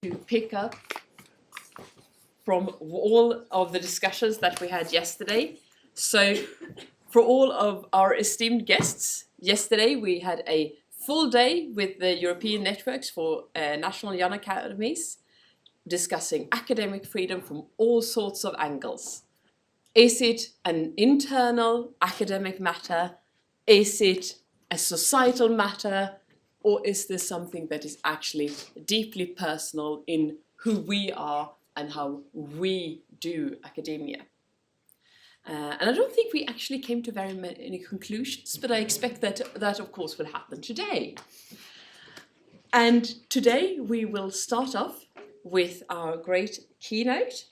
to pick up from all of the discussions that we had yesterday. So for all of our esteemed guests, yesterday we had a full day with the European networks for national young academies, discussing academic freedom from all sorts of angles. Is it an internal academic matter? Is it a societal matter? Or is this something that is actually deeply personal in who we are and how we do academia? And I don't think we actually came to very many conclusions, but I expect that of course will happen today. And today we will start off with our great keynote,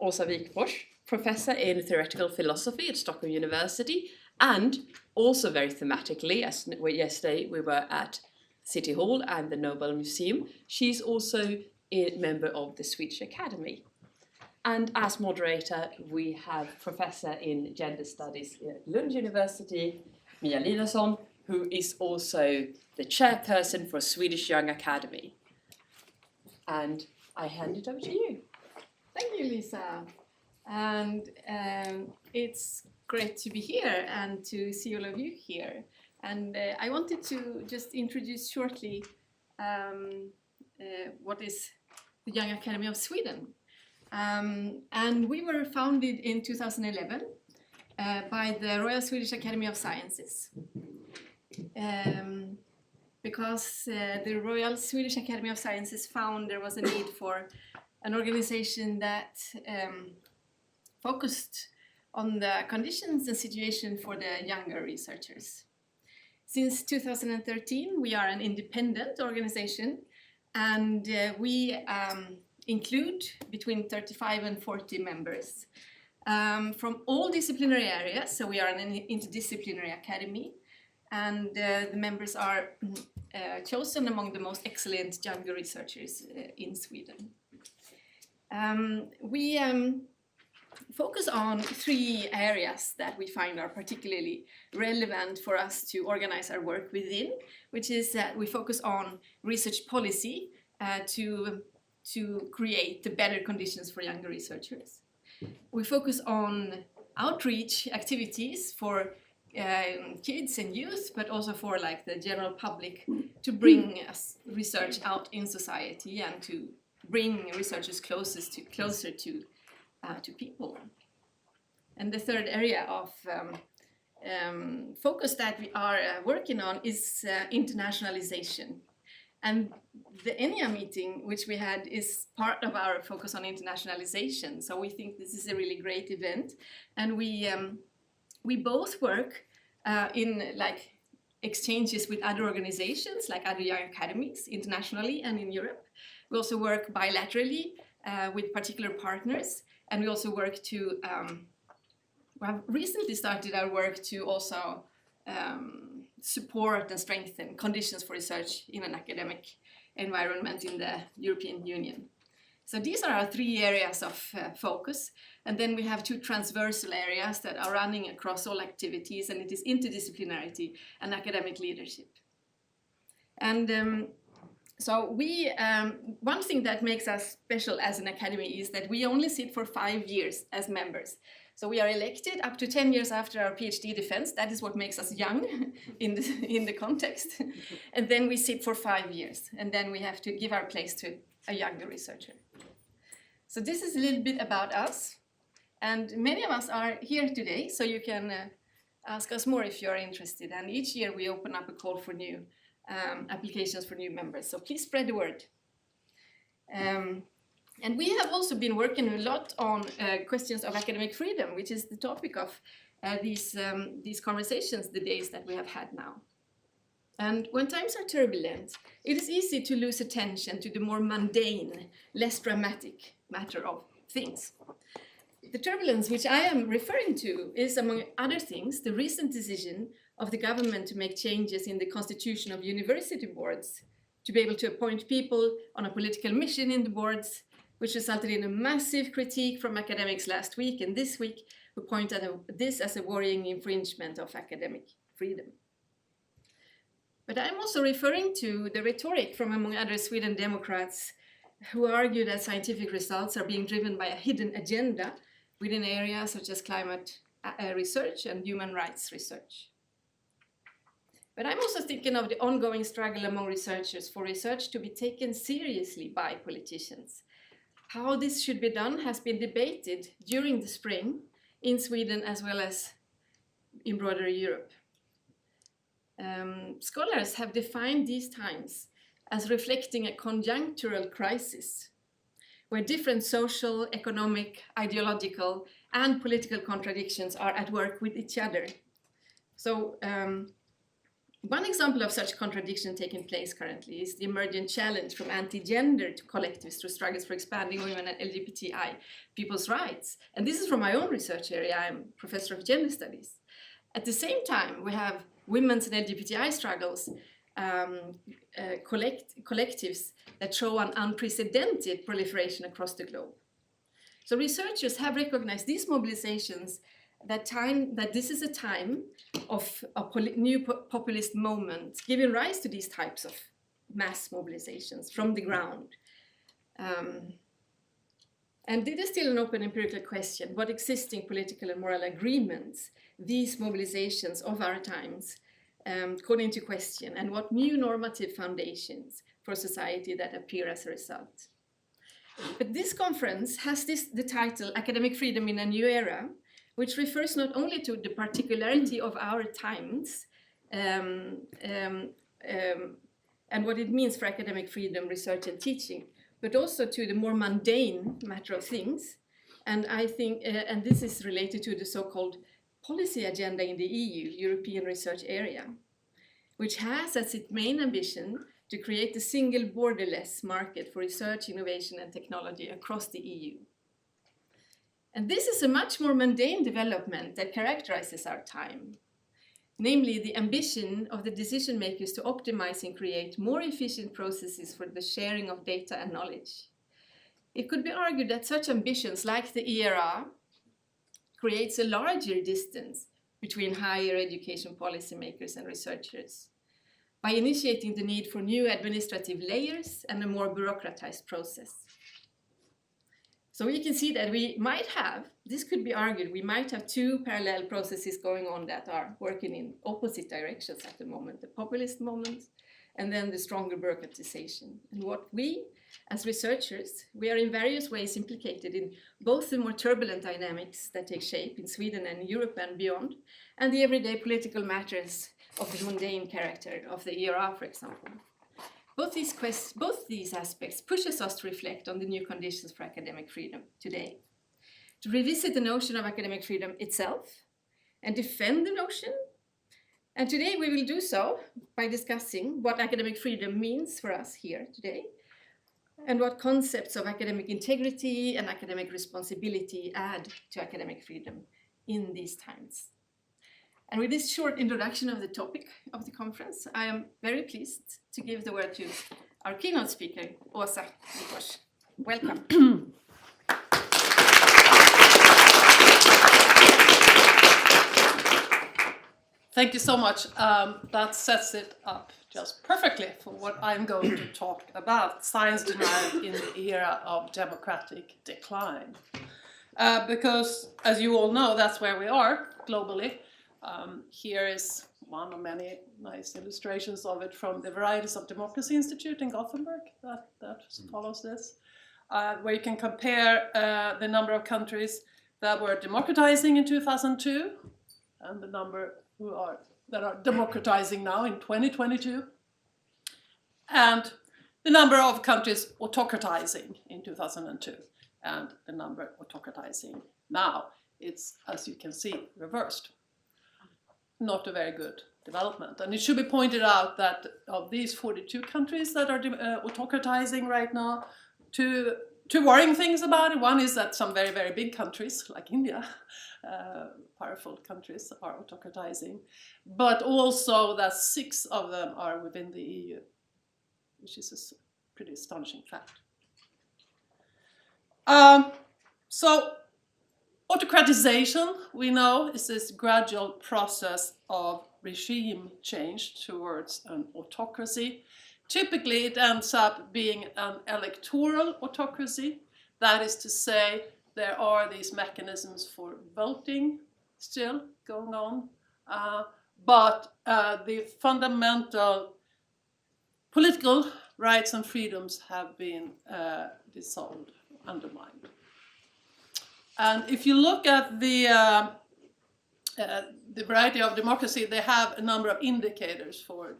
Åsa Wikfors, professor in theoretical philosophy at Stockholm University, and also very thematically, as yesterday we were at City Hall and the Nobel Museum, she's also a member of the Swedish Academy. And as moderator, we have professor in gender studies at Lund University, Mia Linason, who is also the chairperson for Swedish Young Academy. And I hand it over to you. Thank you, Lisa. And it's great to be here and to see all of you here. And I wanted to just introduce shortly what is the Young Academy of Sweden. And we were founded in 2011 by the Royal Swedish Academy of Sciences. Because the Royal Swedish Academy of Sciences found there was a need for an organization that focused on the conditions and situation for the younger researchers. Since 2013, we are an independent organization, and we include between 35 and 40 members from all disciplinary areas. So we are an interdisciplinary academy, and the members are chosen among the most excellent younger researchers in Sweden. We focus on three areas that we find are particularly relevant for us to organize our work within, which is that we focus on research policy to create the better conditions for younger researchers. We focus on outreach activities for kids and youth, but also for like the general public, to bring research out in society and to bring researchers closer to people. And the third area of focus that we are working on is internationalization. And the ENIA meeting, which we had, is part of our focus on internationalization. So we think this is a really great event. And we both work in like exchanges with other organizations, like other young academies, internationally and in Europe. We also work bilaterally with particular partners. And we also work to, we have recently started our work to also support and strengthen conditions for research in an academic environment in the European Union. So these are our three areas of focus. And then we have two transversal areas that are running across all activities, and it is interdisciplinarity and academic leadership. And so we, one thing that makes us special as an academy is that we only sit for 5 years as members. So we are elected up to 10 years after our PhD defense. That is what makes us young in the context. And then we sit for 5 years, and then we have to give our place to a younger researcher. So this is a little bit about us. And many of us are here today, so you can ask us more if you're interested. And each year we open up a call for new applications for new members. So please spread the word. And we have also been working a lot on questions of academic freedom, which is the topic of these conversations, the days that we have had now. And when times are turbulent, it is easy to lose attention to the more mundane, less dramatic matter of things. The turbulence which I am referring to is, among other things, the recent decision of the government to make changes in the constitution of university boards to be able to appoint people on a political mission in the boards, which resulted in a massive critique from academics last week and this week, who pointed at this as a worrying infringement of academic freedom. But I'm also referring to the rhetoric from, among other, Sweden Democrats who argue that scientific results are being driven by a hidden agenda within areas such as climate research and human rights research. But I'm also thinking of the ongoing struggle among researchers for research to be taken seriously by politicians. How this should be done has been debated during the spring in Sweden as well as in broader Europe. Scholars have defined these times as reflecting a conjunctural crisis where different social, economic, ideological, and political contradictions are at work with each other. So one example of such contradiction taking place currently is the emergent challenge from anti-gender to collectives through struggles for expanding women and LGBTI people's rights. And this is from my own research area. I'm professor of gender studies. At the same time, we have women's and LGBTI struggles, collectives that show an unprecedented proliferation across the globe. So researchers have recognized these mobilizations that this is a time of a new populist moment, giving rise to these types of mass mobilizations from the ground. And it is still an open empirical question what existing political and moral agreements these mobilizations of our times call into question, and what new normative foundations for society that appear as a result. But this conference has the title Academic Freedom in a New Era, which refers not only to the particularity of our times and what it means for academic freedom, research and teaching, but also to the more mundane matter of things. And I think, and this is related to the so-called policy agenda in the EU, European Research Area, which has as its main ambition to create a single borderless market for research, innovation and technology across the EU. And this is a much more mundane development that characterizes our time, namely the ambition of the decision makers to optimize and create more efficient processes for the sharing of data and knowledge. It could be argued that such ambitions, like the ERA, creates a larger distance between higher education policymakers and researchers by initiating the need for new administrative layers and a more bureaucratized process. So we can see that we might have, this could be argued, we might have two parallel processes going on that are working in opposite directions at the moment, the populist moment and then the stronger bureaucratization. And what we, as researchers, we are in various ways implicated in both the more turbulent dynamics that take shape in Sweden and Europe and beyond, and the everyday political matters of the mundane character of the ERA, for example. Both these aspects pushes us to reflect on the new conditions for academic freedom today, to revisit the notion of academic freedom itself and defend the notion. And today we will do so by discussing what academic freedom means for us here today and what concepts of academic integrity and academic responsibility add to academic freedom in these times. And with this short introduction of the topic of the conference, I am very pleased to give the word to our keynote speaker, Åsa Wikors. Welcome. Thank you so much. That sets it up just perfectly for what I'm going to talk about, science denial in the era of democratic decline. Because, as you all know, that's where we are globally. Here is one of many nice illustrations of it from the Varieties of Democracy Institute in Gothenburg that follows this, where you can compare the number of countries that were democratizing in 2002 and the number that are democratizing now in 2022, and the number of countries autocratizing in 2002 and the number autocratizing now. It's, as you can see, reversed. Not a very good development. And it should be pointed out that of these 42 countries that are autocratizing right now, two worrying things about it. One is that some very, very big countries, like India, powerful countries, are autocratizing. But also that 6 of them are within the EU, which is a pretty astonishing fact. So autocratization, we know, is this gradual process of regime change towards an autocracy, typically it ends up being an electoral autocracy. That is to say, there are these mechanisms for voting still going on, but the fundamental political rights and freedoms have been dissolved, undermined. And if you look at the variety of democracy, they have a number of indicators for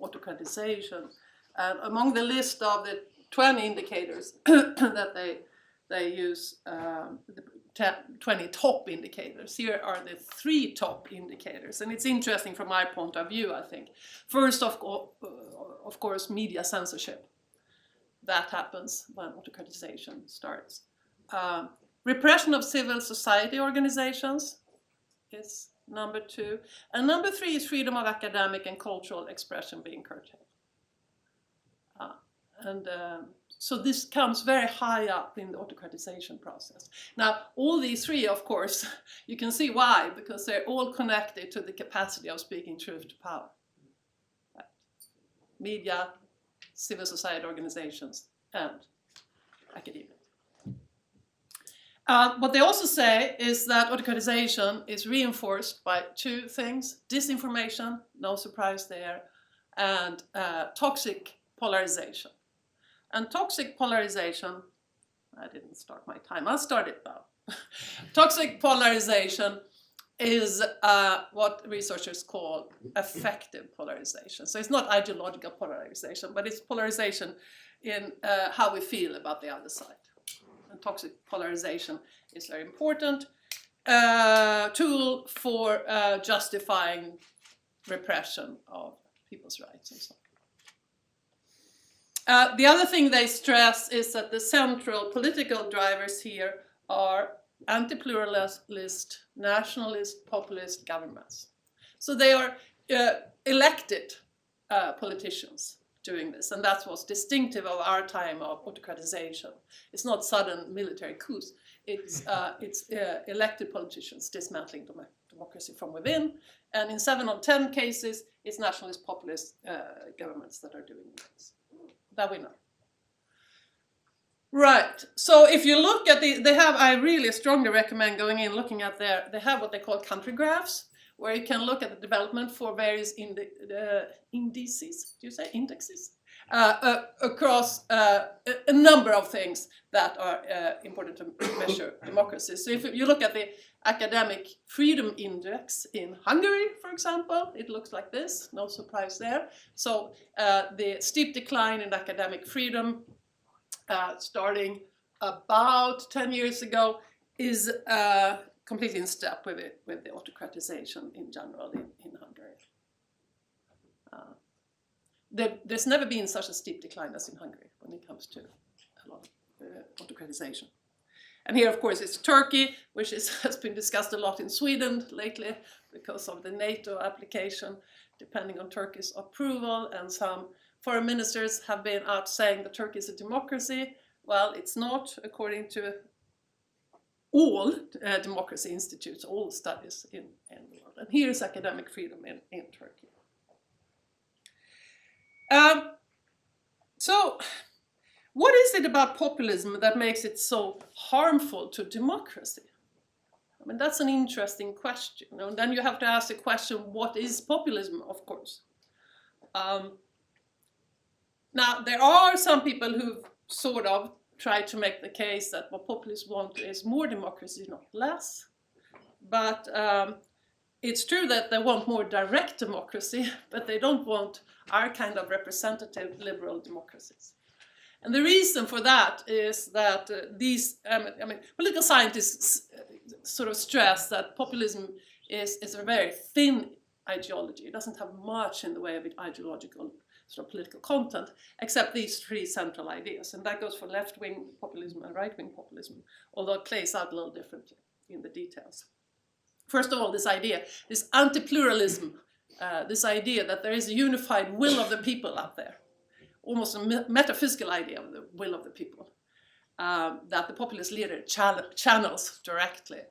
autocratization. And among the list of the 20 indicators that they use, the 20 top indicators, here are the 3 top indicators. And it's interesting from my point of view, I think. First, of course, media censorship. That happens when autocratization starts. Repression of civil society organizations is number 2. And number 3 is freedom of academic and cultural expression being curtailed. So this comes very high up in the autocratization process. Now, all these 3, of course, you can see why, because they're all connected to the capacity of speaking truth to power. Right. Media, civil society organizations, and academia. What they also say is that autocratization is reinforced by 2 things: disinformation, no surprise there, and toxic polarization. And toxic polarization, I didn't start my time, I'll start it now. Toxic polarization is what researchers call affective polarization. So it's not ideological polarization, but it's polarization in how we feel about the other side. And toxic polarization is a very important tool for justifying repression of people's rights and so on. The other thing they stress is that the central political drivers here are anti-pluralist, nationalist, populist governments. So they are elected politicians doing this, and that's what's distinctive of our time of autocratization. It's not sudden military coups, it's elected politicians dismantling democracy from within, and in 7 of 10 cases, it's nationalist, populist governments that are doing this. That we know. Right, so if you look at I really strongly recommend going in, looking at they have what they call country graphs, where you can look at the development for various indices, do you say indexes? Across a number of things that are important to measure democracy. So if you look at the academic freedom index in Hungary, for example, it looks like this, no surprise there. So the steep decline in academic freedom starting about 10 years ago is completely in step with the autocratization in general in Hungary. There's never been such a steep decline as in Hungary when it comes to a lot of autocratization. And here, of course, it's Turkey, which has been discussed a lot in Sweden lately because of the NATO application, depending on Turkey's approval. And some foreign ministers have been out saying that Turkey is a democracy. Well, it's not, according to all democracy institutes, all studies in the world. And here's academic freedom in Turkey. So, what is it about populism that makes it so harmful to democracy? I mean, that's an interesting question. And then you have to ask the question, what is populism, of course? Now, there are some people who've sort of tried to make the case that what populists want is more democracy, not less. But it's true that they want more direct democracy, but they don't want our kind of representative liberal democracies. And the reason for that is that political scientists sort of stress that populism is a very thin ideology. It doesn't have much in the way of ideological sort of political content, except these 3 central ideas. And that goes for left-wing populism and right-wing populism, although it plays out a little differently in the details. First of all, this idea, this anti-pluralism, this idea that there is a unified will of the people out there, almost a metaphysical idea of the will of the people, that the populist leader channels directly.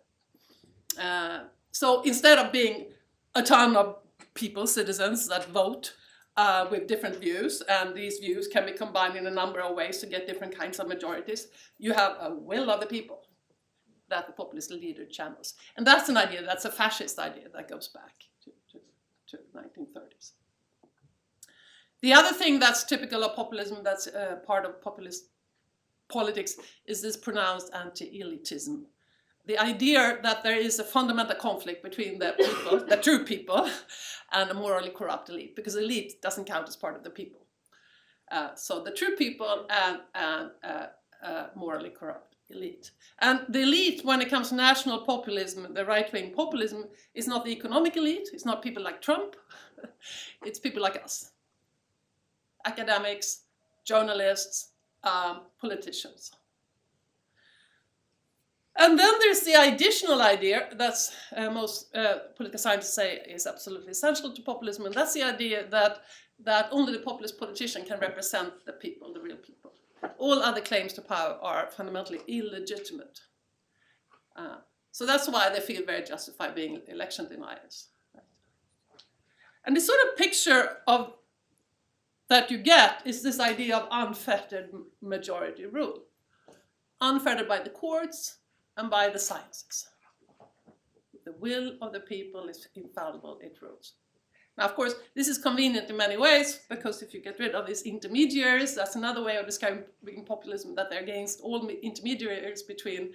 So instead of being a ton of people, citizens that vote, with different views, and these views can be combined in a number of ways to get different kinds of majorities. You have a will of the people that the populist leader channels. And that's an idea, that's a fascist idea that goes back to 1930s. The other thing that's typical of populism, that's part of populist politics, is this pronounced anti-elitism. The idea that there is a fundamental conflict between the people, the true people, and a morally corrupt elite, because elite doesn't count as part of the people. So the true people and morally corrupt elite. And the elite, when it comes to national populism, the right-wing populism, is not the economic elite, it's not people like Trump, it's people like us. Academics, journalists, politicians. And then there's the additional idea that's most political scientists say is absolutely essential to populism, and that's the idea that only the populist politician can represent the people, the real people. All other claims to power are fundamentally illegitimate. So that's why they feel very justified being election deniers. And the sort of picture of that you get is this idea of unfettered majority rule. Unfettered by the courts and by the sciences. The will of the people is infallible, it rules. Now, of course, this is convenient in many ways, because if you get rid of these intermediaries, that's another way of describing populism, that they're against all intermediaries between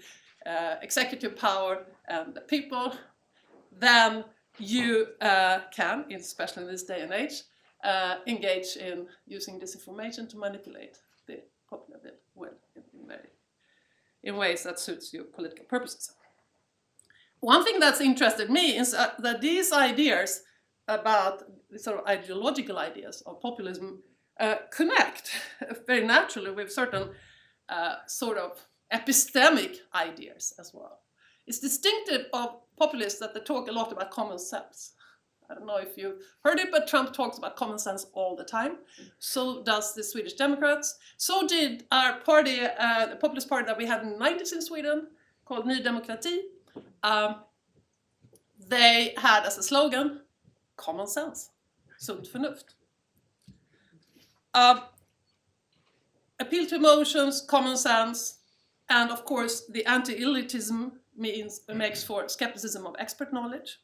executive power and the people. Then you can, especially in this day and age, engage in using disinformation to manipulate the popular will in ways that suits your political purposes. One thing that's interested me is that these ideas about the sort of ideological ideas of populism connect very naturally with certain sort of epistemic ideas as well. It's distinctive of populists that they talk a lot about common sense. I don't know if you've heard it, but Trump talks about common sense all the time. So does the Swedish Democrats. So did our party, the populist party that we had in the 90s in Sweden, called Ny Demokrati. They had as a slogan, common sense, sunt förnuft. Appeal to emotions, common sense, and of course the anti-elitism makes for skepticism of expert knowledge.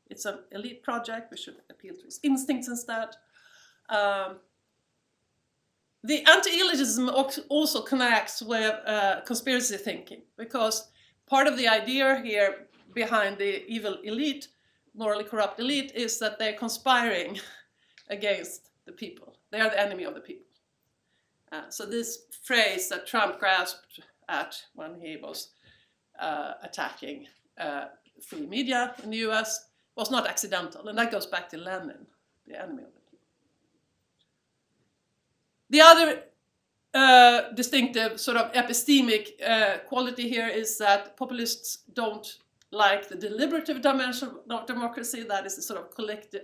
It's an elite project, we should appeal to its instincts instead. The anti-elitism also connects with conspiracy thinking, because part of the idea here behind the evil elite, morally corrupt elite, is that they're conspiring against the people. They are the enemy of the people. So this phrase that Trump grasped at when he was attacking free media in the US was not accidental, and that goes back to Lenin, the enemy of the people. The other distinctive sort of epistemic quality here is that populists don't like the deliberative dimension of democracy, that is the sort of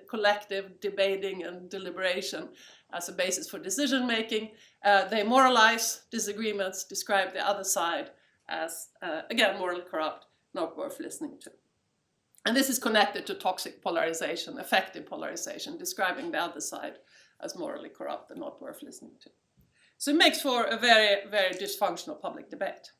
collective debating and deliberation as a basis for decision making. They moralize disagreements, describe the other side as, again, morally corrupt, not worth listening to. And this is connected to toxic polarization, effective polarization, describing the other side as morally corrupt and not worth listening to. So it makes for a very, very dysfunctional public debate.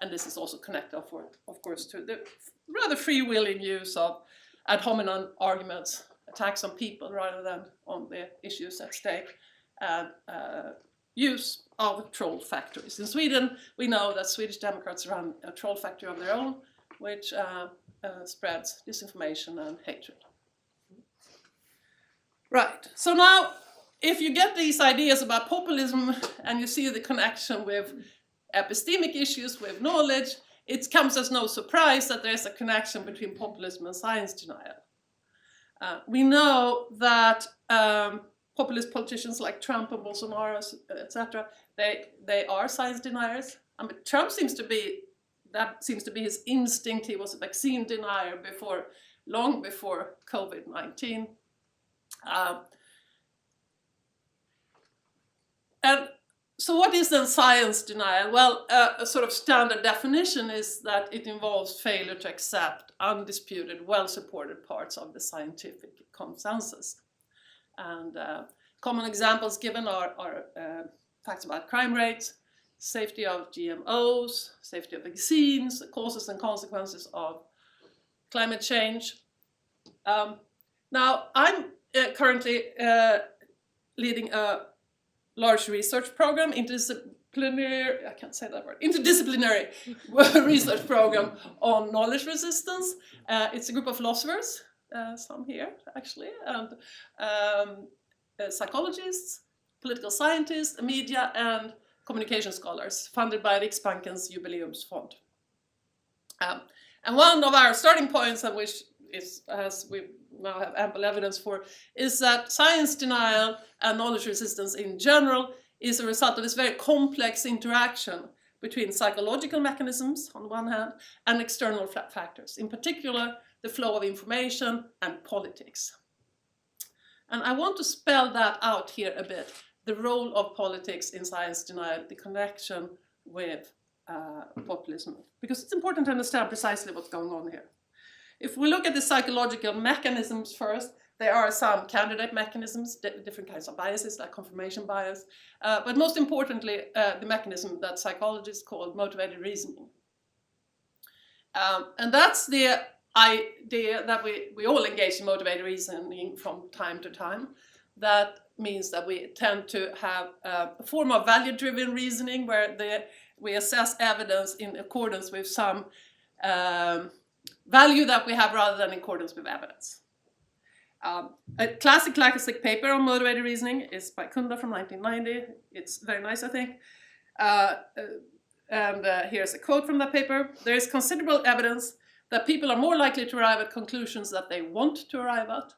And this is also connected, of course, to the rather free-wheeling use of ad hominem arguments, attacks on people rather than on the issues at stake, and use of troll factories. In Sweden, we know that Swedish Democrats run a troll factory of their own, which spreads disinformation and hatred. Right, so now, if you get these ideas about populism and you see the connection with epistemic issues, with knowledge, it comes as no surprise that there's a connection between populism and science denial. We know that populist politicians like Trump and Bolsonaro, etc., they are science deniers. I mean, Trump seems to be his instinct. He was a vaccine denier long before COVID-19. And so what is then science denial? Well, a sort of standard definition is that it involves failure to accept undisputed, well-supported parts of the scientific consensus. And Common examples given are facts about crime rates, safety of GMOs, safety of vaccines, causes and consequences of climate change. Now, I'm currently leading a large research program, interdisciplinary research program on knowledge resistance. It's a group of philosophers, some here actually, and psychologists, political scientists, media, and communication scholars, funded by Riksbanken's Jubileumsfond. And one of our starting points, and which is, as we now have ample evidence for, is that science denial and knowledge resistance in general is a result of this very complex interaction between psychological mechanisms on the one hand and external factors, in particular the flow of information and politics. And I want to spell that out here a bit, the role of politics in science denial, the connection with populism, because it's important to understand precisely what's going on here. If we look at the psychological mechanisms first, there are some candidate mechanisms, different kinds of biases like confirmation bias, but most importantly, the mechanism that psychologists call motivated reasoning. And that's the idea that we all engage in motivated reasoning from time to time. That means that we tend to have a form of value-driven reasoning where we assess evidence in accordance with some value that we have rather than in accordance with evidence. A classic paper on motivated reasoning is by Kunda from 1990. It's very nice, I think. And here's a quote from that paper. There is considerable evidence that people are more likely to arrive at conclusions that they want to arrive at,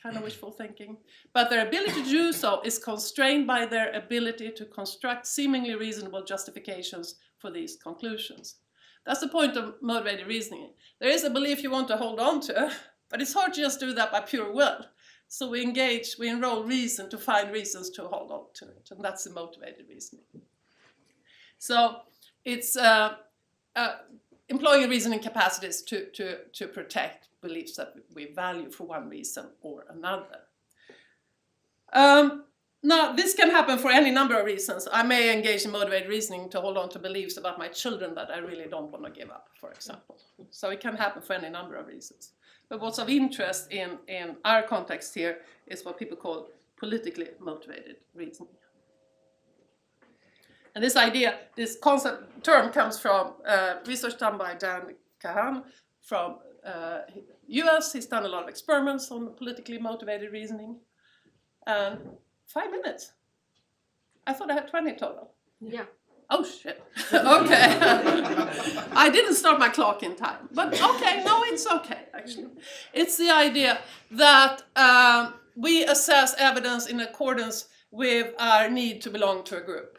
kind of wishful thinking, but their ability to do so is constrained by their ability to construct seemingly reasonable justifications for these conclusions. That's the point of motivated reasoning. There is a belief you want to hold on to, but it's hard to just do that by pure will. So we enroll reason to find reasons to hold on to it, and that's the motivated reasoning. So it's employing reasoning capacities to protect beliefs that we value for one reason or another. Now, this can happen for any number of reasons. I may engage in motivated reasoning to hold on to beliefs about my children that I really don't want to give up, for example. So it can happen for any number of reasons. But what's of interest in our context here is what people call politically motivated reasoning. And this idea, this term comes from research done by Dan Kahan from US. He's done a lot of experiments on politically motivated reasoning. 5 minutes. I thought I had 20 total. Yeah. Oh shit. Okay. I didn't start my clock in time. But okay, no, it's okay actually. It's the idea that we assess evidence in accordance with our need to belong to a group.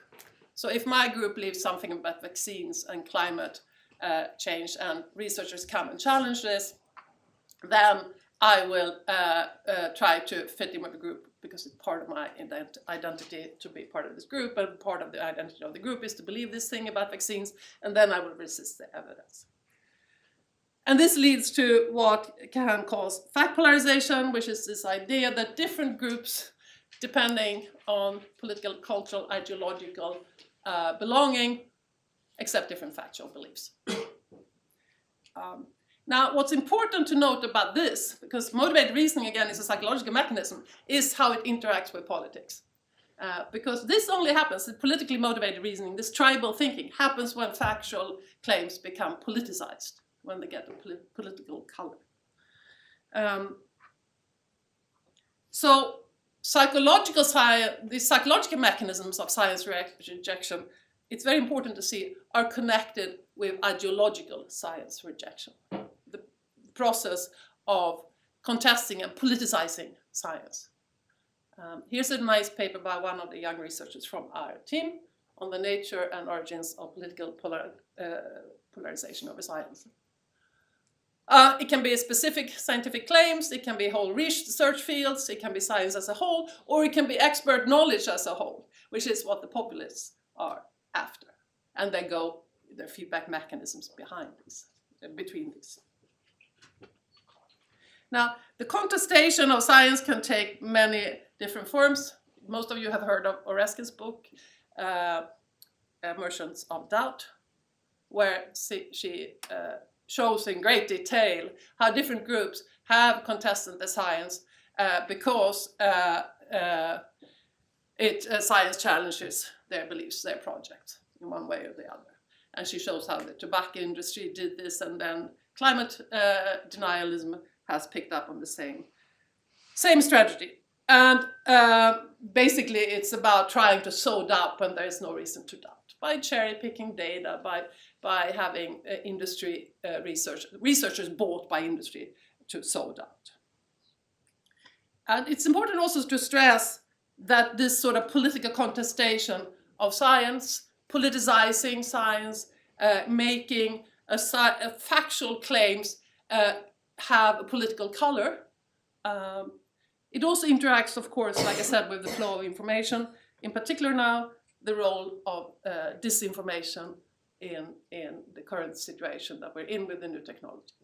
So if my group believes something about vaccines and climate change and researchers come and challenge this, then I will try to fit in with the group because it's part of my identity to be part of this group, and part of the identity of the group is to believe this thing about vaccines, and then I will resist the evidence. And this leads to what Kahan calls fact polarization, which is this idea that different groups, depending on political, cultural, ideological belonging, accept different factual beliefs. Now, what's important to note about this, because motivated reasoning, again, is a psychological mechanism, is how it interacts with politics. Because this only happens, the politically motivated reasoning, this tribal thinking, happens when factual claims become politicized, when they get a political color. So, the psychological mechanisms of science rejection, it's very important to see, are connected with ideological science rejection. The process of contesting and politicizing science. Here's a nice paper by one of the young researchers from our team on the nature and origins of political polarization over science. It can be specific scientific claims, it can be whole research fields, it can be science as a whole, or it can be expert knowledge as a whole, which is what the populists are after. And they go, their feedback mechanisms behind this, between these. Now, the contestation of science can take many different forms. most of you have heard of Oreskin's book, Emergence of Doubt, where she shows in great detail how different groups have contested the science because science challenges their beliefs, their projects, in one way or the other. And she shows how the tobacco industry did this, and then climate denialism has picked up on the same strategy. And basically it's about trying to sow doubt when there is no reason to doubt, by cherry picking data, by having industry researchers bought by industry to sow doubt. And it's important also to stress that this sort of political contestation of science, politicizing science, making factual claims have a political color. It also interacts, of course, like I said, with the flow of information, in particular now, the role of disinformation in the current situation that we're in with the new technology.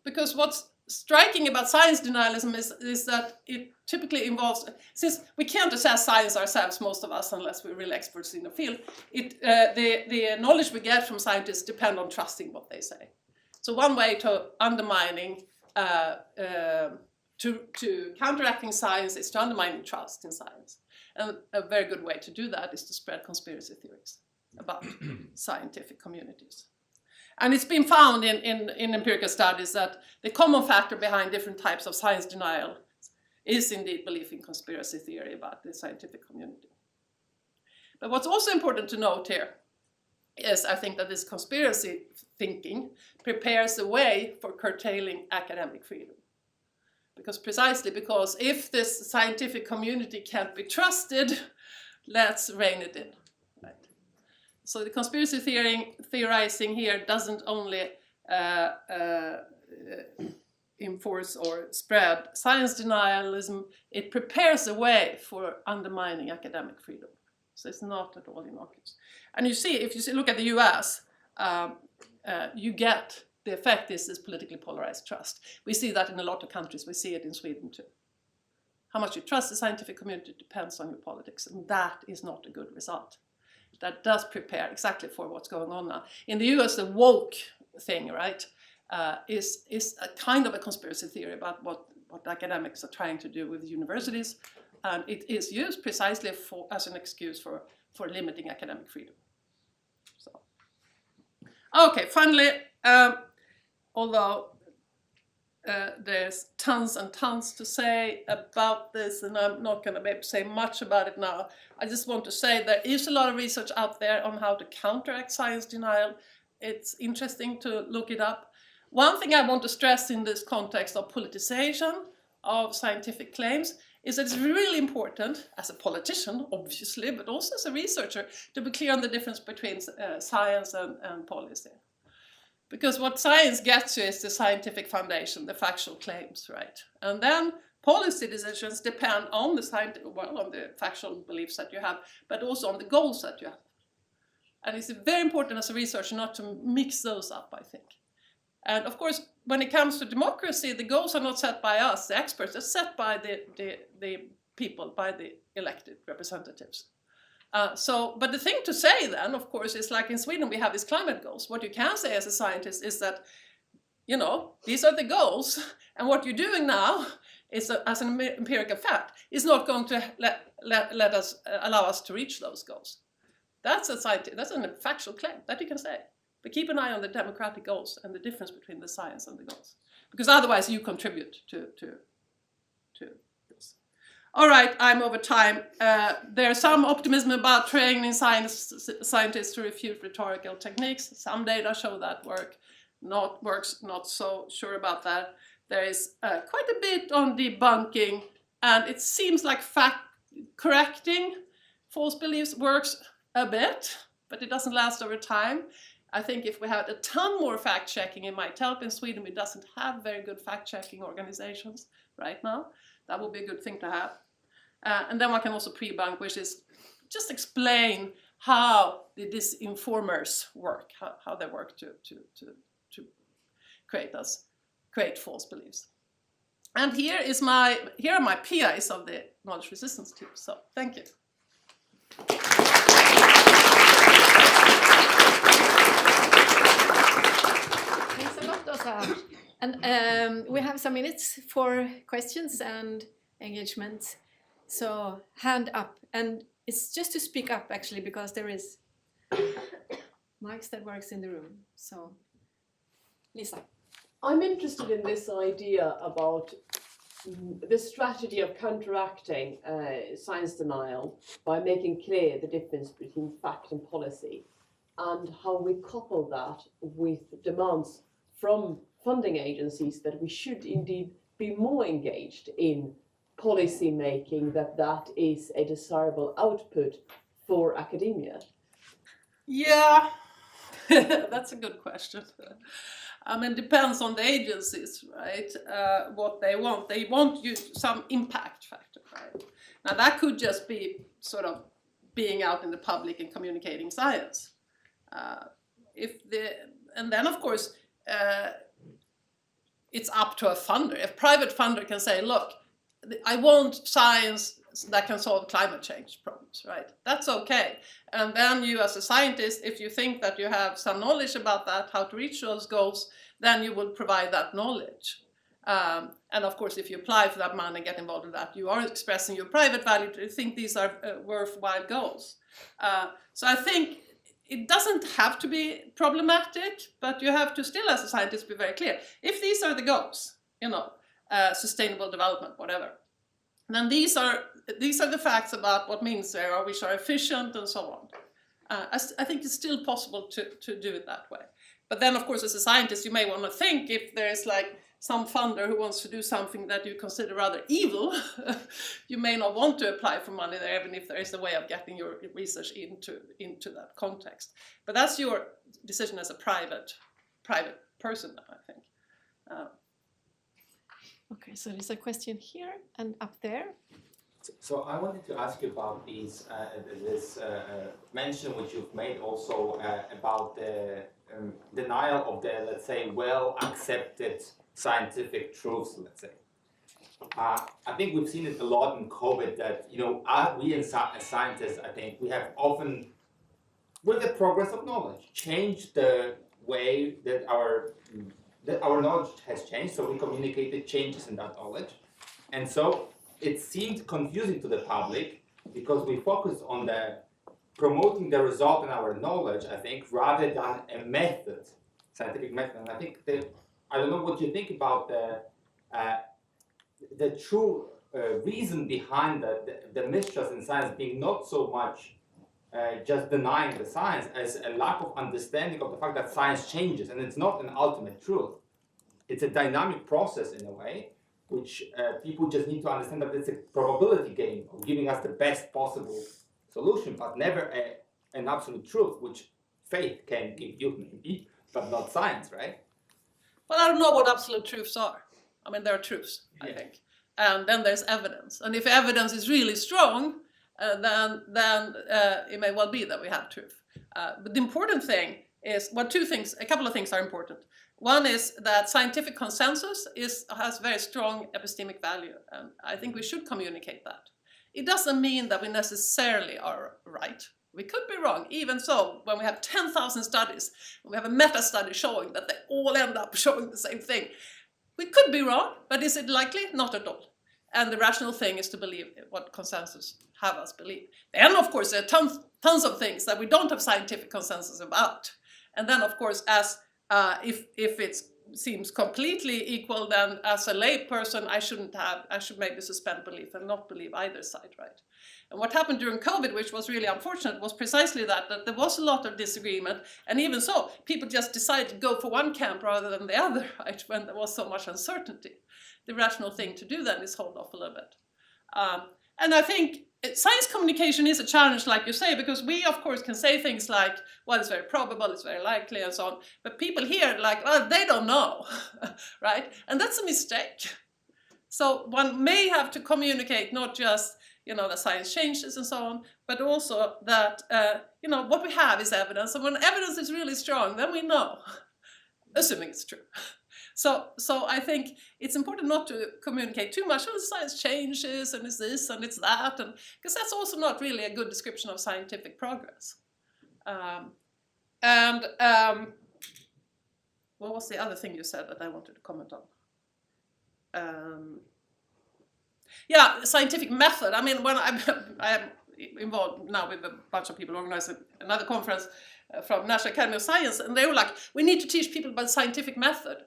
Because what's striking about science denialism is that it typically involves, since we can't assess science ourselves, most of us, unless we're real experts in the field, the knowledge we get from scientists depend on trusting what they say. So one way to undermining, to counteracting science is to undermine trust in science. And a very good way to do that is to spread conspiracy theories about scientific communities. And it's been found in empirical studies that the common factor behind different types of science denial is indeed belief in conspiracy theory about the scientific community. But what's also important to note here is, I think, that this conspiracy thinking prepares the way for curtailing academic freedom. Precisely because if this scientific community can't be trusted, let's rein it in. So the conspiracy theorizing here doesn't only enforce or spread science denialism, it prepares the way for undermining academic freedom. So it's not at all innocuous. And you see, if you look at the US, you get the effect is this politically polarized trust. We see that in a lot of countries. We see it in Sweden too. How much you trust the scientific community depends on your politics, and that is not a good result. That does prepare exactly for what's going on now. In the US, the woke thing, right, is a kind of a conspiracy theory about what academics are trying to do with universities. And it is used precisely as an excuse for limiting academic freedom. So, okay, finally, although there's tons and tons to say about this, and I'm not going to be able to say much about it now. I just want to say there is a lot of research out there on how to counteract science denial. It's interesting to look it up. One thing I want to stress in this context of politicization of scientific claims is that it's really important, as a politician, obviously, but also as a researcher, to be clear on the difference between science and policy. Because what science gets you is the scientific foundation, the factual claims, right? And then policy decisions depend on the on the factual beliefs that you have, but also on the goals that you have. And it's very important as a researcher not to mix those up, I think. And of course, when it comes to democracy, the goals are not set by us, the experts, they're set by the people, by the elected representatives. But the thing to say then, of course, is like in Sweden, we have these climate goals. What you can say as a scientist is that, you know, these are the goals, and what you're doing now is, as an empirical fact, is not going to allow us to reach those goals. That's a factual claim that you can say. But keep an eye on the democratic goals and the difference between the science and the goals, because otherwise you contribute to this. All right, I'm over time. There's some optimism about training scientists to refute rhetorical techniques. Some data show that works, not so sure about that. There is quite a bit on debunking, and it seems like correcting false beliefs works a bit, but it doesn't last over time. I think if we had a ton more fact-checking, it might help. In Sweden, we doesn't have very good fact-checking organizations right now. That would be a good thing to have. And then one can also pre-bunk, which is just explain how the disinformers work, how they work to create false beliefs. And here are my PIs of the knowledge resistance team. So thank you. Thanks a lot, Åsa. And we have some minutes for questions and engagement. So hand up. And it's just to speak up, actually, because there is mics that works in the room. So, Lisa. I'm interested in this idea about the strategy of counteracting science denial by making clear the difference between fact and policy, and how we couple that with demands from funding agencies that we should indeed be more engaged in policy making, that is a desirable output for academia. Yeah, that's a good question. I mean, depends on the agencies, right? What they want. They want you some impact factor, right? Now that could just be sort of being out in the public and communicating science. And then of course, it's up to a funder. A private funder can say, look, I want science that can solve climate change problems, right? That's okay. And then you as a scientist, if you think that you have some knowledge about that, how to reach those goals, then you will provide that knowledge. And of course, if you apply for that money and get involved in that, you are expressing your private value to think these are worthwhile goals. So I think it doesn't have to be problematic, but you have to still, as a scientist, be very clear. If these are the goals, sustainable development, whatever, then these are the facts about what means they are, which are efficient and so on. I think it's still possible to do it that way. But then, of course, as a scientist, you may want to think if there's like some funder who wants to do something that you consider rather evil, you may not want to apply for money there, even if there is a way of getting your research into that context. But that's your decision as a private person, I think. Okay, so there's a question here and up there. So I wanted to ask you about this mention which you've made also about the denial of the, let's say, well-accepted scientific truths, let's say. I think we've seen it a lot in COVID that, we as scientists, I think, we have often, with the progress of knowledge, changed the way that our knowledge has changed, so we communicated changes in that knowledge. And so it seemed confusing to the public because we focused on promoting the result in our knowledge, I think, rather than a method, scientific method. And I think I don't know what you think about the true reason behind the mistrust in science being not so much just denying the science as a lack of understanding of the fact that science changes and it's not an ultimate truth. It's a dynamic process in a way, which people just need to understand that it's a probability game of giving us the best possible solution, but never an absolute truth, which faith can give you maybe, but not science, right? Well, I don't know what absolute truths are. I mean, there are truths, I think. And then there's evidence. And if evidence is really strong, then it may well be that we have truth. But the important thing is, a couple of things are important. One is that scientific consensus has very strong epistemic value, and I think we should communicate that. It doesn't mean that we necessarily are right. We could be wrong. Even so, when we have 10,000 studies, we have a meta-study showing that they all end up showing the same thing. We could be wrong, but is it likely? Not at all. And the rational thing is to believe what consensus have us believe. Then, of course, there are tons of things that we don't have scientific consensus about. And then, of course, if it seems completely equal, then as a lay person, I should maybe suspend belief and not believe either side, right? And what happened during COVID, which was really unfortunate, was precisely that there was a lot of disagreement. And even so, people just decided to go for one camp rather than the other, right? When there was so much uncertainty. The rational thing to do then is hold off a little bit. And I think science communication is a challenge, like you say, because we, of course, can say things like, well, it's very probable, it's very likely, and so on. But people hear like, well, they don't know, right? And that's a mistake. So one may have to communicate not just, that science changes and so on, but also that, what we have is evidence. And when evidence is really strong, then we know, assuming it's true, So I think it's important not to communicate too much. Oh, science changes and it's this and it's that, and because that's also not really a good description of scientific progress. What was the other thing you said that I wanted to comment on? Yeah, scientific method. I mean, when I am involved now with a bunch of people organizing another conference from National Academy of Science, and they were like, we need to teach people about scientific method.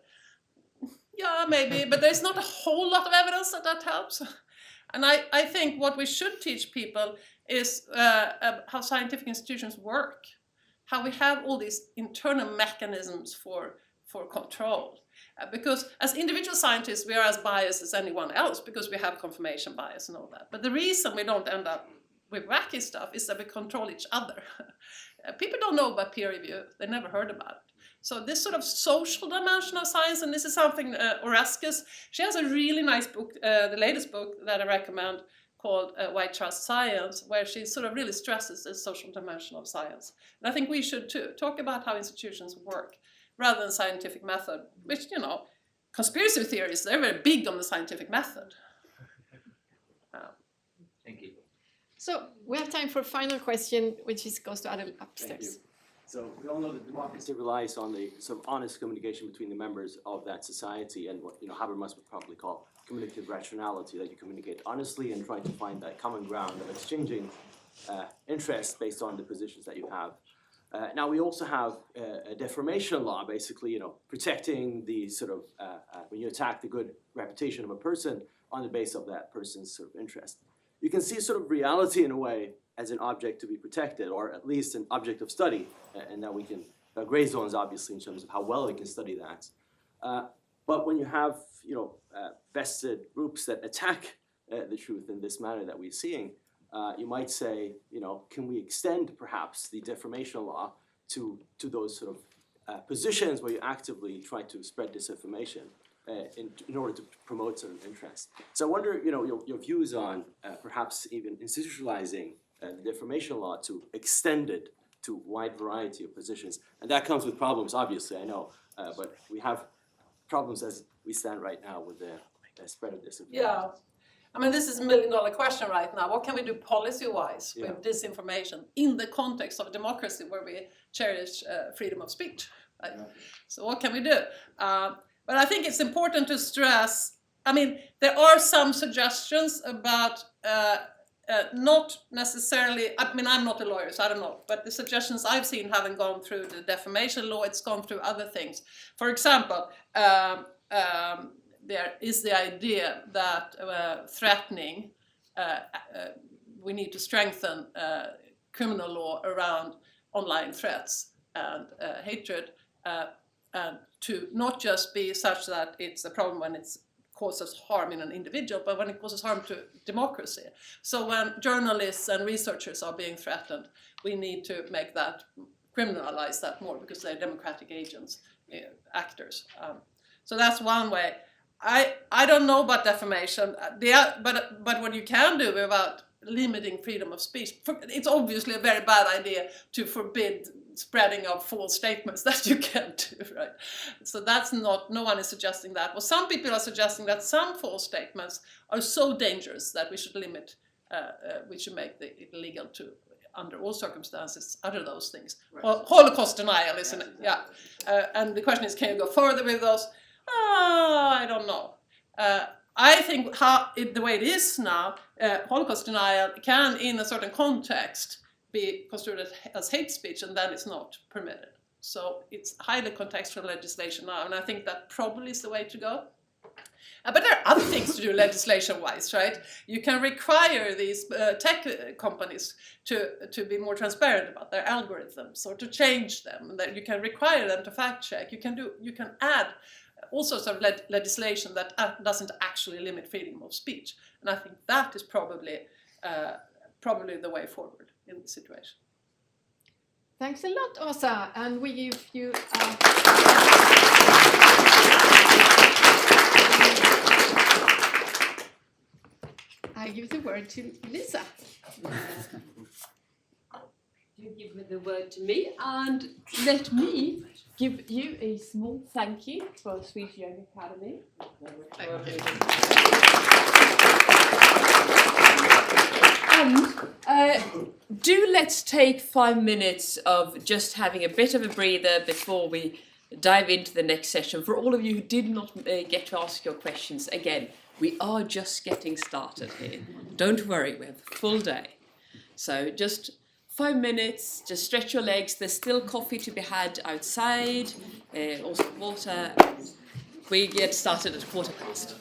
Yeah, maybe, but there's not a whole lot of evidence that helps. And I think what we should teach people is how scientific institutions work, how we have all these internal mechanisms for control. Because as individual scientists, we are as biased as anyone else because we have confirmation bias and all that. But the reason we don't end up with wacky stuff is that we control each other. People don't know about peer review. They never heard about it. So this sort of social dimension of science, and this is something Oreskes, she has a really nice book, the latest book that I recommend, called Why Trust Science, where she sort of really stresses the social dimension of science. And I think we should too, talk about how institutions work, rather than scientific method, which, you know, conspiracy theories, they're very big on the scientific method. Thank you. So we have time for a final question, which goes to Adel upstairs. Thank you. So we all know that democracy relies on the sort of honest communication between the members of that society and what, you know, Habermas would probably call communicative rationality, that you communicate honestly and try to find that common ground of exchanging interests based on the positions that you have. Now we also have a defamation law, basically, you know, protecting the sort of, when you attack the good reputation of a person on the basis of that person's sort of interest. You can see sort of reality in a way as an object to be protected, or at least an object of study, and that we can, gray zones obviously in terms of how well we can study that. But when you have, you know, vested groups that attack the truth in this manner that we're seeing, you might say, you know, can we extend perhaps the defamation law to those sort of positions where you actively try to spread disinformation in order to promote certain interests? So I wonder, you know, your views on perhaps even institutionalizing the defamation law to extend it to a wide variety of positions. And that comes with problems, obviously, I know, but we have problems as we stand right now with the spread of disinformation. Yeah. I mean, this is $1 million question right now. What can we do policy-wise with disinformation in the context of a democracy where we cherish freedom of speech? Right? Yeah. So what can we do? But I think it's important to stress, I mean, there are some suggestions about not necessarily, I mean, I'm not a lawyer, so I don't know, but the suggestions I've seen haven't gone through the defamation law, it's gone through other things. For example, there is the idea that threatening, we need to strengthen criminal law around online threats and hatred, and to not just be such that it's a problem when it causes harm in an individual, but when it causes harm to democracy. So when journalists and researchers are being threatened, we need to make that, criminalize that more, because they're democratic agents, actors. So that's one way. I don't know about defamation, but what you can do about limiting freedom of speech, it's obviously a very bad idea to forbid spreading of false statements. That you can't do, right? So that's not, no one is suggesting that. Well, some people are suggesting that some false statements are so dangerous that we should limit, we should make it illegal to, under all circumstances, utter those things. Right. Holocaust denial, isn't it? Yeah. And the question is, can you go further with those? I don't know. I think the way it is now, Holocaust denial can, in a certain context, be construed as hate speech, and then it's not permitted. So it's highly contextual legislation now, and I think that probably is the way to go. But there are other things to do legislation-wise, right? You can require these tech companies to be more transparent about their algorithms, or to change them, and that you can require them to fact-check. You can add all sorts of legislation that doesn't actually limit freedom of speech, and I think that is probably the way forward in the situation. Thanks a lot, Åsa, and we give you. I give the word to Lisa. You give me the word to me, and let me give you a small thank you for Swedish Young Academy. And do let's take 5 minutes of just having a bit of a breather before we dive into the next session. For all of you who did not get to ask your questions, again, we are just getting started here. Don't worry, we have a full day. So just 5 minutes, just stretch your legs. There's still coffee to be had outside, also water. We get started at 1:15.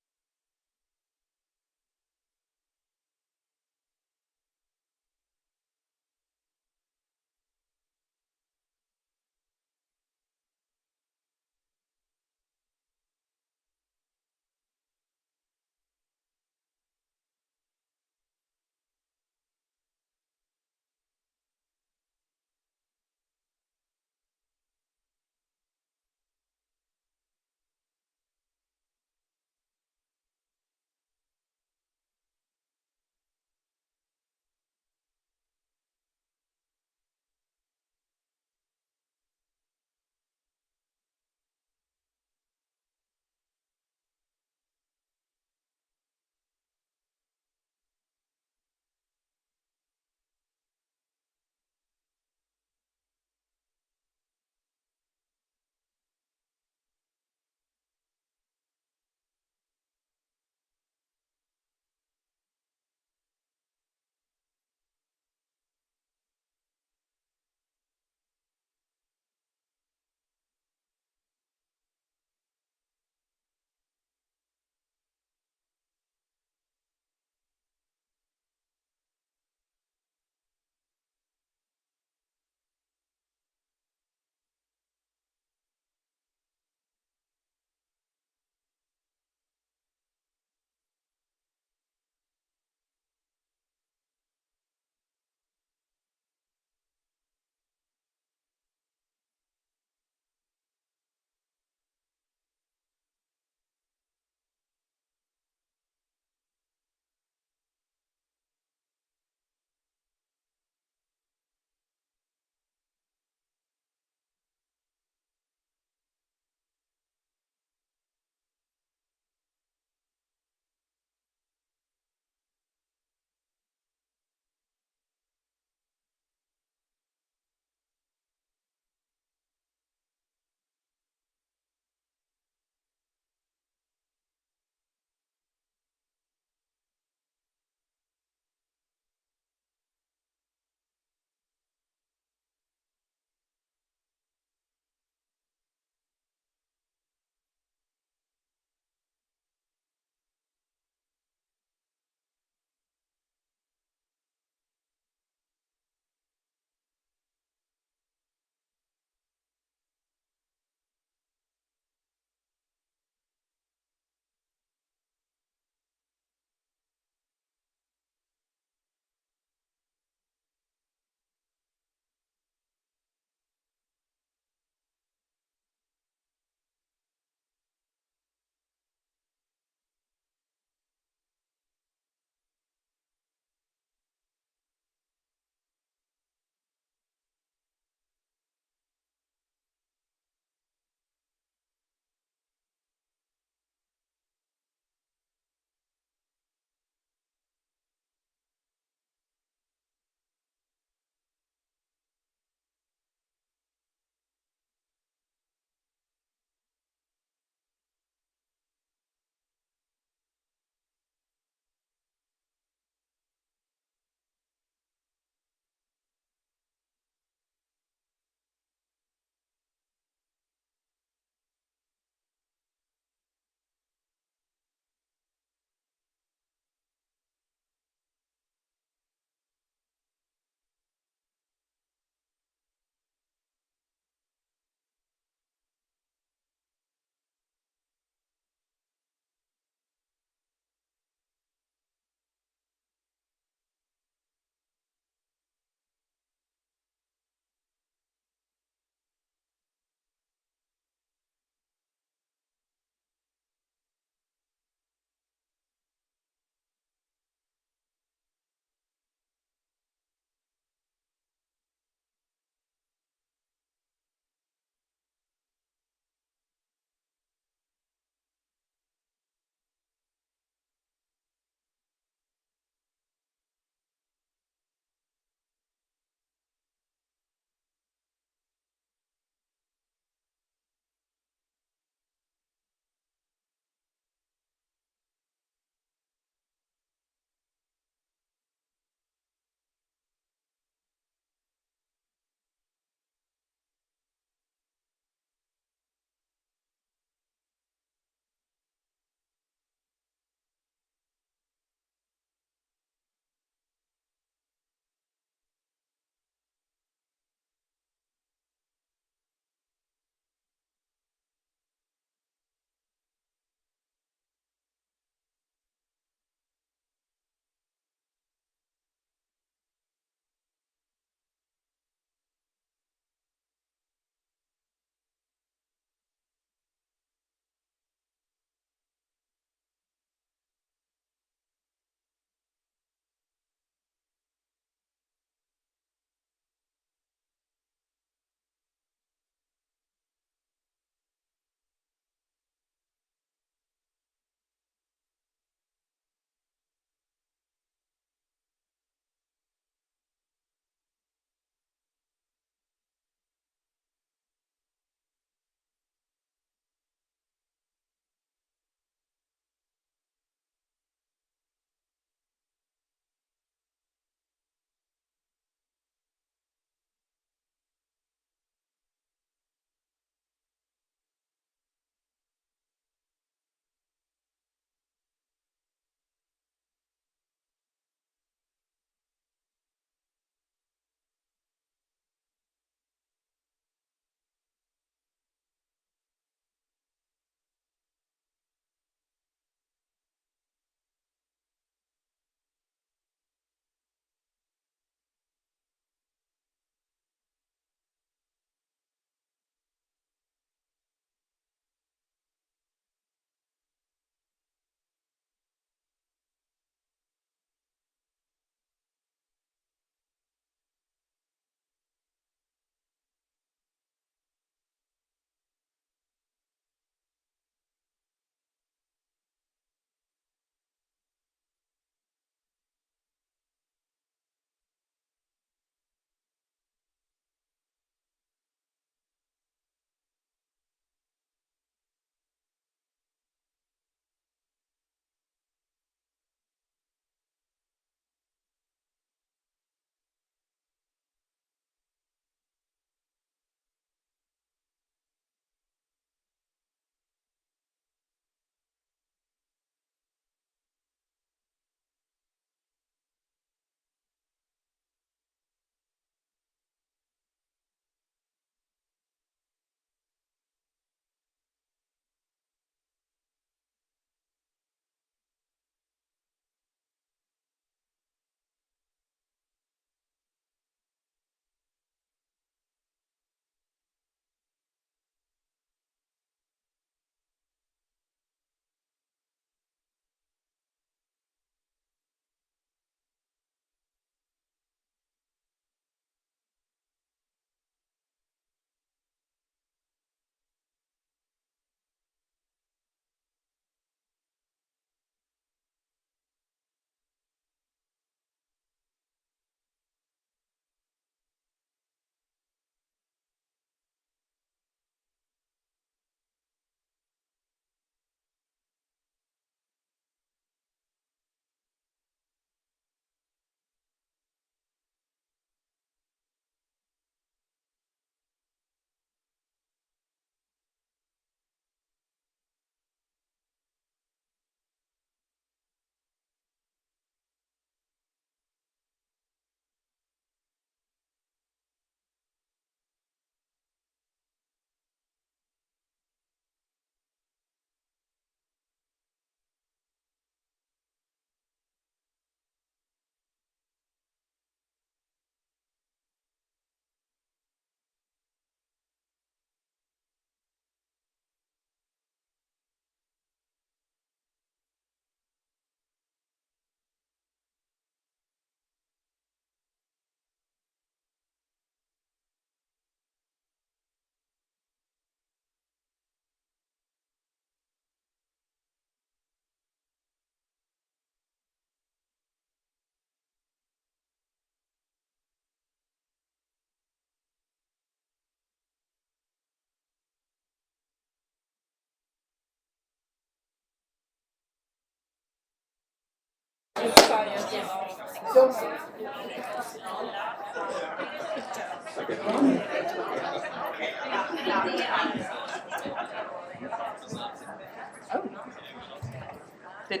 That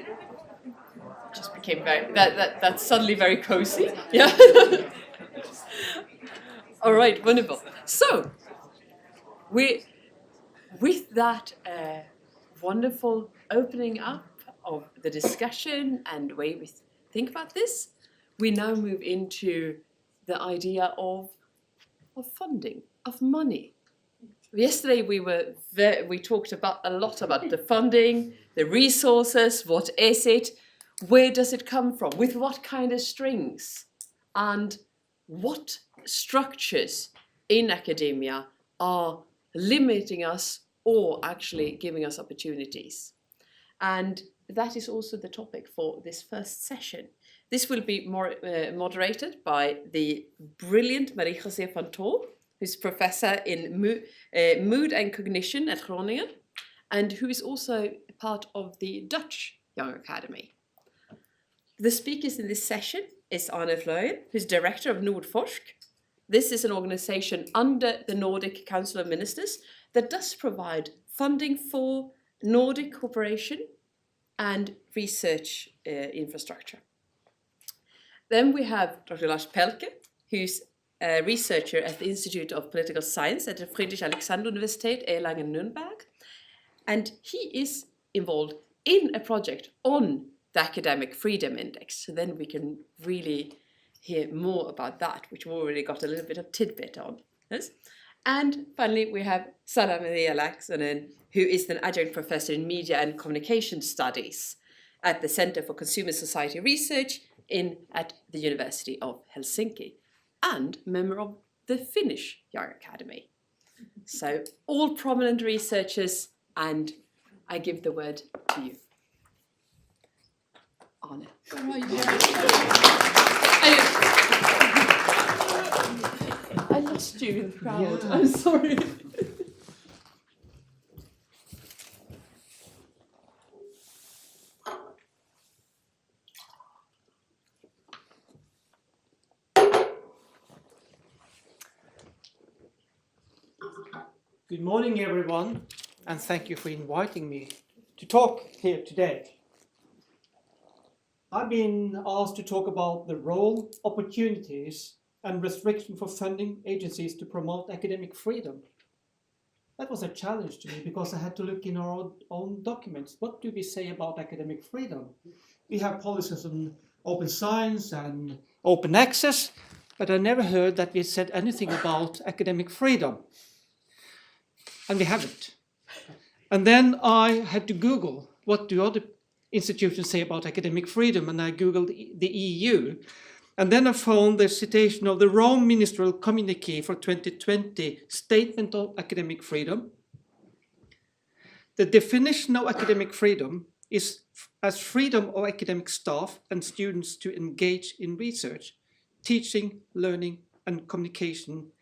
just became very that's suddenly very cozy. Yeah. All right, wonderful. So, with that wonderful opening up of the discussion and way we think about this, we now move into the idea of funding, of money. Yesterday we talked about a lot about the funding, the resources, what is it, where does it come from, with what kind of strings, and what structures in academia are limiting us or actually giving us opportunities. And that is also the topic for this first session. This will be moderated by the brilliant Marie-José van Tol, who's professor in mood and cognition at Groningen, and who is also part of the Dutch Young Academy. The speakers in this session is Arne Vleuyen, who's director of Nordforsk. This is an organization under the Nordic Council of Ministers that does provide funding for Nordic cooperation and research infrastructure. Then we have Dr. Lars Pelke, who's a researcher at the Institute of Political Science at the Friedrich Alexander Universität Erlangen-Nürnberg. And he is involved in a project on the Academic Freedom Index. So then we can really hear more about that, which we already got a little bit of tidbit on. Yes? And finally, we have Sara Maria Laaksonen, who is an adjunct professor in media and communication studies at the Center for Consumer Society Research at the University of Helsinki, and member of the Finnish Young Academy. So all prominent researchers, and I give the word to you. Arne. I lost you in the crowd. Yeah. I'm sorry. Good morning, everyone, and thank you for inviting me to talk here today. I've been asked to talk about the role, opportunities, and restriction for funding agencies to promote academic freedom. That was a challenge to me because I had to look in our own documents. What do we say about academic freedom? We have policies on open science and open access, but I never heard that we said anything about academic freedom. And we haven't. And then I had to Google what do other institutions say about academic freedom, and I Googled the EU. And then I found the citation of the Rome Ministerial Communique for 2020, Statement of Academic Freedom. The definition of academic freedom is as freedom of academic staff and students to engage in research, teaching, learning, and communication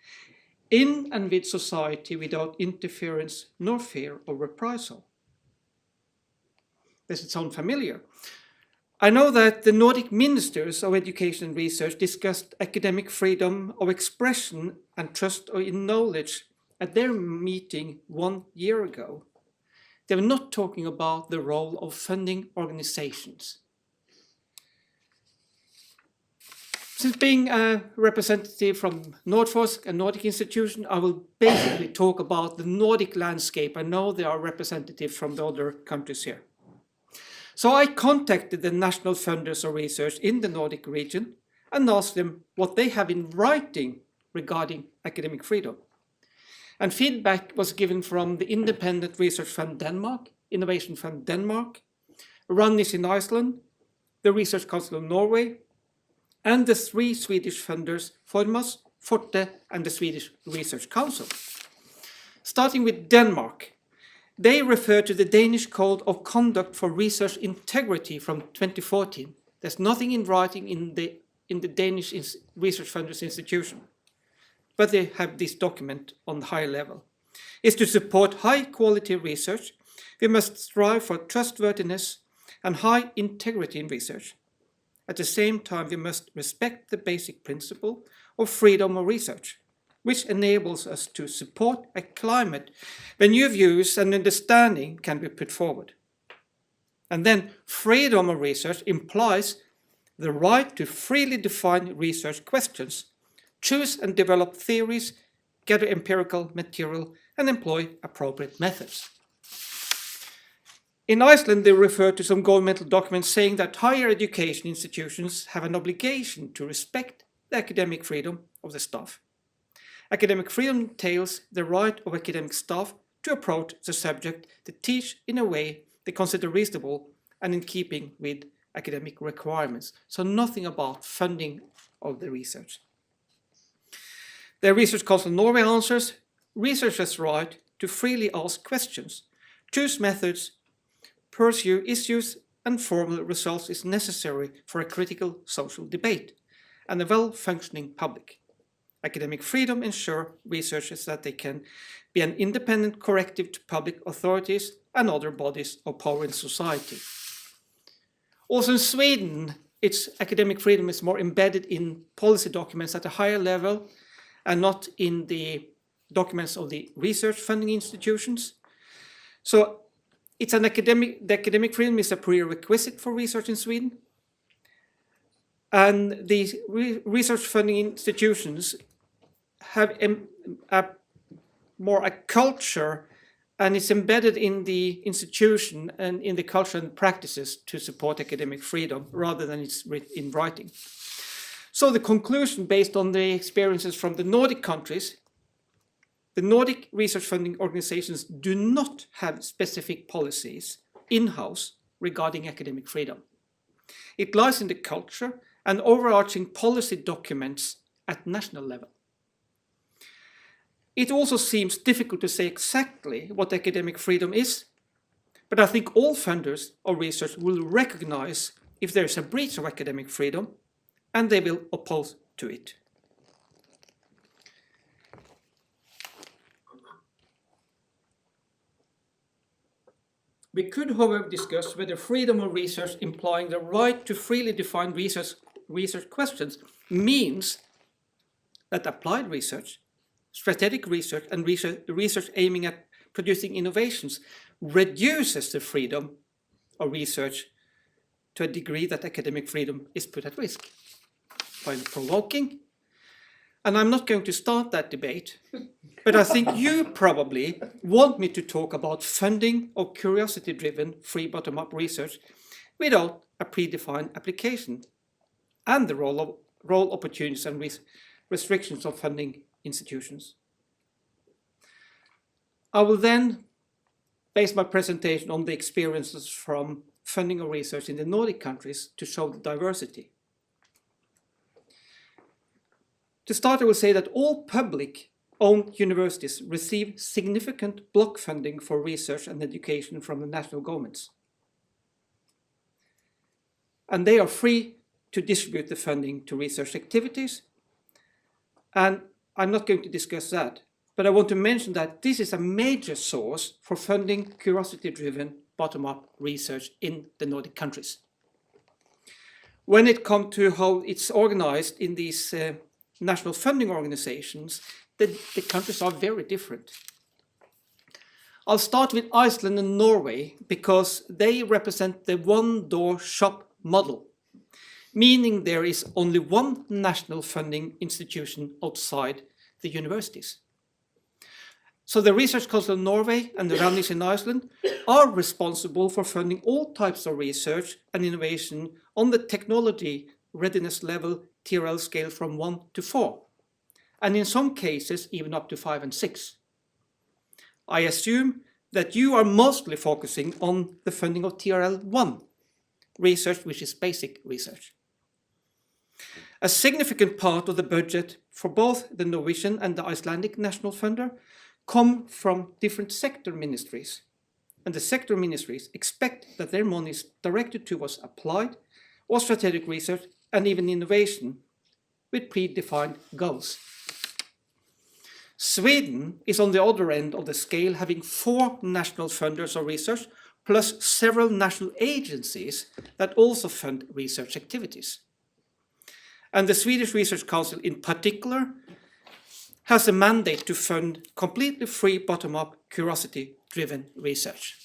in and with society without interference nor fear of reprisal. Does it sound familiar? I know that the Nordic Ministers of Education and Research discussed academic freedom of expression and trust in knowledge at their meeting 1 year ago. They were not talking about the role of funding organizations. Since being a representative from Nordforsk, a Nordic institution, I will basically talk about the Nordic landscape. I know there are representatives from the other countries here. So I contacted the national funders of research in the Nordic region and asked them what they have in writing regarding academic freedom. And feedback was given from the Independent Research Fund Denmark, Innovation Fund Denmark, Runnis in Iceland, the Research Council of Norway, and the 3 Swedish funders, Formas, Forte, and the Swedish Research Council. Starting with Denmark, they refer to the Danish Code of Conduct for Research Integrity from 2014. There's nothing in writing in the Danish Research Funders Institution, but they have this document on the high level. It's to support high-quality research. We must strive for trustworthiness and high integrity in research. At the same time, we must respect the basic principle of freedom of research, which enables us to support a climate where new views and understanding can be put forward. And then freedom of research implies the right to freely define research questions, choose and develop theories, gather empirical material, and employ appropriate methods. In Iceland, they refer to some governmental documents saying that higher education institutions have an obligation to respect the academic freedom of the staff. Academic freedom entails the right of academic staff to approach the subject to teach in a way they consider reasonable and in keeping with academic requirements. So nothing about funding of the research. The Research Council of Norway answers, researchers' right to freely ask questions, choose methods, pursue issues and formal results is necessary for a critical social debate and a well-functioning public. Academic freedom ensures researchers that they can be an independent corrective to public authorities and other bodies of power in society. Also in Sweden, its academic freedom is more embedded in policy documents at a higher level and not in the documents of the research funding institutions. So the academic freedom is a prerequisite for research in Sweden. And the research funding institutions have a culture, and it's embedded in the institution and in the culture and practices to support academic freedom rather than it's in writing. So the conclusion based on the experiences from the Nordic countries, the Nordic research funding organizations do not have specific policies in-house regarding academic freedom. It lies in the culture and overarching policy documents at national level. It also seems difficult to say exactly what academic freedom is, but I think all funders of research will recognize if there is a breach of academic freedom, and they will oppose to it. We could, however, discuss whether freedom of research implying the right to freely define research questions means that applied research, strategic research, and research aiming at producing innovations reduces the freedom of research to a degree that academic freedom is put at risk. Quite provoking, and I'm not going to start that debate, but I think you probably want me to talk about funding of curiosity-driven free bottom-up research without a predefined application and the role opportunities and restrictions of funding institutions. I will then base my presentation on the experiences from funding of research in the Nordic countries to show the diversity. To start, I will say that all public-owned universities receive significant block funding for research and education from the national governments. And they are free to distribute the funding to research activities. And I'm not going to discuss that, but I want to mention that this is a major source for funding curiosity-driven bottom-up research in the Nordic countries. When it comes to how it's organized in these national funding organizations, the countries are very different. I'll start with Iceland and Norway because they represent the one-door shop model, meaning there is only one national funding institution outside the universities. So the Research Council of Norway and the Randis in Iceland are responsible for funding all types of research and innovation on the technology readiness level TRL scale from 1 to 4, and in some cases even up to 5 and 6. I assume that you are mostly focusing on the funding of TRL 1, research which is basic research. A significant part of the budget for both the Norwegian and the Icelandic national funder come from different sector ministries, and the sector ministries expect that their money is directed towards applied or strategic research and even innovation with predefined goals. Sweden is on the other end of the scale, having 4 national funders of research, plus several national agencies that also fund research activities. And the Swedish Research Council in particular has a mandate to fund completely free bottom-up curiosity-driven research.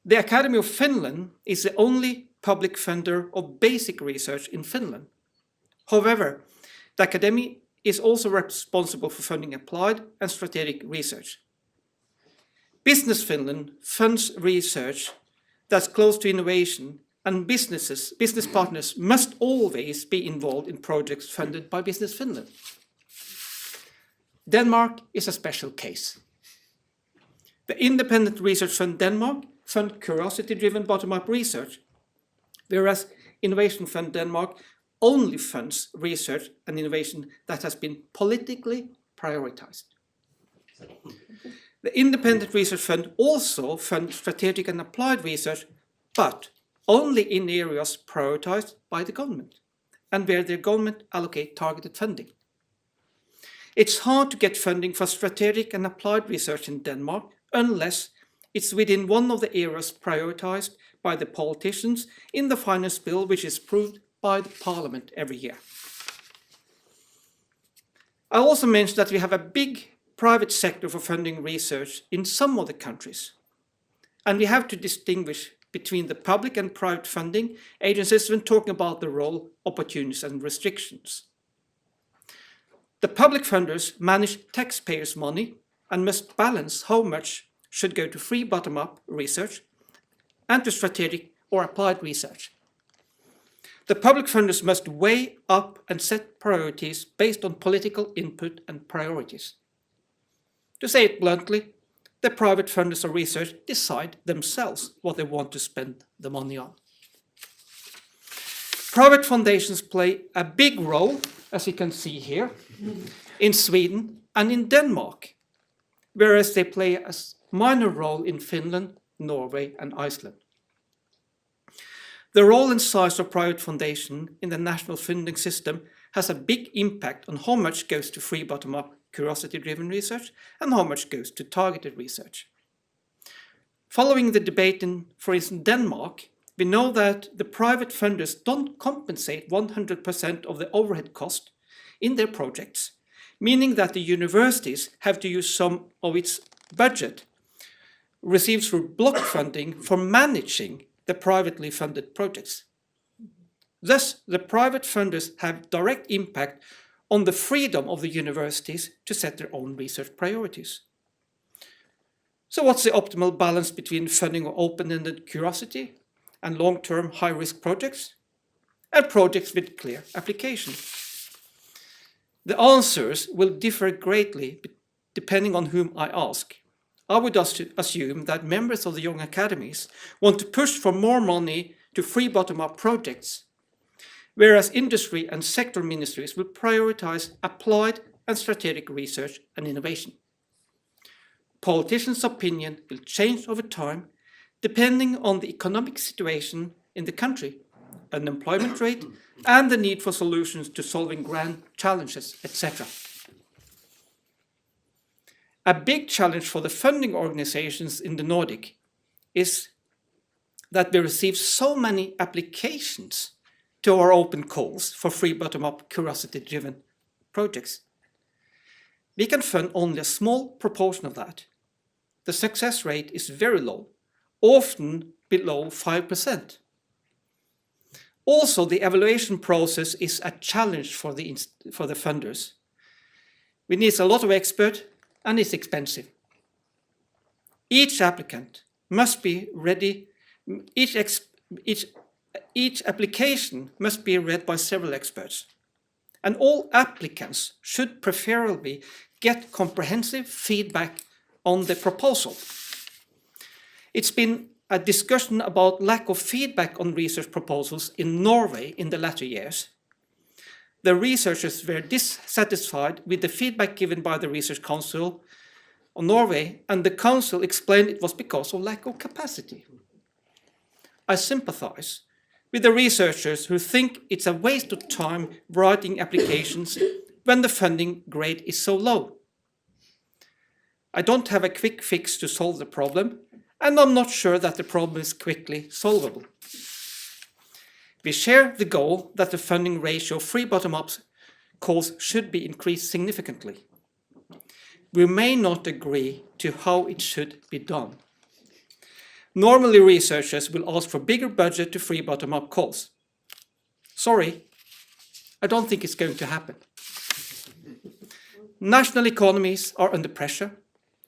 The Academy of Finland is the only public funder of basic research in Finland. However, the Academy is also responsible for funding applied and strategic research. Business Finland funds research that's close to innovation, and business partners must always be involved in projects funded by Business Finland. Denmark is a special case. The Independent Research Fund Denmark fund curiosity-driven bottom-up research, whereas Innovation Fund Denmark only funds research and innovation that has been politically prioritized. The Independent Research Fund also funds strategic and applied research, but only in areas prioritized by the government and where the government allocate targeted funding. It's hard to get funding for strategic and applied research in Denmark unless it's within one of the areas prioritized by the politicians in the finance bill, which is approved by the parliament every year. I also mentioned that we have a big private sector for funding research in some of the countries, and we have to distinguish between the public and private funding agencies when talking about the role, opportunities and restrictions. The public funders manage taxpayers' money and must balance how much should go to free bottom-up research and to strategic or applied research. The public funders must weigh up and set priorities based on political input and priorities. To say it bluntly, the private funders of research decide themselves what they want to spend the money on. Private foundations play a big role, as you can see here, in Sweden and in Denmark, whereas they play a minor role in Finland, Norway and Iceland. The role and size of private foundation in the national funding system has a big impact on how much goes to free bottom-up curiosity-driven research and how much goes to targeted research. Following the debate in, for instance, Denmark, we know that the private funders don't compensate 100% of the overhead cost in their projects, meaning that the universities have to use some of its budget received through block funding for managing the privately funded projects. Thus, the private funders have direct impact on the freedom of the universities to set their own research priorities. So what's the optimal balance between funding of open-ended curiosity and long-term high-risk projects and projects with clear application? The answers will differ greatly depending on whom I ask. I would assume that members of the young academies want to push for more money to free bottom-up projects, whereas industry and sector ministries will prioritize applied and strategic research and innovation. Politicians' opinion will change over time depending on the economic situation in the country, unemployment rate, and the need for solutions to solving grand challenges, etc. A big challenge for the funding organizations in the Nordic is that we receive so many applications to our open calls for free bottom-up curiosity-driven projects. We can fund only a small proportion of that. The success rate is very low, often below 5%. Also, the evaluation process is a challenge for the funders. We need a lot of experts and it's expensive. Each applicant must be ready, each application must be read by several experts. And all applicants should preferably get comprehensive feedback on the proposal. It's been a discussion about lack of feedback on research proposals in Norway in the latter years. The researchers were dissatisfied with the feedback given by the Research Council of Norway, and the Council explained it was because of lack of capacity. I sympathize with the researchers who think it's a waste of time writing applications when the funding grade is so low. I don't have a quick fix to solve the problem, and I'm not sure that the problem is quickly solvable. We share the goal that the funding ratio of free bottom-up calls should be increased significantly. We may not agree to how it should be done. Normally, researchers will ask for bigger budget to free bottom-up calls. Sorry, I don't think it's going to happen. National economies are under pressure,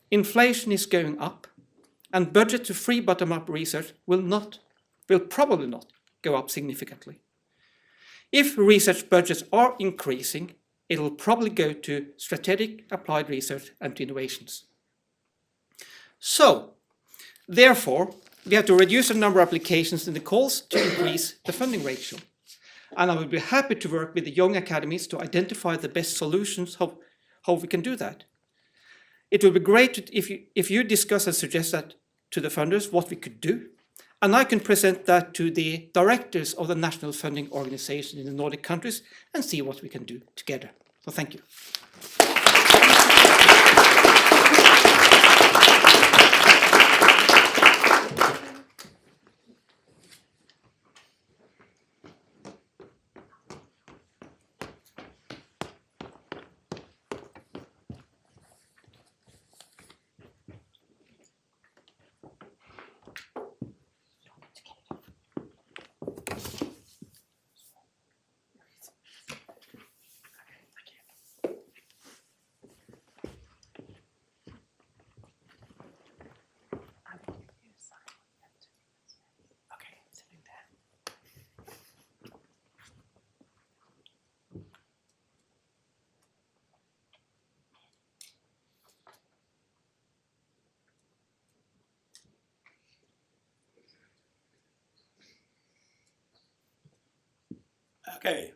inflation is going up, and budget to free bottom-up research will probably not go up significantly. If research budgets are increasing, it will probably go to strategic applied research and to innovations. So, therefore, we have to reduce the number of applications in the calls to increase the funding ratio. And I will be happy to work with the young academies to identify the best solutions how we can do that. It would be great if you discuss and suggest that to the funders what we could do. And I can present that to the directors of the national funding organization in the Nordic countries and see what we can do together. So thank you. Okay,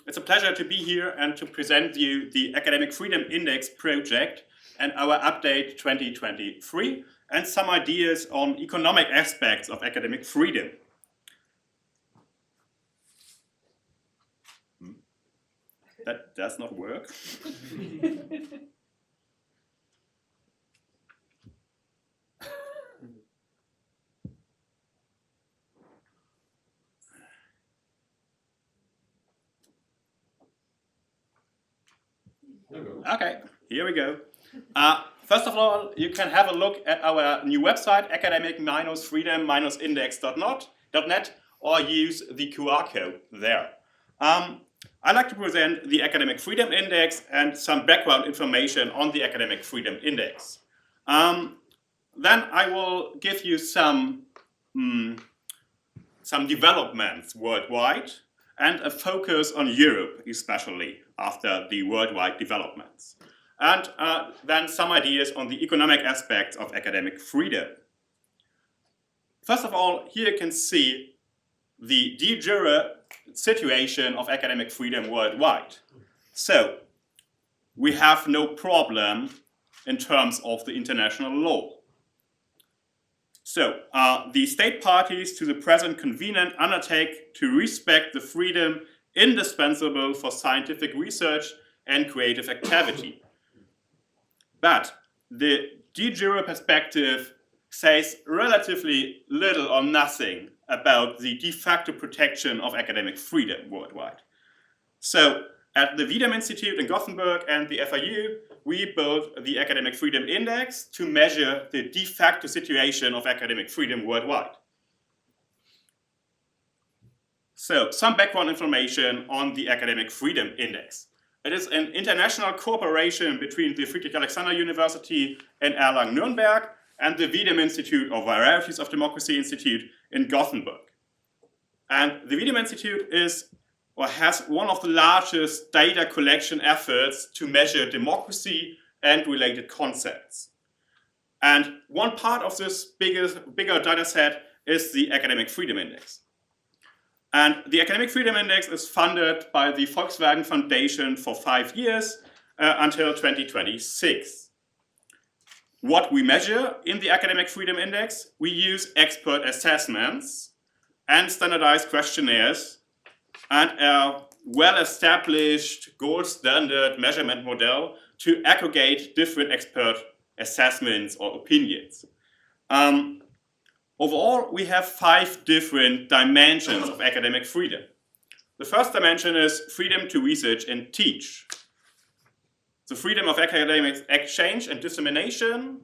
it's a pleasure to be here and to present you the Academic Freedom Index project and our update 2023 and some ideas on economic aspects of academic freedom. That does not work. Okay, here we go. First of all, you can have a look at our new website, academic-freedom-index.net, or use the QR code there. I'd like to present the Academic Freedom Index and some background information on the Academic Freedom Index. Then I will give you some developments worldwide and a focus on Europe, especially after the worldwide developments. And then some ideas on the economic aspects of academic freedom. First of all, here you can see the de jure situation of academic freedom worldwide. So, we have no problem in terms of the international law. So, the state parties to the present convenant undertake to respect the freedom indispensable for scientific research and creative activity. But the de jure perspective says relatively little or nothing about the de facto protection of academic freedom worldwide. So, at the Wiedemann Institute in Gothenburg and the FIU, we built the Academic Freedom Index to measure the de facto situation of academic freedom worldwide. So, some background information on the Academic Freedom Index. It is an international cooperation between the Friedrich-Alexander University in Erlangen-Nuremberg and the Wiedemann Institute or Varieties of Democracy Institute in Gothenburg. And the Wiedemann Institute has one of the largest data collection efforts to measure democracy and related concepts. And one part of this bigger data set is the Academic Freedom Index. And the Academic Freedom Index is funded by the Volkswagen Foundation for 5 years until 2026. What we measure in the Academic Freedom Index, we use expert assessments and standardized questionnaires and a well-established gold standard measurement model to aggregate different expert assessments or opinions. Overall, we have 5 different dimensions of academic freedom. The first dimension is freedom to research and teach. The freedom of academic exchange and dissemination,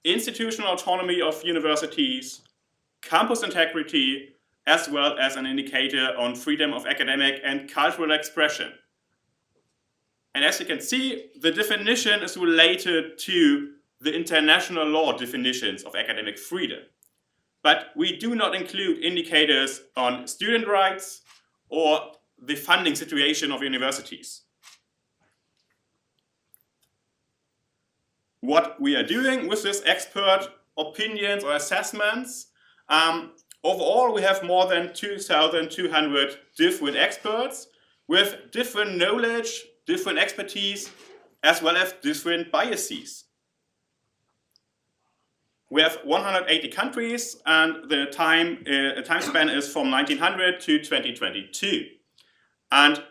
institutional autonomy of universities, campus integrity, as well as an indicator on freedom of academic and cultural expression. And as you can see, the definition is related to the international law definitions of academic freedom. But we do not include indicators on student rights or the funding situation of universities. What we are doing with this expert opinions or assessments, overall we have more than 2,200 different experts with different knowledge, different expertise, as well as different biases. We have 180 countries, and the time span is from 1900 to 2022. And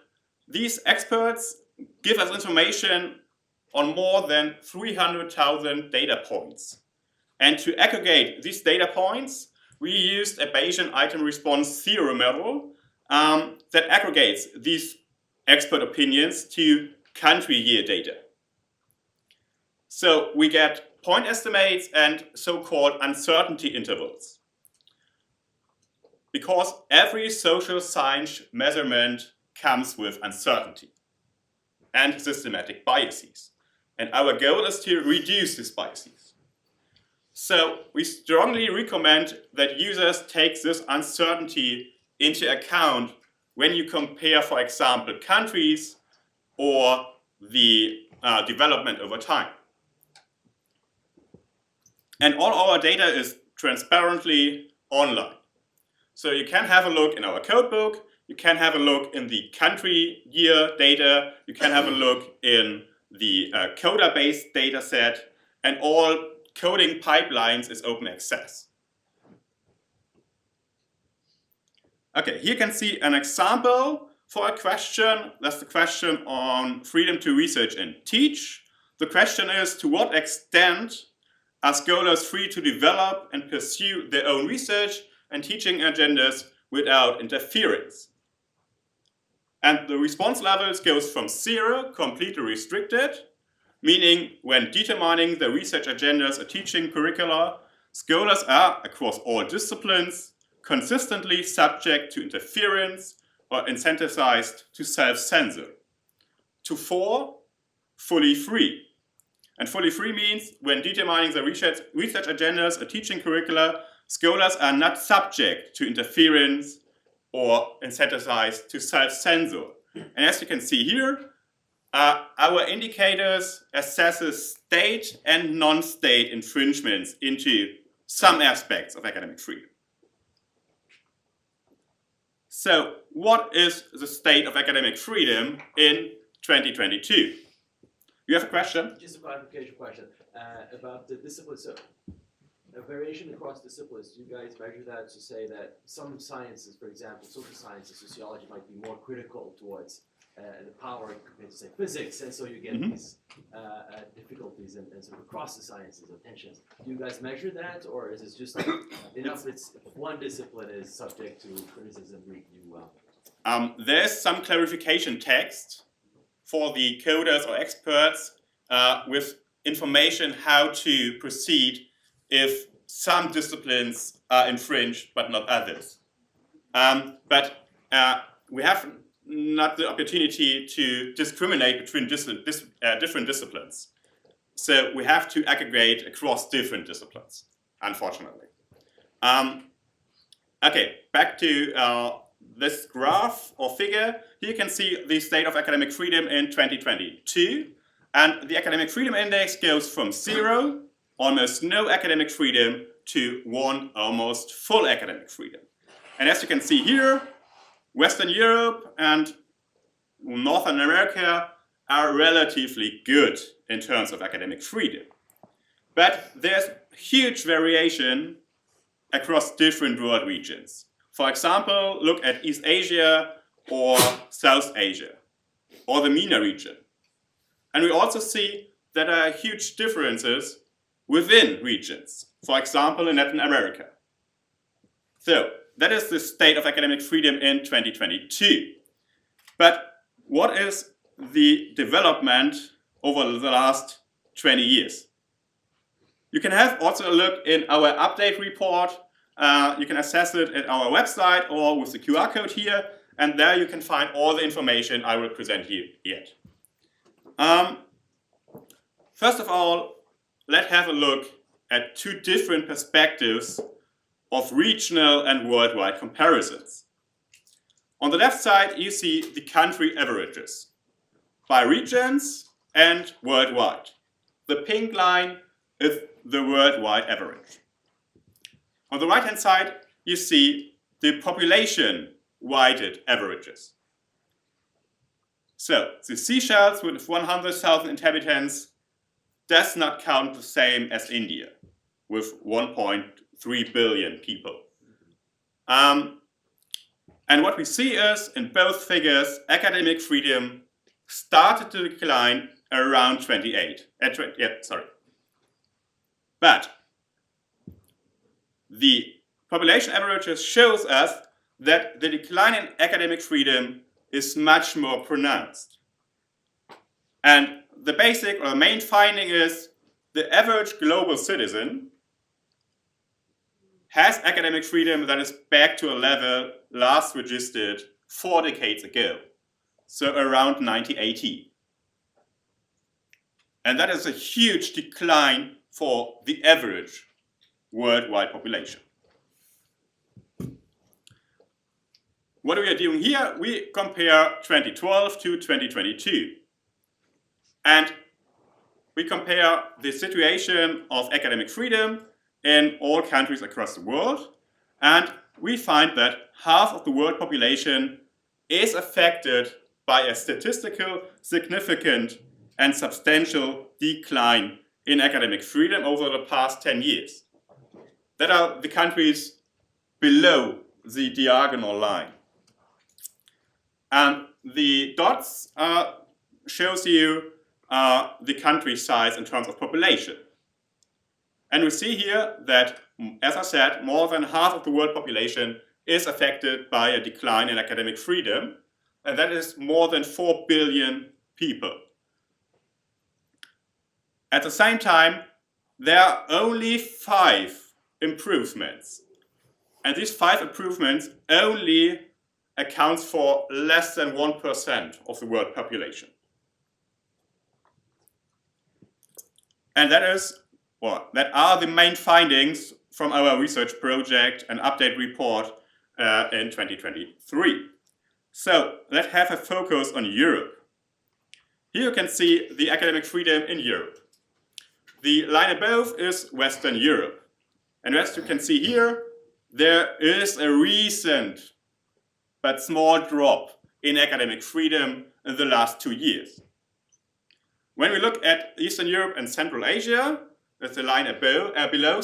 these experts give us information on more than 300,000 data points. And to aggregate these data points, we used a Bayesian item response theorem model that aggregates these expert opinions to country year data. So we get point estimates and so-called uncertainty intervals. Because every social science measurement comes with uncertainty and systematic biases. And our goal is to reduce these biases. So we strongly recommend that users take this uncertainty into account when you compare, for example, countries or the development over time. And all our data is transparently online. So you can have a look in our codebook, you can have a look in the country year data, you can have a look in the coder-based data set, and all coding pipelines is open access. Okay, here you can see an example for a question. That's the question on freedom to research and teach. The question is, to what extent are scholars free to develop and pursue their own research and teaching agendas without interference? And the response levels goes from 0, completely restricted, meaning when determining the research agendas or teaching curricula, scholars are, across all disciplines, consistently subject to interference or incentivized to self-censor. To 4, fully free. And fully free means when determining the research agendas or teaching curricula, scholars are not subject to interference or incentivized to self-censor. And as you can see here, our indicators assesses state and non-state infringements into some aspects of academic freedom. So what is the state of academic freedom in 2022? You have a question? Just a clarification question about the discipline. So, a variation across disciplines, do you guys measure that to say that some sciences, for example, social sciences, sociology, might be more critical towards the power compared to, say, physics, and so you get these difficulties and sort of across the sciences or tensions. Do you guys measure that, or is it just enough if one discipline is subject to criticism, There's some clarification text for the coders or experts with information how to proceed if some disciplines are infringed but not others. But we have not the opportunity to discriminate between different disciplines. So we have to aggregate across different disciplines, unfortunately. Okay, back to this graph or figure. Here you can see the state of academic freedom in 2022. And the academic freedom index goes from 0, almost no academic freedom, to 1, almost full academic freedom. And as you can see here, Western Europe and Northern America are relatively good in terms of academic freedom. But there's huge variation across different world regions. For example, look at East Asia or South Asia or the MENA region. And we also see that there are huge differences within regions. For example, in Latin America. So that is the state of academic freedom in 2022. But what is the development over the last 20 years? You can have also a look in our update report. You can access it at our website or with the QR code here, and there you can find all the information I will present you yet. First of all, let's have a look at two different perspectives of regional and worldwide comparisons. On the left side, you see the country averages by regions and worldwide. The pink line is the worldwide average. On the right-hand side, you see the population-weighted averages. So the Seychelles with 100,000 inhabitants does not count the same as India with 1.3 billion people. And what we see is, in both figures, academic freedom started to decline around 28. But the population averages shows us that the decline in academic freedom is much more pronounced. And the basic or main finding is the average global citizen has academic freedom that is back to a level last registered 4 decades ago, so around 1980. And that is a huge decline for the average worldwide population. What we are doing here, we compare 2012 to 2022. And we compare the situation of academic freedom in all countries across the world. And we find that half of the world population is affected by a statistical significant and substantial decline in academic freedom over the past 10 years. That are the countries below the diagonal line. And the dots shows you the country size in terms of population. And we see here that, as I said, more than half of the world population is affected by a decline in academic freedom, and that is more than 4 billion people. At the same time, there are only 5 improvements. And these 5 improvements only accounts for less than 1% of the world population. And that are the main findings from our research project and update report in 2023. So let's have a focus on Europe. Here you can see the academic freedom in Europe. The line above is Western Europe. And as you can see here, there is a recent but small drop in academic freedom in the last 2 years. When we look at Eastern Europe and Central Asia, that's the line below,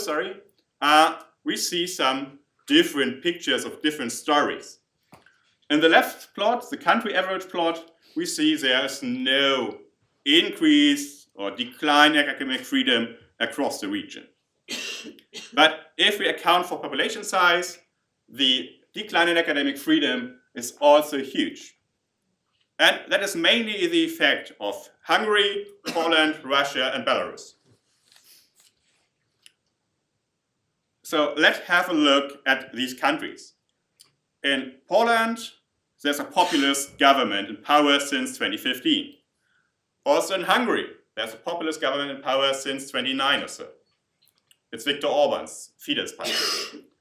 we see some different pictures of different stories. In the left plot, the country average plot, we see there is no increase or decline in academic freedom across the region. But if we account for population size, the decline in academic freedom is also huge. And that is mainly the effect of Hungary, Poland, Russia, and Belarus. So let's have a look at these countries. In Poland, there's a populist government in power since 2015. Also in Hungary, there's a populist government in power since 2009 or so. It's Viktor Orban's Fidesz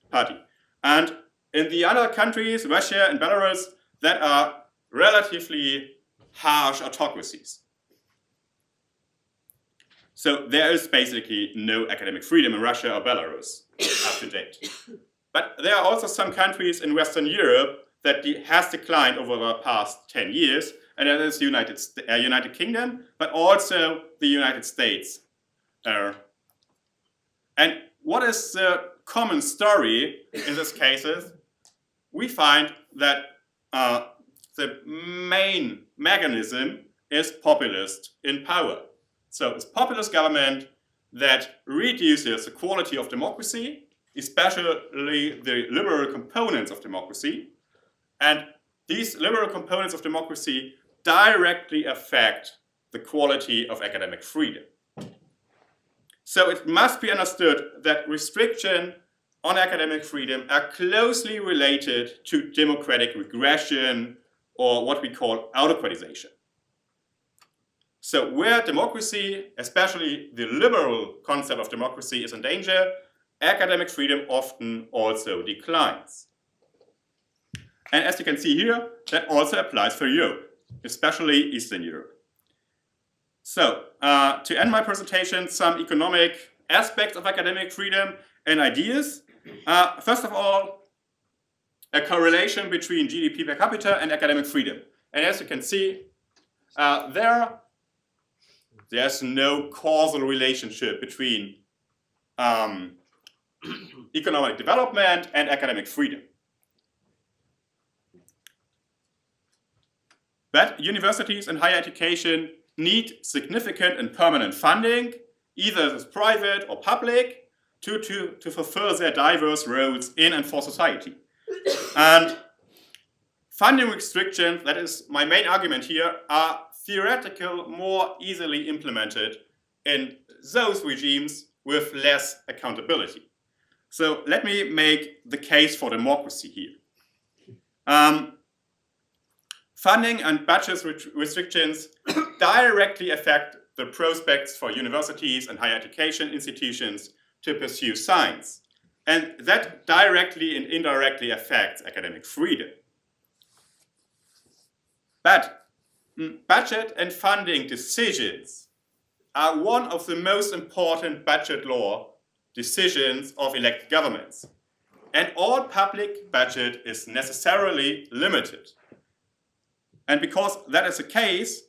party. And in the other countries, Russia and Belarus, that are relatively harsh autocracies. So there is basically no academic freedom in Russia or Belarus up to date. But there are also some countries in Western Europe that has declined over the past 10 years, and that is United Kingdom, but also the United States. And what is the common story in these cases? We find that the main mechanism is populist in power. So it's populist government that reduces the quality of democracy especially the liberal components of democracy. And these liberal components of democracy directly affect the quality of academic freedom. So it must be understood that restriction on academic freedom are closely related to democratic regression, or what we call autocratization. So where democracy, especially the liberal concept of democracy, is in danger, academic freedom often also declines. And as you can see here, that also applies for Europe, especially Eastern Europe. So, to end my presentation, some economic aspects of academic freedom and ideas. First of all, a correlation between GDP per capita and academic freedom. And as you can see, there's no causal relationship between economic development and academic freedom. But universities and higher education need significant and permanent funding, either as private or public, to fulfill their diverse roles in and for society. And funding restrictions, that is my main argument here, are theoretical more easily implemented in those regimes with less accountability. So let me make the case for democracy here. Funding and budget restrictions directly affect the prospects for universities and higher education institutions to pursue science. And that directly and indirectly affects academic freedom. But budget and funding decisions are one of the most important budget law decisions of elected governments. And all public budget is necessarily limited. And because that is the case,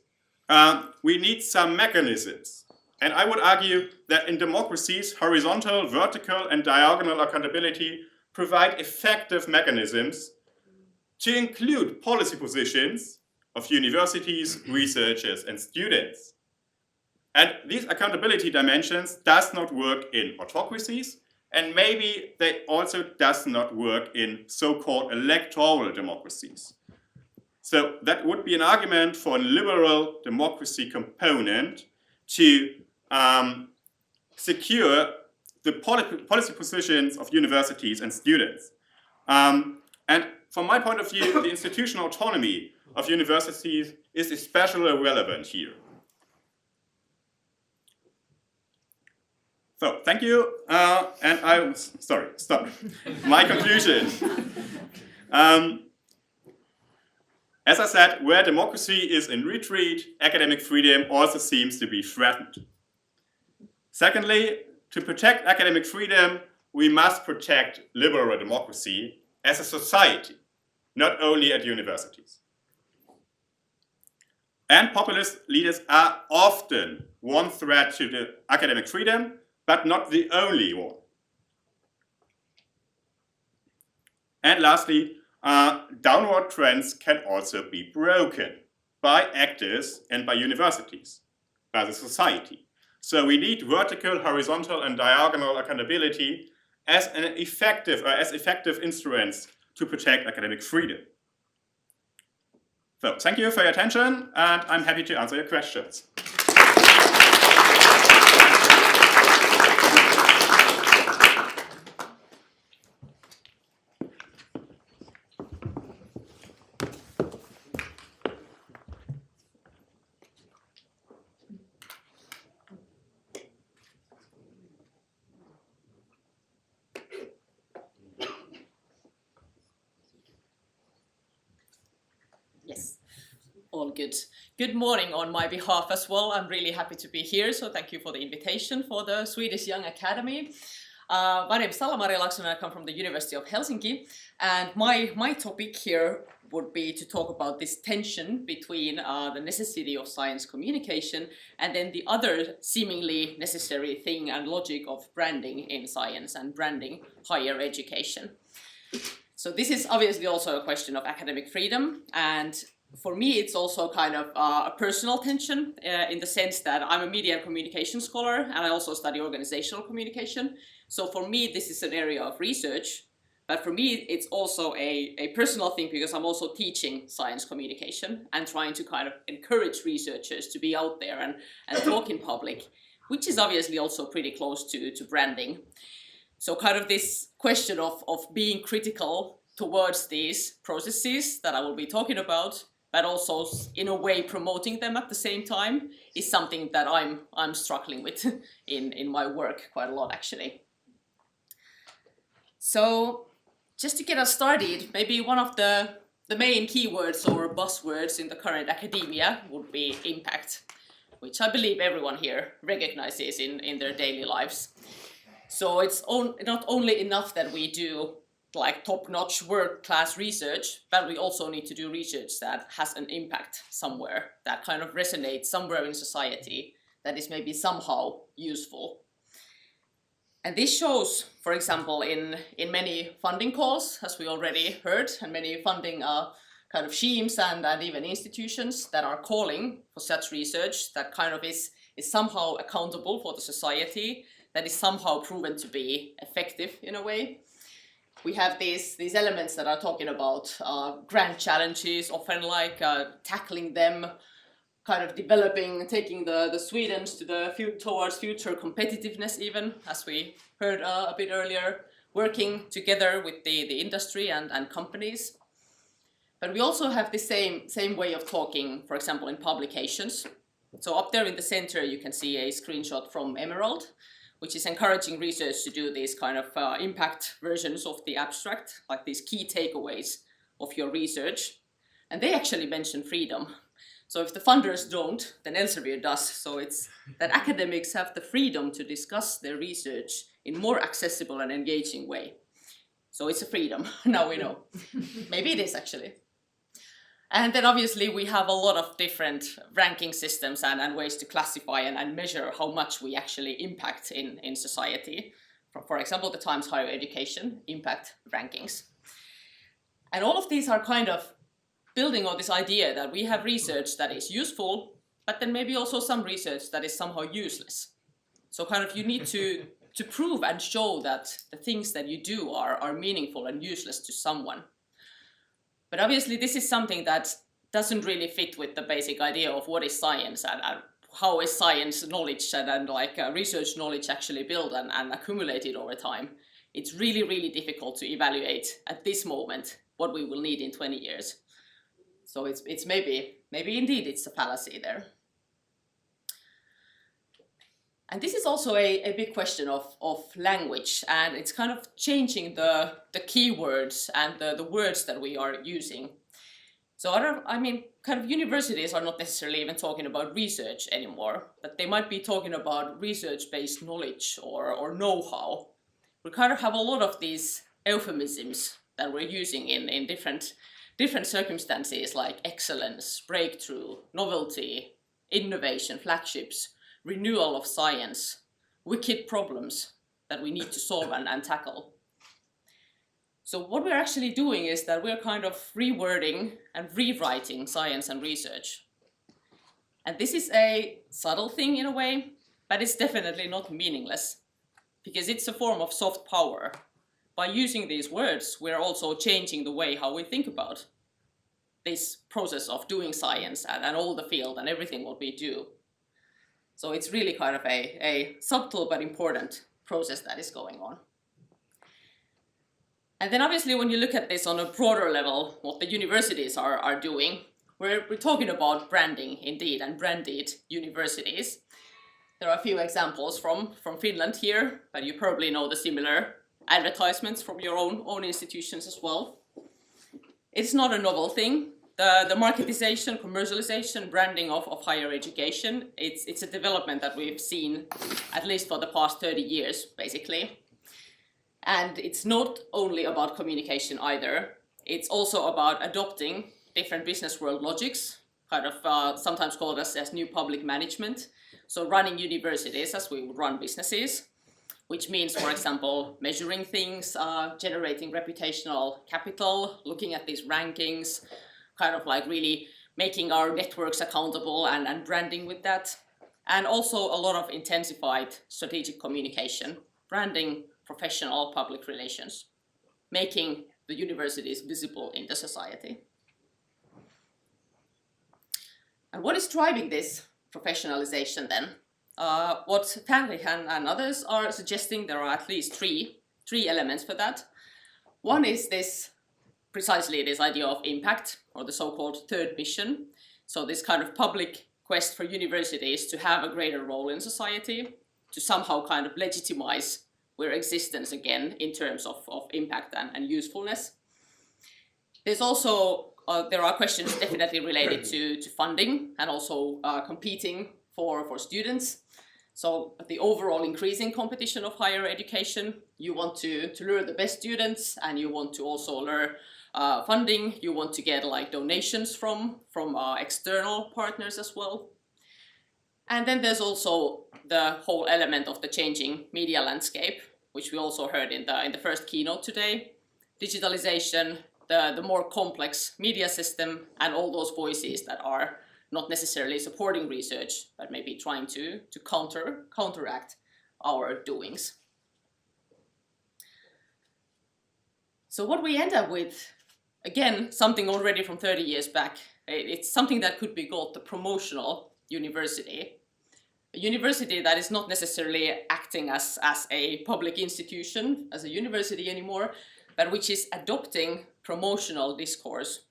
we need some mechanisms. And I would argue that in democracies, horizontal, vertical, and diagonal accountability provide effective mechanisms to include policy positions of universities, researchers, and students. And these accountability dimensions does not work in autocracies, and maybe they also does not work in so-called electoral democracies. So that would be an argument for a liberal democracy component to secure the policy positions of universities and students. And from my point of view, the institutional autonomy of universities is especially relevant here. So, thank you, and I, sorry, stop. My conclusion. As I said, where democracy is in retreat, academic freedom also seems to be threatened. Secondly, to protect academic freedom, we must protect liberal democracy as a society, not only at universities. And populist leaders are often one threat to the academic freedom, but not the only one. And lastly, downward trends can also be broken by actors and by universities, by the society. So we need vertical, horizontal, and diagonal accountability as effective instruments to protect academic freedom. So thank you for your attention, and I'm happy to answer your questions. Yes, all good. Good morning on my behalf as well. I'm really happy to be here, so thank you for the invitation for the Swedish Young Academy. My name is Salla-Mari Laaksonen, I come from the University of Helsinki, and my topic here would be to talk about this tension between the necessity of science communication and then the other seemingly necessary thing and logic of branding in science and branding higher education. So this is obviously also a question of academic freedom, and for me, it's also kind of a personal tension in the sense that I'm a media and communication scholar, and I also study organizational communication. So for me, this is an area of research, but for me, it's also a personal thing because I'm also teaching science communication and trying to kind of encourage researchers to be out there and talk in public, which is obviously also pretty close to branding. So kind of this question of being critical towards these processes that I will be talking about, but also in a way promoting them at the same time, is something that I'm struggling with in my work quite a lot actually. So just to get us started, maybe one of the main keywords or buzzwords in the current academia would be impact, which I believe everyone here recognizes in their daily lives. So it's not only enough that we do like top-notch world-class research, but we also need to do research that has an impact somewhere, that kind of resonates somewhere in society, that is maybe somehow useful. And this shows, for example, in many funding calls, as we already heard, and many funding kind of schemes and even institutions that are calling for such research that kind of is somehow accountable for the society, that is somehow proven to be effective in a way. We have these elements that are talking about grand challenges, often like tackling them, kind of developing, taking the Swedes to towards future competitiveness even, as we heard a bit earlier, working together with the industry and companies. But we also have the same way of talking, for example, in publications. So up there in the center, you can see a screenshot from Emerald, which is encouraging research to do these kind of impact versions of the abstract, like these key takeaways of your research. And they actually mention freedom. So if the funders don't, then Elsevier does. So it's that academics have the freedom to discuss their research in more accessible and engaging way. So it's a freedom, now we know. Maybe it is actually. And then obviously we have a lot of different ranking systems and ways to classify and measure how much we actually impact in society. For example, the Times Higher Education Impact Rankings. And all of these are kind of building on this idea that we have research that is useful, but then maybe also some research that is somehow useless. So kind of you need to prove and show that the things that you do are meaningful and useless to someone. But obviously this is something that doesn't really fit with the basic idea of what is science and how is science knowledge and research knowledge actually built and accumulated over time. It's really, really difficult to evaluate at this moment what we will need in 20 years. So it's maybe indeed it's a fallacy there. And this is also a big question of language, and it's kind of changing the keywords and the words that we are using. So kind of universities are not necessarily even talking about research anymore, but they might be talking about research-based knowledge or know-how. We kind of have a lot of these euphemisms that we're using in different circumstances like excellence, breakthrough, novelty, innovation, flagships, renewal of science, wicked problems that we need to solve and tackle. So what we're actually doing is that we're kind of rewording and rewriting science and research. And this is a subtle thing in a way, but it's definitely not meaningless, because it's a form of soft power. By using these words, we're also changing the way how we think about this process of doing science and all the field and everything what we do. So it's really kind of a subtle but important process that is going on. And then obviously when you look at this on a broader level, what the universities are doing, we're talking about branding indeed, and branded universities. There are a few examples from Finland here, but you probably know the similar advertisements from your own institutions as well. It's not a novel thing. The marketization, commercialization, branding of higher education, it's a development that we've seen at least for the past 30 years, basically. And it's not only about communication either. It's also about adopting different business world logics, kind of sometimes called as new public management. So running universities as we would run businesses, which means, for example, measuring things, generating reputational capital, looking at these rankings, kind of like really making our networks accountable and branding with that. And also a lot of intensified strategic communication, branding, professional public relations, making the universities visible in the society. And what is driving this professionalization then? What Fähnrich and others are suggesting, there are at least three elements for that. One is precisely this idea of impact, or the so-called third mission. So this kind of public quest for universities to have a greater role in society, to somehow kind of legitimize their existence again in terms of impact and usefulness. There's also, there are questions definitely related to funding and also competing for students. So the overall increasing competition of higher education, you want to lure the best students, and you want to also lure funding, you want to get like donations from external partners as well. And then there's also the whole element of the changing media landscape, which we also heard in the first keynote today. Digitalization, the more complex media system, and all those voices that are not necessarily supporting research, but maybe trying to counteract our doings. So what we end up with, again, something already from 30 years back, it's something that could be called the promotional university. A university that is not necessarily acting as a public institution, as a university anymore, but which is adopting promotional discourse.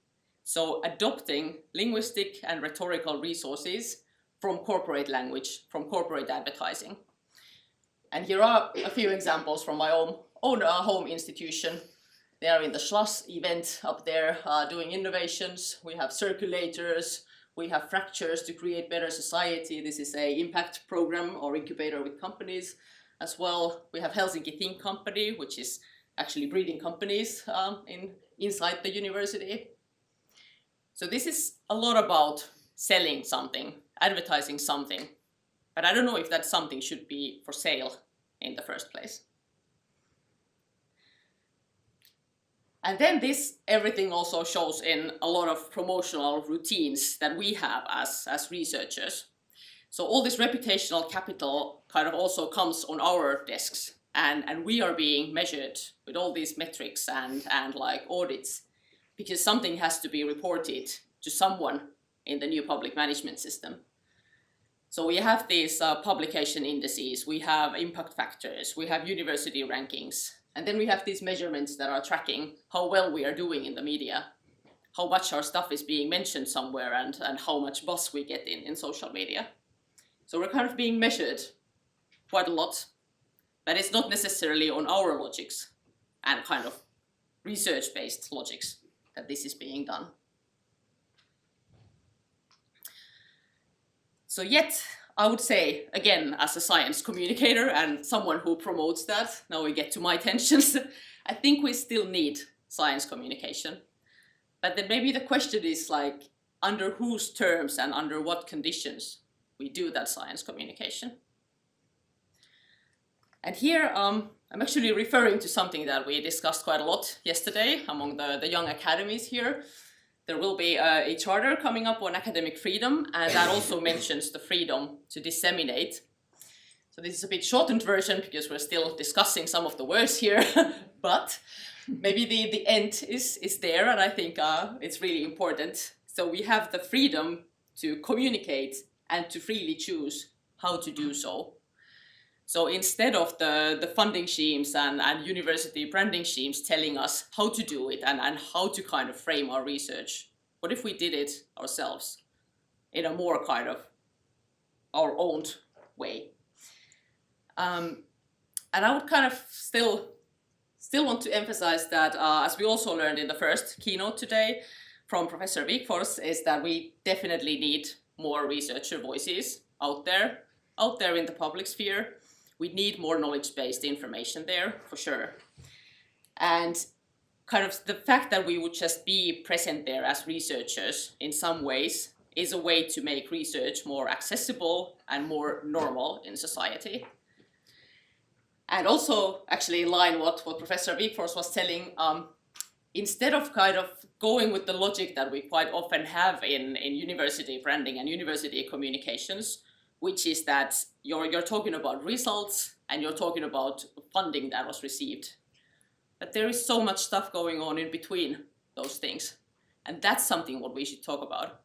So adopting linguistic and rhetorical resources from corporate language, from corporate advertising. And here are a few examples from my own home institution. They are in the Schloss event up there doing innovations. We have circulators, we have fractures to create better society. This is an impact program or incubator with companies as well. We have Helsinki Think Company, which is actually breeding companies inside the university. So this is a lot about selling something, advertising something, but I don't know if that something should be for sale in the first place. And then everything also shows in a lot of promotional routines that we have as researchers. So all this reputational capital kind of also comes on our desks, and we are being measured with all these metrics and like audits, because something has to be reported to someone in the new public management system. So we have these publication indices, we have impact factors, we have university rankings, and then we have these measurements that are tracking how well we are doing in the media, how much our stuff is being mentioned somewhere, and how much buzz we get in social media. So we're kind of being measured quite a lot, but it's not necessarily on our logics and kind of research-based logics that this is being done. So yet, I would say, again, as a science communicator and someone who promotes that, now we get to my tensions, I think we still need science communication. But then maybe the question is like, under whose terms and under what conditions we do that science communication. And here, I'm actually referring to something that we discussed quite a lot yesterday among the young academies here. There will be a charter coming up on academic freedom, and that also mentions the freedom to disseminate. So this is a bit shortened version because we're still discussing some of the words here, but maybe the end is there, and I think it's really important. So we have the freedom to communicate and to freely choose how to do so. So instead of the funding schemes and university branding schemes telling us how to do it and how to kind of frame our research, what if we did it ourselves in a more kind of our own way? And I would kind of still want to emphasize that, as we also learned in the first keynote today from Professor Wikfors, is that we definitely need more researcher voices out there in the public sphere. We need more knowledge-based information there, for sure. And kind of the fact that we would just be present there as researchers in some ways is a way to make research more accessible and more normal in society. And also, actually in line with what Professor Wikfors was telling, instead of kind of going with the logic that we quite often have in university branding and university communications, which is that you're talking about results and you're talking about funding that was received. But there is so much stuff going on in between those things. And that's something what we should talk about.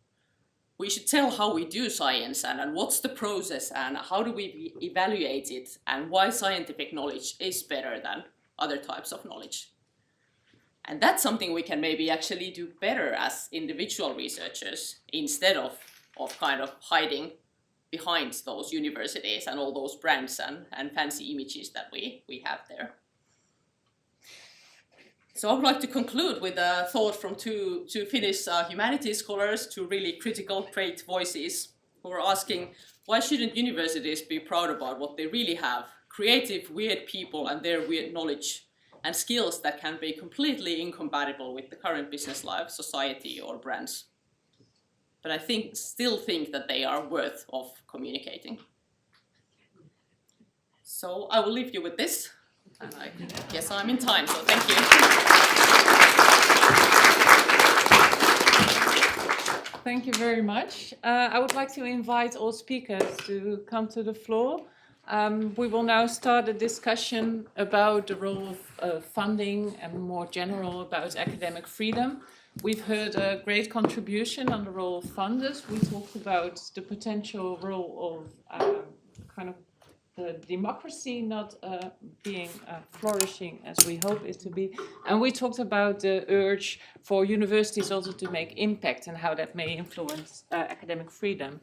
We should tell how we do science and what's the process and how do we evaluate it and why scientific knowledge is better than other types of knowledge. And that's something we can maybe actually do better as individual researchers instead of kind of hiding behind those universities and all those brands and fancy images that we have there. So I would like to conclude with a thought from two Finnish humanities scholars, two really critical, great voices, who are asking, why shouldn't universities be proud about what they really have? Creative, weird people and their weird knowledge and skills that can be completely incompatible with the current business life, society or brands. But I still think that they are worth of communicating. So I will leave you with this. And I guess I'm in time, so thank you. Thank you very much. I would like to invite all speakers to come to the floor. We will now start a discussion about the role of funding and more general about academic freedom. We've heard a great contribution on the role of funders. We talked about the potential role of kind of the democracy not being flourishing as we hope it to be. And we talked about the urge for universities also to make impact and how that may influence academic freedom.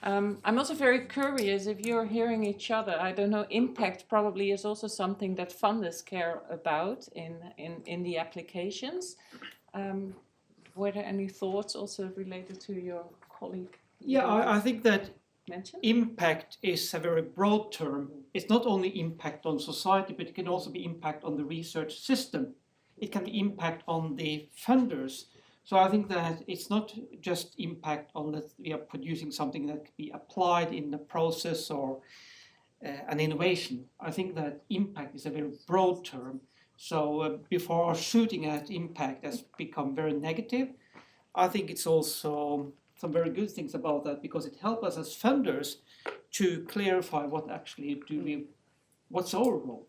I'm also very curious if you're hearing each other. I don't know, impact probably is also something that funders care about in the applications. Were there any thoughts also related to your colleague? Yeah, I think that mentioned? Impact is a very broad term. It's not only impact on society, but it can also be impact on the research system. It can be impact on the funders. So I think that it's not just impact on that we are producing something that can be applied in the process or an innovation. I think that impact is a very broad term. So before shooting at impact has become very negative, I think it's also some very good things about that because it helps us as funders to clarify what actually what's our role.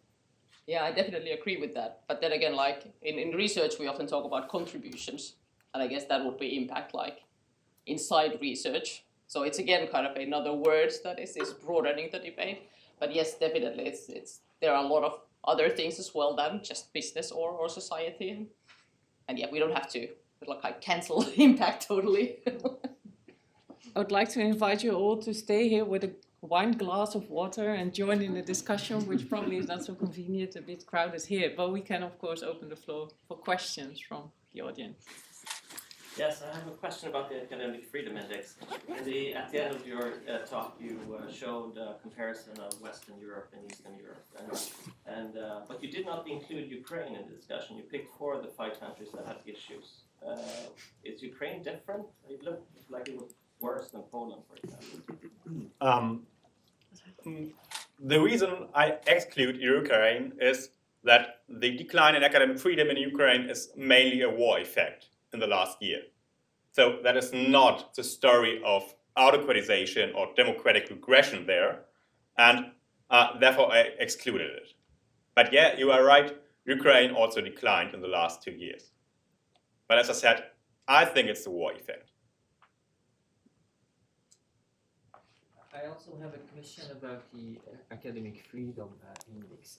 Yeah, I definitely agree with that. But then again, like in research, we often talk about contributions. And I guess that would be impact like inside research. So it's again kind of another word that is broadening the debate. But yes, definitely, there are a lot of other things as well than just business or society. And yeah, we don't have to like cancel impact totally. I would like to invite you all to stay here with a wine glass of water and join in the discussion, which probably is not so convenient, a bit crowded here. But we can, of course, open the floor for questions from the audience. Yes, I have a question about the Academic Freedom Index. At the end of your talk, you showed a comparison of Western Europe and Eastern Europe. But you did not include Ukraine in the discussion. You picked 4 of the 5 countries that had issues. Is Ukraine different? It looked like it was worse than Poland, for example. The reason I exclude Ukraine is that the decline in academic freedom in Ukraine is mainly a war effect in the last year. So that is not the story of autocratization or democratic regression there, and therefore I excluded it. But yeah, you are right, Ukraine also declined in the last 2 years. But as I said, I think it's the war effect. I also have a question about the academic freedom index.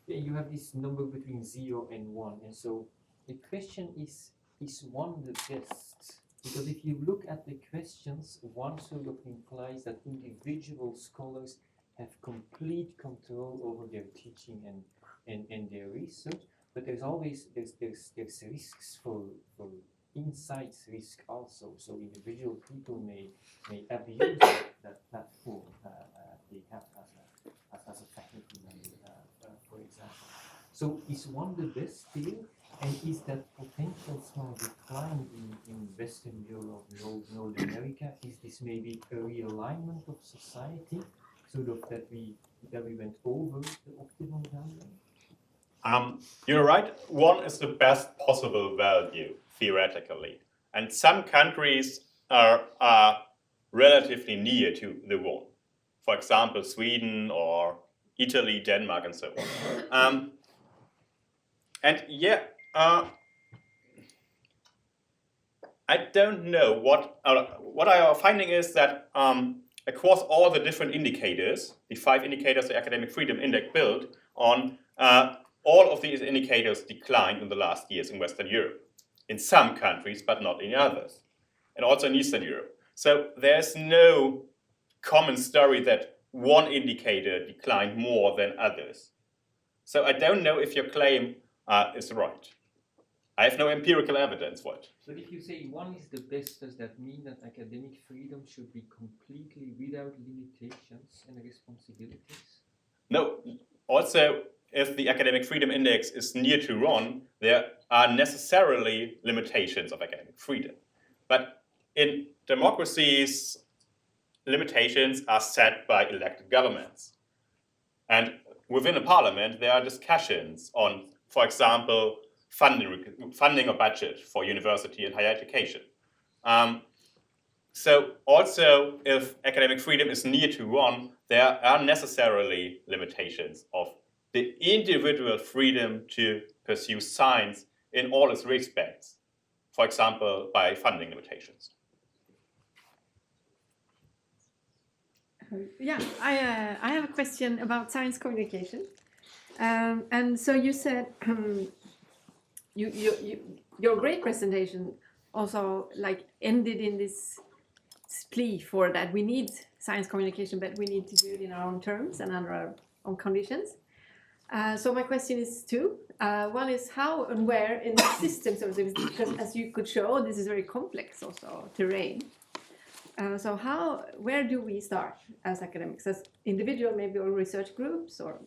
You have this number between 0 and 1, and so the question is 1 the best? Because if you look at the questions, 1 sort of implies that individual scholars have complete control over their teaching and their research, but there's always there's risks for insights risk also. So individual people may abuse that platform they have as a faculty member, for example. So is 1 the best still? And is that potential small decline in Western Europe, North America, is this maybe a realignment of society, sort of that we went over the optimum value? You're right, 1 is the best possible value, theoretically. And some countries are relatively near to the 1. For example, Sweden or Italy, Denmark, and so on. And yeah, I don't know what our finding is that across all the different indicators, the 5 indicators the Academic Freedom Index built on, all of these indicators declined in the last years in Western Europe. In some countries, but not in others. And also in Eastern Europe. So there's no common story that one indicator declined more than others. So I don't know if your claim is right. I have no empirical evidence for it. So if you say 1 is the best, does that mean that academic freedom should be completely without limitations and responsibilities? No, also if the Academic Freedom Index is near to 1, there are necessarily limitations of academic freedom. But in democracies, limitations are set by elected governments. And within a parliament, there are discussions on, for example, funding a budget for university and higher education. So also, if academic freedom is near to 1, there are necessarily limitations of the individual freedom to pursue science in all its respects, for example, by funding limitations. Yeah, I have a question about science communication. And so you said your great presentation also like ended in this plea for that we need science communication, but we need to do it in our own terms and under our own conditions. So my question is 2. One is how and where in the system, so because as you could show, this is very complex also terrain. So where do we start as academics, as individual maybe, or research groups, or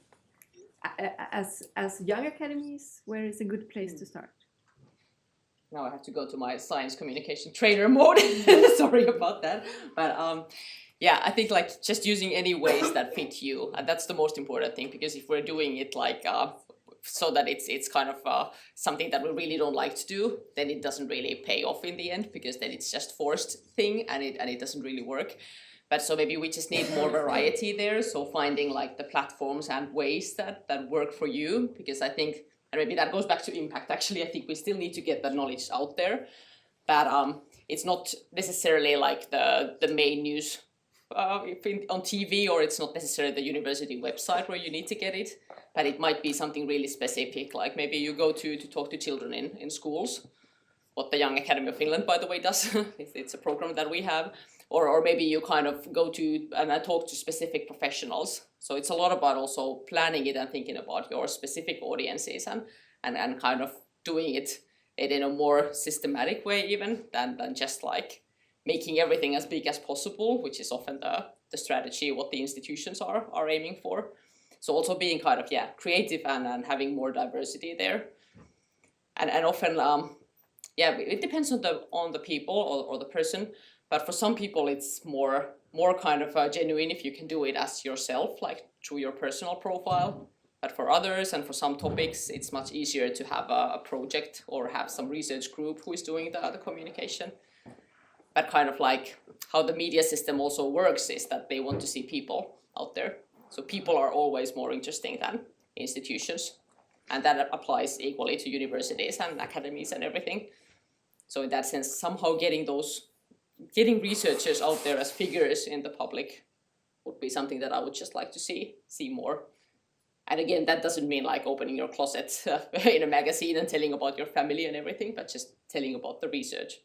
as young academies? Where is a good place to start? Now I have to go to my science communication trainer mode. Sorry about that. But yeah, I think like just using any ways that fit you, and that's the most important thing, because if we're doing it like so that it's kind of something that we really don't like to do, then it doesn't really pay off in the end, because then it's just forced thing and it doesn't really work. But so maybe we just need more variety there. So finding like the platforms and ways that work for you, because I think, and maybe that goes back to impact actually, I think we still need to get the knowledge out there. But it's not necessarily like the main news on TV, or it's not necessarily the university website where you need to get it, but it might be something really specific, like maybe you go to talk to children in schools, what the Young Academy of Finland, by the way, does. It's a program that we have. Or maybe you kind of go to and talk to specific professionals. So it's a lot about also planning it and thinking about your specific audiences and kind of doing it in a more systematic way even than just like making everything as big as possible, which is often the strategy, what the institutions are aiming for. So also being kind of, creative and having more diversity there. And often, it depends on the people or the person. But for some people, it's more kind of genuine if you can do it as yourself, like through your personal profile. But for others and for some topics, it's much easier to have a project or have some research group who is doing the communication. But kind of like how the media system also works is that they want to see people out there. So people are always more interesting than institutions. And that applies equally to universities and academies and everything. So in that sense, somehow getting researchers out there as figures in the public would be something that I would just like to see more. And again, that doesn't mean like opening your closet in a magazine and telling about your family and everything, but just telling about the research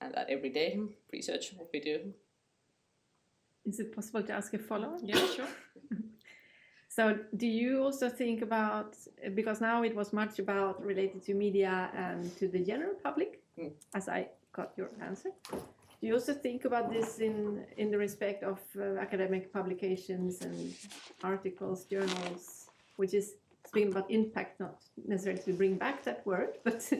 and that everyday research what we do. Is it possible to ask a follow-up? Yeah, sure. So do you also think about, because now it was much about related to media and to the general public, as I got your answer. Do you also think about this in the respect of academic publications and articles, journals, which is speaking about impact, not necessarily to bring back that word, but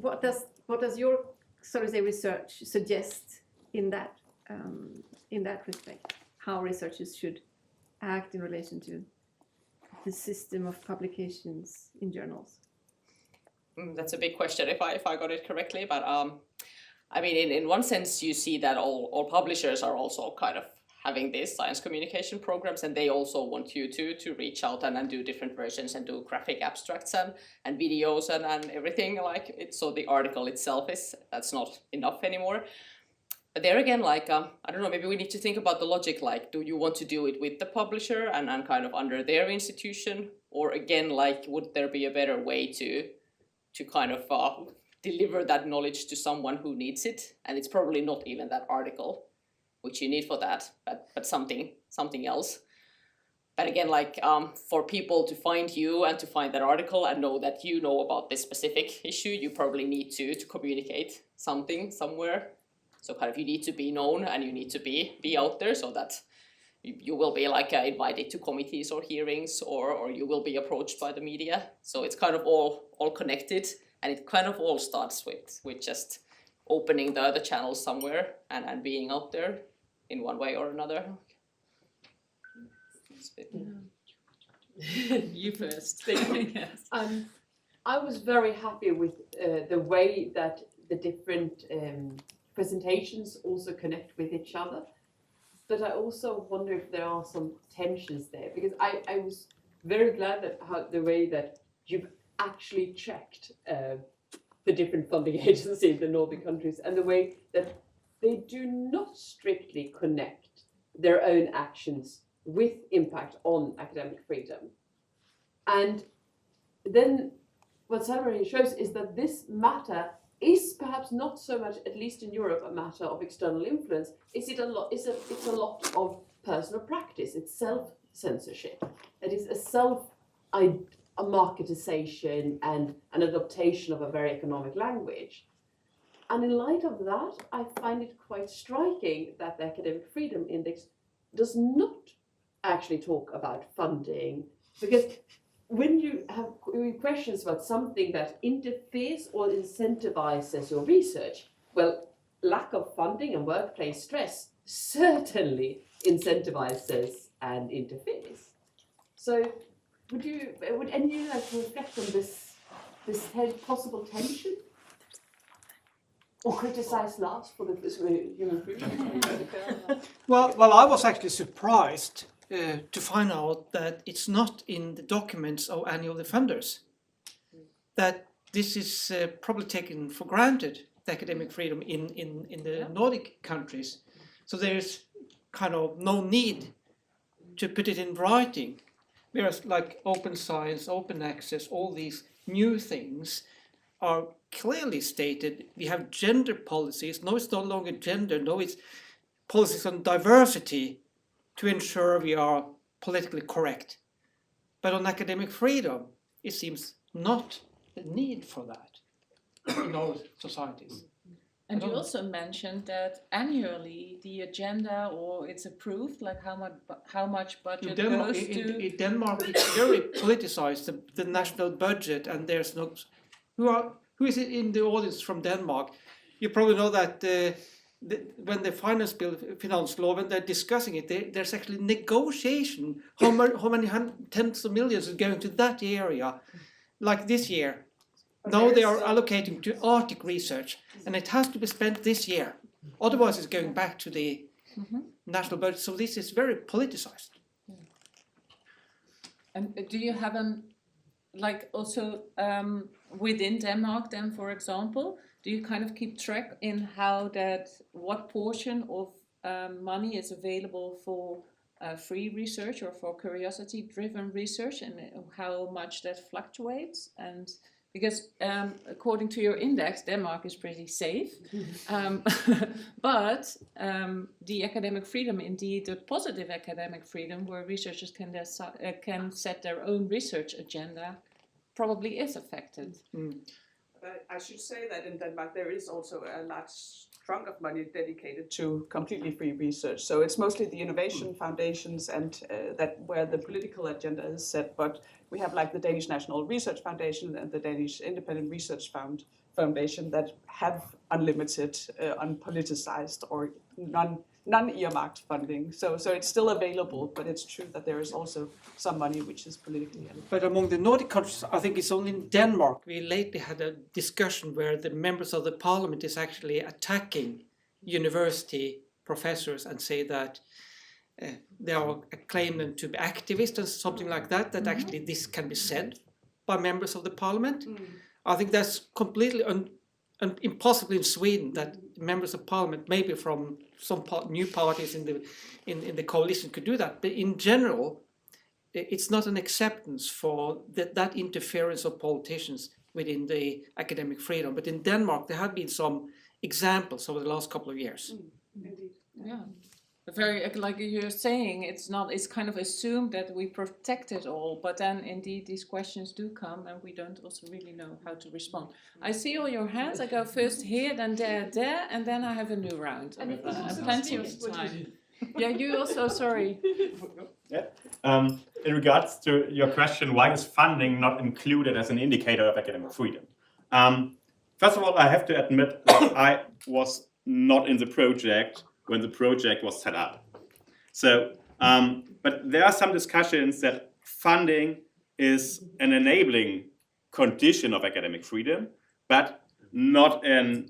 what does your sort of say research suggest in that respect? How researchers should act in relation to the system of publications in journals? That's a big question if I got it correctly, but I mean, in one sense, you see that all publishers are also kind of having these science communication programs, and they also want you to reach out and do different versions and do graphic abstracts and videos and everything like it. So the article itself that's not enough anymore. But there again, like, I don't know, maybe we need to think about the logic, like, do you want to do it with the publisher and kind of under their institution? Or again, like, would there be a better way to kind of deliver that knowledge to someone who needs it? And it's probably not even that article which you need for that, but something else. But again, like, for people to find you and to find that article and know that you know about this specific issue, you probably need to communicate something somewhere. So kind of you need to be known and you need to be out there so that you will be like invited to committees or hearings or you will be approached by the media. So it's kind of all connected, and it kind of all starts with just opening the channels somewhere and being out there in one way or another. You first. Yes. I was very happy with the way that the different presentations also connect with each other. But I also wonder if there are some tensions there, because I was very glad that the way that you've actually checked the different funding agencies in the Nordic countries, and the way that they do not strictly connect their own actions with impact on academic freedom. And then what summary shows is that this matter is perhaps not so much, at least in Europe, a matter of external influence. It's a lot of personal practice. It's self-censorship. It is a marketization and an adaptation of a very economic language. And in light of that, I find it quite striking that the Academic Freedom Index does not actually talk about funding, because when you have questions about something that interferes or incentivizes your research, well, lack of funding and workplace stress certainly incentivizes and interferes. So would any of you like to reflect on this possible tension? Or criticize Lars for the human freedom? Well, I was actually surprised to find out that it's not in the documents of annual defenders. That this is probably taken for granted, the academic freedom in the Nordic countries. So there's kind of no need to put it in writing. Whereas like open science, open access, all these new things are clearly stated. We have gender policies. No, it's no longer gender. No, it's policies on diversity to ensure we are politically correct. But on academic freedom, it seems not the need for that in our societies. And you also mentioned that annually the agenda, or it's approved, like how much budget goes to... In Denmark, it's very politicized, the national budget, and there's no... Who is in the audience from Denmark? You probably know that when the finance bill, finance law, when they're discussing it, there's actually negotiation. How many tens of millions is going to that area? Like this year. Now they are allocating to Arctic research, and it has to be spent this year. Otherwise, it's going back to the national budget. So this is very politicized. And do you have also within Denmark then, for example, do you kind of keep track in what portion of money is available for free research or for curiosity-driven research, and how much that fluctuates? And because according to your index, Denmark is pretty safe, but the academic freedom, indeed, the positive academic freedom, where researchers can set their own research agenda, probably is affected. But I should say that in Denmark there is also a large chunk of money dedicated to completely free research. So it's mostly the innovation foundations and that where the political agenda is set. But we have like the Danish National Research Foundation and the Danish Independent Research Foundation that have unlimited, unpoliticized or non-earmarked funding. So it's still available, but it's true that there is also some money which is politically allocated. But among the Nordic countries, I think it's only in Denmark we lately had a discussion where the members of the parliament is actually attacking university professors and say that they are claiming them to be activists and something like that, that actually this can be said by members of the parliament. I think that's completely impossible in Sweden that members of parliament, maybe from some new parties in the coalition, could do that. But in general, it's not an acceptance for that interference of politicians within the academic freedom. But in Denmark, there have been some examples over the last couple of years. Yeah. Very, like you're saying, it's kind of assumed that we protect it all, but then indeed these questions do come and we don't also really know how to respond. I see all your hands. I go first here, then there, and then I have a new round. And Plenty of time. Yeah, you also, sorry. Yeah. In regards to your question, why is funding not included as an indicator of academic freedom? First of all, I have to admit that I was not in the project when the project was set up. So, but there are some discussions that funding is an enabling condition of academic freedom, but not a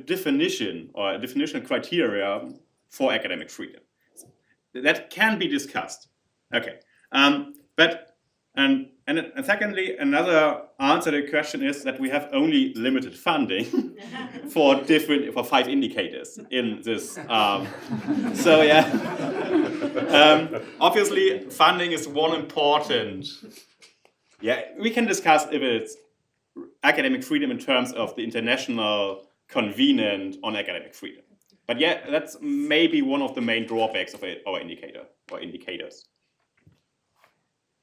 definition or a definition criteria for academic freedom. That can be discussed. Okay, and secondly, another answer to the question is that we have only limited funding for 5 indicators in this. So yeah, obviously funding is one important. Yeah, we can discuss if it's academic freedom in terms of the international covenant on academic freedom. But yeah, that's maybe one of the main drawbacks of our indicator or indicators.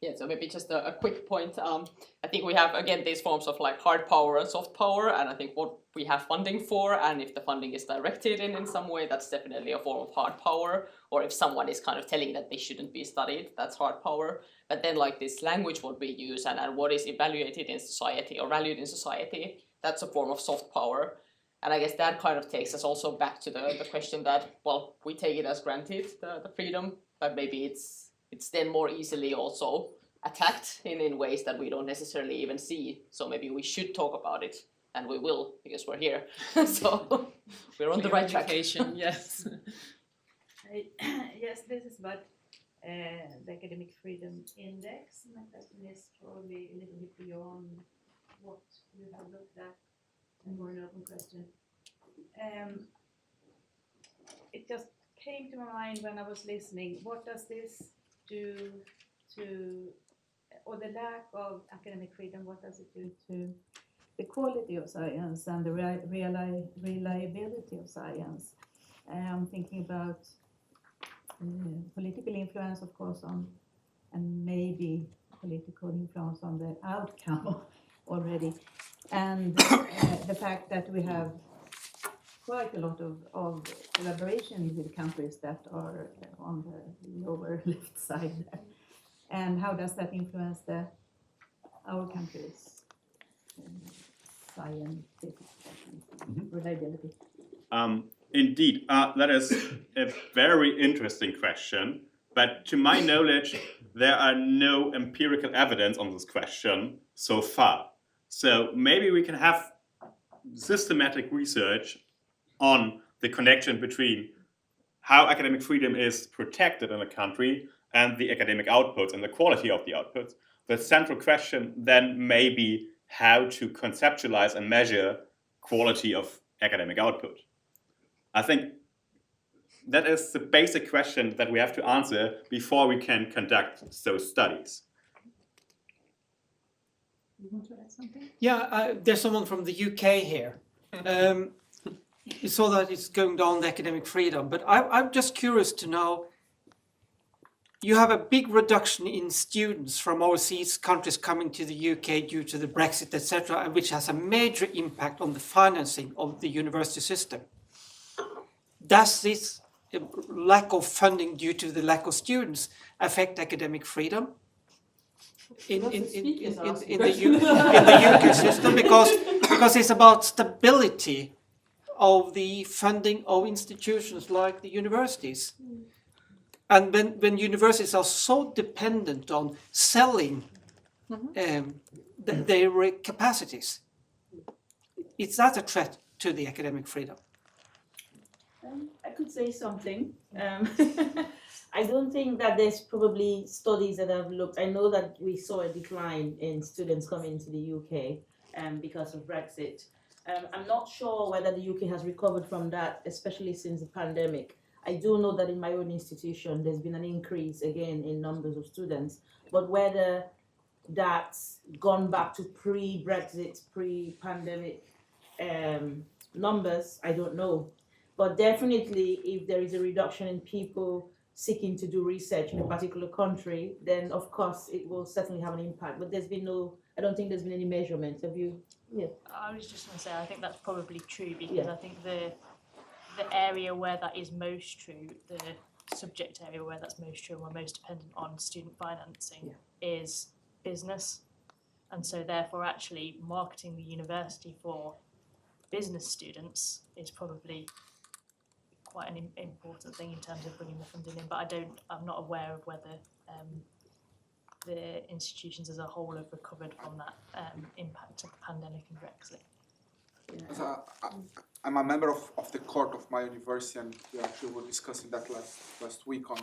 Yeah, so maybe just a quick point. I think we have, again, these forms of like hard power and soft power, and I think what we have funding for, and if the funding is directed in some way, that's definitely a form of hard power. Or if someone is kind of telling that they shouldn't be studied, that's hard power. But then like this language, what we use and what is evaluated in society or valued in society, that's a form of soft power. And I guess that kind of takes us also back to the question that, well, we take it as granted, the freedom, but maybe it's then more easily also attacked in ways that we don't necessarily even see. So maybe we should talk about it, and we will, because we're here. So we're on the right track. Yes. Yes, this is about the Academic Freedom Index. My question is probably a little bit beyond what you have looked at, and more an open question. It just came to my mind when I was listening. What does this do to, or the lack of academic freedom, what does it do to the quality of science and the reliability of science? I'm thinking about political influence, of course, and maybe political influence on the outcome already, and the fact that we have quite a lot of collaboration with countries that are on the lower left side there. And how does that influence our country's scientific reliability? Indeed, that is a very interesting question. But to my knowledge, there are no empirical evidence on this question so far. So maybe we can have systematic research on the connection between how academic freedom is protected in a country and the academic outputs and the quality of the outputs. The central question then may be how to conceptualize and measure quality of academic output. I think that is the basic question that we have to answer before we can conduct those studies. You want to add something? Yeah, there's someone from the UK here. You saw that it's going down the academic freedom, but I'm just curious to know, you have a big reduction in students from overseas countries coming to the UK due to the Brexit, etc., which has a major impact on the financing of the university system. Does this lack of funding due to the lack of students affect academic freedom in the UK system? Because it's about stability of the funding of institutions like the universities. And when universities are so dependent on selling their capacities, is that a threat to the academic freedom? I could say something. I don't think that there's probably studies that have looked. I know that we saw a decline in students coming to the UK because of Brexit. I'm not sure whether the UK has recovered from that, especially since the pandemic. I do know that in my own institution, there's been an increase again in numbers of students, but whether that's gone back to pre-Brexit, pre-pandemic numbers, I don't know. But definitely, if there is a reduction in people seeking to do research in a particular country, then of course it will certainly have an impact. But there's been no, I don't think there's been any measurement. Have you? Yeah. I was just going to say, I think that's probably true because I think the area where that is most true, the subject area where that's most true and we're most dependent on student financing is business. And so therefore actually marketing the university for business students is probably quite an important thing in terms of bringing the funding in, but I'm not aware of whether the institutions as a whole have recovered from that impact of the pandemic and Brexit. I'm a member of the court of my university, and we actually were discussing that last week on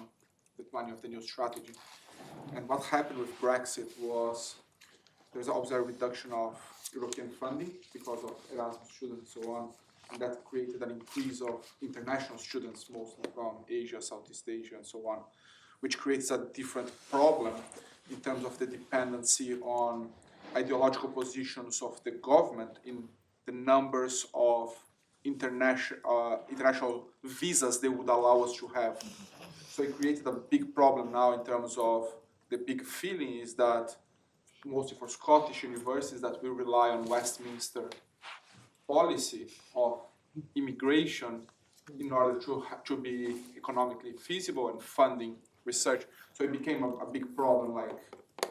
the planning of the new strategy. And what happened with Brexit was there's obviously a reduction of European funding because of Erasmus students and so on, and that created an increase of international students, mostly from Asia, Southeast Asia, and so on, which creates a different problem in terms of the dependency on ideological positions of the government in the numbers of international visas they would allow us to have. So it created a big problem now in terms of the big feeling is that mostly for Scottish universities that we rely on Westminster policy of immigration in order to be economically feasible and funding research. So it became a big problem, like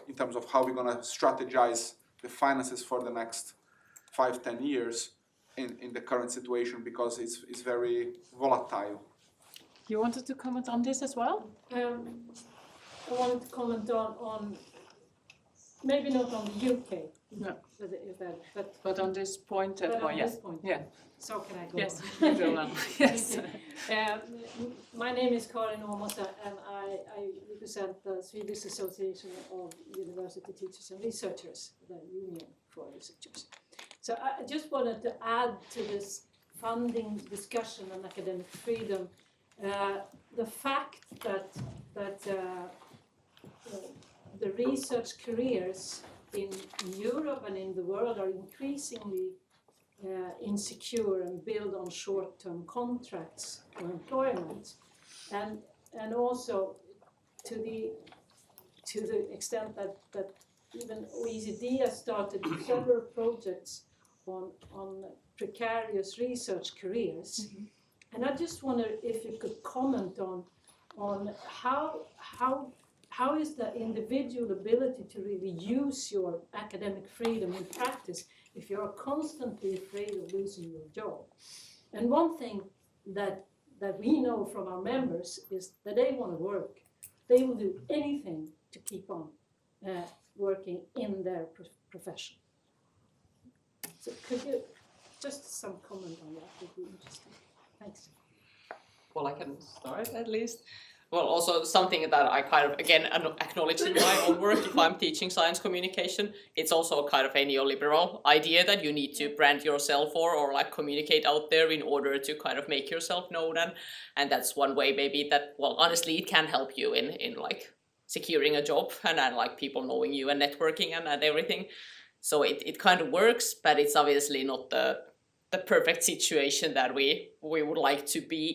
in terms of how we're going to strategize the finances for the next 5-10 years in the current situation, because it's very volatile. You wanted to comment on this as well? I wanted to comment on maybe not on the UK, no. but on this point. This point. Yeah. So can I go? Yes, on? you go on. Yes. My name is Karin Åmosa, and I represent the Swedish Association of University Teachers and Researchers, the Union for Researchers. So I just wanted to add to this funding discussion on academic freedom the fact that the research careers in Europe and in the world are increasingly insecure and build on short-term contracts or employment, and also to the extent that even OECD has started several projects on precarious research careers. Mm-hmm. And I just wonder if you could comment on how is the individual ability to really use your academic freedom in practice if you're constantly afraid of losing your job. And one thing that we know from our members is that they want to work. They will do anything to keep on working in their profession. So could you, just some comment on that would be interesting. Thanks. Well, I can start at least. Well, also something that I kind of, again, acknowledge in my own work, if I'm teaching science communication, it's also kind of a neoliberal idea that you need to brand yourself or like communicate out there in order to kind of make yourself known. And that's one way maybe that, well, honestly, it can help you in like securing a job and like people knowing you and networking and everything. So it kind of works, but it's obviously not the perfect situation that we would like to be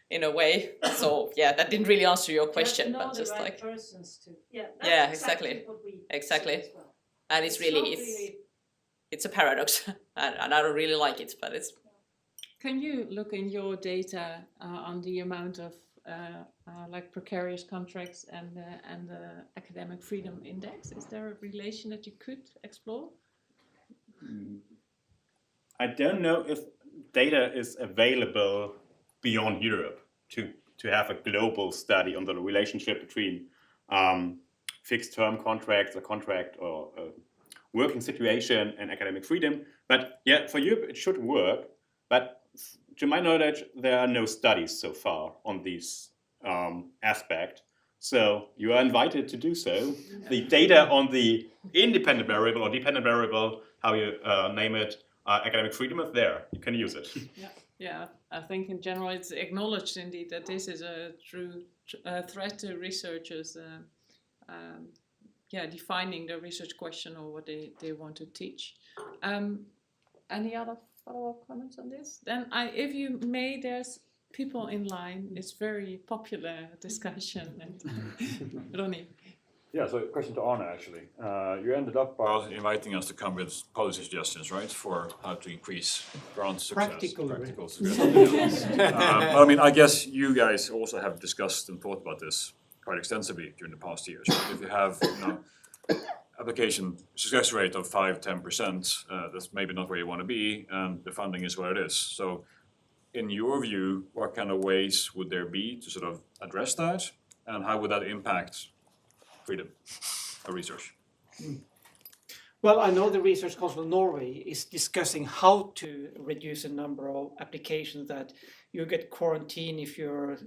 in a way. So yeah, that didn't really answer your question, but just right like persons to, exactly. Well. And it's really it's a paradox, and I don't really like it, but it's. Can you look in your data on the amount of like precarious contracts and the academic freedom index? Is there a relation that you could explore? I don't know if data is available beyond Europe to have a global study on the relationship between fixed-term contracts, a contract or a working situation and academic freedom. But yeah, for Europe it should work. But to my knowledge, there are no studies so far on these aspect. So you are invited to do so. The data on the independent variable or dependent variable, how you name it, academic freedom is there. You can use it. Yeah, I think in general it's acknowledged indeed that this is a true threat to researchers. Defining the research question or what they want to teach. Any other follow-up comments on this? Then, if you may, there's people in line. It's very popular discussion. And Ronnie. Yeah, so question to Arne actually. You ended up by inviting us to come with policy suggestions, right, for how to increase grant success. Practical success. I mean, I guess you guys also have discussed and thought about this quite extensively during the past years. Right? If you have, application success rate of 5-10%, that's maybe not where you want to be, and the funding is where it is. So, in your view, what kind of ways would there be to sort of address that, and how would that impact freedom of research? Well, I know the Research Council of Norway is discussing how to reduce the number of applications that you get quarantined if your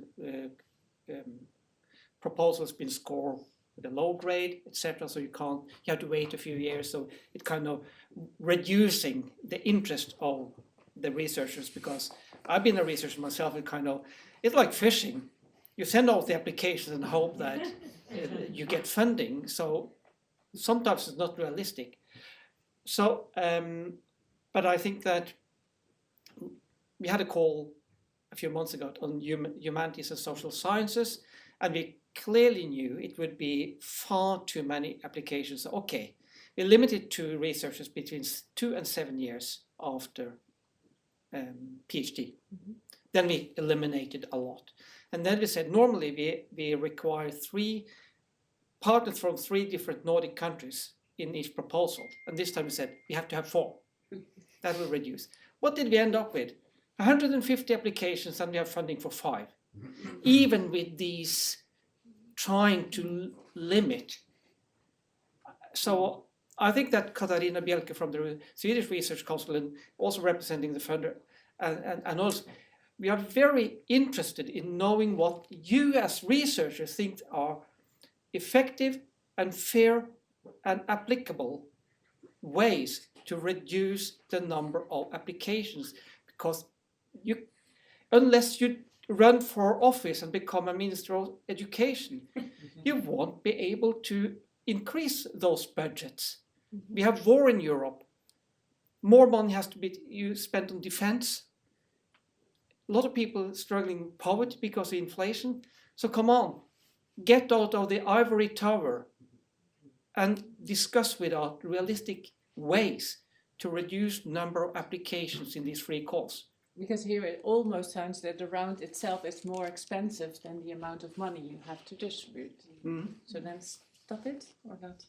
proposal has been scored with a low grade, etc. So you have to wait a few years. So it kind of reducing the interest of the researchers, because I've been a researcher myself. It's like fishing. You send out the applications and hope that you get funding. So sometimes it's not realistic. So, but I think that we had a call a few months ago on humanities and social sciences, and we clearly knew it would be far too many applications. Okay, we limited to researchers between 2 and 7 years after PhD. Then we eliminated a lot. And then we said, normally we require 3 partners from 3 different Nordic countries in each proposal. And this time we said, we have to have 4. That will reduce. What did we end up with? 150 applications, and we have funding for 5. Even with these trying to limit. So I think that Katarina Bjelke from the Swedish Research Council, and also representing the funder, and also, we are very interested in knowing what you as researchers think are effective and fair and applicable ways to reduce the number of applications, because unless you run for office and become a minister of education, you won't be able to increase those budgets. We have war in Europe. More money has to be spent on defense. A lot of people struggling with poverty because of inflation. So come on, get out of the ivory tower and discuss with us realistic ways to reduce number of applications in these 3 calls. Because here it almost sounds that the round itself is more expensive than the amount of money you have to distribute. So then stop it or not?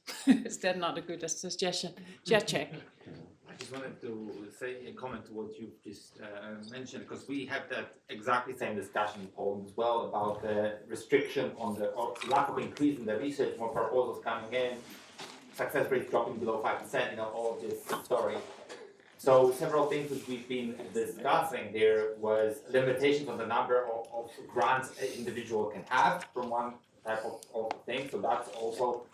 Is that not a good suggestion? Jacek. I just wanted to say a comment to what you just mentioned, because we had that exactly same discussion in Poland as well about the restriction on the lack of increase in the research, more proposals coming in, success rates dropping below 5%, all of this story. So several things which we've been discussing there was limitations on the number of grants an individual can have from one type of thing. So that's also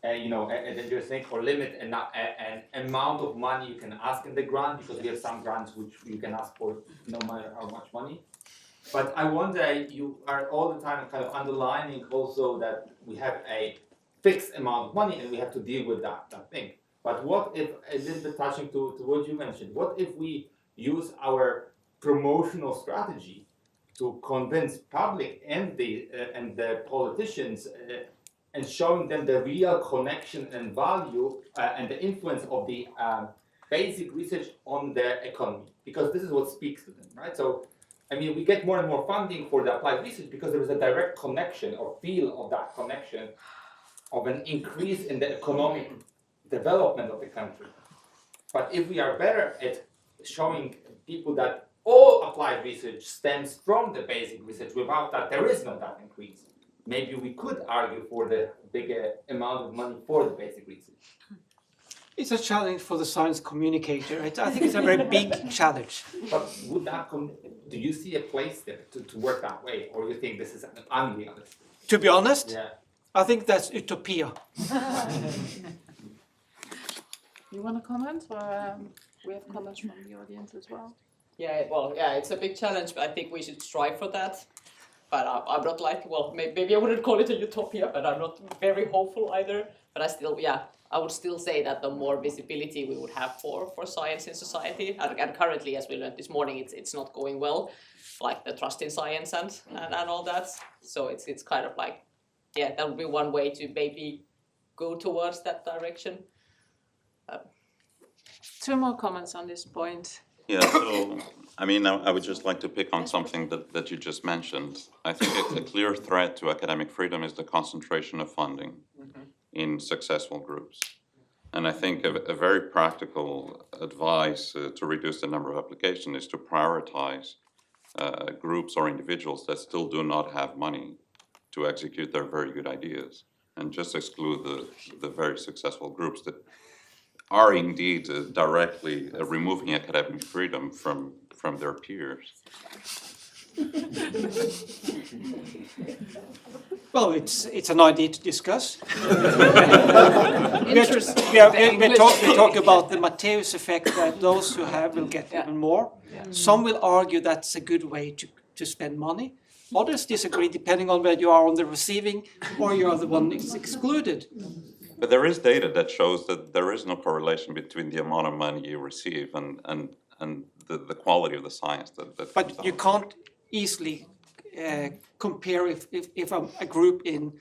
a dangerous thing, or limit an amount of money you can ask in the grant, because we have some grants which you can ask for no matter how much money. But I wonder, you are all the time kind of underlining also that we have a fixed amount of money and we have to deal with that thing. But what if, a little bit touching to what you mentioned, what if we use our promotional strategy to convince public and the politicians and showing them the real connection and value and the influence of the basic research on their economy? Because this is what speaks to them, right? So, I mean, we get more and more funding for the applied research because there is a direct connection or feel of that connection of an increase in the economic development of the country. But if we are better at showing people that all applied research stems from the basic research. Without that, there is no data increase. Maybe we could argue for the bigger amount of money for the basic research. It's a challenge for the science communicator. I think it's a very big challenge. But would that do you see a place there to work that way, or you think this is unrealistic? To be honest, Yeah. I think that's utopia. You want to comment, or we have comments from the audience as well? Yeah, well, yeah, it's a big challenge, but I think we should strive for that. But I'm not like, well, maybe I wouldn't call it a utopia, but I'm not very hopeful either. But I would still say that the more visibility we would have for science in society, and currently, as we learned this morning, it's not going well, like the trust in science and all that. So it's kind of like, yeah, that would be one way to maybe go towards that direction. Two more comments on this point. Yeah, so, I mean, I would just like to pick on something that you just mentioned. I think a clear threat to academic freedom is the concentration of funding in successful groups. And I think a very practical advice to reduce the number of applications is to prioritize groups or individuals that still do not have money to execute their very good ideas, and just exclude the very successful groups that are indeed directly removing academic freedom from their peers. Well, it's an idea to discuss. Interesting. We talk about the Matteus effect, that those who have will get even more. Some will argue that's a good way to spend money. Others disagree, depending on whether you are on the receiving or you are the one that's excluded. But there is data that shows that there is no correlation between the amount of money you receive and the quality of the science that But you can't easily compare if a group in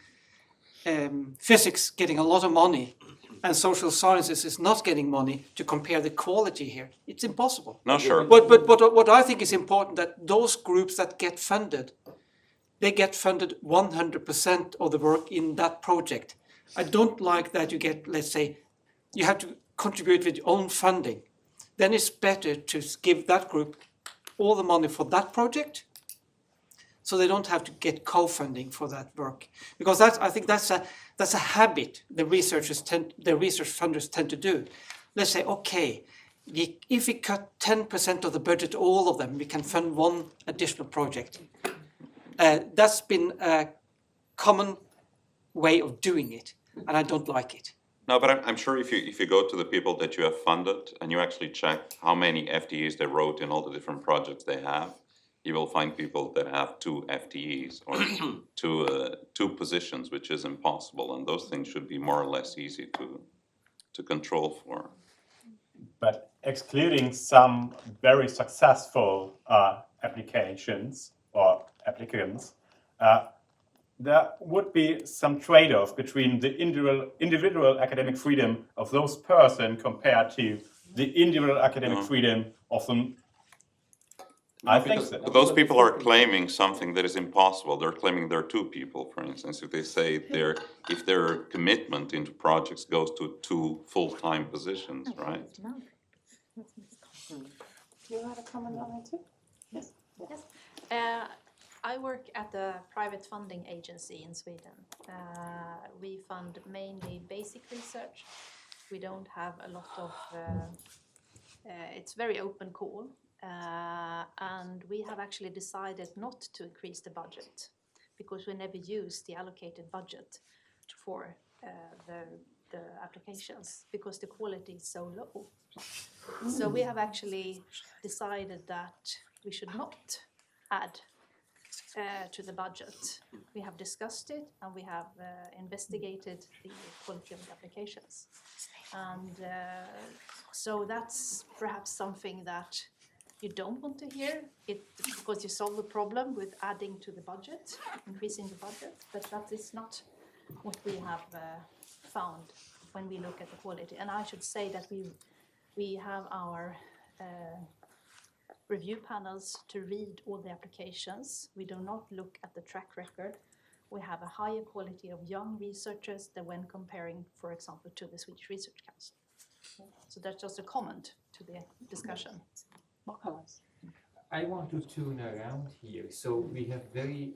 physics getting a lot of money and social sciences is not getting money, to compare the quality here. It's impossible. No, sure. But what I think is important, that those groups that get funded, they get funded 100% of the work in that project. I don't like that you get, let's say, you have to contribute with your own funding. Then it's better to give that group all the money for that project, so they don't have to get co-funding for that work. Because I think that's a habit the research funders tend to do. Let's say, okay, if we cut 10% of the budget to all of them, we can fund one additional project. That's been a common way of doing it, and I don't like it. No, but I'm sure if you go to the people that you have funded and you actually check how many FTEs they wrote in all the different projects they have, you will find people that have 2 FTEs or two positions, which is impossible, and those things should be more or less easy to control for. But excluding some very successful applications or applicants, there would be some trade-off between the individual academic freedom of those persons compared to the individual academic freedom of them. I think so. But those people are claiming something that is impossible. They're claiming they're 2 people, for instance. If they say if their commitment into projects goes to 2 full-time positions, right? Do you have a comment on it too? Yes. Yes. I work at a private funding agency in Sweden. We fund mainly basic research. We don't have a lot of, it's very open call. And we have actually decided not to increase the budget because we never use the allocated budget for the applications because the quality is so low. So we have actually decided that we should not add to the budget. We have discussed it and we have investigated the quality of the applications. And so that's perhaps something that you don't want to hear, because you solve the problem with adding to the budget, increasing the budget, but that is not what we have found when we look at the quality. And I should say that we have our review panels to read all the applications. We do not look at the track record. We have a higher quality of young researchers than when comparing, for example, to the Swedish Research Council. So that's just a comment to the discussion. I want to turn around here. So we have very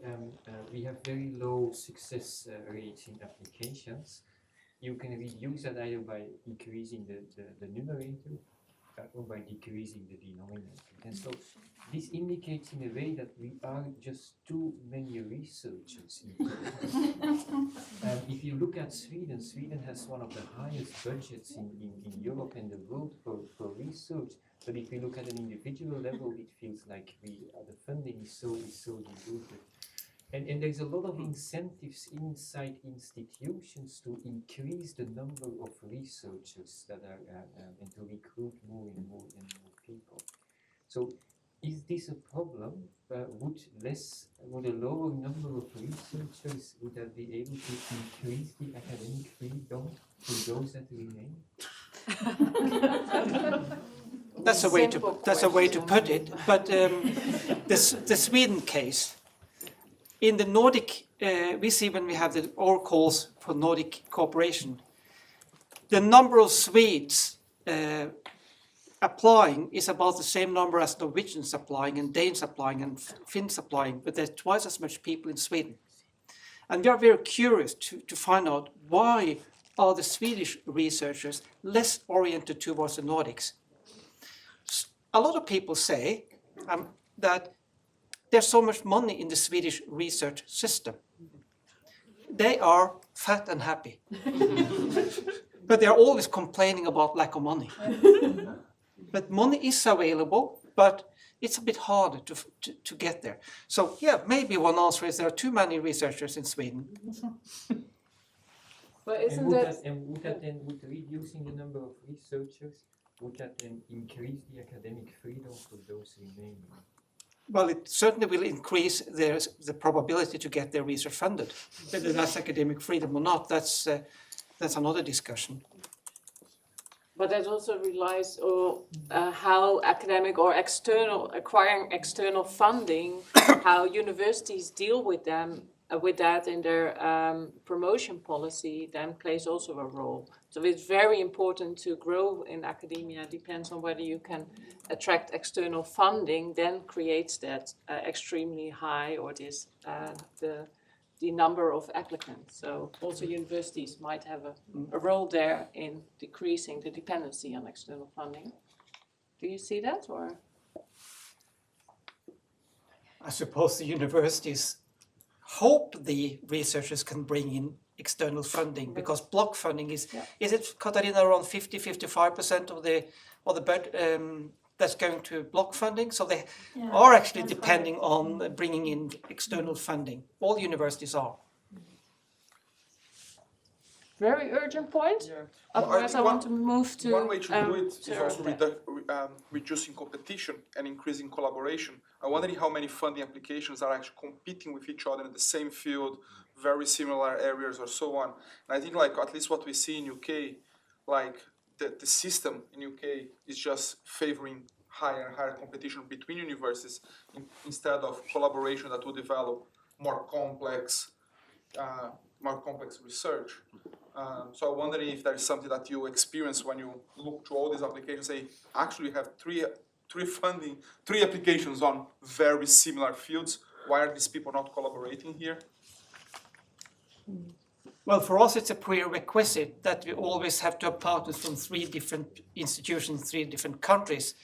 low success rates in applications. You can reduce that either by increasing the numerator or by decreasing the denominator. And so this indicates in a way that we are just too many researchers. If you look at Sweden, Sweden has one of the highest budgets in Europe and the world for research. But if you look at an individual level, it feels like the funding is so diluted. And there's a lot of incentives inside institutions to increase the number of researchers that are and to recruit more and more people. So, is this a problem? Would a lower number of researchers would that be able to increase the academic freedom for those that remain? That's a way to put it. But the Sweden case. In the Nordic, we see when we have our calls for Nordic cooperation, the number of Swedes applying is about the same number as Norwegians applying and Danes applying and Finns applying, but there's twice as much people in Sweden. And we are very curious to find out why are the Swedish researchers less oriented towards the Nordics. A lot of people say that there's so much money in the Swedish research system. They are fat and happy. But they're always complaining about lack of money. But money is available, but it's a bit harder to get there. So yeah, maybe one answer is there are too many researchers in Sweden. But isn't would reducing the number of researchers, would that then increase the academic freedom for those remaining? Well, it certainly will increase the probability to get their research funded. Whether that's academic freedom or not, that's another discussion. But that also relies on how academic or acquiring external funding, how universities deal with that in their promotion policy, then plays also a role. So it's very important to grow in academia. It depends on whether you can attract external funding, then creates that extremely high or the number of applicants. So also universities might have a role there in decreasing the dependency on external funding. Do you see that, or? I suppose the universities hope the researchers can bring in external funding, because block funding is it, Katarina, around 50-55% of the budget that's going to block funding? So they are actually depending on bringing in external funding. All universities are. Very urgent point. Otherwise, I want to move to. One way to do it is also reducing competition and increasing collaboration. I'm wondering how many funding applications are actually competing with each other in the same field, very similar areas or so on. And I think, like, at least what we see in UK, like the system in UK is just favoring higher and higher competition between universities instead of collaboration that will develop more complex research. So I'm wondering if there is something that you experience when you look through all these applications, say, actually you have three applications on very similar fields. Why are these people not collaborating here? Well, for us, it's a prerequisite that we always have to have partners from 3 different institutions, 3 different countries.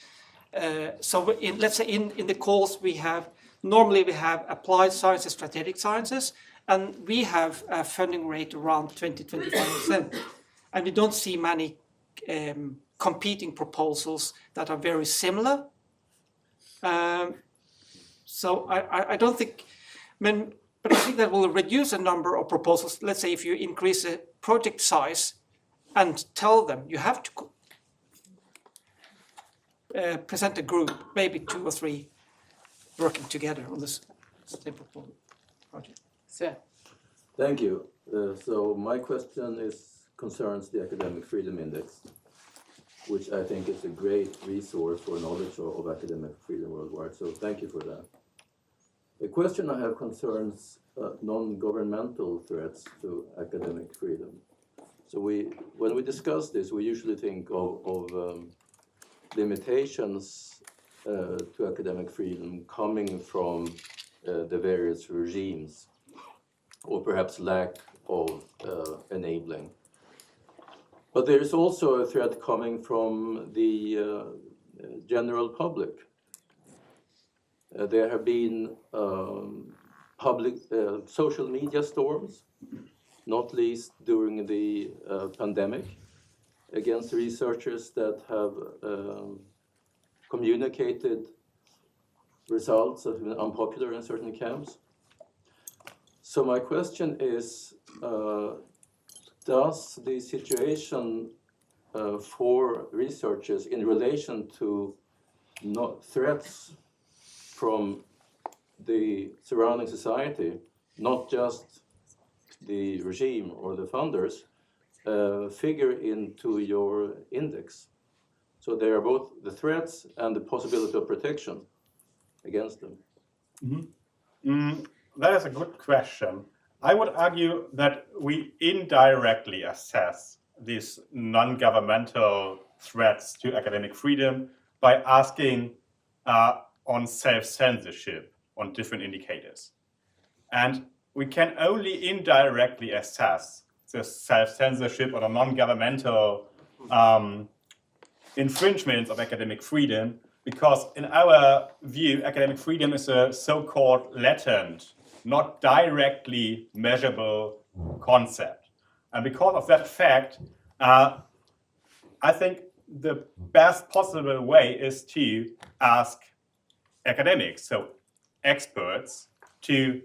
So let's say in the course normally we have applied sciences, strategic sciences, and we have a funding rate around 20-25%. And we don't see many competing proposals that are very similar. So I don't think, but I think that will reduce the number of proposals. Let's say if you increase the project size and tell them you have to present a group, maybe 2 or 3 working together on this simple project. So. Thank you. So my question concerns the Academic Freedom Index, which I think is a great resource for knowledge of academic freedom worldwide. So thank you for that. The question I have concerns non-governmental threats to academic freedom. So when we discuss this, we usually think of limitations to academic freedom coming from the various regimes, or perhaps lack of enabling. But there is also a threat coming from the general public. There have been public social media storms, not least during the pandemic, against researchers that have communicated results that have been unpopular in certain camps. So my question is, does the situation for researchers in relation to threats from the surrounding society, not just the regime or the funders, figure into your index? So there are both the threats and the possibility of protection against them. That is a good question. I would argue that we indirectly assess these non-governmental threats to academic freedom by asking on self-censorship on different indicators. And we can only indirectly assess the self-censorship or the non-governmental infringements of academic freedom, because in our view, academic freedom is a so-called latent, not directly measurable concept. And because of that fact, I think the best possible way is to ask academics, so experts, to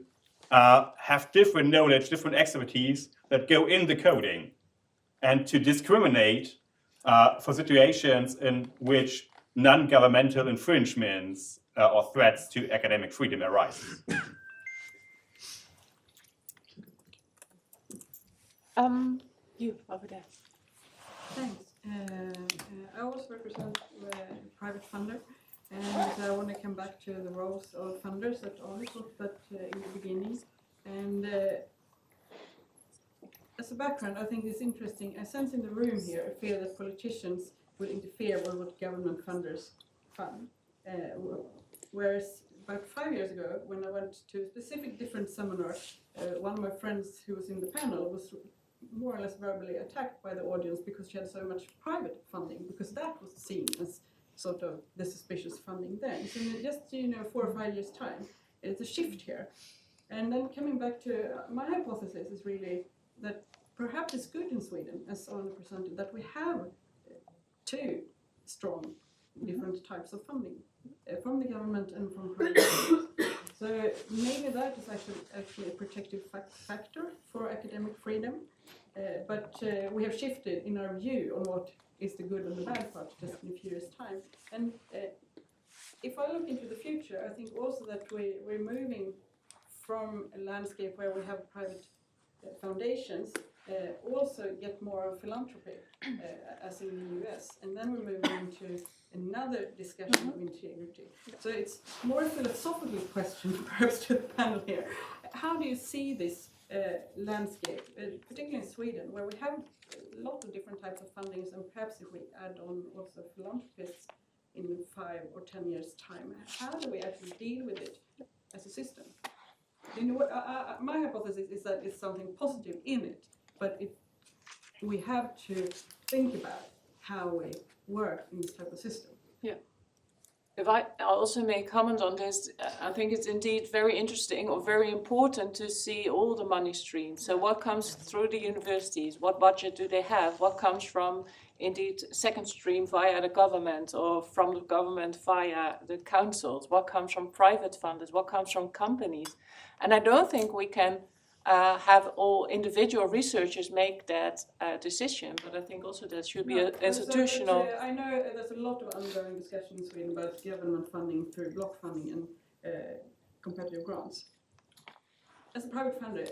have different knowledge, different expertise that go in the coding, and to discriminate for situations in which non-governmental infringements or threats to academic freedom arise. You over there. Thanks. I also represent a private funder, and I want to come back to the roles of funders that Arne talked about in the beginning. And as a background, I think it's interesting. I sense in the room here a fear that politicians will interfere with what government funders fund. Whereas about 5 years ago, when I went to a specific different seminar, one of my friends who was in the panel was more or less verbally attacked by the audience because she had so much private funding, because that was seen as sort of the suspicious funding then. So just 4 or 5 years' time, it's a shift here. And then coming back to my hypothesis is really that perhaps it's good in Sweden, as Arne presented, that we have two strong different types of funding from the government and from private. So maybe that is actually a protective factor for academic freedom. But we have shifted in our view on what is the good and the bad part just in a few years' time. And if I look into the future, I think also that we're moving from a landscape where we have private foundations, also get more philanthropy, as in the US. And then we're moving into another discussion of integrity. So it's more a philosophical question, perhaps, to the panel here. How do you see this landscape, particularly in Sweden, where we have a lot of different types of fundings, and perhaps if we add on also philanthropists in 5 or 10 years' time, how do we actually deal with it as a system? My hypothesis is that it's something positive in it, but we have to think about how we work in this type of system. Yeah. If I also may comment on this, I think it's indeed very interesting or very important to see all the money streams. So what comes through the universities? What budget do they have? What comes from, indeed, second stream via the government, or from the government via the councils? What comes from private funders? What comes from companies? And I don't think we can have all individual researchers make that decision, but I think also that should be an institutional. I know there's a lot of ongoing discussion in Sweden about government funding through block funding and competitive grants. As a private funder,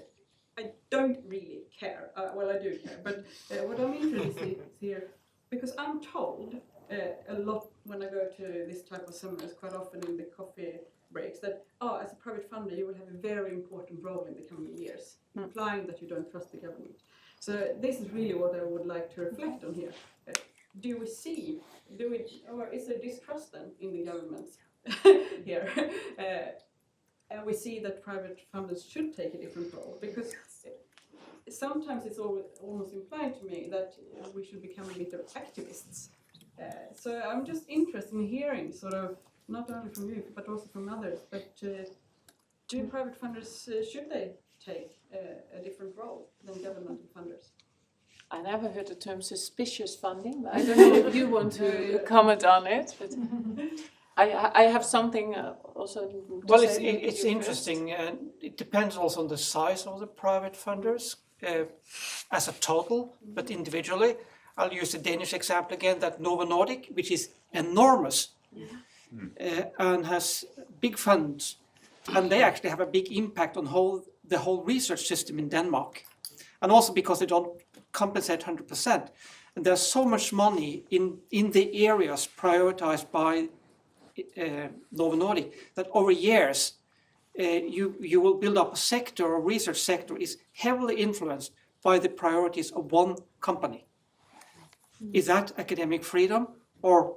I don't really care. Well, I do care, but what I'm interested in here, because I'm told a lot when I go to this type of seminars, quite often in the coffee breaks, that as a private funder you will have a very important role in the coming years, implying that you don't trust the government. So this is really what I would like to reflect on here. do we see, or is there distrust then in the government here? And we see that private funders should take a different role, because sometimes it's almost implied to me that we should become a bit of activists. So I'm just interested in hearing, sort of, not only from you but also from others, but do private funders, should they take a different role than governmental funders? I never heard the term suspicious funding. I don't know if you want to comment on it, but I have something also to Well, say. it's interesting, and it depends also on the size of the private funders as a total, but individually. I'll use the Danish example again, that Novo Nordic, which is enormous and has big funds, and they actually have a big impact on the whole research system in Denmark, and also because they don't compensate 100%. And there's so much money in the areas prioritized by Novo Nordic that over years you will build up a sector, or research sector is heavily influenced by the priorities of one company. Is that academic freedom or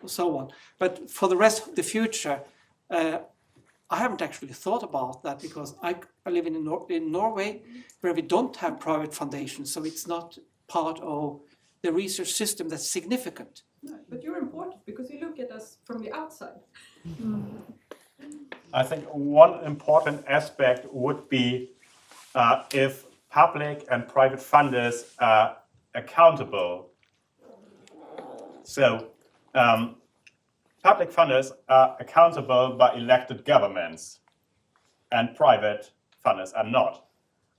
so on? But for the rest of the future, I haven't actually thought about that, because I live in Norway, where we don't have private foundations, so it's not part of the research system that's significant. No, but you're important because you look at us from the outside. I think one important aspect would be if public and private funders are accountable. So public funders are accountable by elected governments, and private funders are not.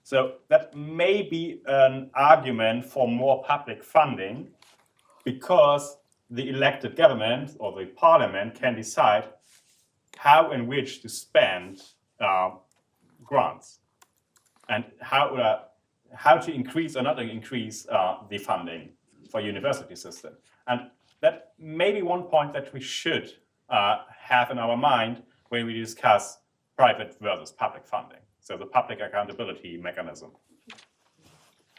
So that may be an argument for more public funding, because the elected government or the parliament can decide how and which to spend grants, and how to increase or not increase the funding for university system. And that may be one point that we should have in our mind when we discuss private versus public funding. So the public accountability mechanism.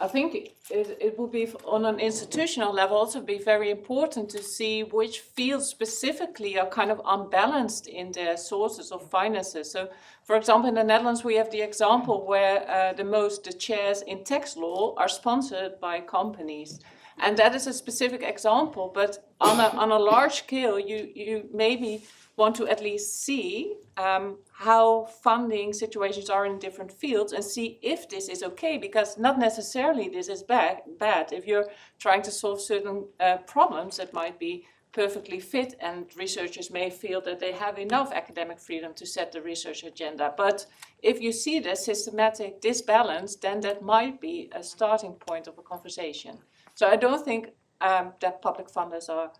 I think it will be, on an institutional level, also be very important to see which fields specifically are kind of unbalanced in their sources of finances. So, for example, in the Netherlands, we have the example where the chairs in tax law are sponsored by companies. And that is a specific example, but on a large scale, you maybe want to at least see how funding situations are in different fields, and see if this is okay, because not necessarily this is bad. If you're trying to solve certain problems that might be perfectly fit, and researchers may feel that they have enough academic freedom to set the research agenda. But if you see the systematic disbalance, then that might be a starting point of a conversation. So I don't think that public funders are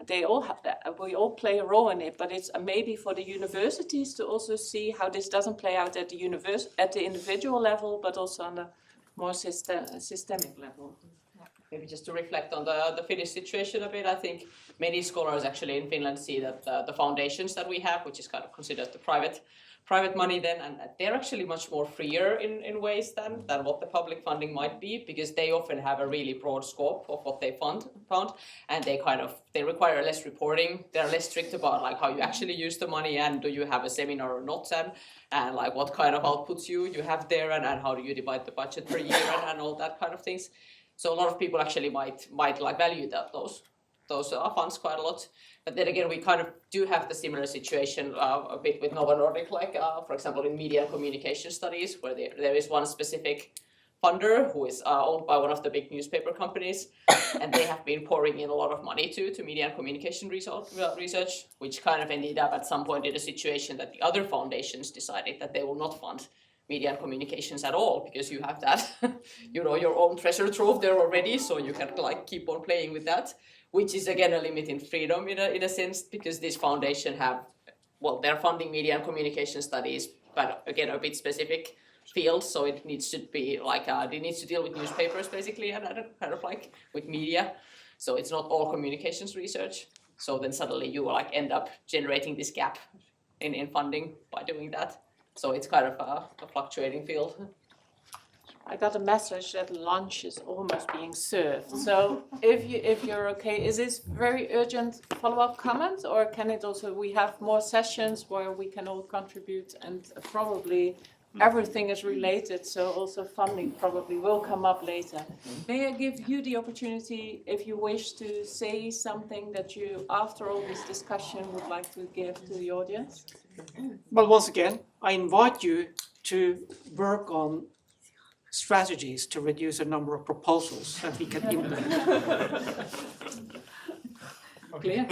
they all have that. We all play a role in it, but it's maybe for the universities to also see how this doesn't play out at the individual level, but also on the more systemic level. Maybe just to reflect on the Finnish situation a bit, I think many scholars actually in Finland see that the foundations that we have, which is kind of considered the private money then, and they're actually much more freer in ways than what the public funding might be, because they often have a really broad scope of what they fund, and they require less reporting. They're less strict about like how you actually use the money, and do you have a seminar or not, and like what kind of outputs you have there, and how do you divide the budget per year, and all that kind of things. So a lot of people actually might like value those funds quite a lot. But then again, we kind of do have the similar situation a bit with Novo Nordic, like for example in media and communication studies, where there is one specific funder who is owned by one of the big newspaper companies, and they have been pouring in a lot of money to media and communication research, which kind of ended up at some point in a situation that the other foundations decided that they will not fund media and communications at all, because you have that, your own treasure trove there already, so you can like keep on playing with that, which is again a limit in freedom in a sense, because this foundation they're funding media and communication studies, but again a bit specific field, so it needs to be like it needs to deal with newspapers basically, and kind of like with media, so it's not all communications research. So then suddenly you like end up generating this gap in funding by doing that. So it's kind of a fluctuating field. I got a message that lunch is almost being served. So if you're okay, is this very urgent follow-up comments, or can it also, we have more sessions where we can all contribute, and probably everything is related, so also funding probably will come up later. May I give you the opportunity, if you wish to say something that you, after all this discussion, would like to give to the audience? Well, once again, I invite you to work on strategies to reduce the number of proposals that we can implement. Clear?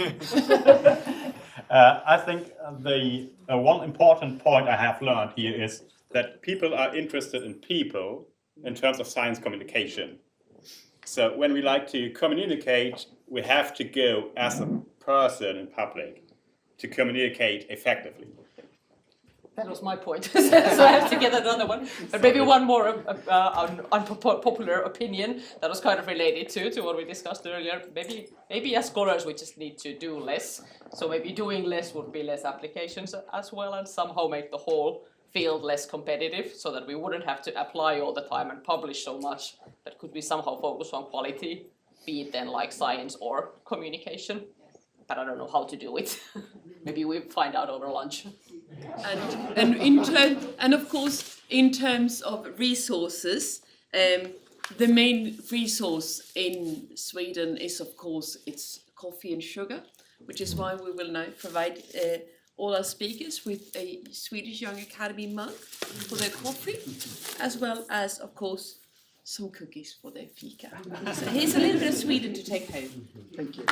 I think the one important point I have learned here is that people are interested in people in terms of science communication. So when we like to communicate, we have to go as a person in public to communicate effectively. That was my point. So I have to get another one. But maybe one more unpopular opinion that was kind of related to what we discussed earlier. Maybe as scholars we just need to do less. So maybe doing less would be less applications as well, and somehow make the whole field less competitive, so that we wouldn't have to apply all the time and publish so much. That could be somehow focused on quality, be it then like science or communication. But I don't know how to do it. Maybe we find out over lunch. And of course, in terms of resources, the main resource in Sweden is, of course, it's coffee and sugar, which is why we will now provide all our speakers with a Swedish Young Academy mug for their coffee, as well as, of course, some cookies for their fika. So here's a little bit of Sweden to take home. Thank you.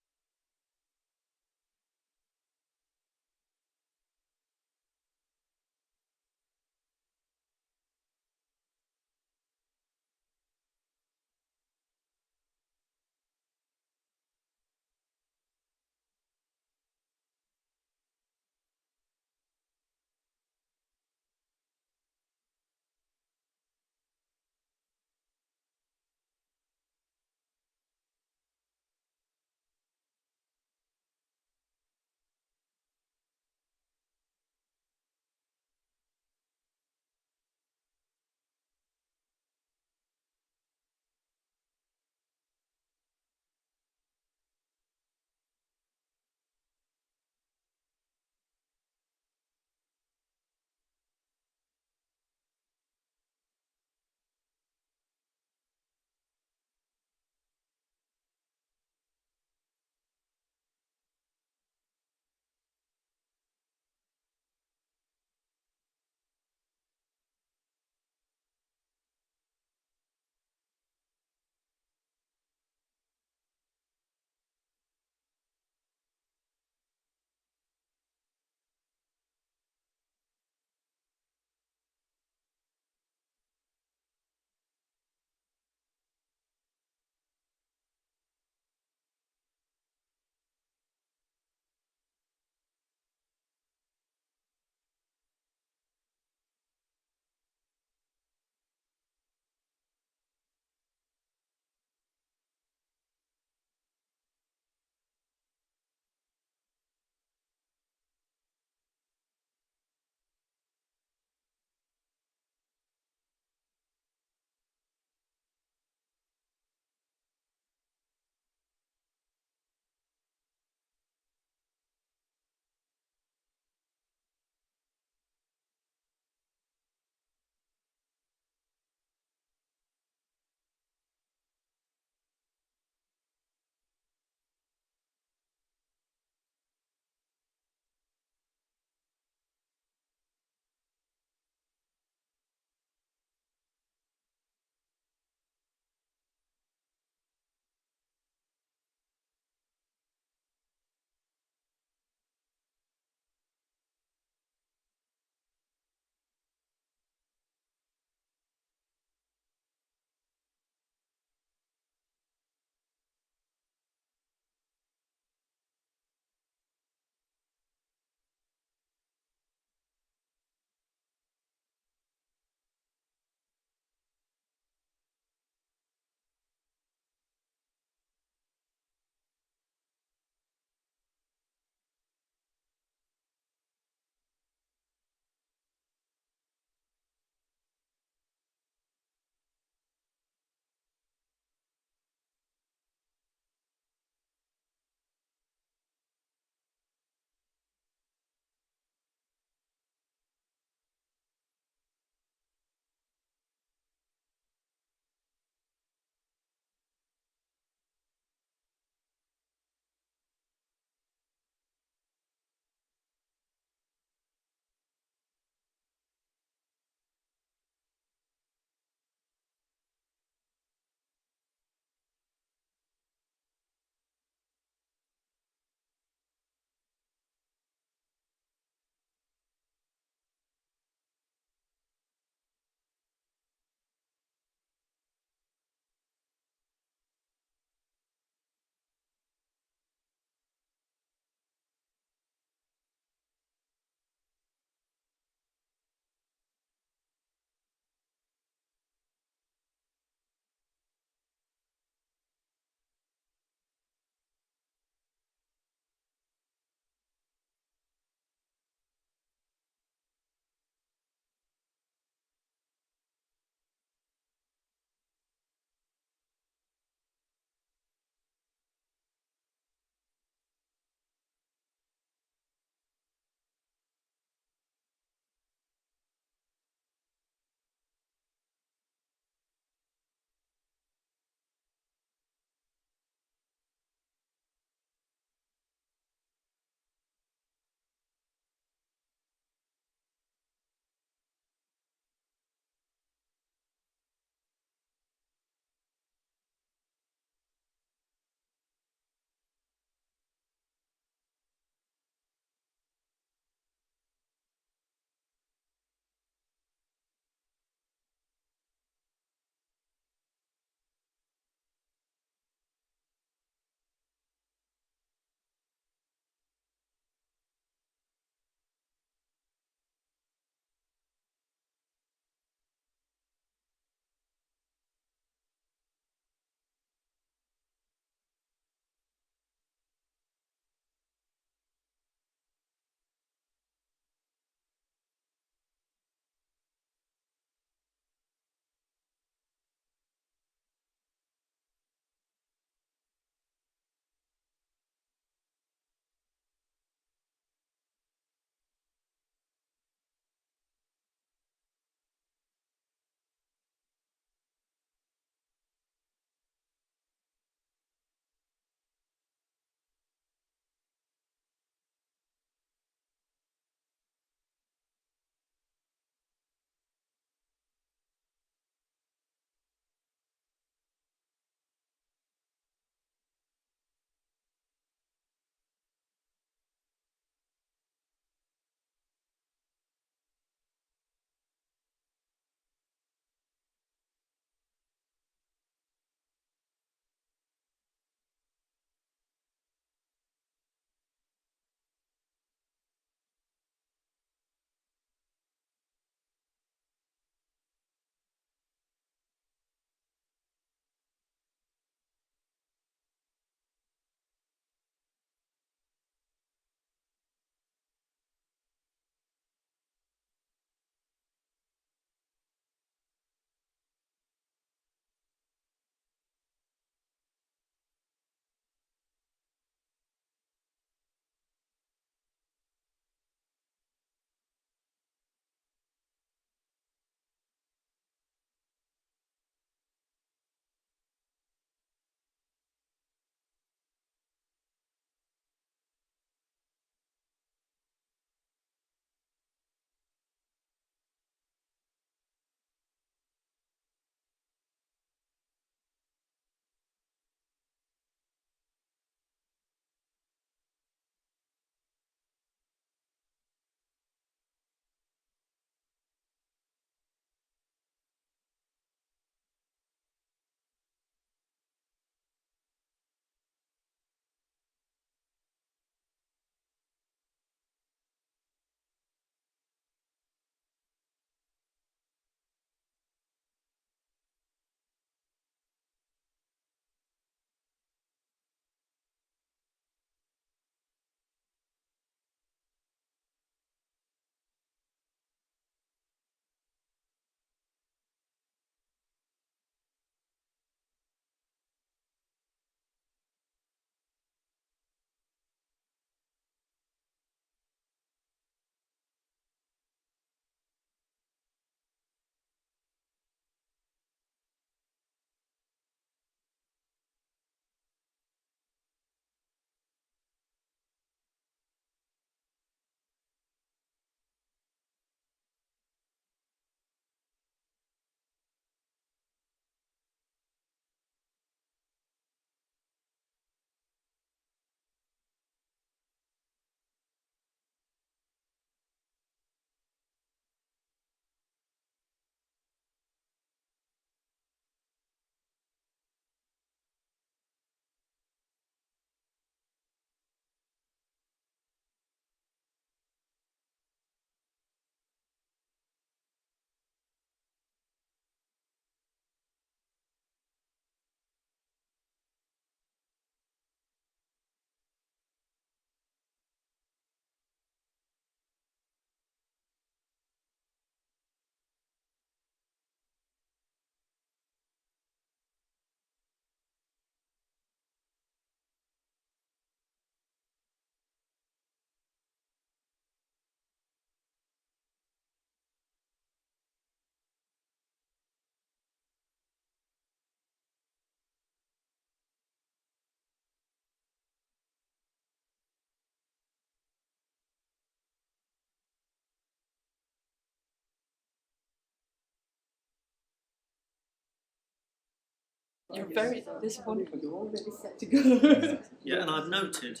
You're very, this is wonderful, you're already set to go. Yeah, and I've noted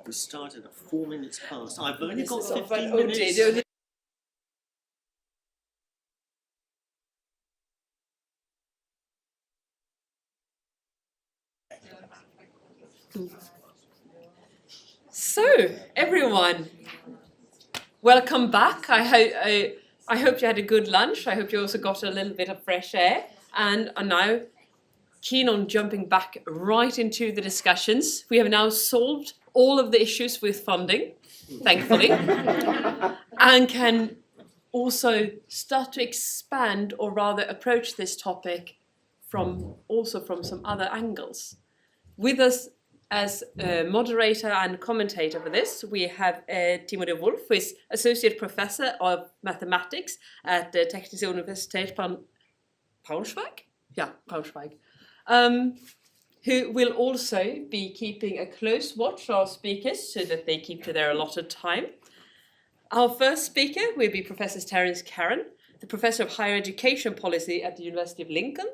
we started at 4 minutes past. I've only This got is so 15 fun. minutes. Oh, So, everyone, welcome back. I hope you had a good lunch. I hope you also got a little bit of fresh air and are now keen on jumping back right into the discussions. We have now solved all of the issues with funding, thankfully, and can also start to expand or rather approach this topic from some other angles. With us as a moderator and commentator for this, we have Timo de Wolf, who is Associate Professor of Mathematics at the Technische Universität Braunschweig? Yeah, Braunschweig. Who will also be keeping a close watch on our speakers so that they keep to their allotted time. Our first speaker will be Professor Terence Karen, the Professor of Higher Education Policy at the University of Lincoln.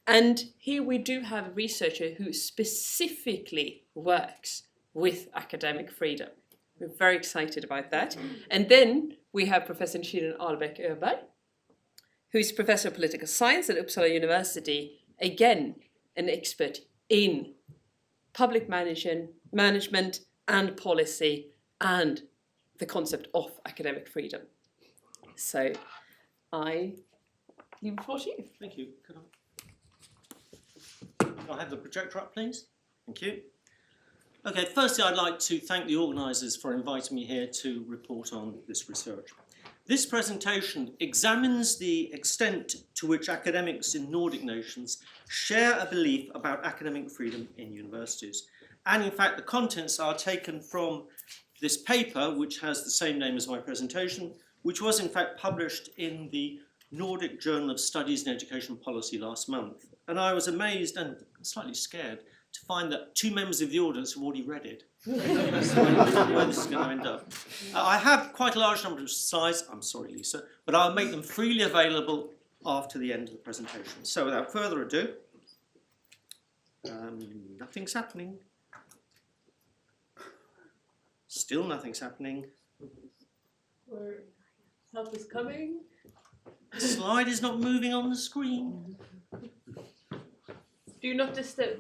And here we do have a researcher who specifically works with academic freedom. We're very excited about that. And then we have Professor Shirin Albeck-Öberg, who is Professor of Political Science at Uppsala University, again, an expert in public management and policy and the concept of academic freedom. So I leave the floor to you. Thank you. Could I have the projector up, please? Thank you. Okay, firstly, I'd like to thank the organisers for inviting me here to report on this research. This presentation examines the extent to which academics in Nordic nations share a belief about academic freedom in universities. And in fact, the contents are taken from this paper, which has the same name as my presentation, which was in fact published in the Nordic Journal of Studies in Education Policy last month. And I was amazed and slightly scared to find that 2 members of the audience have already read it. So where this is going to end up. I have quite a large number of slides, I'm sorry Lisa, but I'll make them freely available after the end of the presentation. So without further ado, nothing's happening. Still nothing's happening. Help is coming. The slide is not moving on the screen. Do not despair.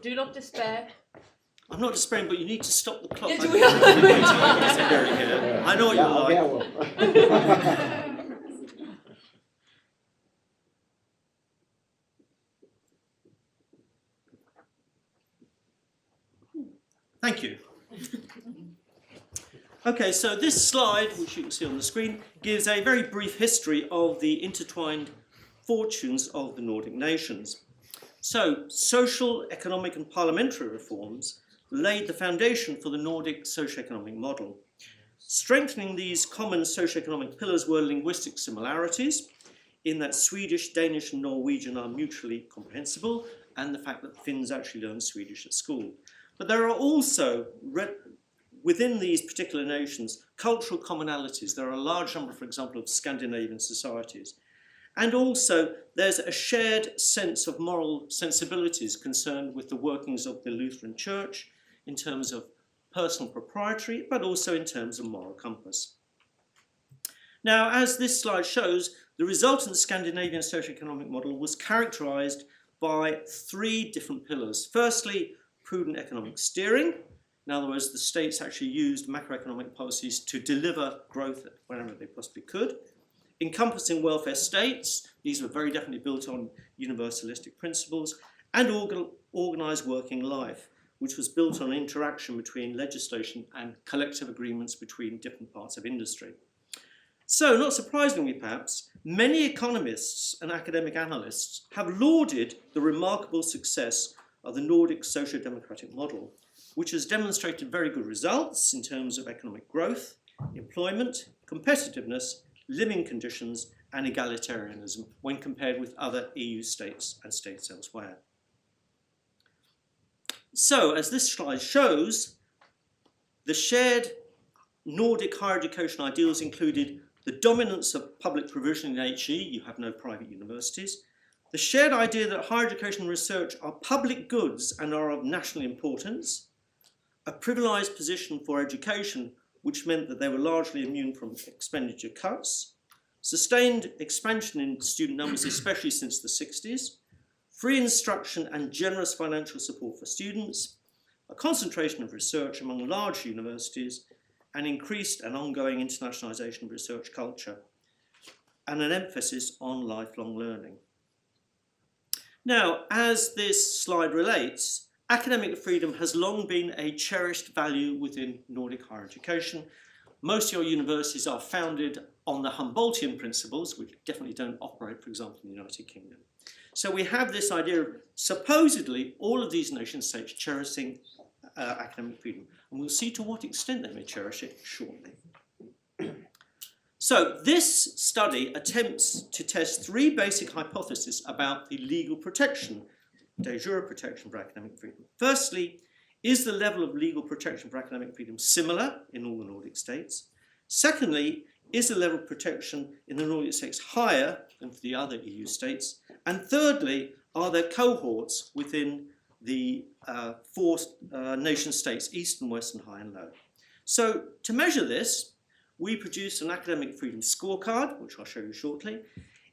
I'm not despairing, but you need to stop the clock. Yeah, I know what you're like. Thank you. Okay, so this slide, which you can see on the screen, gives a very brief history of the intertwined fortunes of the Nordic nations. So, social, economic and parliamentary reforms laid the foundation for the Nordic socio-economic model. Strengthening these common socio-economic pillars were linguistic similarities, in that Swedish, Danish and Norwegian are mutually comprehensible, and the fact that Finns actually learn Swedish at school. But there are also, within these particular nations, cultural commonalities. There are a large number, for example, of Scandinavian societies. And also, there's a shared sense of moral sensibilities concerned with the workings of the Lutheran Church in terms of personal propriety, but also in terms of moral compass. Now, as this slide shows, the resultant Scandinavian socioeconomic model was characterized by 3 different pillars. Firstly, prudent economic steering. In other words, the states actually used macroeconomic policies to deliver growth wherever they possibly could. Encompassing welfare states, these were very definitely built on universalistic principles, and organised working life, which was built on interaction between legislation and collective agreements between different parts of industry. So, not surprisingly perhaps, many economists and academic analysts have lauded the remarkable success of the Nordic socio-democratic model, which has demonstrated very good results in terms of economic growth, employment, competitiveness, living conditions, and egalitarianism when compared with other EU states and states elsewhere. So, as this slide shows, the shared Nordic higher education ideals included the dominance of public provision in HE, you have no private universities, The shared idea that higher education and research are public goods and are of national importance, a privileged position for education, which meant that they were largely immune from expenditure cuts, sustained expansion in student numbers, especially since the 60s, free instruction and generous financial support for students, a concentration of research among large universities, and increased and ongoing internationalization of research culture, and an emphasis on lifelong learning. Now, as this slide relates, academic freedom has long been a cherished value within Nordic higher education. Most of your universities are founded on the Humboldtian principles, which definitely don't operate, for example, in the United Kingdom. So we have this idea of supposedly all of these nation states cherishing academic freedom. And we'll see to what extent they may cherish it shortly. So this study attempts to test three basic hypotheses about the legal protection, de jure protection for academic freedom. Firstly, is the level of legal protection for academic freedom similar in all the Nordic states? Secondly, is the level of protection in the Nordic states higher than for the other EU states? And thirdly, are there cohorts within the four nation states, East and West and High and Low? So to measure this, we produced an academic freedom scorecard, which I'll show you shortly.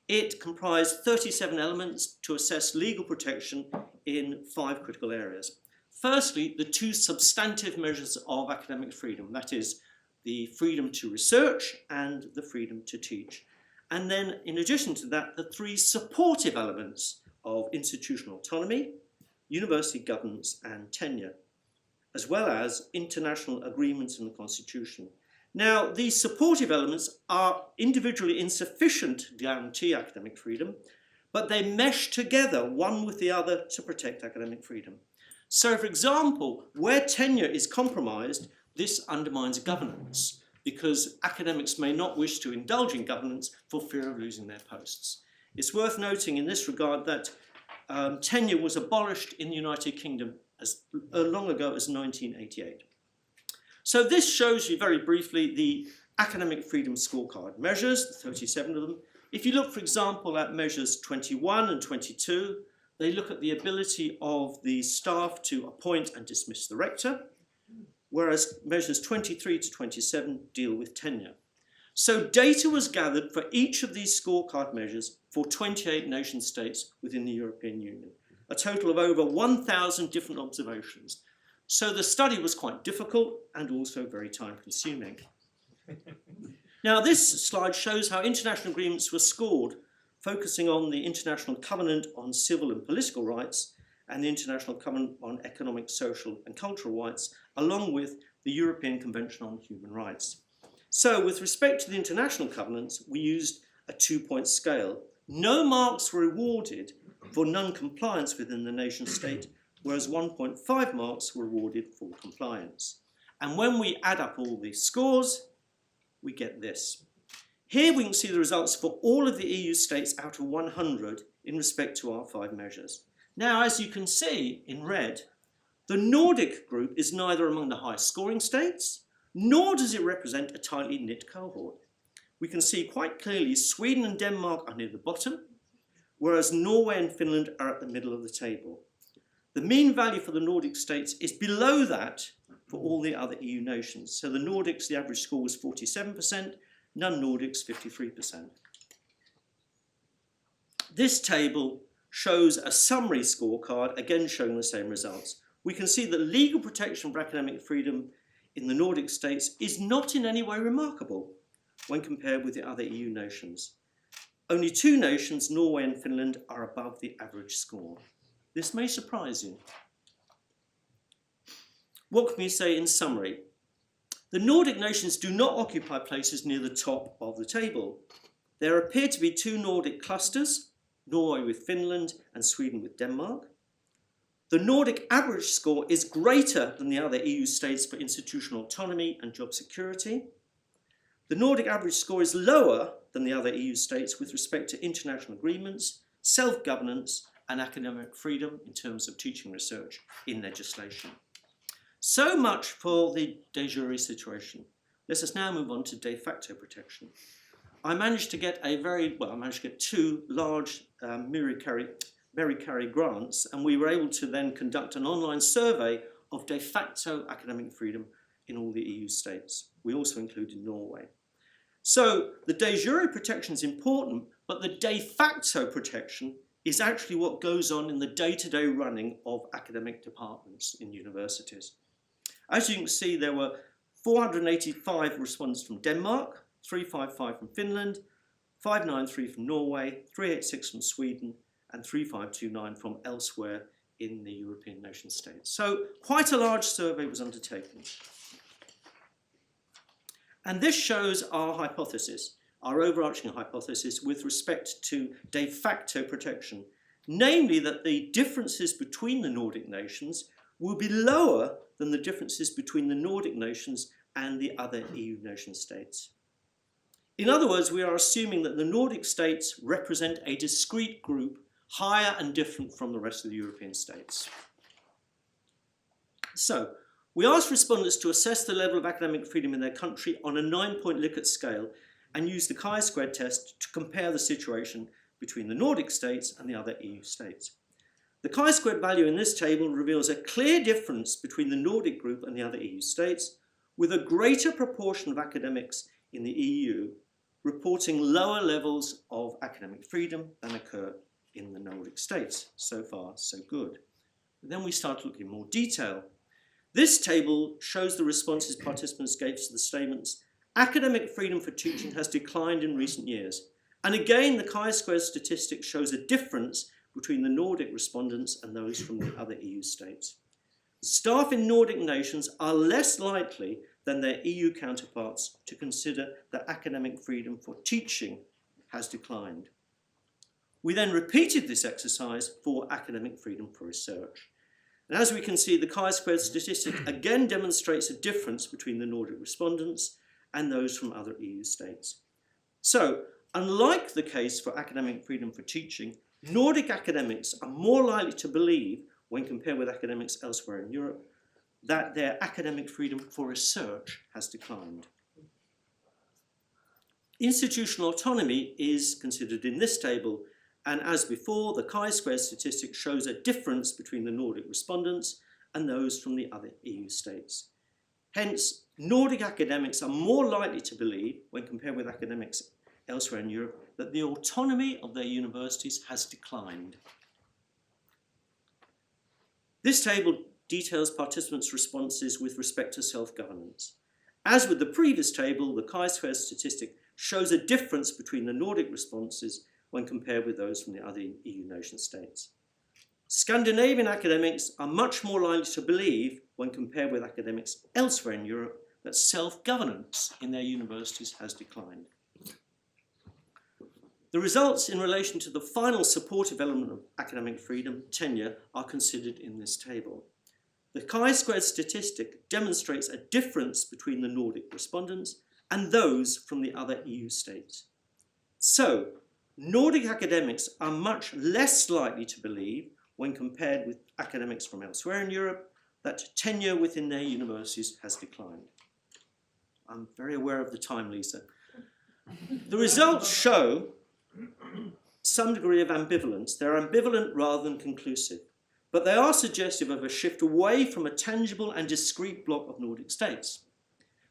It comprised 37 elements to assess legal protection in 5 critical areas. Firstly, the 2 substantive measures of academic freedom, that is the freedom to research and the freedom to teach. And then in addition to that, the 3 supportive elements of institutional autonomy, university governance and tenure, as well as international agreements and the constitution. Now, these supportive elements are individually insufficient to guarantee academic freedom, but they mesh together one with the other to protect academic freedom. So, for example, where tenure is compromised, this undermines governance, because academics may not wish to indulge in governance for fear of losing their posts. It's worth noting in this regard that tenure was abolished in the United Kingdom as long ago as 1988. So this shows you very briefly the academic freedom scorecard measures, 37 of them. If you look, for example, at measures 21 and 22, they look at the ability of the staff to appoint and dismiss the rector, whereas measures 23 to 27 deal with tenure. So data was gathered for each of these scorecard measures for 28 nation states within the European Union, a total of over 1,000 different observations. So the study was quite difficult and also very time-consuming. Now, this slide shows how international agreements were scored, focusing on the International Covenant on Civil and Political Rights and the International Covenant on Economic, Social and Cultural Rights, along with the European Convention on Human Rights. So, with respect to the international covenants, we used a 2-point scale. No marks were awarded for non-compliance within the nation state, whereas 1.5 marks were awarded for compliance. And when we add up all these scores, we get this. Here we can see the results for all of the EU states out of 100 in respect to our 5 measures. Now, as you can see in red, the Nordic group is neither among the highest scoring states, nor does it represent a tightly knit cohort. We can see quite clearly Sweden and Denmark are near the bottom, whereas Norway and Finland are at the middle of the table. The mean value for the Nordic states is below that for all the other EU nations. So the Nordics, the average score was 47%, non-Nordics 53%. This table shows a summary scorecard, again showing the same results. We can see that legal protection for academic freedom in the Nordic states is not in any way remarkable when compared with the other EU nations. Only 2 nations, Norway and Finland, are above the average score. This may surprise you. What can we say in summary? The Nordic nations do not occupy places near the top of the table. There appear to be 2 Nordic clusters, Norway with Finland and Sweden with Denmark. The Nordic average score is greater than the other EU states for institutional autonomy and job security. The Nordic average score is lower than the other EU states with respect to international agreements, self-governance, and academic freedom in terms of teaching research in legislation. So much for the de jure situation. Let us now move on to de facto protection. I managed to get two large Mary Carey grants, and we were able to then conduct an online survey of de facto academic freedom in all the EU states. We also included Norway. So the de jure protection is important, but the de facto protection is actually what goes on in the day-to-day running of academic departments in universities. As you can see, there were 485 respondents from Denmark, 355 from Finland, 593 from Norway, 386 from Sweden, and 3529 from elsewhere in the European nation states. So quite a large survey was undertaken. And this shows our hypothesis, our overarching hypothesis with respect to de facto protection, namely that the differences between the Nordic nations will be lower than the differences between the Nordic nations and the other EU nation states. In other words, we are assuming that the Nordic states represent a discrete group higher and different from the rest of the European states. So, we asked respondents to assess the level of academic freedom in their country on a 9-point Likert scale and use the chi-square test to compare the situation between the Nordic states and the other EU states. The chi-squared value in this table reveals a clear difference between the Nordic group and the other EU states, with a greater proportion of academics in the EU reporting lower levels of academic freedom than occur in the Nordic states. So far, so good. But then we start to look in more detail. This table shows the responses participants gave to the statements, academic freedom for teaching has declined in recent years. And again, the chi-square statistic shows a difference between the Nordic respondents and those from the other EU states. Staff in Nordic nations are less likely than their EU counterparts to consider that academic freedom for teaching has declined. We then repeated this exercise for academic freedom for research. And as we can see, the chi-squared statistic again demonstrates a difference between the Nordic respondents and those from other EU states. So, unlike the case for academic freedom for teaching, Nordic academics are more likely to believe, when compared with academics elsewhere in Europe, that their academic freedom for research has declined. Institutional autonomy is considered in this table, and as before, the chi-square statistic shows a difference between the Nordic respondents and those from the other EU states. Hence, Nordic academics are more likely to believe, when compared with academics elsewhere in Europe, that the autonomy of their universities has declined. This table details participants' responses with respect to self-governance. As with the previous table, the chi-square statistic shows a difference between the Nordic responses when compared with those from the other EU nation states. Scandinavian academics are much more likely to believe, when compared with academics elsewhere in Europe, that self-governance in their universities has declined. The results in relation to the final supportive element of academic freedom, tenure, are considered in this table. The chi-squared statistic demonstrates a difference between the Nordic respondents and those from the other EU states. So, Nordic academics are much less likely to believe, when compared with academics from elsewhere in Europe, that tenure within their universities has declined. I'm very aware of the time, Lisa. The results show some degree of ambivalence. They're ambivalent rather than conclusive, but they are suggestive of a shift away from a tangible and discrete bloc of Nordic states.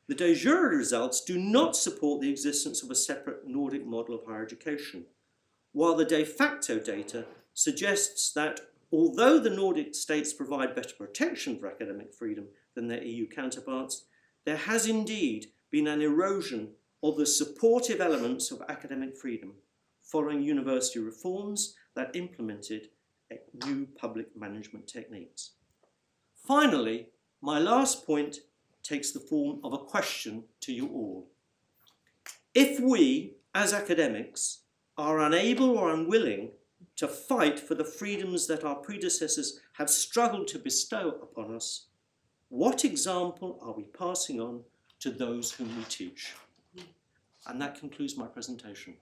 The de jure results do not support the existence of a separate Nordic model of higher education, while the de facto data suggests that although the Nordic states provide better protection for academic freedom than their EU counterparts, there has indeed been an erosion of the supportive elements of academic freedom following university reforms that implemented new public management techniques. Finally, my last point takes the form of a question to you all. If we, as academics, are unable or unwilling to fight for the freedoms that our predecessors have struggled to bestow upon us, what example are we passing on to those whom we teach? And that concludes my presentation.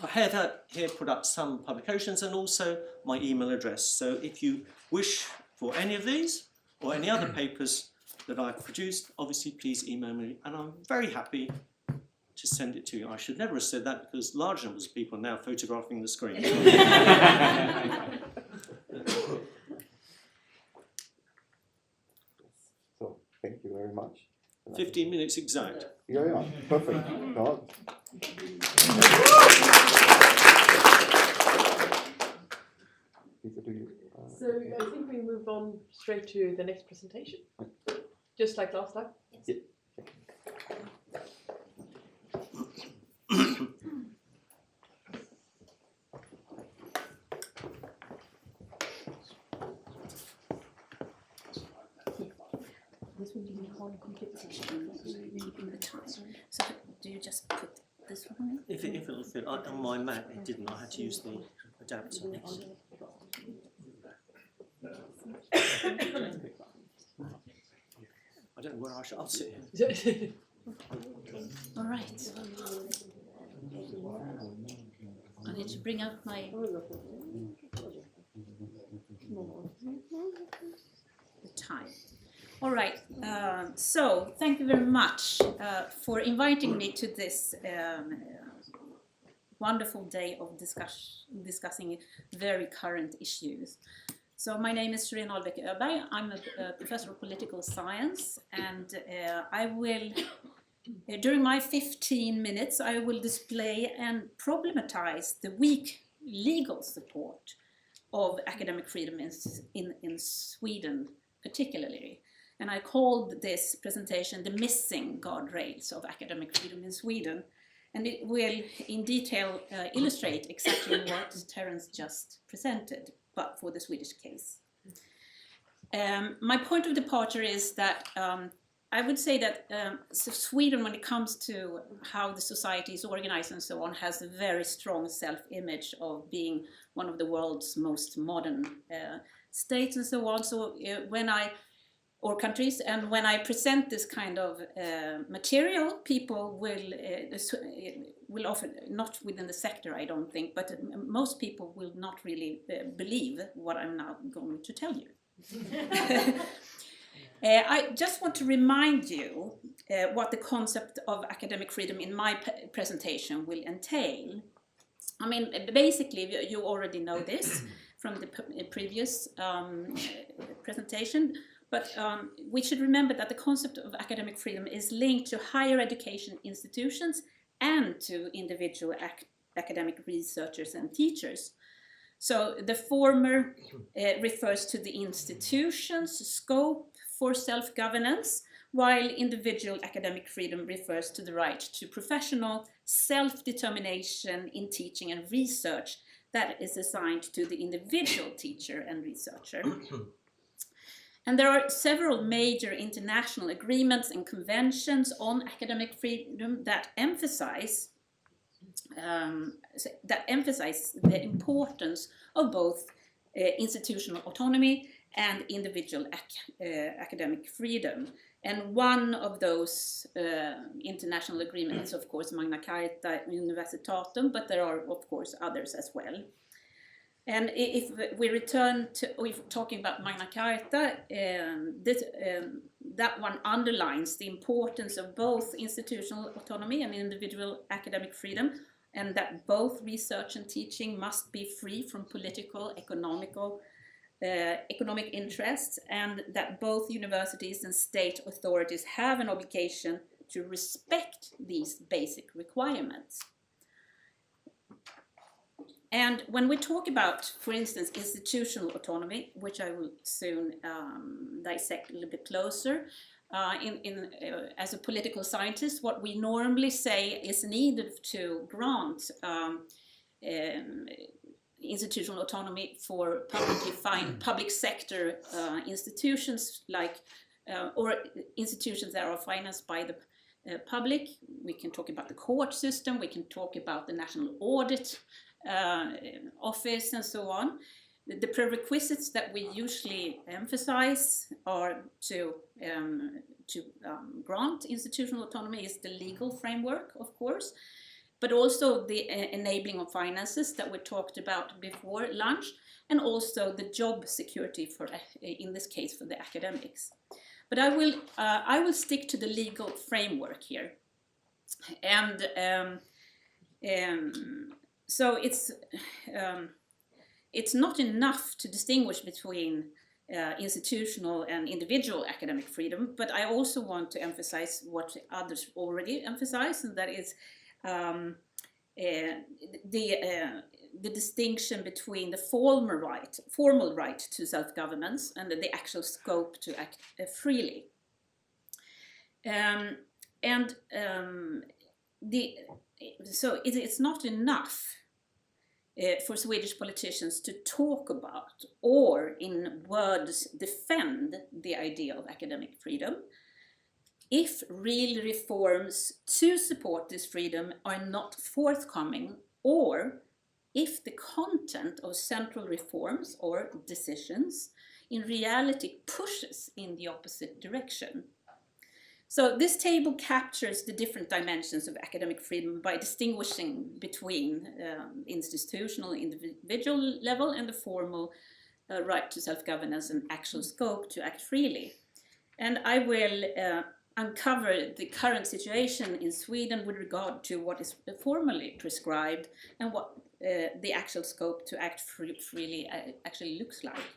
I have here put up some publications and also my email address. So if you wish for any of these or any other papers that I've produced, obviously please email me, and I'm very happy to send it to you. I should never have said that because large numbers of people are now photographing the screen. So, thank you very much. 15 minutes exact. Yeah, perfect. No. Lisa, do you, So I think we move on straight to the next presentation, just like last time. Yeah. This will be the whole competition in the time. So do you just put this one on? If it'll fit, on my Mac it didn't. I had to use the adapter. I don't know where I'll sit here. All right. I need to bring up my the time. All right. So thank you very much for inviting me to this wonderful day of discussing very current issues. So my name is Shirin Albeck Öberg. I'm a professor of political science, and I will, during my 15 minutes, I will display and problematize the weak legal support of academic freedom in Sweden particularly. And I called this presentation The Missing Guardrails of Academic Freedom in Sweden. And it will in detail illustrate exactly what Terence just presented, but for the Swedish case. My point of departure is that I would say that Sweden, when it comes to how the society is organized and so on, has a very strong self-image of being one of the world's most modern states and so on. So or countries, and when I present this kind of material, people will often, not within the sector I don't think, but most people will not really believe what I'm now going to tell you. I just want to remind you what the concept of academic freedom in my presentation will entail. I mean, basically, you already know this from the previous presentation, but we should remember that the concept of academic freedom is linked to higher education institutions and to individual academic researchers and teachers. So the former refers to the institution's scope for self-governance, while individual academic freedom refers to the right to professional self-determination in teaching and research that is assigned to the individual teacher and researcher. And there are several major international agreements and conventions on academic freedom that emphasize the importance of both institutional autonomy and individual academic freedom. And one of those international agreements is, of course, Magna Carta Universitatum, but there are, of course, others as well. And if we return to, if we're talking about Magna Carta, that one underlines the importance of both institutional autonomy and individual academic freedom, and that both research and teaching must be free from political, economic interests, and that both universities and state authorities have an obligation to respect these basic requirements. And when we talk about, for instance, institutional autonomy, which I will soon dissect a little bit closer, as a political scientist, what we normally say is needed to grant institutional autonomy for publicly financed public sector institutions, like or institutions that are financed by the public. We can talk about the court system, we can talk about the National Audit Office and so on. The prerequisites that we usually emphasize are to grant institutional autonomy is the legal framework, of course, but also the enabling of finances that we talked about before lunch, and also the job security for, in this case, for the academics. But I will stick to the legal framework here, and so it's not enough to distinguish between institutional and individual academic freedom, but I also want to emphasize what others already emphasize, and that is the distinction between the formal right to self-governance and the actual scope to act freely. So it's not enough for Swedish politicians to talk about or in words defend the idea of academic freedom if real reforms to support this freedom are not forthcoming, or if the content of central reforms or decisions in reality pushes in the opposite direction. So this table captures the different dimensions of academic freedom by distinguishing between institutional, individual level and the formal right to self-governance and actual scope to act freely. And I will uncover the current situation in Sweden with regard to what is formally prescribed and what the actual scope to act freely actually looks like.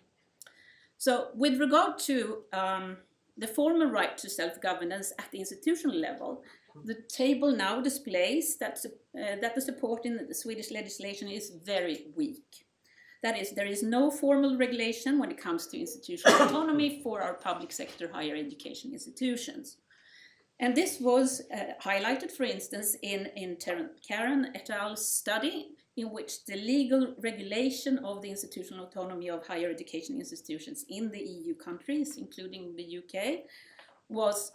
So with regard to the formal right to self-governance at the institutional level, the table now displays that the support in the Swedish legislation is very weak. That is, there is no formal regulation when it comes to institutional autonomy for our public sector higher education institutions. And this was highlighted, for instance, in Karen et al.'s study, in which the legal regulation of the institutional autonomy of higher education institutions in the EU countries, including the UK, was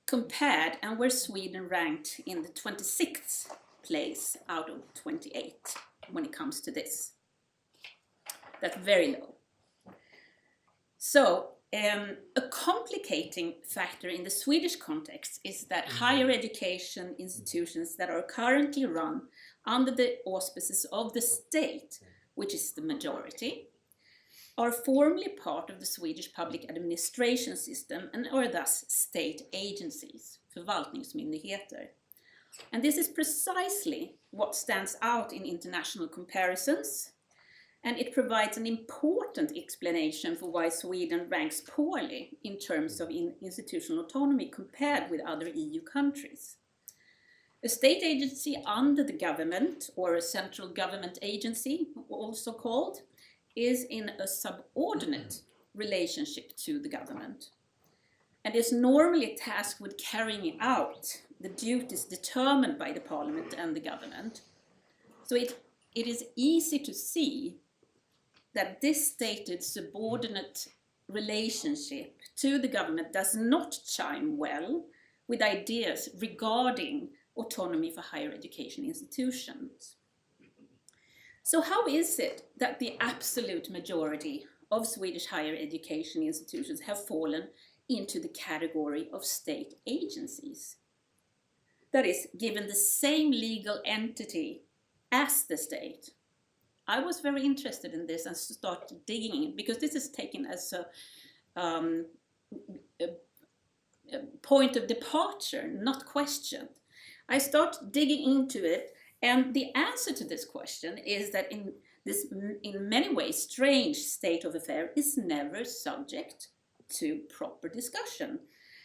compared, and where Sweden ranked in the 26th place out of 28 when it comes to this. That's very low. So, a complicating factor in the Swedish context is that higher education institutions that are currently run under the auspices of the state, which is the majority, are formally part of the Swedish public administration system and are thus state agencies, förvaltningsmyndigheter. And this is precisely what stands out in international comparisons, and it provides an important explanation for why Sweden ranks poorly in terms of institutional autonomy compared with other EU countries. A state agency under the government, or a central government agency, also called, is in a subordinate relationship to the government and is normally tasked with carrying out the duties determined by the parliament and the government. So it is easy to see that this stated subordinate relationship to the government does not chime well with ideas regarding autonomy for higher education institutions. So how is it that the absolute majority of Swedish higher education institutions have fallen into the category of state agencies? That is, given the same legal entity as the state. I was very interested in this and started digging in, because this is taken as a point of departure, not questioned. I started digging into it, and the answer to this question is that in this, in many ways, strange state of affair is never subject to proper discussion.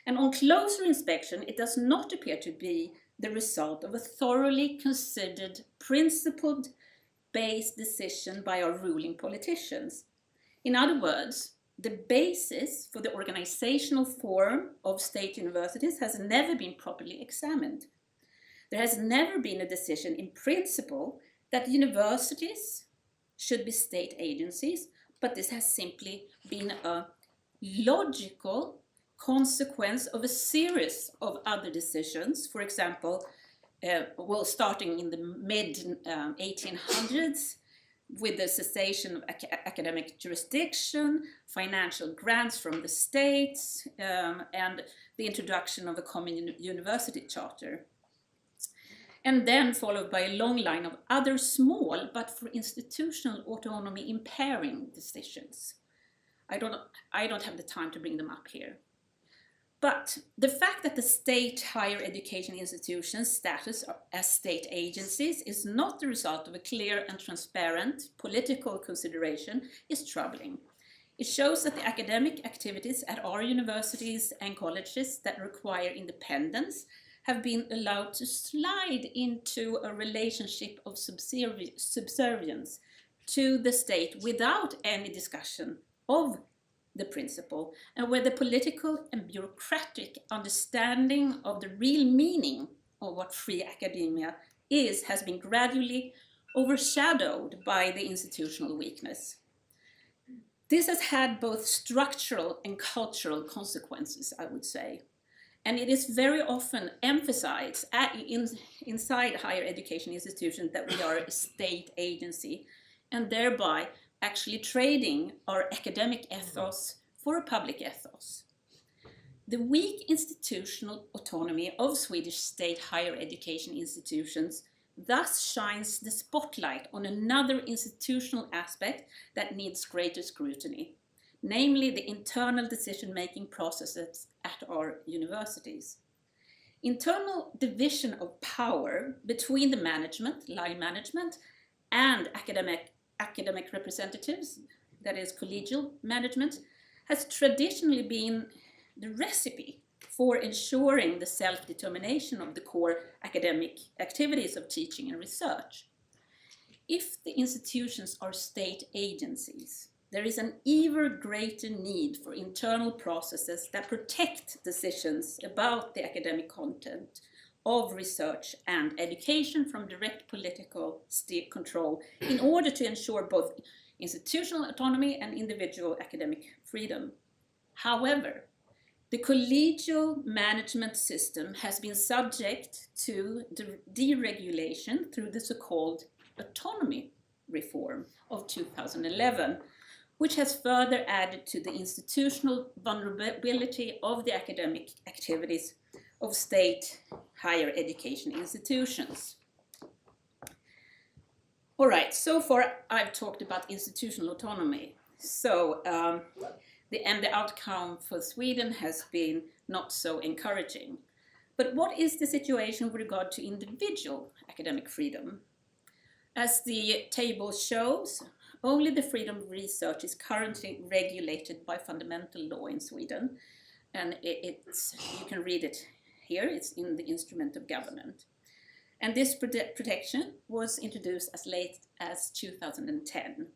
And on closer inspection, it does not appear to be the result of a thoroughly considered, principled-based decision by our ruling politicians. In other words, the basis for the organizational form of state universities has never been properly examined. There has never been a decision in principle that universities should be state agencies, but this has simply been a logical consequence of a series of other decisions. For example, starting in the mid-1800s, with the cessation of academic jurisdiction, financial grants from the states, and the introduction of a common university charter. and then followed by a long line of other small but for institutional autonomy impairing decisions. I don't have the time to bring them up here. But the fact that the state higher education institutions' status as state agencies is not the result of a clear and transparent political consideration is troubling. It shows that the academic activities at our universities and colleges that require independence have been allowed to slide into a relationship of subservience to the state without any discussion of the principle, and where the political and bureaucratic understanding of the real meaning of what free academia is has been gradually overshadowed by the institutional weakness. This has had both structural and cultural consequences, I would say, and it is very often emphasized inside higher education institutions that we are a state agency, and thereby actually trading our academic ethos for a public ethos. The weak institutional autonomy of Swedish state higher education institutions thus shines the spotlight on another institutional aspect that needs greater scrutiny, namely the internal decision-making processes at our universities. Internal division of power between the management, line management, and academic representatives, that is collegial management, has traditionally been the recipe for ensuring the self-determination of the core academic activities of teaching and research. If the institutions are state agencies, there is an even greater need for internal processes that protect decisions about the academic content of research and education from direct political state control in order to ensure both institutional autonomy and individual academic freedom. However, the collegial management system has been subject to deregulation through the so-called autonomy reform of 2011, which has further added to the institutional vulnerability of the academic activities of state higher education institutions. All right, so far I've talked about institutional autonomy. So the outcome for Sweden has been not so encouraging. But what is the situation with regard to individual academic freedom? As the table shows, only the freedom of research is currently regulated by fundamental law in Sweden, and you can read it here. It's in the instrument of government. And this protection was introduced as late as 2010.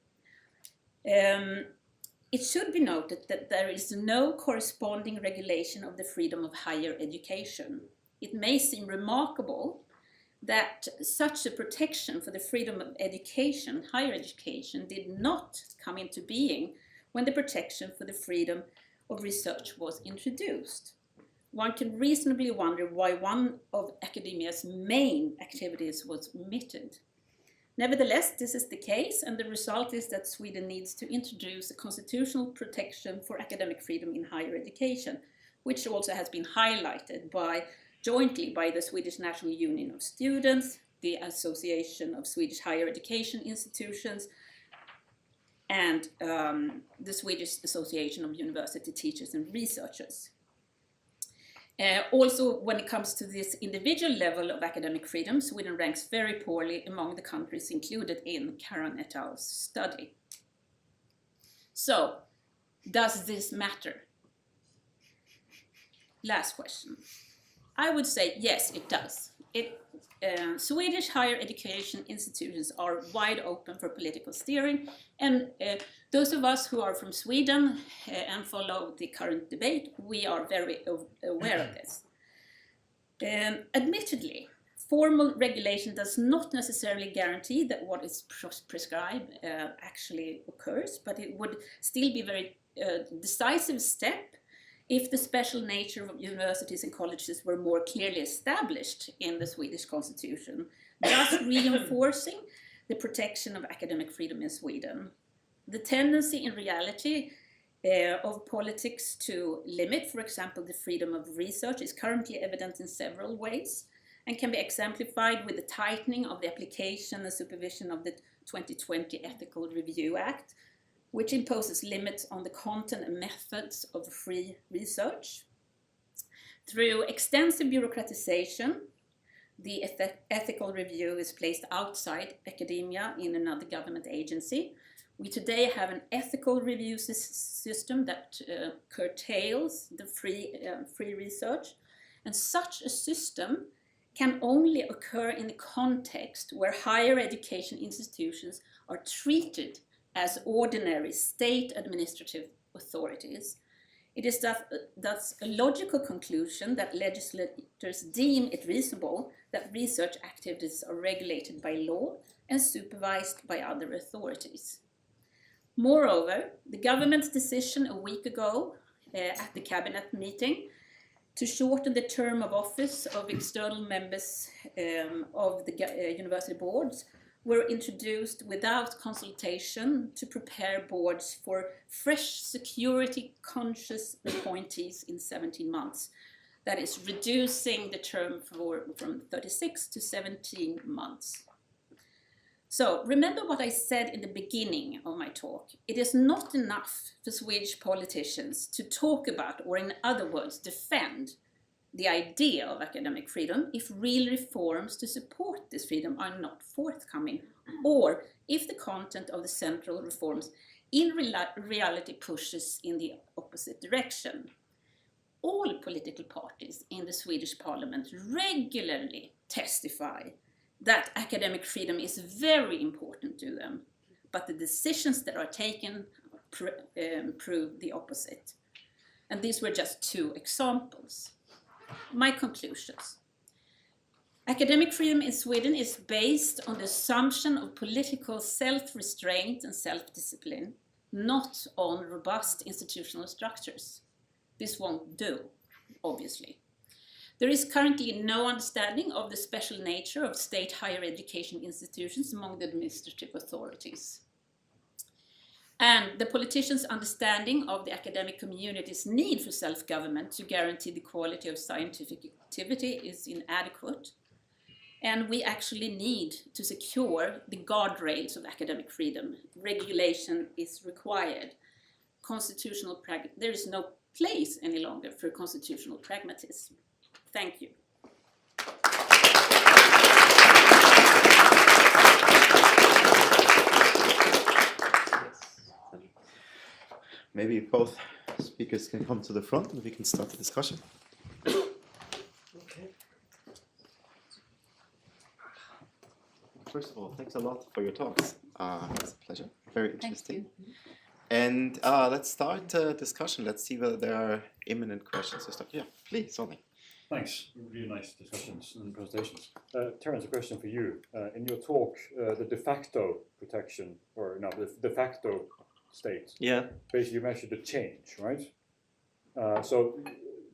It should be noted that there is no corresponding regulation of the freedom of higher education. It may seem remarkable that such a protection for the freedom of education, higher education, did not come into being when the protection for the freedom of research was introduced. One can reasonably wonder why one of academia's main activities was omitted. Nevertheless, this is the case, and the result is that Sweden needs to introduce a constitutional protection for academic freedom in higher education, which also has been highlighted jointly by the Swedish National Union of Students, the Association of Swedish Higher Education Institutions, and the Swedish Association of University Teachers and Researchers. Also, when it comes to this individual level of academic freedom, Sweden ranks very poorly among the countries included in Karan et al.'s study. So, does this matter? Last question. I would say yes, it does. Swedish higher education institutions are wide open for political steering, and those of us who are from Sweden and follow the current debate, we are very aware of this. Admittedly, formal regulation does not necessarily guarantee that what is prescribed actually occurs, but it would still be a very decisive step if the special nature of universities and colleges were more clearly established in the Swedish constitution, thus reinforcing the protection of academic freedom in Sweden. The tendency in reality of politics to limit, for example, the freedom of research is currently evident in several ways. and can be exemplified with the tightening of the application and supervision of the 2020 Ethical Review Act, which imposes limits on the content and methods of free research. Through extensive bureaucratization, the ethical review is placed outside academia in another government agency. We today have an ethical review system that curtails the free research, and such a system can only occur in the context where higher education institutions are treated as ordinary state administrative authorities. It is thus a logical conclusion that legislators deem it reasonable that research activities are regulated by law and supervised by other authorities. Moreover, the government's decision a week ago at the cabinet meeting to shorten the term of office of external members of the university boards were introduced without consultation to prepare boards for fresh security-conscious appointees in 17 months. That is, reducing the term from 36 to 17 months. So, remember what I said in the beginning of my talk. It is not enough for Swedish politicians to talk about, or in other words, defend the idea of academic freedom if real reforms to support this freedom are not forthcoming, or if the content of the central reforms in reality pushes in the opposite direction. All political parties in the Swedish parliament regularly testify that academic freedom is very important to them, but the decisions that are taken prove the opposite. And these were just two examples. My conclusions. Academic freedom in Sweden is based on the assumption of political self-restraint and self-discipline, not on robust institutional structures. This won't do, obviously. There is currently no understanding of the special nature of state higher education institutions among the administrative authorities. And the politicians' understanding of the academic community's need for self-government to guarantee the quality of scientific activity is inadequate. And we actually need to secure the guardrails of academic freedom. Regulation is required. There is no place any longer for constitutional pragmatism. Thank you. Maybe both speakers can come to the front and we can start the discussion. Okay. First of all, thanks a lot for your talks. It's a pleasure. Very interesting. Thank you. And let's start the discussion. Let's see whether there are imminent questions or stuff. Yeah, please, Sonny. Thanks. Really nice discussions and presentations. Terence, a question for you. In your talk, the de facto protection, or no, the de facto state. Yeah. Basically, you measured the change, right? So,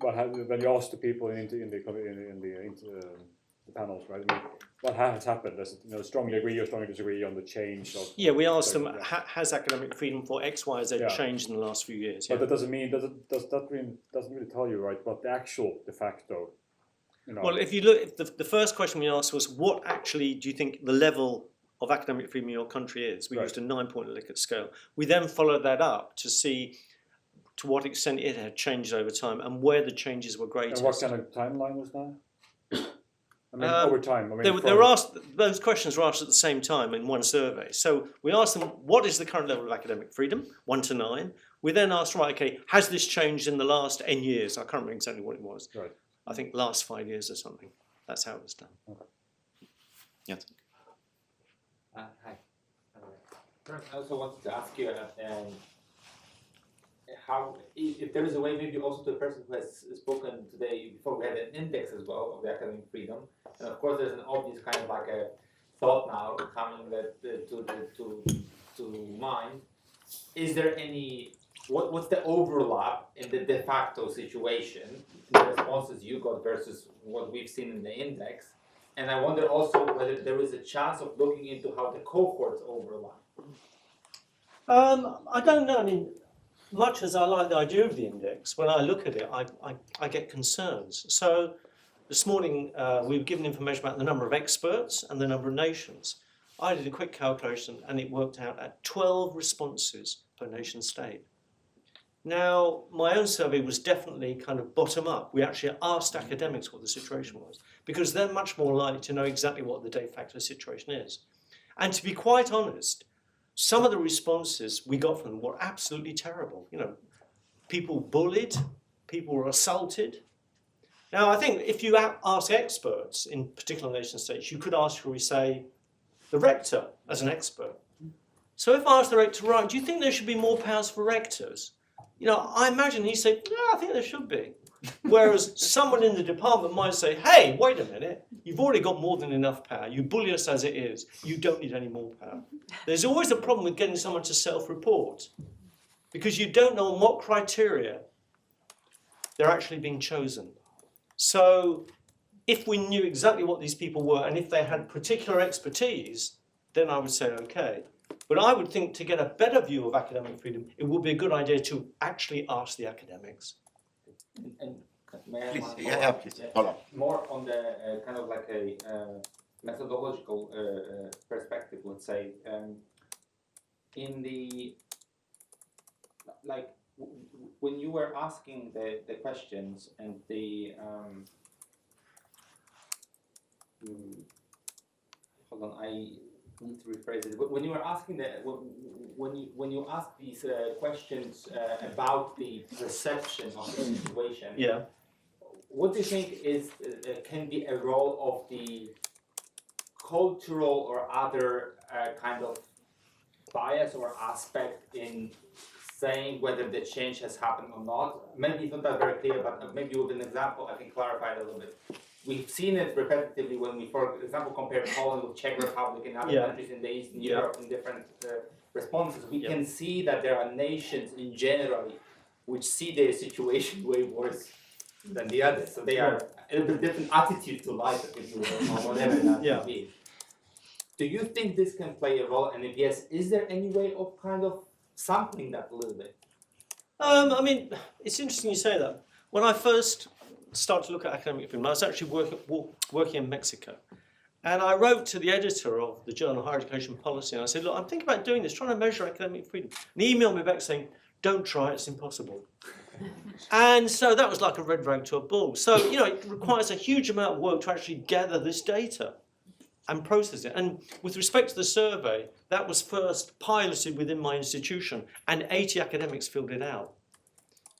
when you asked the people in the panels, right? I mean, what has happened? Does it, strongly agree or strongly disagree on the change of? Yeah, we asked them, has academic freedom for X, Y, Z changed in the last few years? But that doesn't mean doesn't really tell you, right? What the actual de facto. Well, if you look, the first question we asked was, what actually do you think the level of academic freedom in your country is? We used a 9-point Likert scale. We then followed that up to see to what extent it had changed over time and where the changes were greatest. And what kind of timeline was that? I mean, over time. I mean, they were asked; those questions were asked at the same time in one survey. So we asked them, "What is the current level of academic freedom?" 1 to 9. We then asked, "Right, okay, has this changed in the last N years?" I can't remember exactly what it was. Right. I think last 5 years or something. That's how it was done. Okay. Yes. Hi. I also wanted to ask you how, if there is a way, maybe also to the person who has spoken today, before we had an index as well of the academic freedom, and of course there's an obvious kind of like a thought now coming to mind. Is there any, what's the overlap in the de facto situation, the responses you got versus what we've seen in the index? And I wonder also whether there is a chance of looking into how the cohorts overlap. I don't know. I mean, much as I like the idea of the index, when I look at it, I get concerns. So This morning we were given information about the number of experts and the number of nations. I did a quick calculation and it worked out at 12 responses per nation state. Now, my own survey was definitely kind of bottom up. We actually asked academics what the situation was, because they're much more likely to know exactly what the de facto situation is. And to be quite honest, some of the responses we got from them were absolutely terrible. You know, people bullied, people were assaulted. Now, I think if you ask experts in particular nation states, you could ask, shall we say, the rector as an expert. So if I asked the rector, right, do you think there should be more powers for rectors? You know, I imagine he said, yeah, I think there should be. Whereas someone in the department might say, hey, wait a minute, you've already got more than enough power. You bully us as it is. You don't need any more power. There's always a problem with getting someone to self-report, because you don't know on what criteria they're actually being chosen. So if we knew exactly what these people were and if they had particular expertise, then I would say, okay. But I would think to get a better view of academic freedom, it would be a good idea to actually ask the academics. And may I Please, ask yeah, please. Hold on. more on the kind of like a methodological perspective, let's say, in the like when you were asking the questions and the hold on, I need to rephrase it. When you were asking when you ask these questions about the perception of the situation, yeah, what do you think is can be a role of the cultural or other kind of bias or aspect in saying whether the change has happened or not? Maybe it's not that very clear, but maybe with an example I can clarify it a little bit. We've seen it repetitively when we, for example, compare Poland with Czech Republic and other countries in the Eastern Europe in different responses. We can see that there are nations in general which see their situation way worse than the others. So they are a little bit different attitude to life, if you will, or whatever that may be. Do you think this can play a role? And if yes, is there any way of kind of sampling that a little bit? I mean, it's interesting you say that. When I first started to look at academic freedom, I was actually working in Mexico. And I wrote to the editor of the journal Higher Education Policy, and I said, look, I'm thinking about doing this, trying to measure academic freedom. And he emailed me back saying, don't try, it's impossible. And so that was like a red rag to a bull. So, you know, it requires a huge amount of work to actually gather this data and process it. And with respect to the survey, that was first piloted within my institution, and 80 academics filled it out.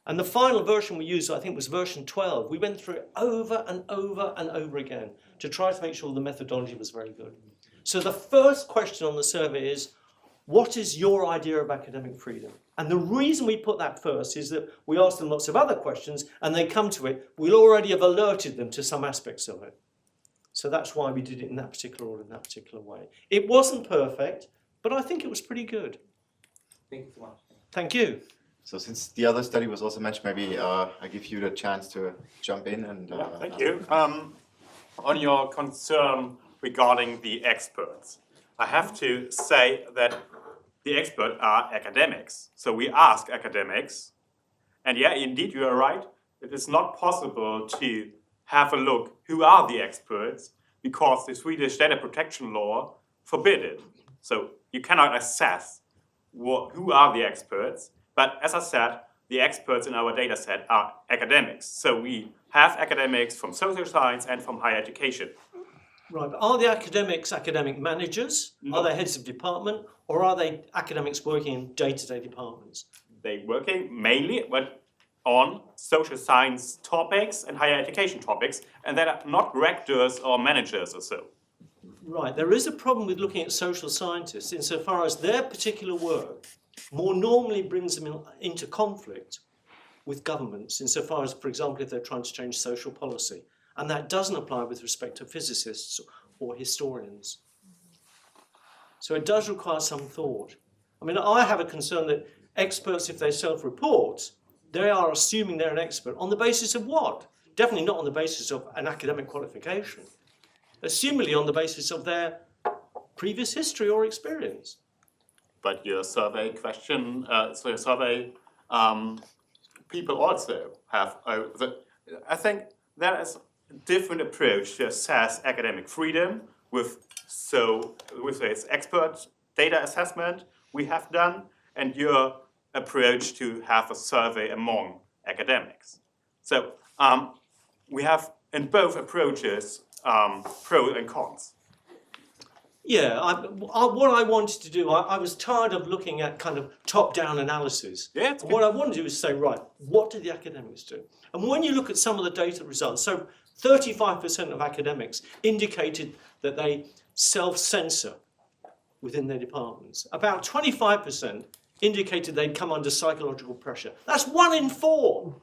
And the final version we used, I think, was version 12. We went through it over and over and over again to try to make sure the methodology was very good. So the first question on the survey is, what is your idea of academic freedom? And the reason we put that first is that we asked them lots of other questions and they come to it. We'll already have alerted them to some aspects of it. So that's why we did it in that particular order, in that particular way. It wasn't perfect, but I think it was pretty good. Thank you so much. Thank you. So since the other study was also mentioned, maybe I give you the chance to jump in and. Thank you. On your concern regarding the experts, I have to say that the experts are academics. So we ask academics, and yeah, indeed, you are right. It is not possible to have a look who are the experts because the Swedish data protection law forbid it. So you cannot assess who are the experts. But as I said, the experts in our data set are academics. So we have academics from social science and from higher education. Right, but are the academics academic managers? No. Are they heads of department? Or are they academics working in day-to-day departments? They're working mainly on social science topics and higher education topics, and they're not rectors or managers or so. Right, there is a problem with looking at social scientists insofar as their particular work more normally brings them into conflict with governments, insofar as, for example, if they're trying to change social policy. And that doesn't apply with respect to physicists or historians. So it does require some thought. I mean, I have a concern that experts, if they self-report, they are assuming they're an expert on the basis of what? Definitely not on the basis of an academic qualification. Assumedly on the basis of their previous history or experience. But your survey question, so your survey people also have, I think there is different approach to assess academic freedom with its expert data assessment we have done, and your approach to have a survey among academics. So we have in both approaches pros and cons. Yeah, what I wanted to do, I was tired of looking at kind of top-down analysis. Yeah, what I want to do is say, right, what do the academics do? And when you look at some of the data results, so 35% of academics indicated that they self-censor within their departments. About 25% indicated they'd come under psychological pressure. That's 1 in 4.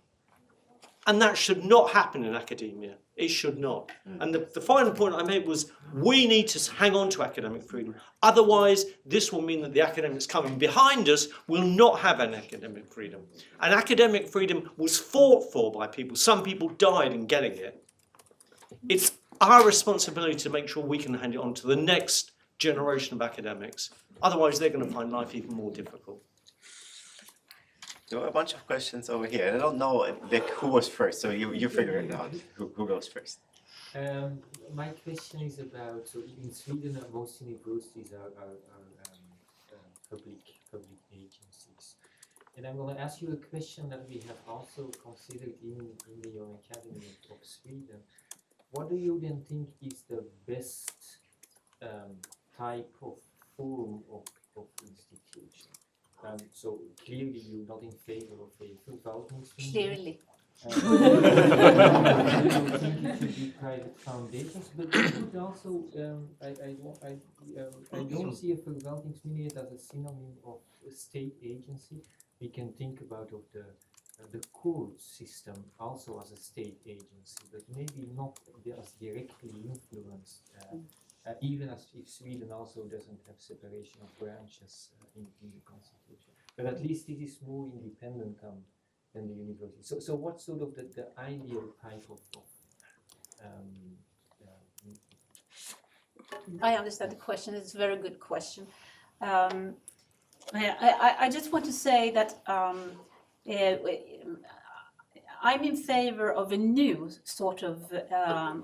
And that should not happen in academia. It should not. And the final point I made was we need to hang on to academic freedom. Otherwise, this will mean that the academics coming behind us will not have an academic freedom. And academic freedom was fought for by people. Some people died in getting it. It's our responsibility to make sure we can hand it on to the next generation of academics. Otherwise, they're going to find life even more difficult. So a bunch of questions over here. I don't know who was first, so you figure it out. Who goes first? My question is about, so in Sweden, most universities are public agencies. And I'm going to ask you a question that we have also considered in the Young Academy of Sweden. What do you then think is the best type of form of institution? So clearly you're not in favor of a verwaltingsmyndighet. Clearly. I don't think it should be private foundations, but you could also, I don't see a verwaltingsmyndighet as a synonym of a state agency. We can think about the court system also as a state agency, but maybe not as directly influenced. Even as if Sweden also doesn't have separation of branches in the constitution. But at least it is more independent than the university. So what's sort of the ideal type of I understand the question. It's a very good question. I just want to say that I'm in favor of a new sort of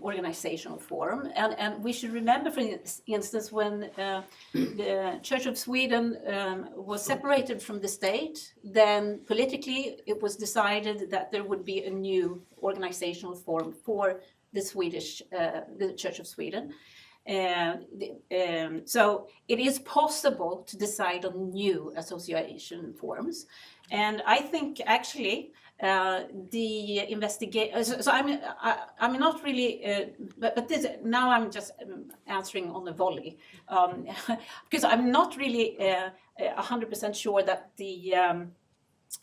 organizational form, and we should remember, for instance, when the Church of Sweden was separated from the state, then politically it was decided that there would be a new organizational form for the Swedish, the Church of Sweden. So it is possible to decide on new association forms, and I think actually the investigation. So I'm not really, but this now I'm just answering on the volley, because I'm not really 100% sure that the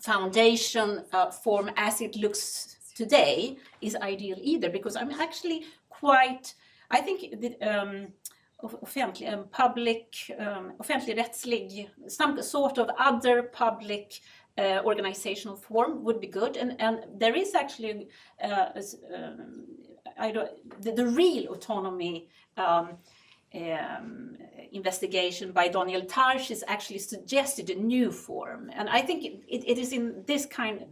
foundation form as it looks today is ideal either, because I'm actually quite. I think that offentlig-rättslig, some sort of other public organizational form would be good, and there is actually the real autonomy investigation by Daniel Tarsch is actually suggested a new form, and I think it is in this kind.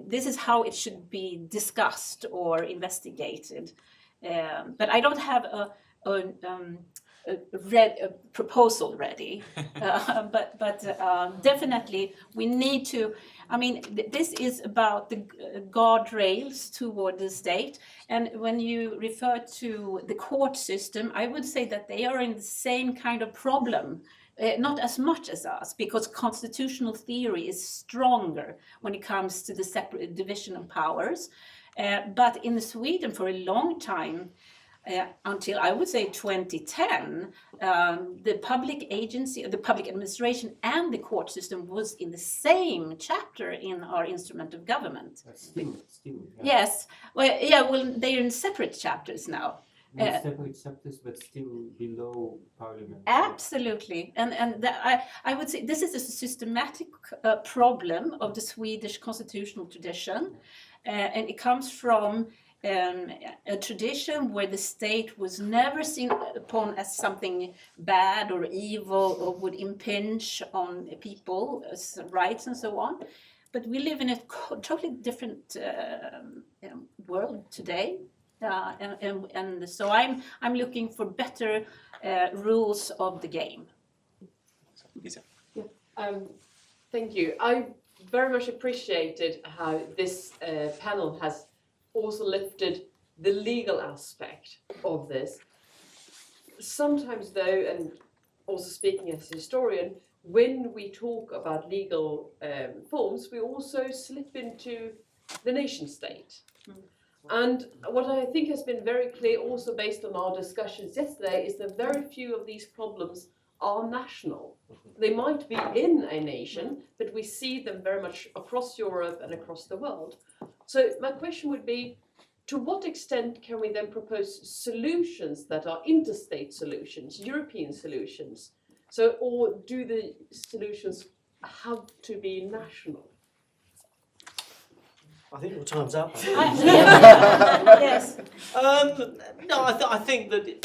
This is how it should be discussed or investigated. But I don't have a proposal ready. But definitely we need to. I mean, this is about the guardrails toward the state. And when you refer to the court system, I would say that they are in the same kind of problem. Not as much as us, because constitutional theory is stronger when it comes to the separate division of powers. But in Sweden, for a long time, until I would say 2010, the public agency, the public administration, and the court system was in the same chapter in our instrument of government. Still, yeah. Yes, well, they're in separate chapters now. Separate chapters, but still below Parliament. Absolutely, and I would say this is a systematic problem of the Swedish constitutional tradition. And it comes from a tradition where the state was never seen upon as something bad or evil or would impinge on people's rights and so on. But we live in a totally different world today. And so I'm looking for better rules of the game. Thank you. I very much appreciated how this panel has also lifted the legal aspect of this. Sometimes though, and also speaking as a historian, when we talk about legal forms, we also slip into the nation state. And what I think has been very clear also based on our discussions yesterday is that very few of these problems are national. They might be in a nation, but we see them very much across Europe and across the world. So my question would be, to what extent can we then propose solutions that are interstate solutions, European solutions? So, or do the solutions have to be national? I think your time's up. Yes. No, I think that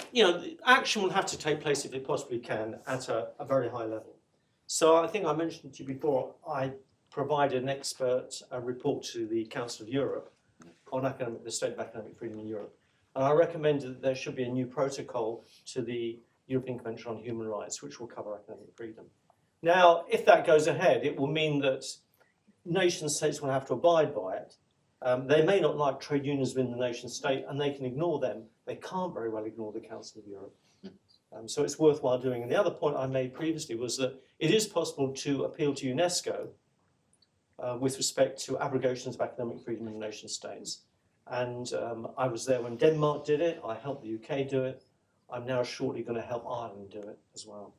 action will have to take place if it possibly can at a very high level. So I think I mentioned to you before, I provided an expert report to the Council of Europe on the state of academic freedom in Europe, and I recommended that there should be a new protocol to the European Convention on Human Rights, which will cover academic freedom. Now, if that goes ahead, it will mean that nation states will have to abide by it. They may not like trade unions within the nation state, and they can ignore them. They can't very well ignore the Council of Europe. So it's worthwhile doing. And the other point I made previously was that it is possible to appeal to UNESCO with respect to abrogations of academic freedom in nation states. And I was there when Denmark did it. I helped the UK do it. I'm now shortly going to help Ireland do it as well,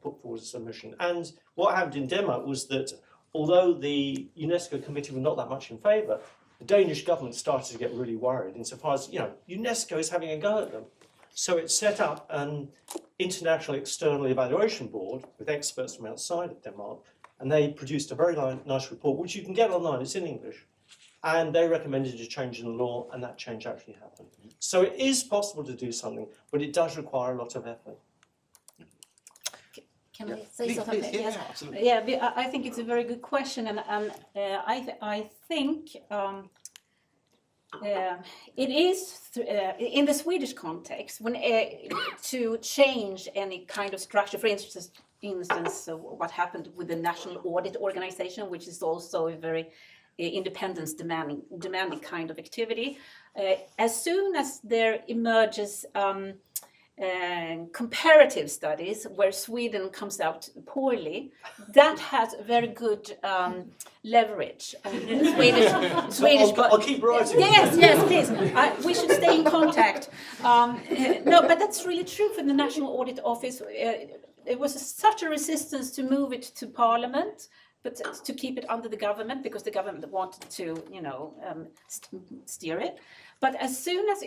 put forward a submission. And what happened in Denmark was that although the UNESCO committee were not that much in favour, the Danish government started to get really worried insofar as, UNESCO is having a go at them. So it set up an international external evaluation board with experts from outside of Denmark, and they produced a very nice report, which you can get online, it's in English. And they recommended a change in the law, and that change actually happened. So it is possible to do something, but it does require a lot of effort. Can I say something? Please, Yes. absolutely. Yeah, I think it's a very good question, and I think it is in the Swedish context when to change any kind of structure. For instance, what happened with the National Audit Organization, which is also a very independence demanding kind of activity. As soon as there emerges comparative studies where Sweden comes out poorly, that has very good leverage. Swedish. I'll keep writing. Yes, please. We should stay in contact. No, but that's really true for the National Audit Office. There was such a resistance to move it to Parliament, but to keep it under the government because the government wanted to, steer it. But as soon as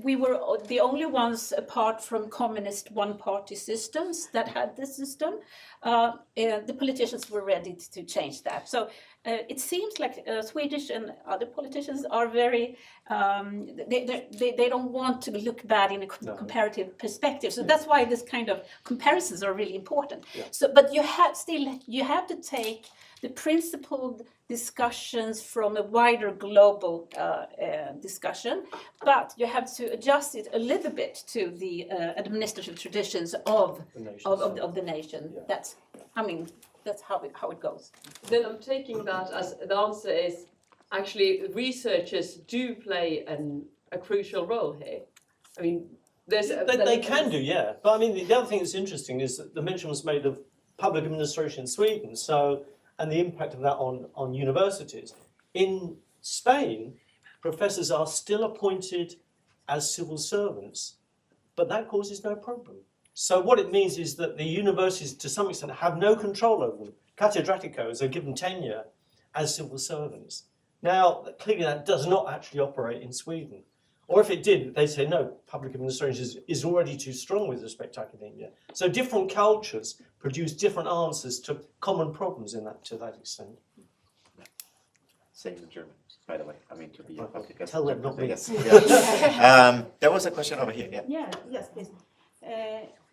we were the only ones apart from communist one-party systems that had this system, the politicians were ready to change that. So it seems like Swedish and other politicians are very, they don't want to look bad in a comparative perspective. So that's why this kind of comparisons are really important. Yeah. So, but you have to take the principled discussions from a wider global discussion, but you have to adjust it a little bit to the administrative traditions of the nation. Yeah. That's how it goes. Then I'm taking that as the answer is actually researchers do play a crucial role here. I mean, they can do, yeah. But I mean, the other thing that's interesting is that the mention was made of public administration in Sweden, and the impact of that on universities. In Spain, professors are still appointed as civil servants, but that causes no problem. So what it means is that the universities, to some extent, have no control over them. Catedráticos are given tenure as civil servants. Now, clearly that does not actually operate in Sweden. Or if it did, they'd say, no, public administration is already too strong with respect to academia. So different cultures produce different answers to common problems to that extent. Same in German, by the way. I mean, to be public. Tell them, not me. Yes. Yeah. There was a question over here. Yeah. Yes, please.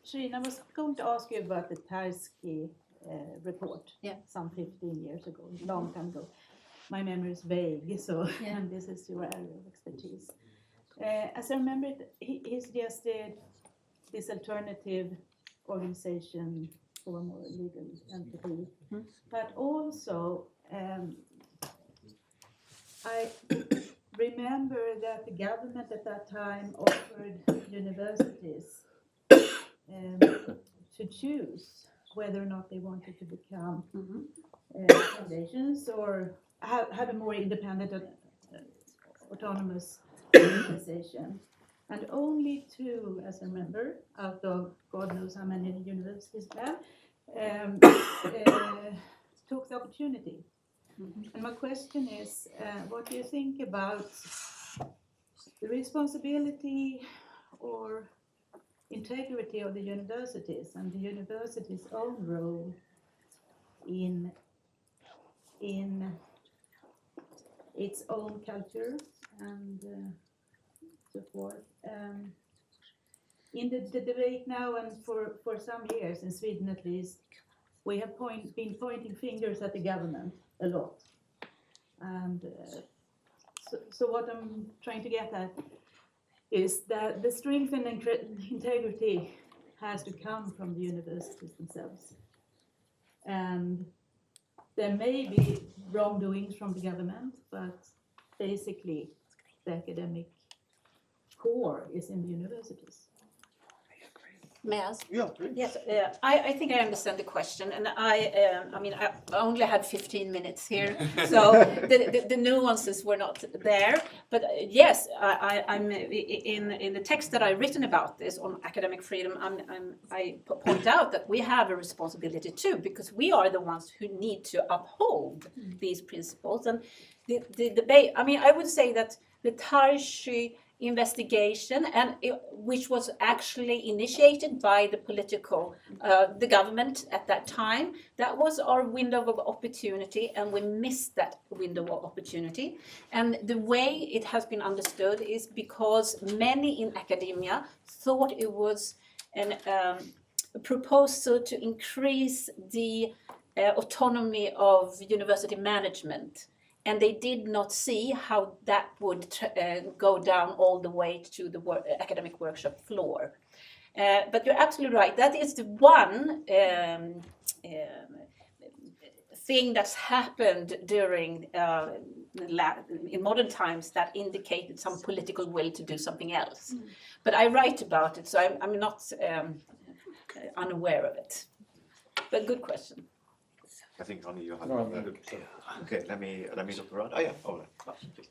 Shireen, I was going to ask you about the Tarski report some 15 years ago, a long time ago. my memory is vague, so and this is your area of expertise. As I remember it, he suggested this alternative organization for a more legal entity, but also I remember that the government at that time offered universities to choose whether or not they wanted to become foundations or have a more independent autonomous organization. And only 2, as I remember, out of God knows how many universities there, took the opportunity. And my question is, what do you think about the responsibility or integrity of the universities and the university's own role in its own culture and so forth? In the debate now and for some years, in Sweden at least, we have been pointing fingers at the government a lot. And so what I'm trying to get at is that the strength and integrity has to come from the universities themselves. And there may be wrongdoings from the government, but basically the academic core is in the universities. May I ask? Yeah, please. Yes, I think I understand the question, and I mean, I only had 15 minutes here, so the nuances were not there. But yes, I'm in the text that I've written about this on academic freedom. I point out that we have a responsibility too, because we are the ones who need to uphold these principles. And the debate. I mean, I would say that the Tarshi investigation, and which was actually initiated by the political, the government at that time. That was our window of opportunity, and we missed that window of opportunity. And the way it has been understood is because many in academia thought it was a proposal to increase the autonomy of university management. And they did not see how that would go down all the way to the academic workshop floor. But you're absolutely right. That is the one thing that's happened during in modern times that indicated some political will to do something else. But I write about it, so I'm not unaware of it. But good question. I think only you have. No, Okay, let me look around. Oh yeah, please.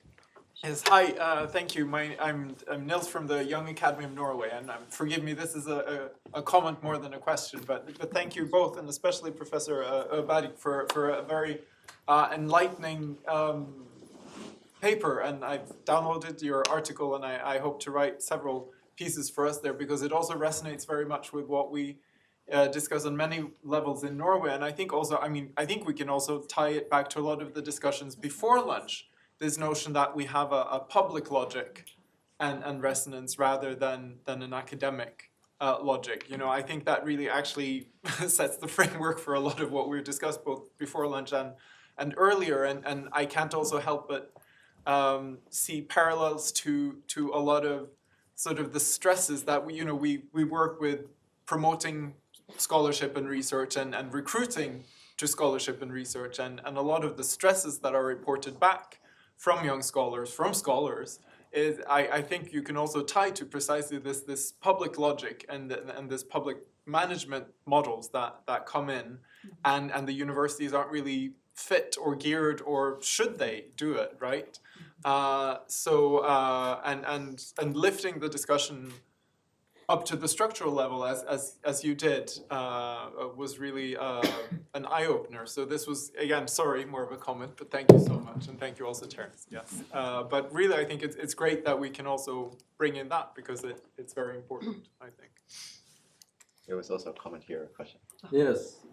Yes, hi, thank you. I'm Nils from the Young Academy of Norway, and forgive me, this is a comment more than a question, but thank you both, and especially Professor Badik for a very enlightening paper, and I've downloaded your article, and I hope to write several pieces for us there, because it also resonates very much with what we discuss on many levels in Norway. And I think also, I think we can also tie it back to a lot of the discussions before lunch, this notion that we have a public logic and resonance rather than an academic logic. You know, I think that really actually sets the framework for a lot of what we've discussed both before lunch and earlier. And I can't also help but see parallels to a lot of sort of the stresses that we work with promoting scholarship and research and recruiting to scholarship and research, and a lot of the stresses that are reported back from young scholars, from scholars, is I think you can also tie to precisely this public logic and this public management models that come in, and the universities aren't really fit or geared, or should they do it, right? And lifting the discussion up to the structural level, as you did, was really an eye-opener. So this was, again, sorry, more of a comment, but thank you so much. And thank you also, Terence, yes. But really, I think it's great that we can also bring in that, because it's very important, I think. There was also a comment here, a question. Yes,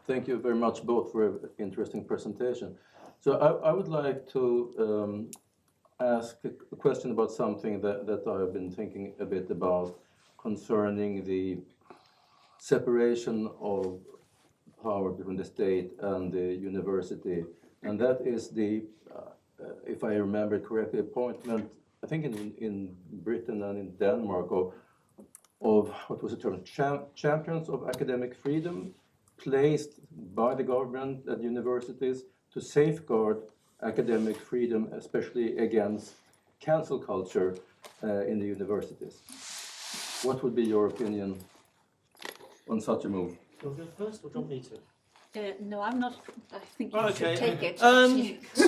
thank you very much both for an interesting presentation. So I would like to ask a question about something that I've been thinking a bit about, concerning the separation of power between the state and the university and that is the, if I remember correctly, appointment, I think in Britain and in Denmark, of what was the term, champions of academic freedom, placed by the government at universities to safeguard academic freedom, especially against cancel culture in the universities. What would be your opinion on such a move? Do you want to go first or do you want me to? No, I'm not. I think you Okay. should take it. So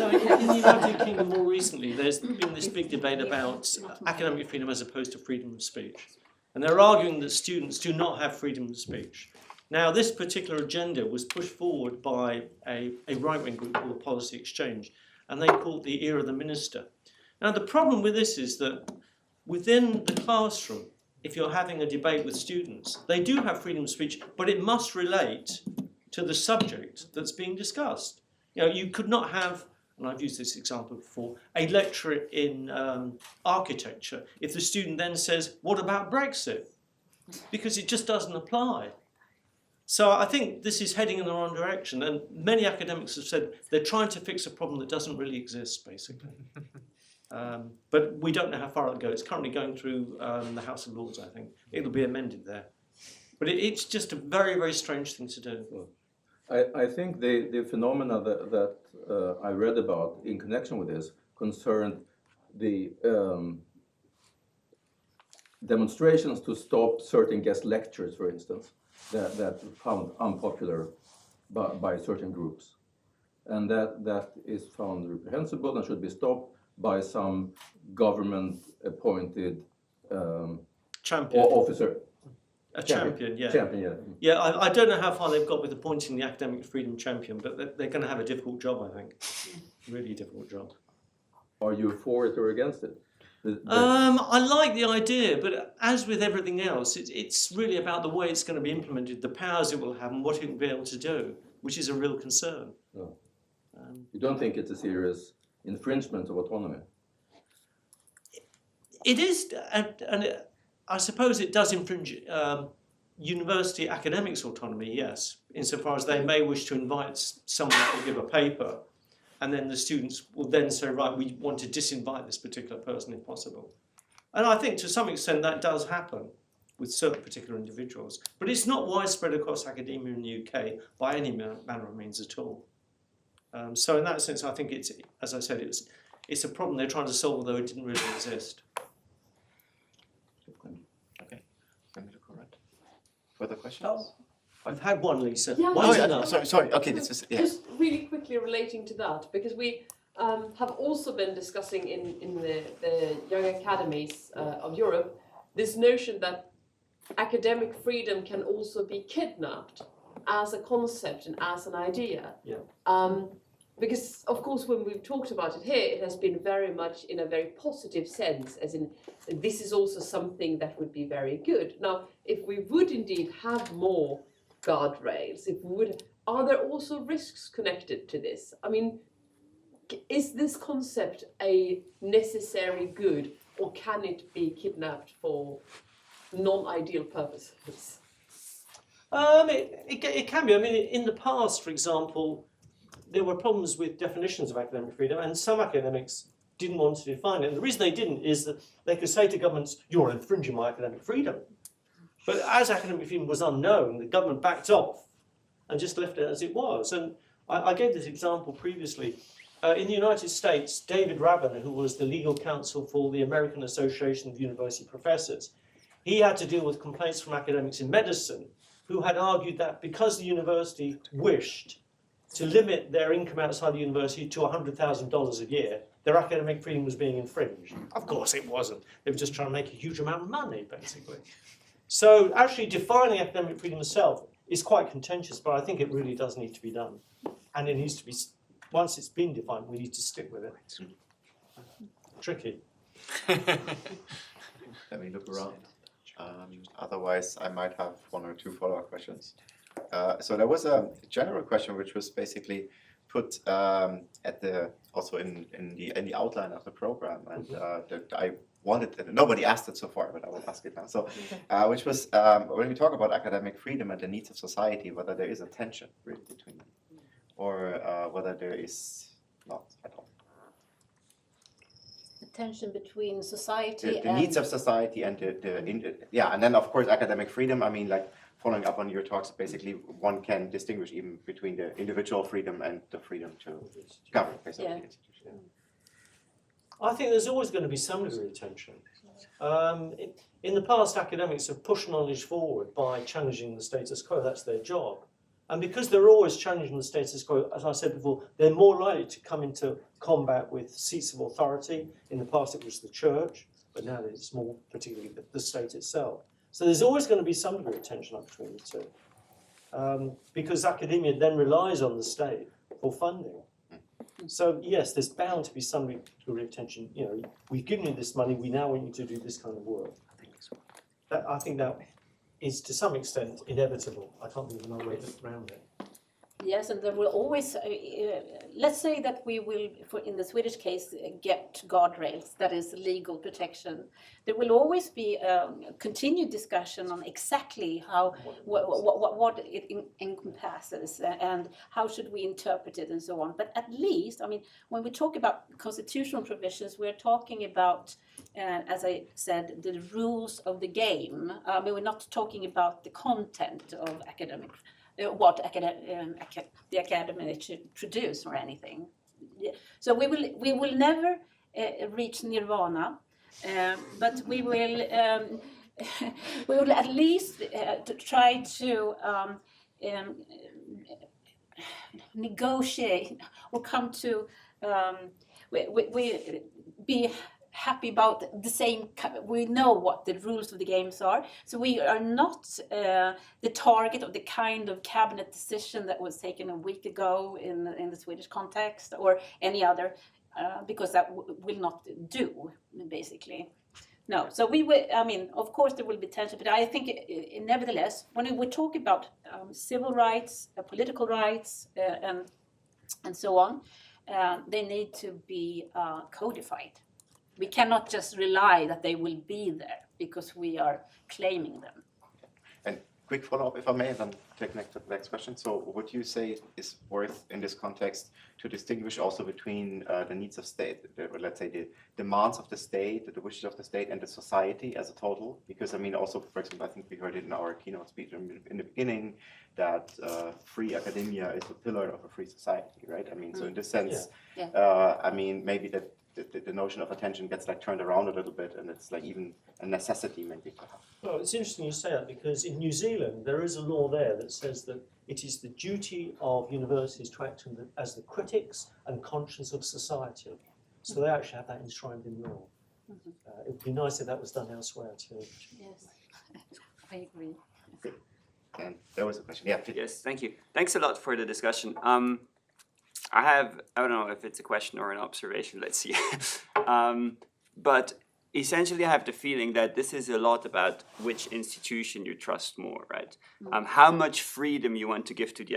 in the United Kingdom more recently, there's been this big debate about academic freedom as opposed to freedom of speech. And they're arguing that students do not have freedom of speech. Now, this particular agenda was pushed forward by a right-wing group called the Policy Exchange, and they called the Ear of the Minister. Now, the problem with this is that within the classroom, if you're having a debate with students, they do have freedom of speech, but it must relate to the subject that's being discussed. You know, you could not have, and I've used this example before, a lecture in architecture if the student then says, what about Brexit? Because it just doesn't apply. So I think this is heading in the wrong direction, and many academics have said they're trying to fix a problem that doesn't really exist, basically. But we don't know how far it'll go. It's currently going through the House of Lords, I think. It'll be amended there. But it's just a very, very strange thing to do. I think the phenomena that I read about in connection with this concerned the demonstrations to stop certain guest lectures, for instance, that found unpopular by certain groups. And that is found reprehensible and should be stopped by some government-appointed officer. A champion, yeah. Champion, yeah. Yeah, I don't know how far they've got with appointing the academic freedom champion, but they're going to have a difficult job, I think. Really difficult job. Are you for it or against it? I like the idea, but as with everything else, it's really about the way it's going to be implemented, the powers it will have, and what it will be able to do, which is a real concern. No. You don't think it's a serious infringement of autonomy? It is, and I suppose it does infringe university academics' autonomy, yes, insofar as they may wish to invite someone to give a paper, and then the students will then say, right, we want to disinvite this particular person if possible. And I think to some extent that does happen with certain particular individuals, but it's not widespread across academia in the UK by any manner of means at all. So in that sense, I think it's, as I said, it's a problem they're trying to solve, although it didn't really exist. Okay. Further questions? Oh, I've had one, Lisa. Yeah, One's yeah. enough. Sorry. Okay, this is Just really quickly relating to that, because we have also been discussing in the young academies of Europe this notion that academic freedom can also be kidnapped as a concept and as an idea. Yeah. Because, of course, when we've talked about it here, it has been very much in a very positive sense, as in this is also something that would be very good. Now, if we would indeed have more guardrails, are there also risks connected to this? I mean, is this concept a necessary good, or can it be kidnapped for non-ideal purposes? It can be. I mean, in the past, for example, there were problems with definitions of academic freedom, and some academics didn't want to define it. And the reason they didn't is that they could say to governments, you're infringing my academic freedom. But as academic freedom was unknown, the government backed off and just left it as it was. And I gave this example previously. In the United States, David Rabin, who was the legal counsel for the American Association of University Professors, he had to deal with complaints from academics in medicine who had argued that because the university wished to limit their income outside the university to $100,000 a year, their academic freedom was being infringed. Of course it wasn't. They were just trying to make a huge amount of money, basically. So actually defining academic freedom itself is quite contentious, but I think it really does need to be done. And it needs to be, once it's been defined, we need to stick with it. Tricky. Let me look around. Otherwise, I might have one or two follow-up questions. So there was a general question which was basically put at the also in the outline of the program, and that I wanted. Nobody asked it so far, but I will ask it now. So, which was when we talk about academic freedom and the needs of society, whether there is a tension really between them. or whether there is not at all. The tension between society The and needs of society and yeah, and then of course academic freedom. I mean, like following up on your talks, basically one can distinguish even between the individual freedom and the freedom to govern, basically. Yeah. I think there's always going to be some degree of tension. In the past, academics have pushed knowledge forward by challenging the status quo. That's their job. And because they're always challenging the status quo, as I said before, they're more likely to come into combat with seats of authority. In the past, it was the church, but now it's more particularly the state itself. So there's always going to be some degree of tension up between the two, because academia then relies on the state for funding. So yes, there's bound to be some degree of tension. You know, we've given you this money, we now want you to do this kind of work. I think that is to some extent inevitable. I can't think of another way around it. Yes, and there will always, let's say that we will, in the Swedish case, get guardrails, that is legal protection. There will always be continued discussion on exactly how, what it encompasses and how should we interpret it and so on. But at least, I mean, when we talk about constitutional provisions, we're talking about, as I said, the rules of the game. I mean, we're not talking about the content of academic what the academy should produce or anything. So we will never reach nirvana, but we will at least try to negotiate or come to we be happy about the same. We know what the rules of the games are, so we are not the target of the kind of cabinet decision that was taken a week ago in the Swedish context or any other, because that will not do, basically. No, so we will. I mean, of course there will be tension, but I think nevertheless, when we talk about civil rights, political rights, and so on, they need to be codified. We cannot just rely that they will be there because we are claiming them. And quick follow-up, if I may, and then take the next question. So would you say is worth in this context to distinguish also between the needs of state, let's say the demands of the state, the wishes of the state, and the society as a total? Because I mean, also, for example, I think we heard it in our keynote speech in the beginning that free academia is a pillar of a free society, right? I mean, so in this sense, I mean, maybe that the notion of attention gets like turned around a little bit, and it's like even a necessity maybe perhaps. Well, it's interesting you say that, because in New Zealand there is a law there that says that it is the duty of universities to act as the critics and conscience of society. So they actually have that enshrined in law. It would be nice if that was done elsewhere too. Yes, I agree. And there was a question. Yeah. Yes, thank you. Thanks a lot for the discussion. I don't know if it's a question or an observation, let's see. But essentially I have the feeling that this is a lot about which institution you trust more, right? How much freedom you want to give to the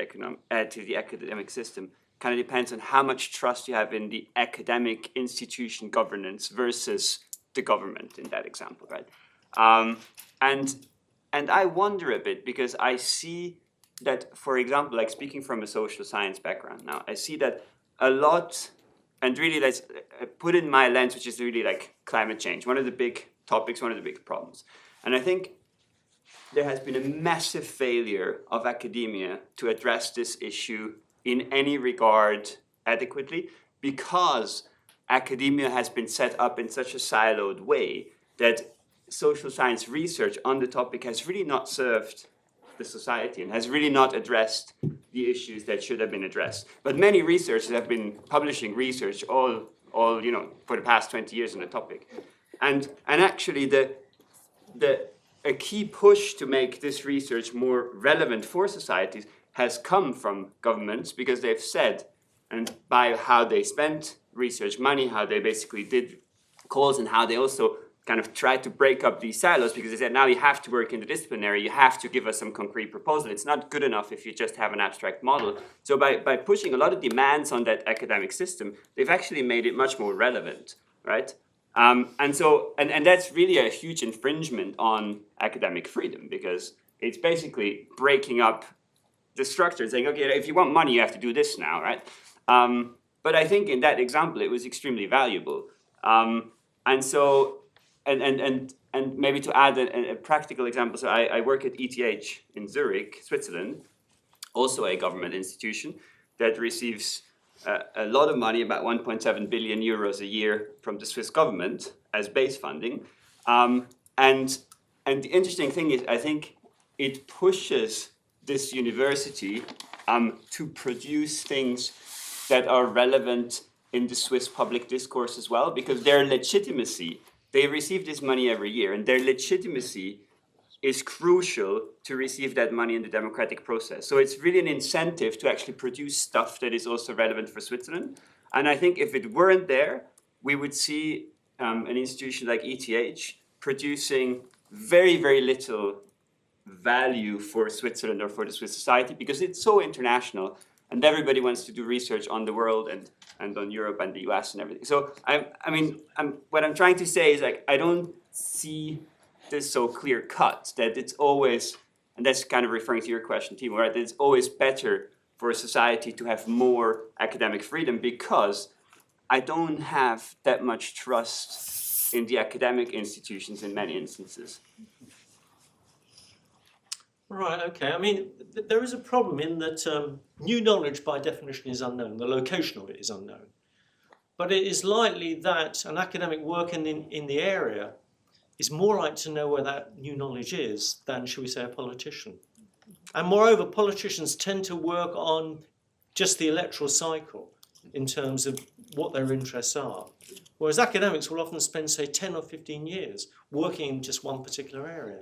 academic system kind of depends on how much trust you have in the academic institution governance versus the government in that example, right? And I wonder a bit, because I see that, for example, like speaking from a social science background now, I see that a lot, and really let's put in my lens, which is really like climate change, one of the big topics, one of the big problems. And I think there has been a massive failure of academia to address this issue in any regard adequately, because academia has been set up in such a siloed way that social science research on the topic has really not served the society and has really not addressed the issues that should have been addressed. But many researchers have been publishing research all you know, for the past 20 years on the topic. And actually a key push to make this research more relevant for societies has come from governments, because they've said, and by how they spent research money, how they basically did calls, and how they also kind of tried to break up these silos, because they said, now you have to work interdisciplinary, you have to give us some concrete proposal. It's not good enough if you just have an abstract model. So by pushing a lot of demands on that academic system, they've actually made it much more relevant, right? And that's really a huge infringement on academic freedom, because it's basically breaking up the structure, saying, okay, if you want money, you have to do this now, right? But I think in that example, it was extremely valuable. And so, and maybe to add a practical example, so I work at ETH in Zurich, Switzerland, also a government institution that receives a lot of money, about 1.7 billion euros a year from the Swiss government as base funding. And the interesting thing is, I think it pushes this university to produce things that are relevant in the Swiss public discourse as well, because their legitimacy, they receive this money every year, and their legitimacy is crucial to receive that money in the democratic process. So it's really an incentive to actually produce stuff that is also relevant for Switzerland. And I think if it weren't there, we would see an institution like ETH producing very, very little value for Switzerland or for the Swiss society, because it's so international and everybody wants to do research on the world and on Europe and the US and everything. So what I'm trying to say is, like, I don't see this so clear cut that it's always, and that's kind of referring to your question, Timo, right? That it's always better for a society to have more academic freedom, because I don't have that much trust in the academic institutions in many instances. Right, okay. I mean, there is a problem in that new knowledge by definition is unknown. The location of it is unknown. But it is likely that an academic working in the area is more likely to know where that new knowledge is than, shall we say, a politician. And moreover, politicians tend to work on just the electoral cycle in terms of what their interests are. Whereas academics will often spend, say, 10 or 15 years working in just one particular area.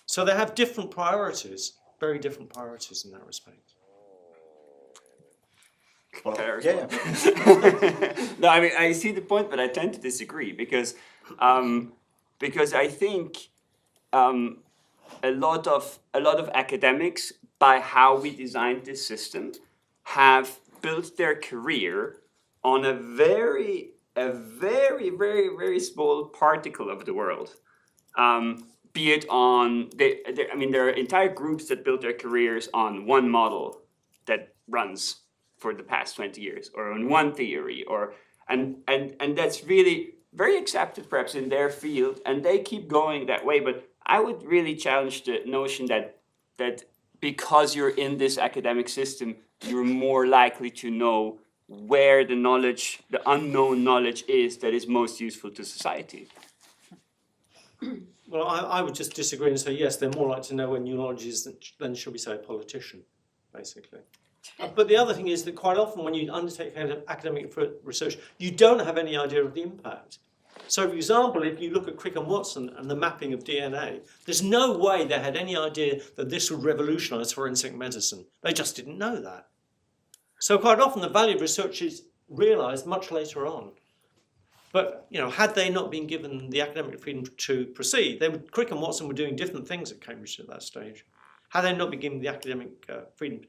So they have different priorities, very different priorities in that respect. Yeah. No, I mean, I see the point, but I tend to disagree, because I think a lot of academics, by how we designed this system, have built their career on a very, very small particle of the world. Be it on, there are entire groups that built their careers on one model that runs for the past 20 years, or on one theory, and that's really very accepted perhaps in their field, and they keep going that way. But I would really challenge the notion that because you're in this academic system, you're more likely to know where the knowledge, the unknown knowledge is that is most useful to society. Well, I would just disagree and say, yes, they're more likely to know where new knowledge is than shall we say, a politician, basically. But the other thing is that quite often when you undertake academic research, you don't have any idea of the impact. So, for example, if you look at Crick and Watson and the mapping of DNA, there's no way they had any idea that this would revolutionise forensic medicine. They just didn't know that. So quite often the value of research is realised much later on. But, you know, had they not been given the academic freedom to proceed, Crick and Watson were doing different things at Cambridge at that stage. Had they not been given the academic freedom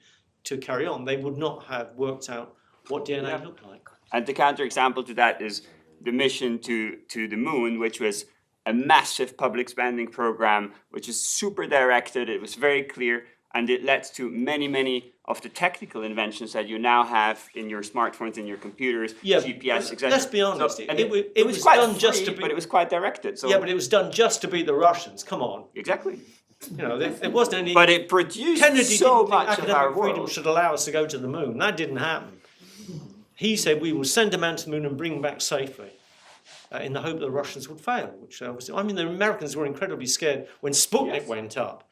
to carry on, they would not have worked out what DNA looked like. And the counterexample to that is the mission to the moon, which was a massive public spending program, which is super directed. It was very clear, and it led to many of the technical inventions that you now have in your smartphones, in your computers, GPS, etc. Let's be honest, So, it was quite done free, just to be... but it was quite directed. So. Yeah, but it was done just to beat the Russians, come on. Exactly. You know, there wasn't any... But it produced Kennedy so didn't much think of our academic freedom world. should allow us to go to the moon. That didn't happen. He said we will send a man to the moon and bring him back safely. In the hope that the Russians would fail, which obviously, I mean, the Americans were incredibly scared when Sputnik went up.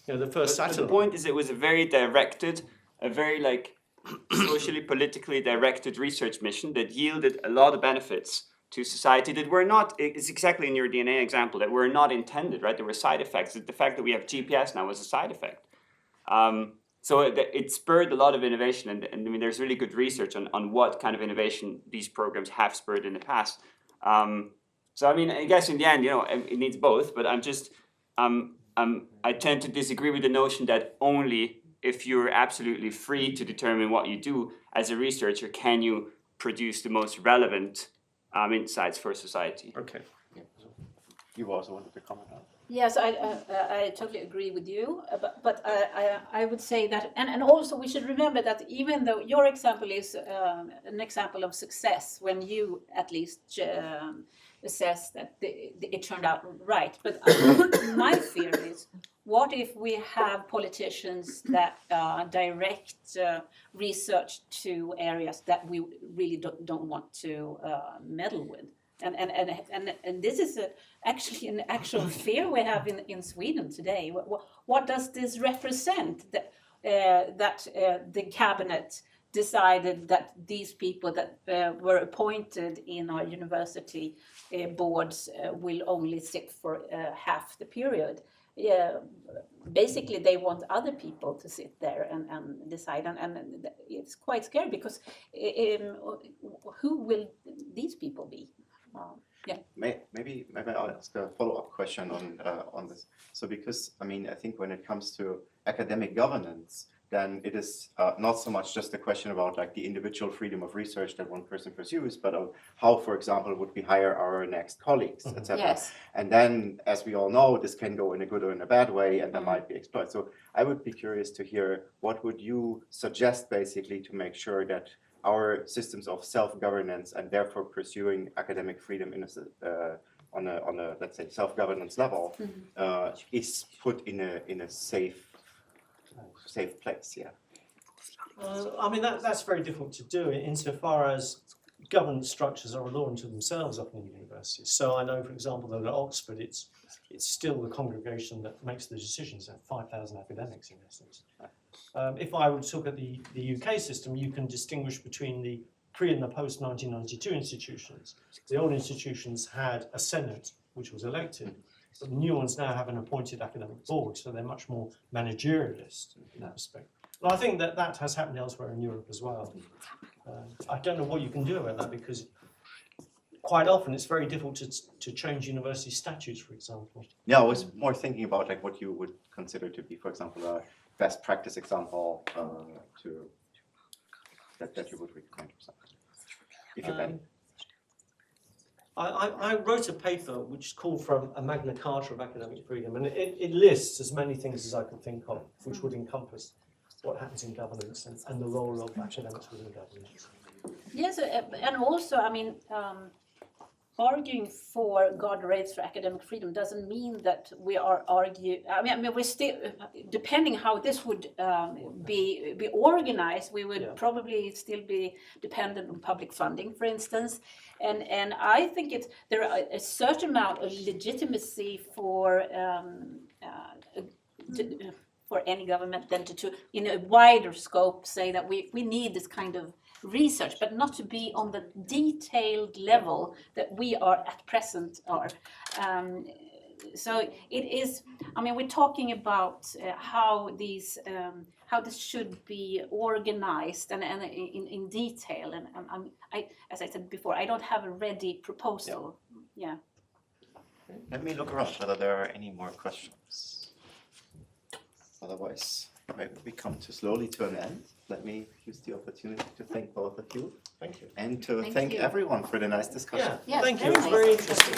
You know, the first But satellite. the point is, it was a very directed, a very socially, politically directed research mission that yielded a lot of benefits to society that were not, it's exactly in your DNA example, that were not intended, right? There were side effects. The fact that we have GPS now was a side effect. So it spurred a lot of innovation, and I mean, there's really good research on what kind of innovation these programs have spurred in the past. So I mean, I guess in the end, you know, it needs both, but I'm just, I tend to disagree with the notion that only if you're absolutely free to determine what you do as a researcher, can you produce the most relevant insights for society. Okay. You also wanted to comment on? Yes, I totally agree with you, but I would say that, and also we should remember that even though your example is an example of success, when you at least assess that it turned out right, but my fear is, what if we have politicians that direct research to areas that we really don't want to meddle with? And this is actually an actual fear we have in Sweden today. What does this represent? That the cabinet decided that these people that were appointed in our university boards will only sit for half the period. Basically, they want other people to sit there and decide, and it's quite scary because who will these people be? Yeah. Maybe I'll ask a follow-up question on this. So because I mean I think when it comes to academic governance, then it is not so much just a question about like the individual freedom of research that one person pursues, but of how, for example, would we hire our next colleagues, etc. Yes. And then, as we all know, this can go in a good or in a bad way, and there might be exploits. So I would be curious to hear what would you suggest basically to make sure that our systems of self-governance and therefore pursuing academic freedom in on a let's say self-governance level is put in a safe place. Yeah. I mean that's very difficult to do insofar as governance structures are a law unto themselves often in universities. So I know, for example, that at Oxford it's still the congregation that makes the decisions. 5,000 academics in essence. If I were to look at the UK system, you can distinguish between the pre and the post 1992 institutions. The old institutions had a senate which was elected, but the new ones now have an appointed academic board, so they're much more managerialist in that respect. But I think that has happened elsewhere in Europe as well. I don't know what you can do about that because quite often it's very difficult to change university statutes, for example. Yeah, I was more thinking about like what you would consider to be, for example, a best practice example that you would recommend or something, if you can. I wrote a paper which called for a Magna Carta of academic freedom, and it lists as many things as I could think of, which would encompass what happens in governance and the role of academics within governance. Yes, and also, I mean, arguing for guardrails for academic freedom doesn't mean that we are arguing. I mean, we're still, depending how this would be organized, we would probably still be dependent on public funding, for instance. And I think there are a certain amount of legitimacy for any government then to in a wider scope say that we need this kind of research, but not to be on the detailed level that we are at present are. So it is, I mean, we're talking about how this should be organized and in detail. And as I said before, I don't have a ready proposal. Yeah. Let me look around whether there are any more questions. Otherwise, maybe we come slowly to an end. Let me use the opportunity to thank both of you. Thank you. And to thank everyone for the nice discussion. Yeah, thank you. It was very interesting.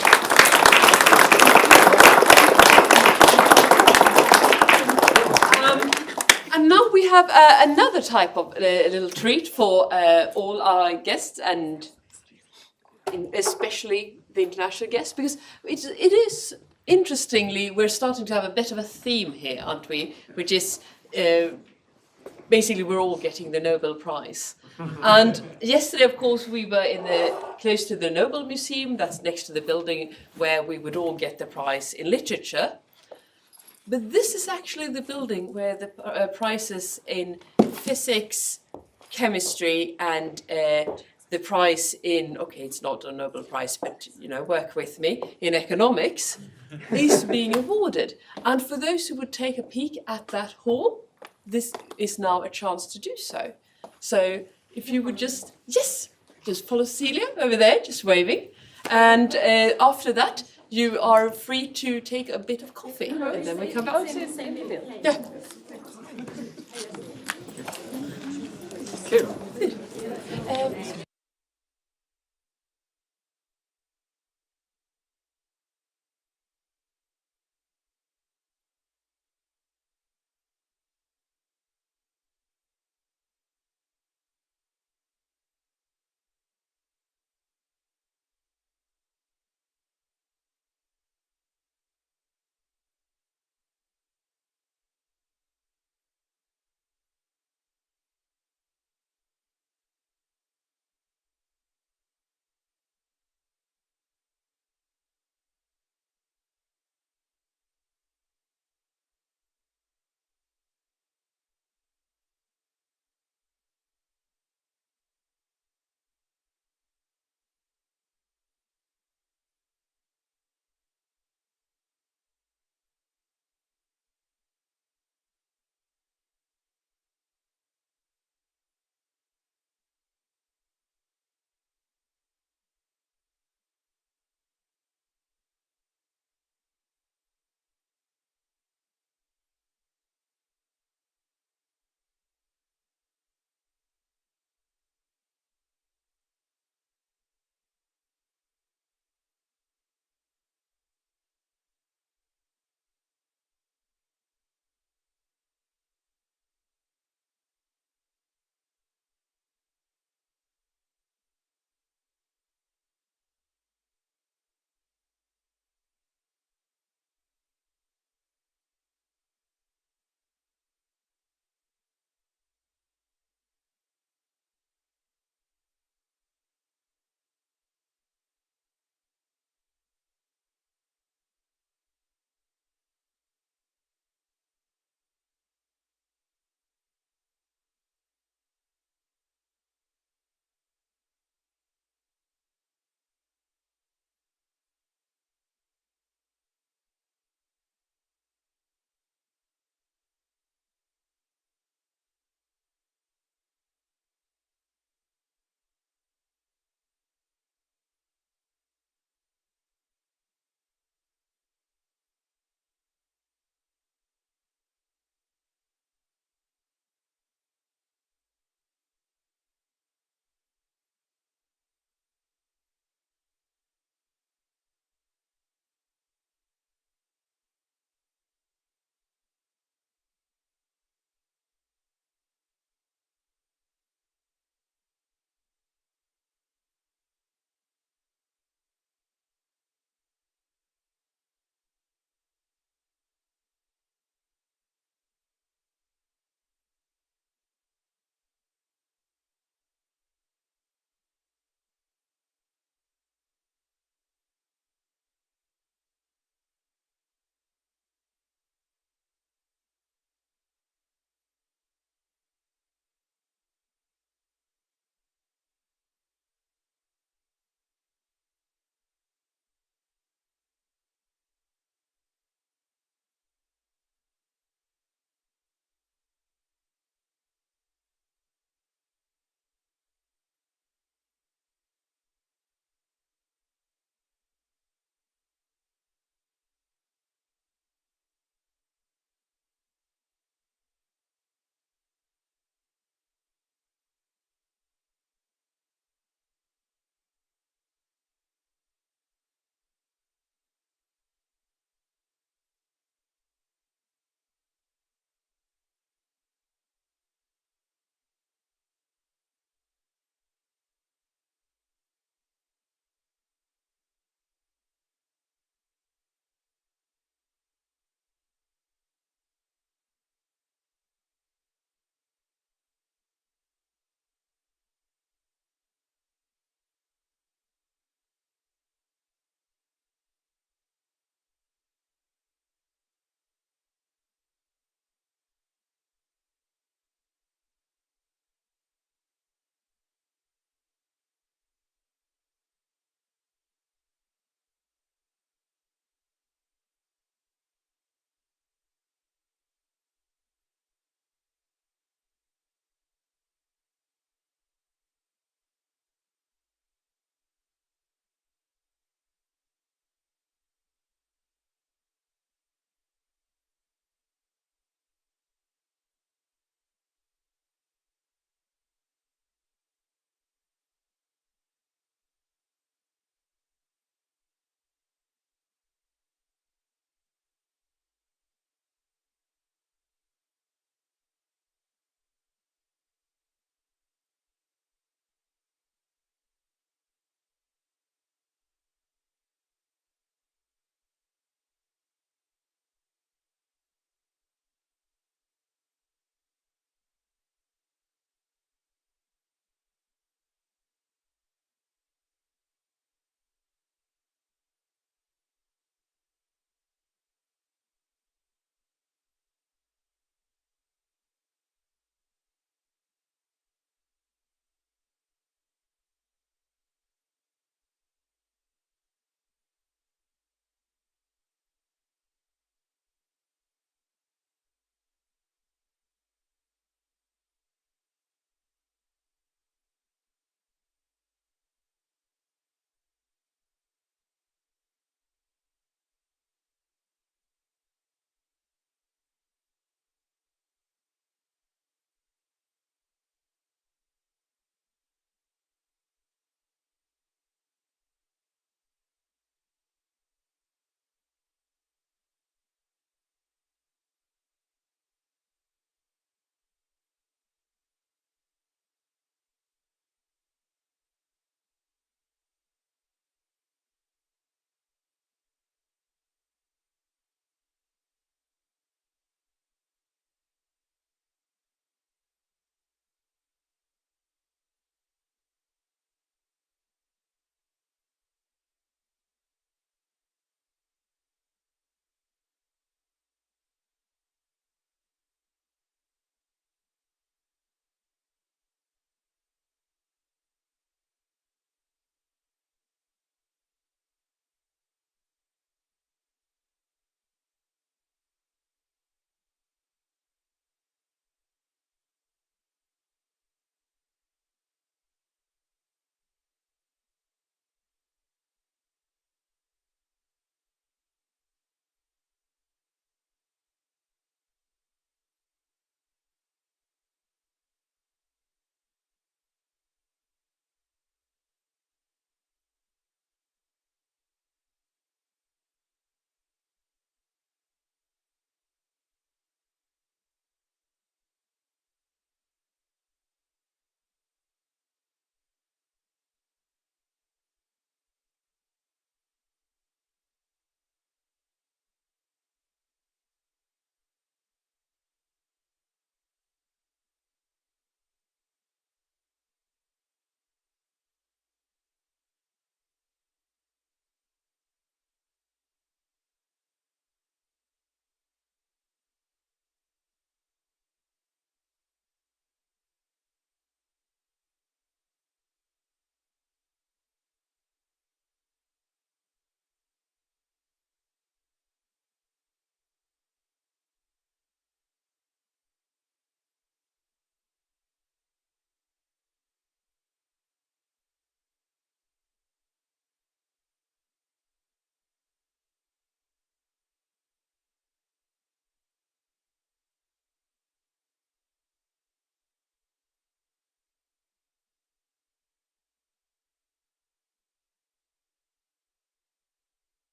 And now we have another type of little treat for all our guests, and especially the international guests, because it is, interestingly, we're starting to have a bit of a theme here, aren't we? Which is basically we're all getting the Nobel Prize. And yesterday, of course, we were close to the Nobel Museum. That's next to the building where we would all get the prize in literature. But this is actually the building where the prizes in physics, chemistry, and the prize in, okay, it's not a Nobel Prize, but, you know, work with me, in economics, is being awarded. And for those who would take a peek at that hall, this is now a chance to do so. So if you would just follow Celia over there, just waving. And after that, you are free to take a bit of coffee, and then we come back. Yeah. Cool.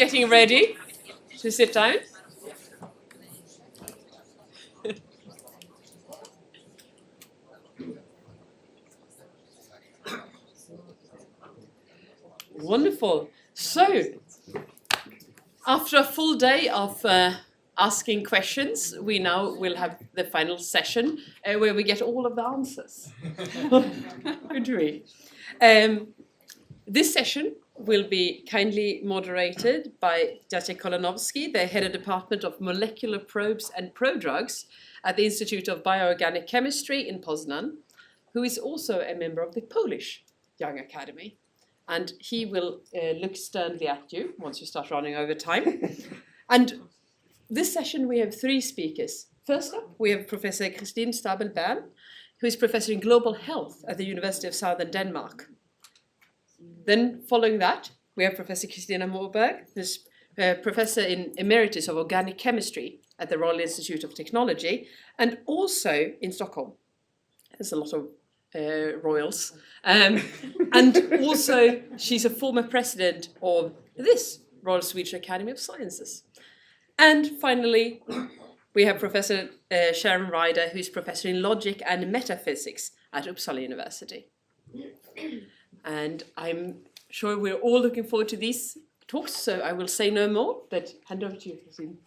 getting ready to sit down. Wonderful. So, after a full day of asking questions, we now will have the final session where we get all of the answers. Good we? This session will be kindly moderated by Jacek Kolonovsky, the head of Department of Molecular Probes and Prodrugs at the Institute of Bioorganic Chemistry in Poznan, who is also a member of the Polish Young Academy. And he will look sternly at you once you start running over time. And this session we have 3 speakers. First up, we have Professor Christine Stabel-Bern, who is Professor in Global Health at the University of Southern Denmark. Then following that, we have Professor Christina Moberg, who's Professor in Emeritus of Organic Chemistry at the Royal Institute of Technology, and also in Stockholm. There's a lot of royals. And also, she's a former president of this Royal Swedish Academy of Sciences. And finally, we have Professor Sharon Ryder, who's Professor in Logic and Metaphysics at Uppsala University. And I'm sure we're all looking forward to these talks, so I will say no more, but hand over to you, Christine.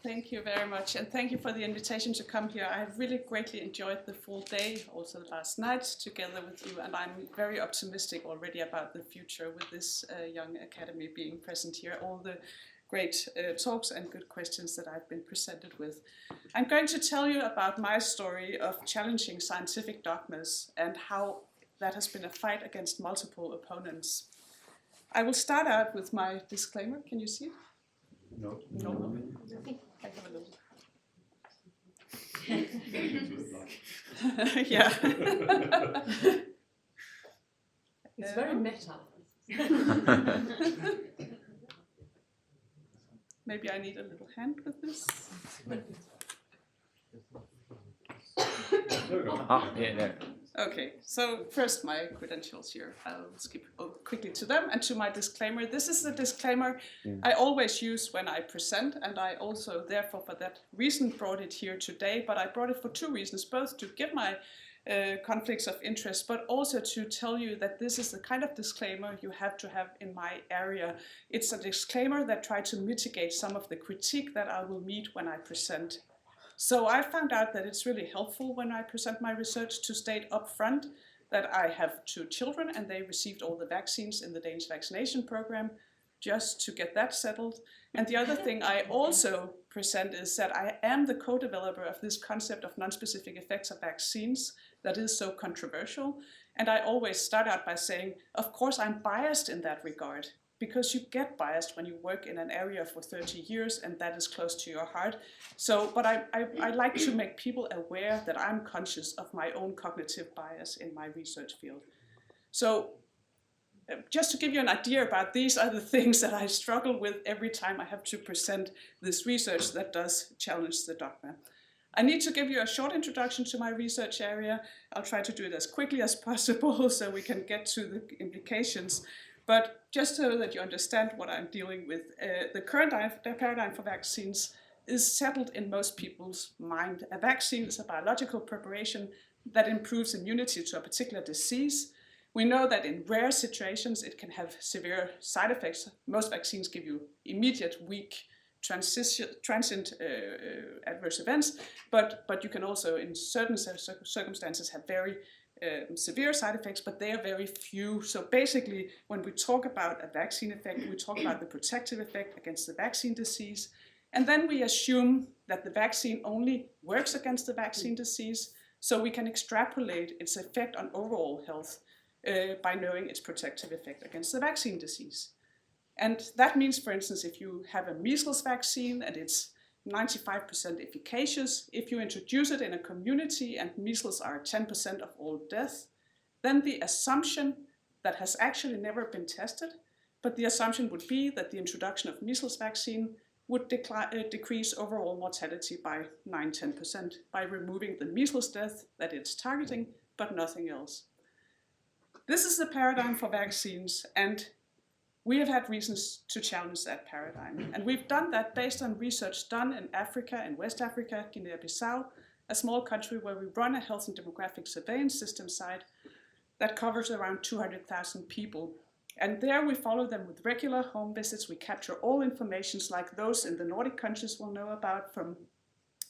Thank you very much, and thank you for the invitation to come here. I have really greatly enjoyed the full day, also last night, together with you, and I'm very optimistic already about the future with this young academy being present here. All the great talks and good questions that I've been presented with. I'm going to tell you about my story of challenging scientific dogmas and how that has been a fight against multiple opponents. I will start out with my disclaimer. Can you see it? No. No. I have a little. Yeah. It's very meta. Maybe I need a little hand with this. Yeah. Okay, so first my credentials here. I'll skip quickly to them and to my disclaimer. This is the disclaimer I always use when I present, and I also therefore for that reason brought it here today, but I brought it for 2 reasons, both to give my conflicts of interest, but also to tell you that this is the kind of disclaimer you have to have in my area. It's a disclaimer that tries to mitigate some of the critique that I will meet when I present. So I found out that it's really helpful when I present my research to state up front that I have 2 children and they received all the vaccines in the Danish vaccination program, just to get that settled. And the other thing I also present is that I am the co-developer of this concept of non-specific effects of vaccines that is so controversial. And I always start out by saying, of course, I'm biased in that regard, because you get biased when you work in an area for 30 years and that is close to your heart. So, but I like to make people aware that I'm conscious of my own cognitive bias in my research field. So just to give you an idea about these are the things that I struggle with every time I have to present this research that does challenge the dogma. I need to give you a short introduction to my research area. I'll try to do it as quickly as possible so we can get to the implications. But just so that you understand what I'm dealing with, the current paradigm for vaccines is settled in most people's mind. A vaccine is a biological preparation that improves immunity to a particular disease. We know that in rare situations it can have severe side effects. Most vaccines give you immediate, weak, transient adverse events, but you can also in certain circumstances have very severe side effects, but they are very few. So basically, when we talk about a vaccine effect, we talk about the protective effect against the vaccine disease, and then we assume that the vaccine only works against the vaccine disease, so we can extrapolate its effect on overall health by knowing its protective effect against the vaccine disease. And that means, for instance, if you have a measles vaccine and it's 95% efficacious, if you introduce it in a community and measles are 10% of all deaths, then the assumption that has actually never been tested, but the assumption would be that the introduction of measles vaccine would decrease overall mortality by 9-10% by removing the measles death that it's targeting, but nothing else. This is the paradigm for vaccines, and we have had reasons to challenge that paradigm. And we've done that based on research done in Africa, in West Africa, Guinea-Bissau, a small country where we run a health and demographic surveillance system site that covers around 200,000 people. And there we follow them with regular home visits. We capture all informations like those in the Nordic countries will know about from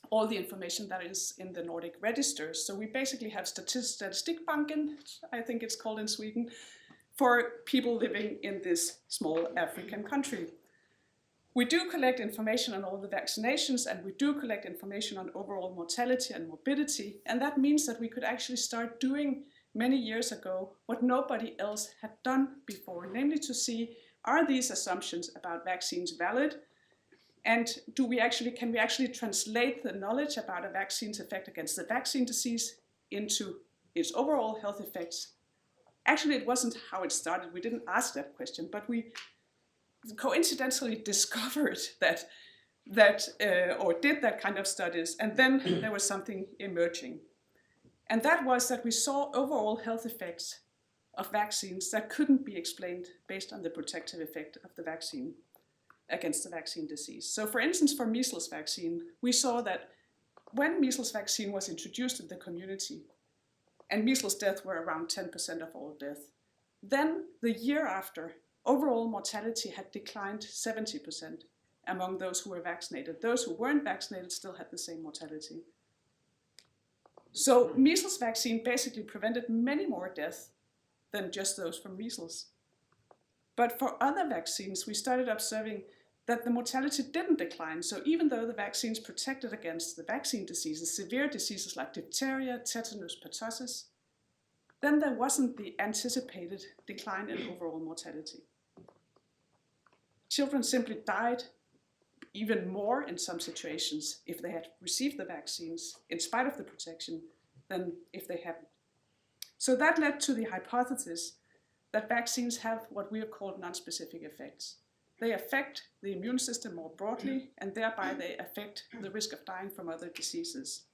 all the information that is in the Nordic registers. So we basically have Statistikbanken, I think it's called in Sweden, for people living in this small African country. We do collect information on all the vaccinations, and we do collect information on overall mortality and morbidity, and that means that we could actually start doing many years ago what nobody else had done before, namely to see, are these assumptions about vaccines valid? And can we actually translate the knowledge about a vaccine's effect against the vaccine disease into its overall health effects? Actually, it wasn't how it started. We didn't ask that question, but we coincidentally discovered or did that kind of studies, and then there was something emerging. And that was that we saw overall health effects of vaccines that couldn't be explained based on the protective effect of the vaccine against the vaccine disease. So for instance, for measles vaccine, we saw that when measles vaccine was introduced in the community, and measles deaths were around 10% of all deaths, then the year after, overall mortality had declined 70% among those who were vaccinated. Those who weren't vaccinated still had the same mortality. So measles vaccine basically prevented many more deaths than just those from measles. But for other vaccines, we started observing that the mortality didn't decline. So even though the vaccines protected against the vaccine diseases, severe diseases like diphtheria, tetanus, pertussis, then there wasn't the anticipated decline in overall mortality. Children simply died even more in some situations if they had received the vaccines, in spite of the protection, than if they hadn't. So that led to the hypothesis that vaccines have what we have called non-specific effects. They affect the immune system more broadly, and thereby they affect the risk of dying from other diseases.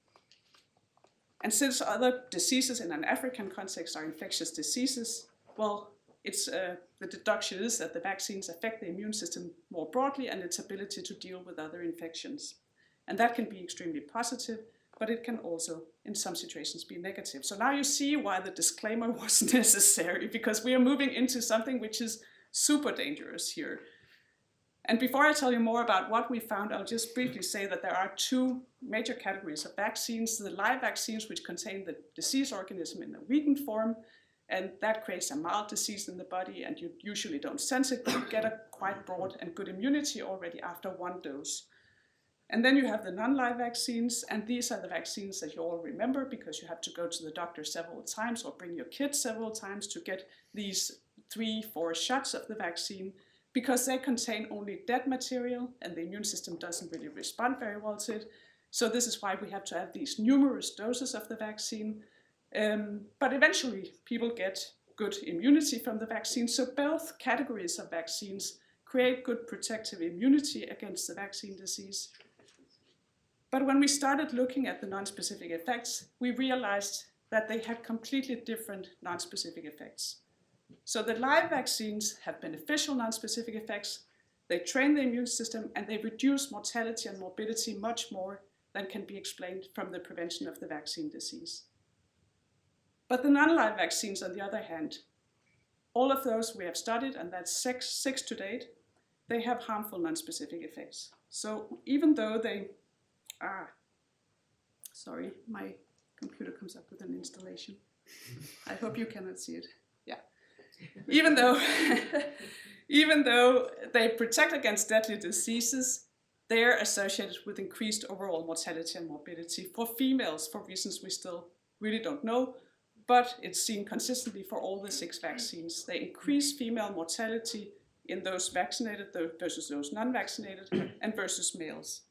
And since other diseases in an African context are infectious diseases, well, the deduction is that the vaccines affect the immune system more broadly and its ability to deal with other infections. And that can be extremely positive, but it can also, in some situations, be negative. So now you see why the disclaimer was necessary, because we are moving into something which is super dangerous here. And before I tell you more about what we found, I'll just briefly say that there are two major categories of vaccines: the live vaccines, which contain the disease organism in a weakened form, and that creates a mild disease in the body, and you usually don't sense it, but you get a quite broad and good immunity already after one dose. And then you have the non-live vaccines, and these are the vaccines that you all remember because you have to go to the doctor several times or bring your kids several times to get these 3-4 shots of the vaccine, because they contain only dead material and the immune system doesn't really respond very well to it. So this is why we have to have these numerous doses of the vaccine. But eventually people get good immunity from the vaccine. So both categories of vaccines create good protective immunity against the vaccine disease. But when we started looking at the non-specific effects, we realized that they had completely different non-specific effects. So the live vaccines have beneficial non-specific effects. They train the immune system and they reduce mortality and morbidity much more than can be explained from the prevention of the vaccine disease. But the non-live vaccines, on the other hand, all of those we have studied, and that's six to date, they have harmful non-specific effects. So even though they sorry, my computer comes up with an installation. I hope you cannot see it. Yeah. Even though they protect against deadly diseases, they are associated with increased overall mortality and morbidity for females for reasons we still really don't know, but it's seen consistently for all the 6 vaccines. They increase female mortality in those vaccinated versus those non-vaccinated and versus males.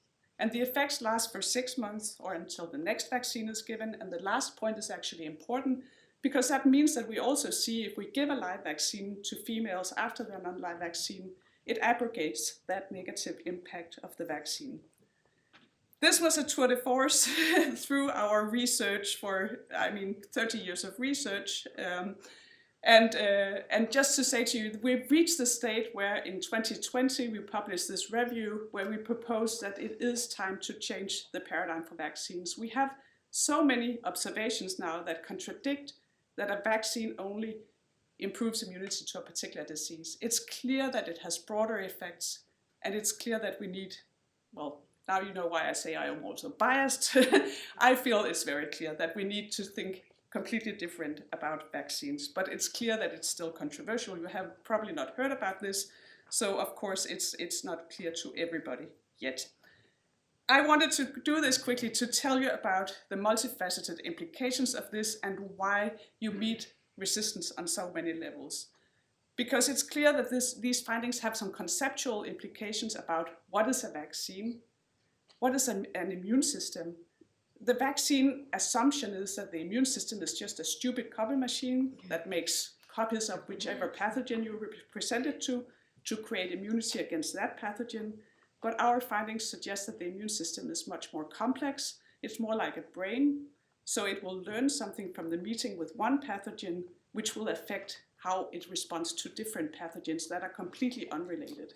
And the effects last for 6 months or until the next vaccine is given. And the last point is actually important because that means that we also see if we give a live vaccine to females after their non-live vaccine, it abrogates that negative impact of the vaccine. This was a tour de force through our research for, 30 years of research. And just to say to you, we've reached the state where in 2020 we published this review where we propose that it is time to change the paradigm for vaccines. We have so many observations now that contradict that a vaccine only improves immunity to a particular disease. It's clear that it has broader effects, and it's clear that we need, well, now you know why I say I am also biased. I feel it's very clear that we need to think completely different about vaccines, but it's clear that it's still controversial. You have probably not heard about this, so of course it's not clear to everybody yet. I wanted to do this quickly to tell you about the multifaceted implications of this and why you meet resistance on so many levels. Because it's clear that these findings have some conceptual implications about what is a vaccine, what is an immune system. The vaccine assumption is that the immune system is just a stupid copy machine that makes copies of whichever pathogen you present it to create immunity against that pathogen. But our findings suggest that the immune system is much more complex. It's more like a brain. So it will learn something from the meeting with one pathogen, which will affect how it responds to different pathogens that are completely unrelated.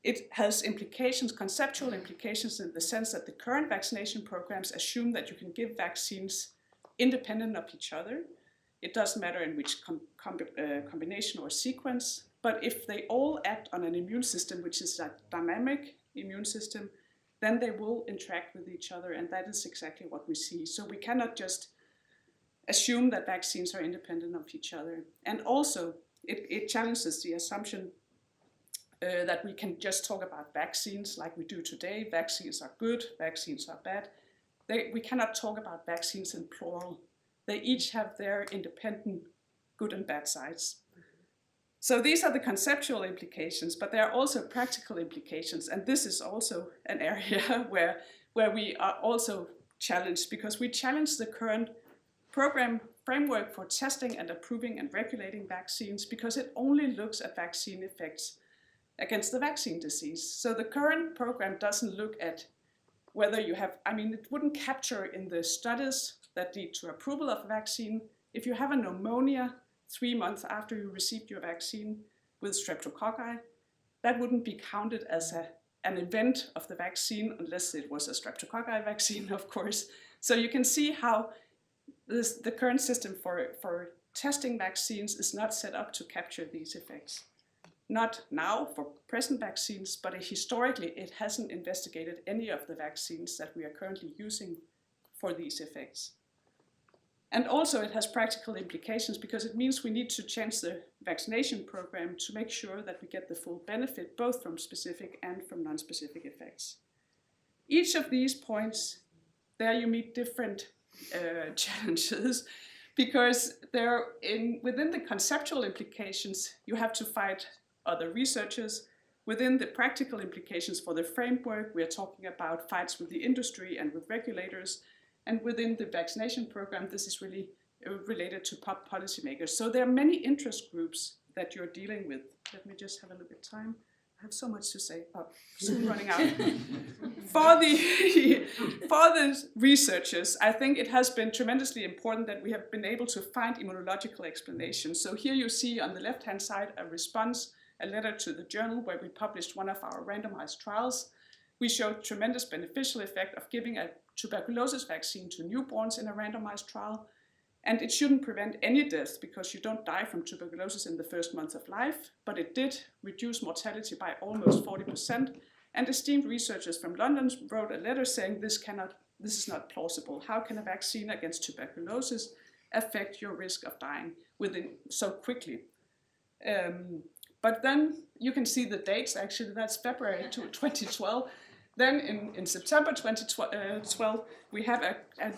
It has implications, conceptual implications, in the sense that the current vaccination programs assume that you can give vaccines independent of each other. It doesn't matter in which combination or sequence, but if they all act on an immune system, which is a dynamic immune system, then they will interact with each other, and that is exactly what we see. So we cannot just assume that vaccines are independent of each other. And also, it challenges the assumption that we can just talk about vaccines like we do today. Vaccines are good, vaccines are bad. We cannot talk about vaccines in plural. They each have their independent good and bad sides. So these are the conceptual implications, but there are also practical implications. And this is also an area where we are also challenged, because we challenge the current program framework for testing and approving and regulating vaccines, because it only looks at vaccine effects against the vaccine disease. So the current program doesn't look at whether you have, it wouldn't capture in the studies that lead to approval of a vaccine, if you have a pneumonia 3 months after you received your vaccine with streptococci, that wouldn't be counted as an event of the vaccine unless it was a streptococci vaccine, of course. So you can see how the current system for testing vaccines is not set up to capture these effects. Not now for present vaccines, but historically it hasn't investigated any of the vaccines that we are currently using for these effects. And also it has practical implications, because it means we need to change the vaccination program to make sure that we get the full benefit both from specific and from non-specific effects. Each of these points, there you meet different challenges, because within the conceptual implications you have to fight other researchers. Within the practical implications for the framework, we are talking about fights with the industry and with regulators. And within the vaccination program, this is really related to policymakers. So there are many interest groups that you're dealing with. Let me just have a little bit of time. I have so much to say. Oh, soon running out. For the researchers, I think it has been tremendously important that we have been able to find immunological explanations. So here you see on the left-hand side a response, a letter to the journal where we published one of our randomized trials. We showed tremendous beneficial effect of giving a tuberculosis vaccine to newborns in a randomized trial. And it shouldn't prevent any deaths, because you don't die from tuberculosis in the first month of life, but it did reduce mortality by almost 40%. And esteemed researchers from London wrote a letter saying this is not plausible. How can a vaccine against tuberculosis affect your risk of dying so quickly? But then you can see the dates, actually, that's February 2012. Then in September 2012, we have a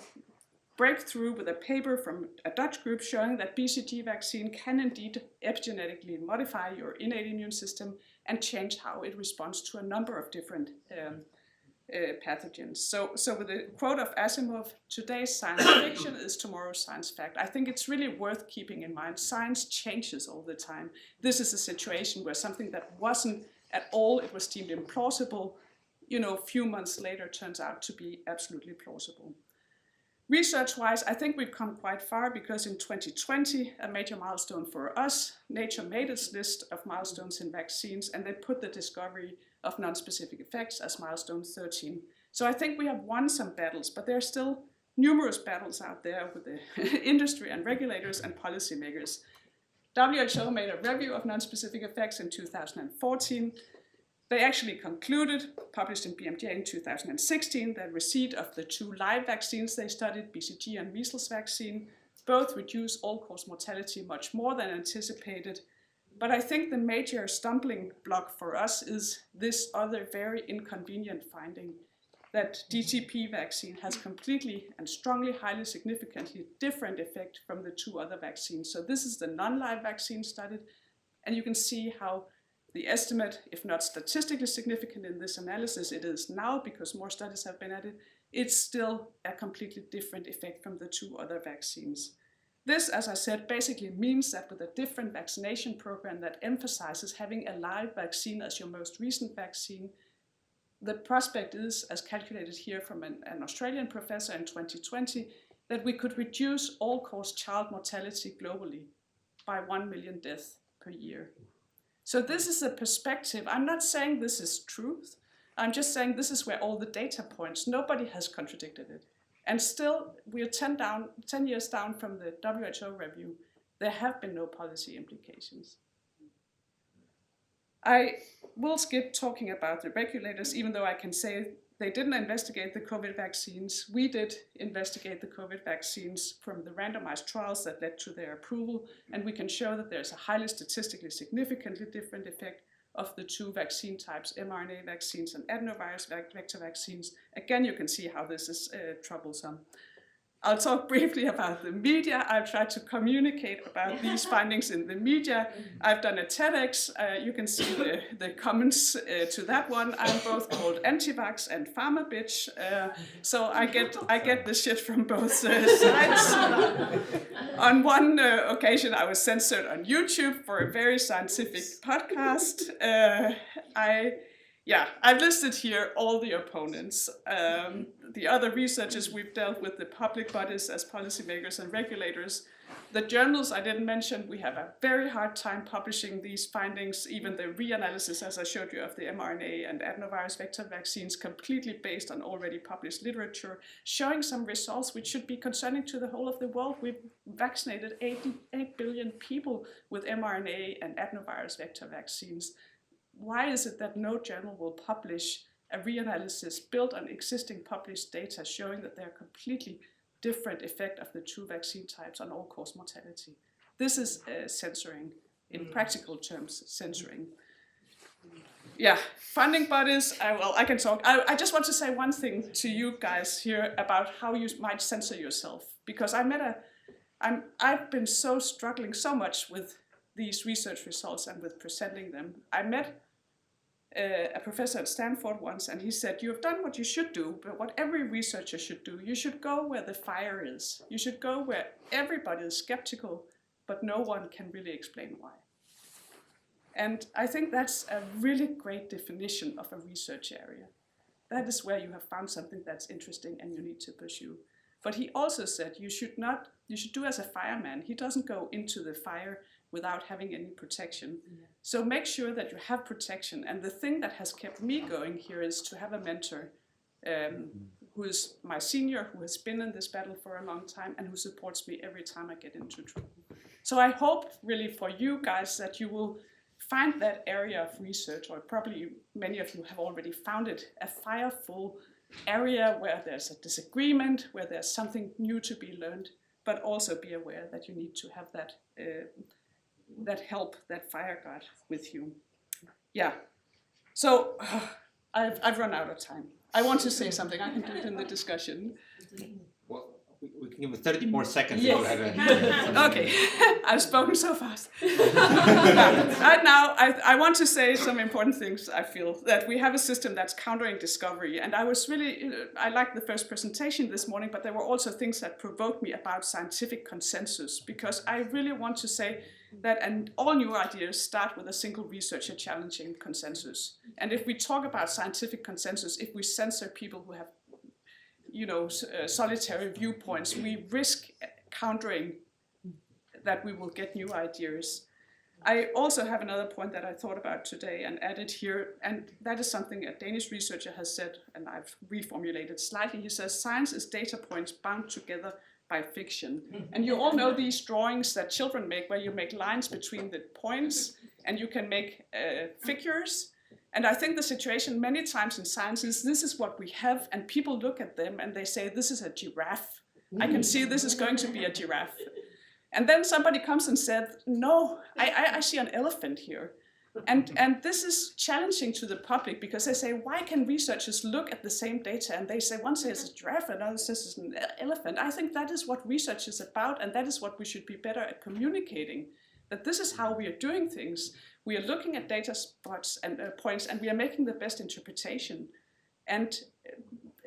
breakthrough with a paper from a Dutch group showing that BCG vaccine can indeed epigenetically modify your innate immune system and change how it responds to a number of different pathogens. So with the quote of Asimov, today's science fiction is tomorrow's science fact. I think it's really worth keeping in mind. Science changes all the time. This is a situation where something that wasn't at all, it was deemed implausible, a few months later turns out to be absolutely plausible. Research-wise, I think we've come quite far because in 2020, a major milestone for us, Nature made its list of milestones in vaccines, and they put the discovery of non-specific effects as milestone 13. So I think we have won some battles, but there are still numerous battles out there with the industry and regulators and policymakers. WHO made a review of non-specific effects in 2014. They actually concluded, published in BMJ in 2016, that receipt of the 2 live vaccines they studied, BCG and measles vaccine, both reduce all-cause mortality much more than anticipated. But I think the major stumbling block for us is this other very inconvenient finding that DTP vaccine has completely and strongly, highly significantly different effect from the 2 other vaccines. So this is the non-live vaccine studied, and you can see how the estimate, if not statistically significant in this analysis, it is now because more studies have been added, it's still a completely different effect from the 2 other vaccines. This, as I said, basically means that with a different vaccination program that emphasizes having a live vaccine as your most recent vaccine, the prospect is, as calculated here from an Australian professor in 2020, that we could reduce all-cause child mortality globally by 1 million deaths per year. So this is a perspective. I'm not saying this is truth. I'm just saying this is where all the data points, nobody has contradicted it. And still, we're 10 years down from the WHO review. There have been no policy implications. I will skip talking about the regulators, even though I can say they didn't investigate the COVID vaccines. We did investigate the COVID vaccines from the randomized trials that led to their approval, and we can show that there's a highly statistically significantly different effect of the 2 vaccine types, mRNA vaccines and adenovirus vector vaccines. Again, you can see how this is troublesome. I'll talk briefly about the media. I've tried to communicate about these findings in the media. I've done a TEDx. You can see the comments to that one. I'm both called anti-vax and pharma bitch. So I get the shit from both sides. On one occasion, I was censored on YouTube for a very scientific podcast. I've listed here all the opponents. The other researchers we've dealt with, the public bodies as policymakers and regulators. The journals I didn't mention, we have a very hard time publishing these findings, even the reanalysis, as I showed you, of the mRNA and adenovirus vector vaccines, completely based on already published literature, showing some results which should be concerning to the whole of the world. We've vaccinated 8 billion people with mRNA and adenovirus vector vaccines. Why is it that no journal will publish a reanalysis built on existing published data showing that they're completely different effect of the 2 vaccine types on all-cause mortality? This is censoring, in practical terms, censoring. Yeah, funding bodies, I can talk. I just want to say one thing to you guys here about how you might censor yourself, because I've been struggling so much with these research results and with presenting them. I met a professor at Stanford once, and he said, you have done what you should do, but what every researcher should do. You should go where the fire is. You should go where everybody is skeptical, but no one can really explain why. And I think that's a really great definition of a research area. That is where you have found something that's interesting and you need to pursue. But he also said you should do as a fireman. He doesn't go into the fire without having any protection. Yeah. So make sure that you have protection. And the thing that has kept me going here is to have a mentor who is my senior, who has been in this battle for a long time and who supports me every time I get into trouble. So I hope really for you guys that you will find that area of research, or probably many of you have already found it, a fireful area where there's a disagreement, where there's something new to be learned, but also be aware that you need to have that that help, that fire guard with you. Yeah, so I've run out of time. I want to say something, I can do it in the discussion. Well, we can give it 30 more seconds. Yes. If you have Okay, I've spoken so fast. Right now, I want to say some important things. I feel that we have a system that's countering discovery, and I liked the first presentation this morning, but there were also things that provoked me about scientific consensus, because I really want to say that all new ideas start with a single researcher challenging consensus. And if we talk about scientific consensus, if we censor people who have solitary viewpoints, we risk countering that we will get new ideas. I also have another point that I thought about today and added here, and that is something a Danish researcher has said, and I've reformulated slightly. He says, science is data points bound together by fiction. And you all know these drawings that children make, where you make lines between the points, and you can make figures. And I think the situation many times in science is this is what we have, and people look at them and they say, this is a giraffe. I can see this is going to be a giraffe. And then somebody comes and said, no, I see an elephant here. And this is challenging to the public because they say, why can researchers look at the same data and they say, one says it's a giraffe, another says it's an elephant. I think that is what research is about, and that is what we should be better at communicating, that this is how we are doing things. We are looking at data spots and points, and we are making the best interpretation.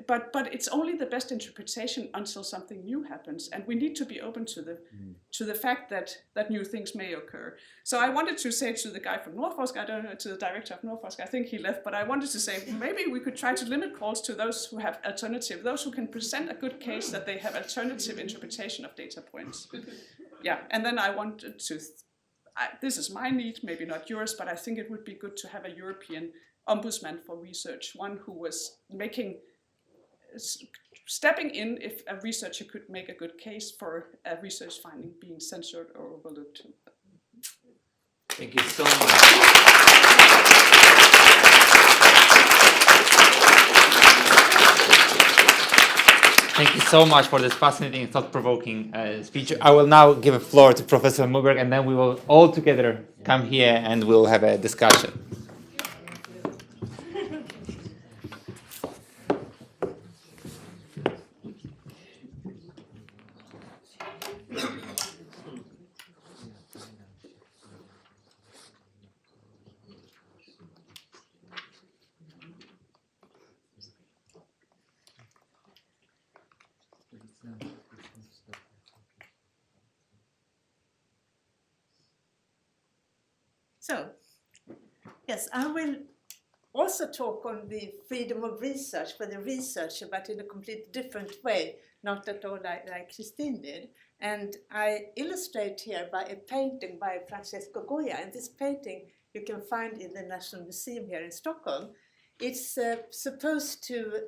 But it's only the best interpretation until something new happens, and we need to be open to the fact that new things may occur. So I wanted to say to the guy from Nordforsk, I don't know, to the director of Nordforsk, I think he left, but I wanted to say maybe we could try to limit calls to those who have alternative, those who can present a good case that they have alternative interpretation of data points. Yeah, and then I wanted to, this is my need, maybe not yours, but I think it would be good to have a European ombudsman for research, one who was stepping in if a researcher could make a good case for a research finding being censored or overlooked. Thank you so much. Thank you so much for this fascinating and thought-provoking speech. I will now give a floor to Professor Moberg, and then we will all together come here and we'll have a discussion. So, yes, I will also talk on the freedom of research for the researcher, but in a completely different way, not at all like Christine did. And I illustrate here by a painting by Francesco Goya. And this painting you can find in the National Museum here in Stockholm. It's supposed to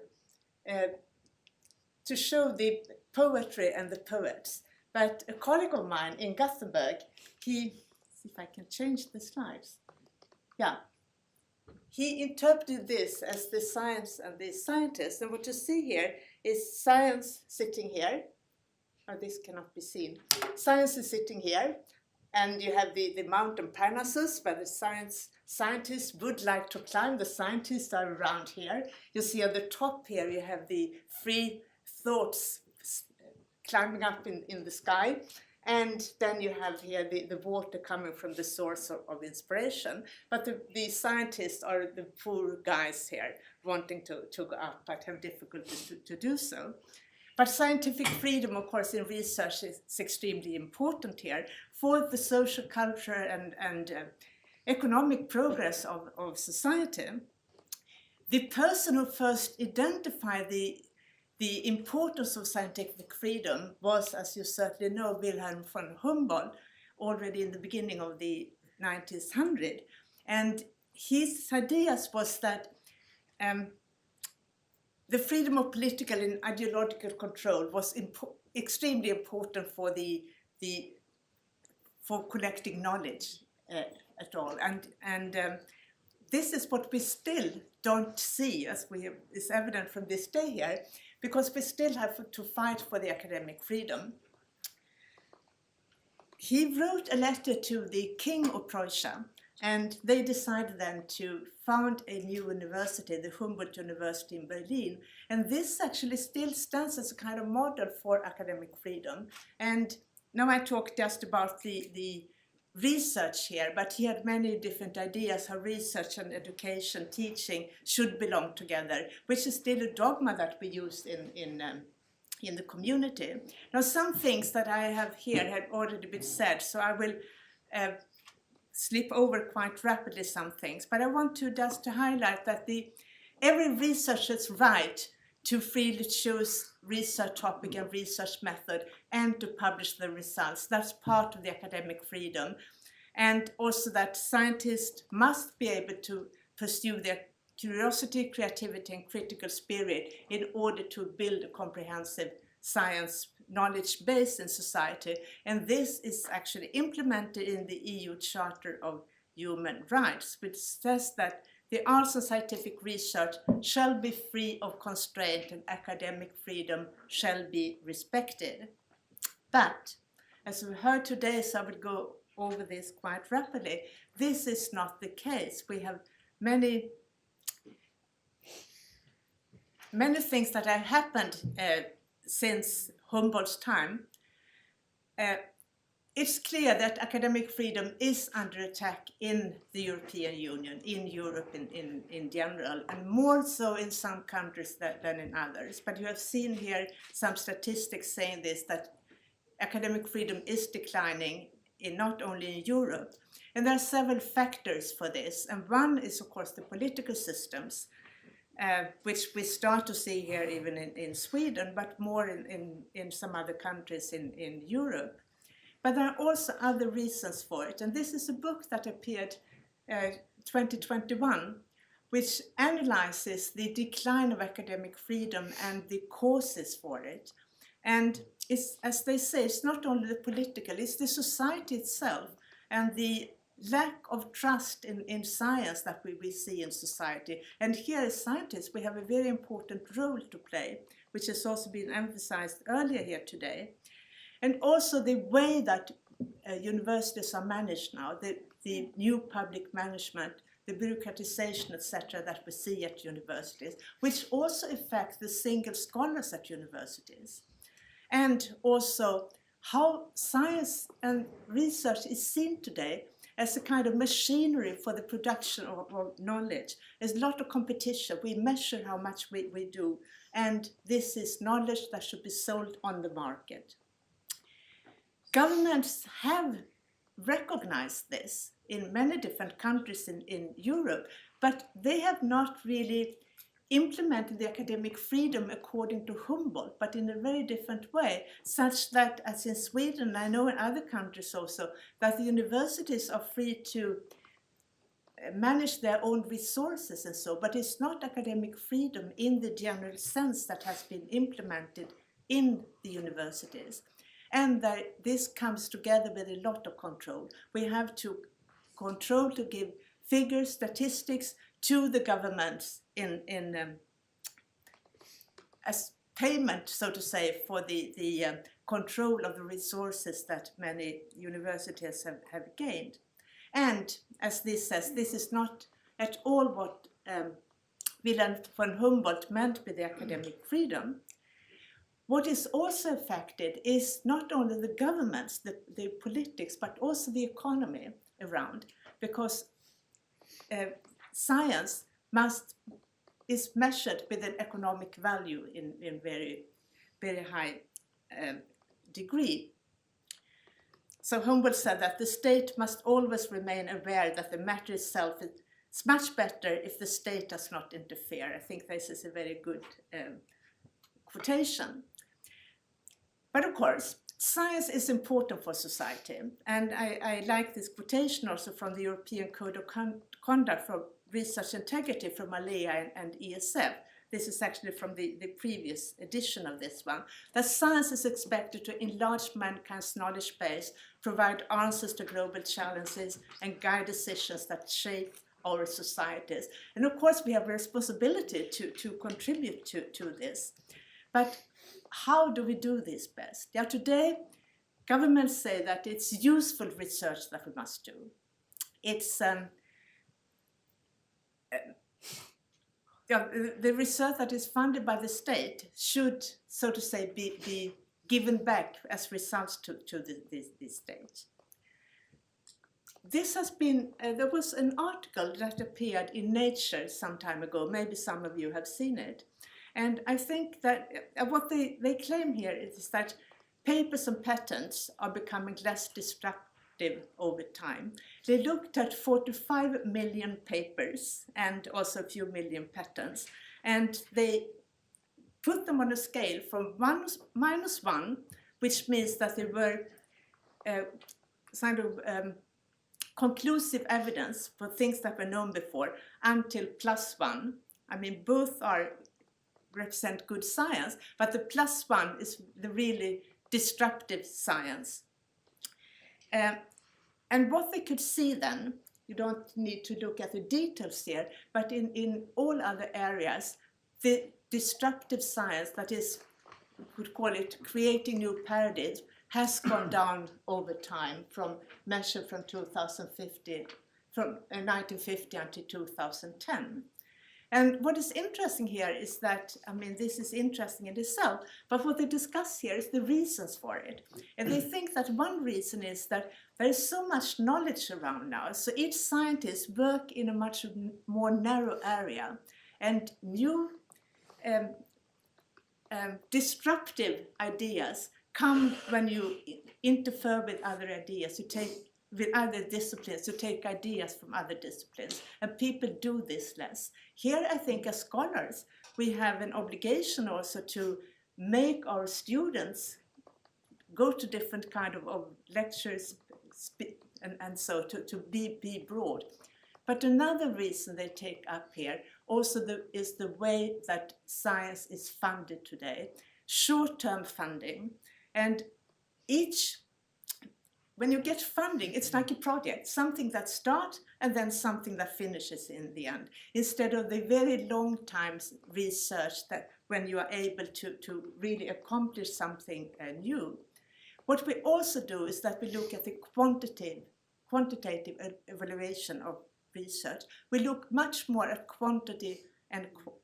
show the poetry and the poets. But a colleague of mine in Gothenburg, see if I can change the slides. Yeah. He interpreted this as the science and the scientists. And what you see here is science sitting here. Oh, this cannot be seen. Science is sitting here. And you have the mountain Parnassus, where the scientists would like to climb. The scientists are around here. You see at the top here, you have the free thoughts climbing up in the sky. And then you have here the water coming from the source of inspiration. But the scientists are the poor guys here wanting to go up, but have difficulty to do so. But scientific freedom, of course, in research is extremely important here for the social culture and economic progress of society. The person who first identified the importance of scientific freedom was, as you certainly know, Wilhelm von Humboldt, already in the beginning of the 1900s. And his ideas was that the freedom of political and ideological control was extremely important for for collecting knowledge at all. And this is what we still don't see, as is evident from this day here, because we still have to fight for the academic freedom. He wrote a letter to the King of Prussia, and they decided then to found a new university, the Humboldt University in Berlin. And this actually still stands as a kind of model for academic freedom. And now I talk just about the research here, but he had many different ideas how research and education, teaching should belong together, which is still a dogma that we use in the community. Now, some things that I have here have already been said, so I will slip over quite rapidly some things, but I want to just to highlight that every researcher's right to freely choose research topic and research method and to publish the results. That's part of the academic freedom. And also that scientists must be able to pursue their curiosity, creativity, and critical spirit in order to build a comprehensive science knowledge base in society. And this is actually implemented in the EU Charter of Human Rights, which says that the arts and scientific research shall be free of constraint and academic freedom shall be respected. But, as we heard today, so I would go over this quite rapidly, this is not the case. We have many things that have happened since Humboldt's time. It's clear that academic freedom is under attack in the European Union, in Europe in general, and more so in some countries than in others. But you have seen here some statistics saying this, that academic freedom is declining not only in Europe. And there are several factors for this. And one is, of course, the political systems, which we start to see here even in Sweden, but more in some other countries in Europe. But there are also other reasons for it. And this is a book that appeared 2021, which analyzes the decline of academic freedom and the causes for it. And it's, as they say, it's not only the political, it's the society itself and the lack of trust in science that we see in society. And here as scientists, we have a very important role to play, which has also been emphasized earlier here today. And also the way that universities are managed now, the new public management, the bureaucratization, etc., that we see at universities, which also affect the single scholars at universities. And also how science and research is seen today as a kind of machinery for the production of knowledge. There's a lot of competition. We measure how much we do, and this is knowledge that should be sold on the market. Governments have recognized this in many different countries in Europe, but they have not really implemented the academic freedom according to Humboldt, but in a very different way, such that, as in Sweden, I know in other countries also, that the universities are free to manage their own resources and so, but it's not academic freedom in the general sense that has been implemented in the universities. And that this comes together with a lot of control. We have to control to give figures, statistics to the governments as payment, so to say, for the control of the resources that many universities have gained. And as this says, this is not at all what Wilhelm von Humboldt meant with the academic freedom. What is also affected is not only the governments, the politics, but also the economy around, because science is measured with an economic value in very, very high degree. So Humboldt said that the state must always remain aware that the matter itself is much better if the state does not interfere. I think this is a very good quotation. But of course, science is important for society. And I like this quotation also from the European Code of Conduct for Research Integrity from ALEA and ESF. This is actually from the previous edition of this one. That science is expected to enlarge mankind's knowledge base, provide answers to global challenges, and guide decisions that shape our societies. And of course, we have a responsibility to contribute to this. But how do we do this best? Yeah, today, governments say that it's useful research that we must do. It's the research that is funded by the state should, so to say, be given back as results to the state. This has been, there was an article that appeared in Nature some time ago, maybe some of you have seen it. And I think that what they claim here is that papers and patents are becoming less destructive over time. They looked at 45 million papers and also a few million patents, and they put them on a scale from -1, which means that they were conclusive evidence for things that were known before, until +1. I mean, both represent good science, but the +1 is the really disruptive science. And what they could see then, you don't need to look at the details here, but in all other areas, the disruptive science, that is, we could call it creating new paradigms, has gone down over time, measured from 1950 until 2010. And what is interesting here is that, I mean, this is interesting in itself, but what they discuss here is the reasons for it. And they think that one reason is that there is so much knowledge around now, so each scientist works in a much more narrow area, and new disruptive ideas come when you interfere with other ideas, with other disciplines, to take ideas from other disciplines, and people do this less. Here, I think, as scholars, we have an obligation also to make our students go to different kind of lectures, and so to be broad. But another reason they take up here also is the way that science is funded today, short-term funding, and when you get funding, it's like a project, something that starts and then something that finishes in the end, instead of the very long times research that when you are able to really accomplish something new. What we also do is that we look at the quantitative evaluation of research. We look much more at quantity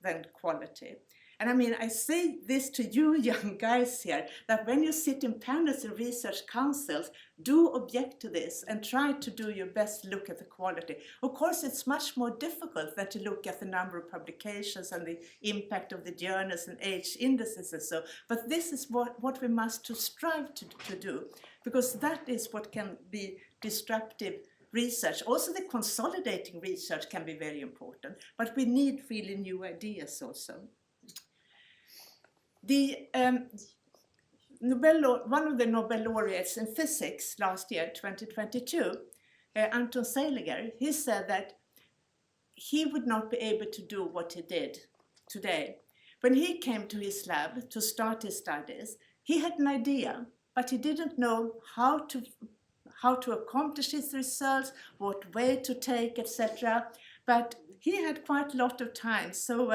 than quality. And I mean, I say this to you young guys here, that when you sit in panels and research councils, do object to this and try to do your best to look at the quality. Of course, it's much more difficult than to look at the number of publications and the impact of the journals and age indices and so, but this is what we must strive to do, because that is what can be disruptive research. Also, the consolidating research can be very important, but we need really new ideas also. One of the Nobel laureates in physics last year, 2022, Anton Seiliger, he said that he would not be able to do what he did today. When he came to his lab to start his studies, he had an idea, but he didn't know how to accomplish his research, what way to take, etc. But he had quite a lot of time, so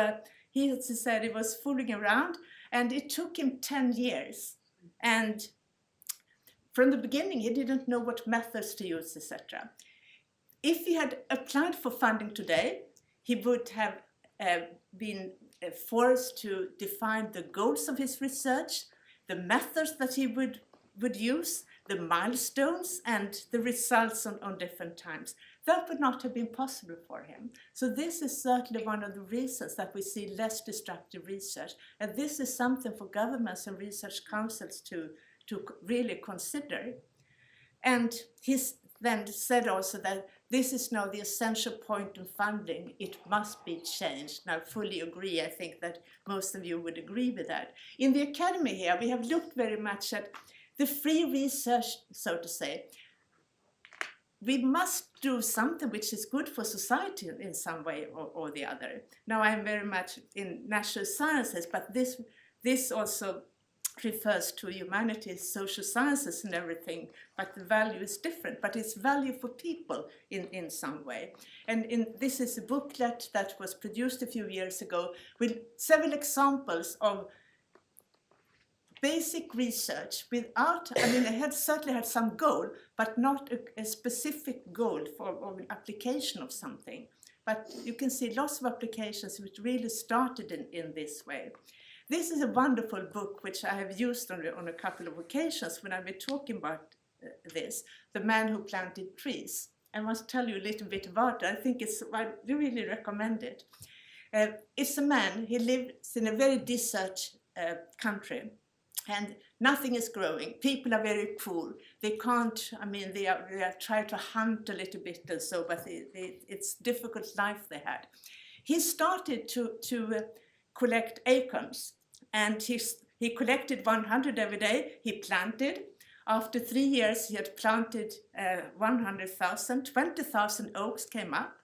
he said he was fooling around, and it took him 10 years. And from the beginning, he didn't know what methods to use, etc. If he had applied for funding today, he would have been forced to define the goals of his research, the methods that he would use, the milestones, and the results on different times. That would not have been possible for him. So this is certainly one of the reasons that we see less destructive research. And this is something for governments and research councils to really consider. And he's then said also that this is now the essential point in funding. It must be changed. And I fully agree. I think that most of you would agree with that. In the academy here, we have looked very much at the free research, so to say. We must do something which is good for society in some way or the other. Now I'm very much in natural sciences, but this also refers to humanities, social sciences and everything, but the value is different, but it's value for people in some way. And this is a booklet that was produced a few years ago with several examples of basic research without, I mean, it certainly had some goal, but not a specific goal for an application of something. But you can see lots of applications which really started in this way. This is a wonderful book which I have used on a couple of occasions when I've been talking about this, The Man Who Planted Trees. I must tell you a little bit about it. I really recommend it. It's a man, he lives in a very desert country. And nothing is growing. People are very poor. They can't, I mean, they are trying to hunt a little bit and so, but it's difficult life they had. He started to collect acorns. And he collected 100 every day. He planted. After 3 years, he had planted 100,000. 20,000 oaks came up.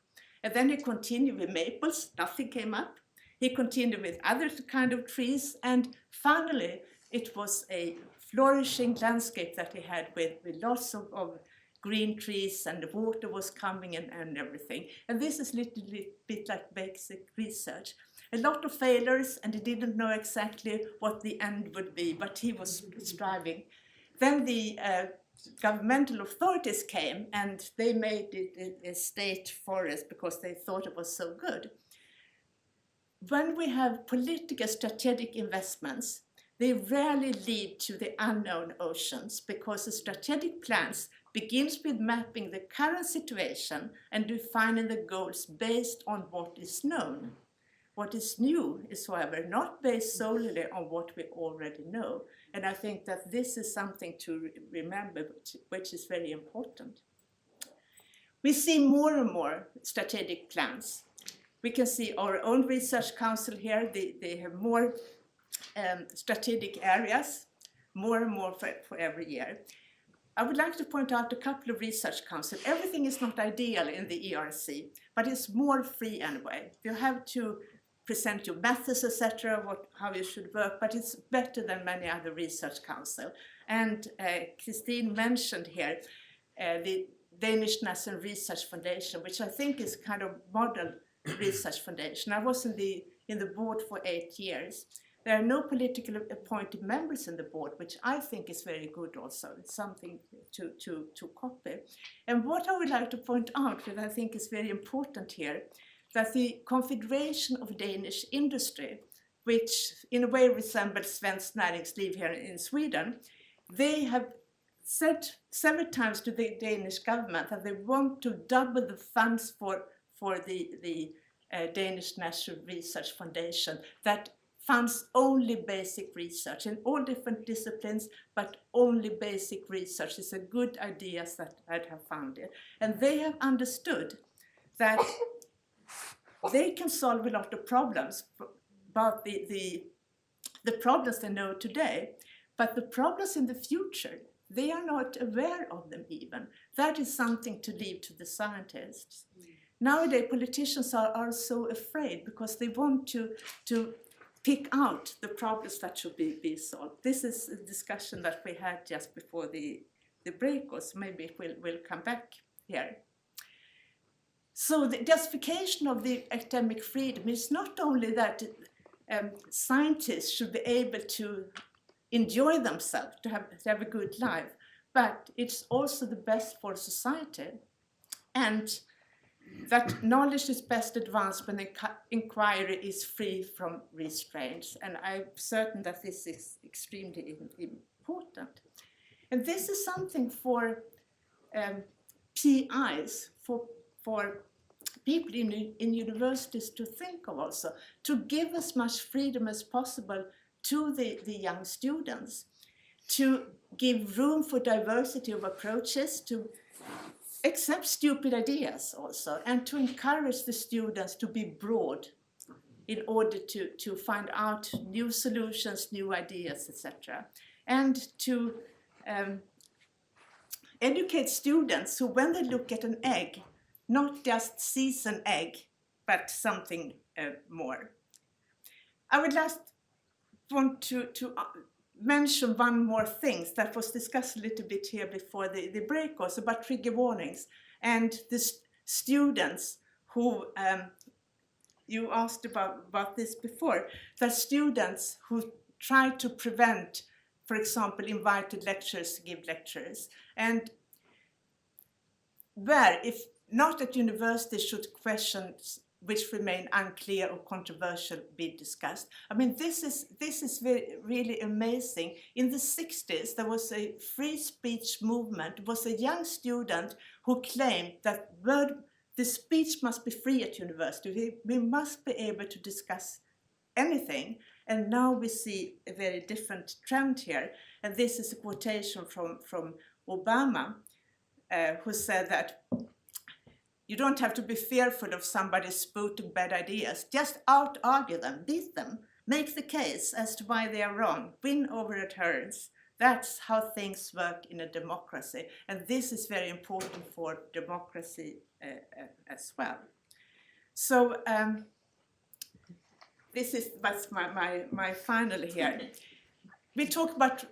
And then he continued with maples. Nothing came up. He continued with other kind of trees. And finally, it was a flourishing landscape that he had with lots of green trees, and the water was coming and everything. And this is a little bit like basic research. A lot of failures, and he didn't know exactly what the end would be, but he was striving. Then the governmental authorities came, and they made it a state forest because they thought it was so good. When we have political strategic investments, they rarely lead to the unknown oceans, because the strategic plans begins with mapping the current situation and defining the goals based on what is known. What is new is, however, not based solely on what we already know. And I think that this is something to remember, which is very important. We see more and more strategic plans. We can see our own research council here. They have more strategic areas, more and more for every year. I would like to point out a couple of research councils. Everything is not ideal in the ERC, but it's more free anyway. You have to present your methods, etc., how you should work, but it's better than many other research councils. And Christine mentioned here the Danish National Research Foundation, which I think is kind of model research foundation. I was in the board for 8 years. There are no politically appointed members in the board, which I think is very good also. It's something to copy. And what I would like to point out, that I think is very important here, that the Confederation of Danish Industry, which in a way resembles Svenskt Näringsliv here in Sweden, they have said several times to the Danish government that they want to double the funds for the Danish National Research Foundation, that funds only basic research in all different disciplines, but only basic research is a good idea that I have found it. And they have understood that they can solve a lot of problems, about the problems they know today, but the problems in the future, they are not aware of them even. That is something to leave to the scientists. Nowadays, politicians are so afraid because they want to pick out the problems that should be solved. This is a discussion that we had just before the break, or so maybe we'll come back here. So the justification of the academic freedom is not only that scientists should be able to enjoy themselves, to have a good life, but it's also the best for society. And that knowledge is best advanced when the inquiry is free from restraints. And I'm certain that this is extremely important. And this is something for PIs, for people in universities to think of also, to give as much freedom as possible to the young students, to give room for diversity of approaches, to accept stupid ideas also, and to encourage the students to be broad in order to find out new solutions, new ideas, etc. And to educate students who, when they look at an egg, not just sees an egg, but something more. I would last want to mention one more thing that was discussed a little bit here before the break also, about trigger warnings and the students who, you asked about this before, the students who try to prevent, for example, invited lecturers to give lectures, and where, if not at universities, should questions which remain unclear or controversial be discussed. I mean, this is really amazing. In the 60s, there was a free speech movement. It was a young student who claimed that the speech must be free at university. We must be able to discuss anything. And now we see a very different trend here. And this is a quotation from Obama, who said that you don't have to be fearful of somebody spouting bad ideas. Just out-argue them, beat them. make the case as to why they are wrong, win over adherents. That's how things work in a democracy, and this is very important for democracy as well. So this is my final here. We talk about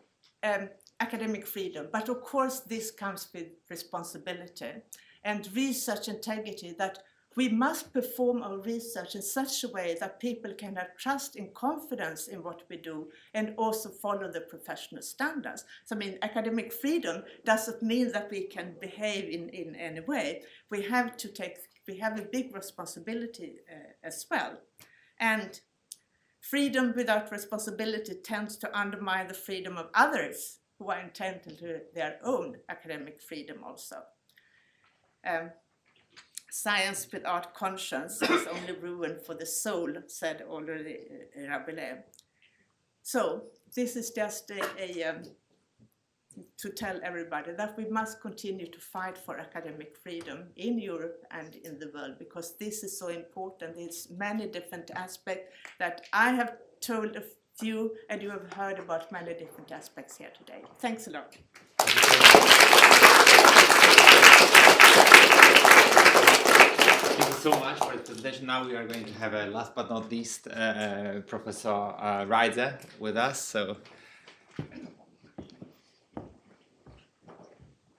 academic freedom, but of course this comes with responsibility and research integrity, that we must perform our research in such a way that people can have trust and confidence in what we do and also follow the professional standards. So I mean, academic freedom doesn't mean that we can behave in any way. We have a big responsibility as well. And freedom without responsibility tends to undermine the freedom of others who are entitled to their own academic freedom also. Science without conscience is only ruin for the soul, said already Rabelais. So this is just to tell everybody that we must continue to fight for academic freedom in Europe and in the world, because this is so important. There's many different aspects that I have told a few, and you have heard about many different aspects here today. Thanks a lot. Thank you so much for the presentation. Now we are going to have a last but not least Professor Reitze with us. So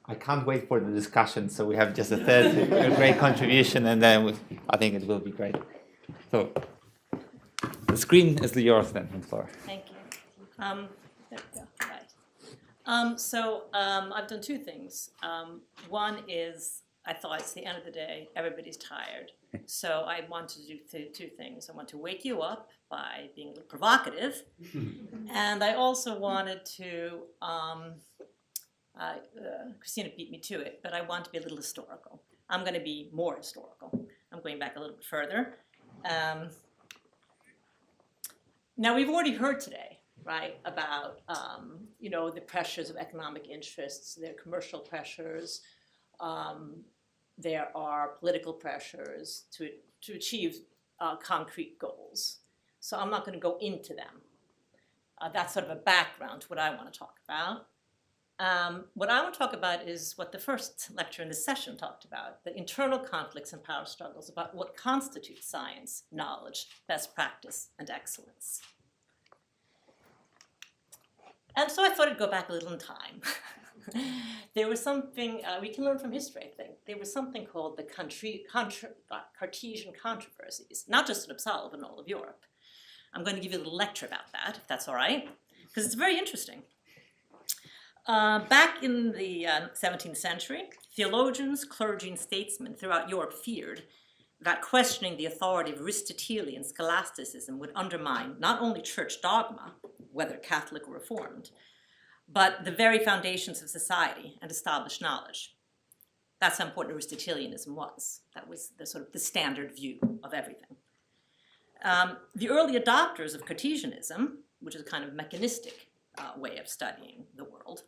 I can't wait for the discussion. So we have just a third great contribution, and then I think it will be great. So the screen is yours then, Flora. Thank you. There we go. Right. I've done two things. One is, I thought it's the end of the day, everybody's tired. So I want to do two things. I want to wake you up by being a little provocative. And I also wanted to, Christina beat me to it, but I want to be a little historical. I'm going to be more historical. I'm going back a little bit further. Now, we've already heard today, right, about, the pressures of economic interests, their commercial pressures. There are political pressures to achieve concrete goals. So I'm not going to go into them. That's sort of a background to what I want to talk about. What I want to talk about is what the first lecture in this session talked about, the internal conflicts and power struggles about what constitutes science, knowledge, best practice, and excellence. And so I thought I'd go back a little in time. There was something, we can learn from history, I think. There was something called the Cartesian controversies, not just in Uppsala, but in all of Europe. I'm going to give you a little lecture about that, if that's all right, because it's very interesting. Back in the 17th century, theologians, clergy, and statesmen throughout Europe feared that questioning the authority of Aristotelian scholasticism would undermine not only church dogma, whether Catholic or Reformed, but the very foundations of society and established knowledge. That's how important Aristotelianism was. That was the sort of the standard view of everything. The early adopters of Cartesianism, which is a kind of mechanistic way of studying the world,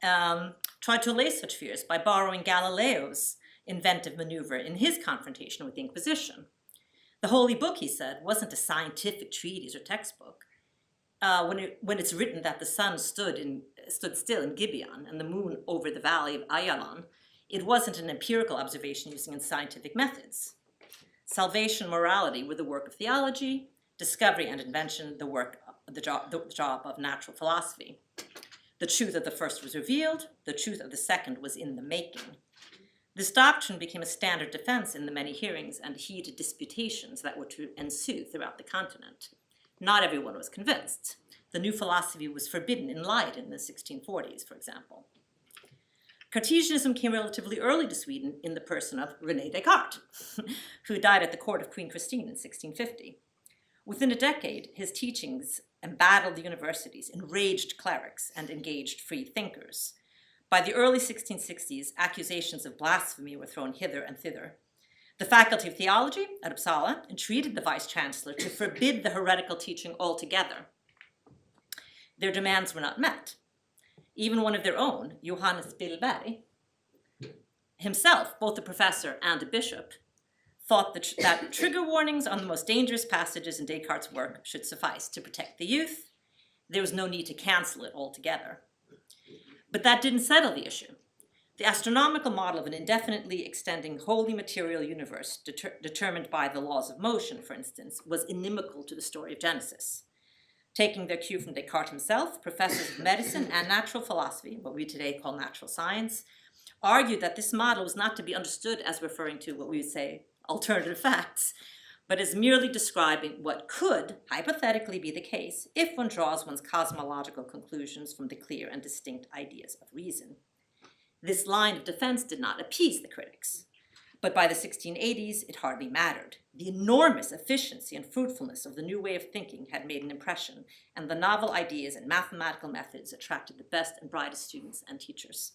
tried to allay such fears by borrowing Galileo's inventive maneuver in his confrontation with the Inquisition. The Holy Book, he said, wasn't a scientific treatise or textbook. When it's written that the sun stood still in Gibeon and the moon over the valley of Ayalon, it wasn't an empirical observation using scientific methods. Salvation and morality were the work of theology, discovery and invention the job of natural philosophy. The truth of the first was revealed, the truth of the second was in the making. This doctrine became a standard defense in the many hearings and heated disputations that were to ensue throughout the continent. Not everyone was convinced. The new philosophy was forbidden in Leiden in the 1640s, for example. Cartesianism came relatively early to Sweden in the person of René Descartes, who died at the court of Queen Christine in 1650. Within a decade, his teachings embattled the universities, enraged clerics, and engaged free thinkers. By the early 1660s, accusations of blasphemy were thrown hither and thither. The Faculty of Theology at Uppsala entreated the vice-chancellor to forbid the heretical teaching altogether. Their demands were not met. Even one of their own, Johannes Billberg, himself both a professor and a bishop, thought that trigger warnings on the most dangerous passages in Descartes' work should suffice to protect the youth. There was no need to cancel it altogether. But that didn't settle the issue. The astronomical model of an indefinitely extending wholly material universe determined by the laws of motion, for instance, was inimical to the story of Genesis. Taking their cue from Descartes himself, professors of medicine and natural philosophy, what we today call natural science, argued that this model was not to be understood as referring to what we would say alternative facts, but as merely describing what could hypothetically be the case if one draws one's cosmological conclusions from the clear and distinct ideas of reason. This line of defense did not appease the critics, but by the 1680s, it hardly mattered. The enormous efficiency and fruitfulness of the new way of thinking had made an impression, and the novel ideas and mathematical methods attracted the best and brightest students and teachers.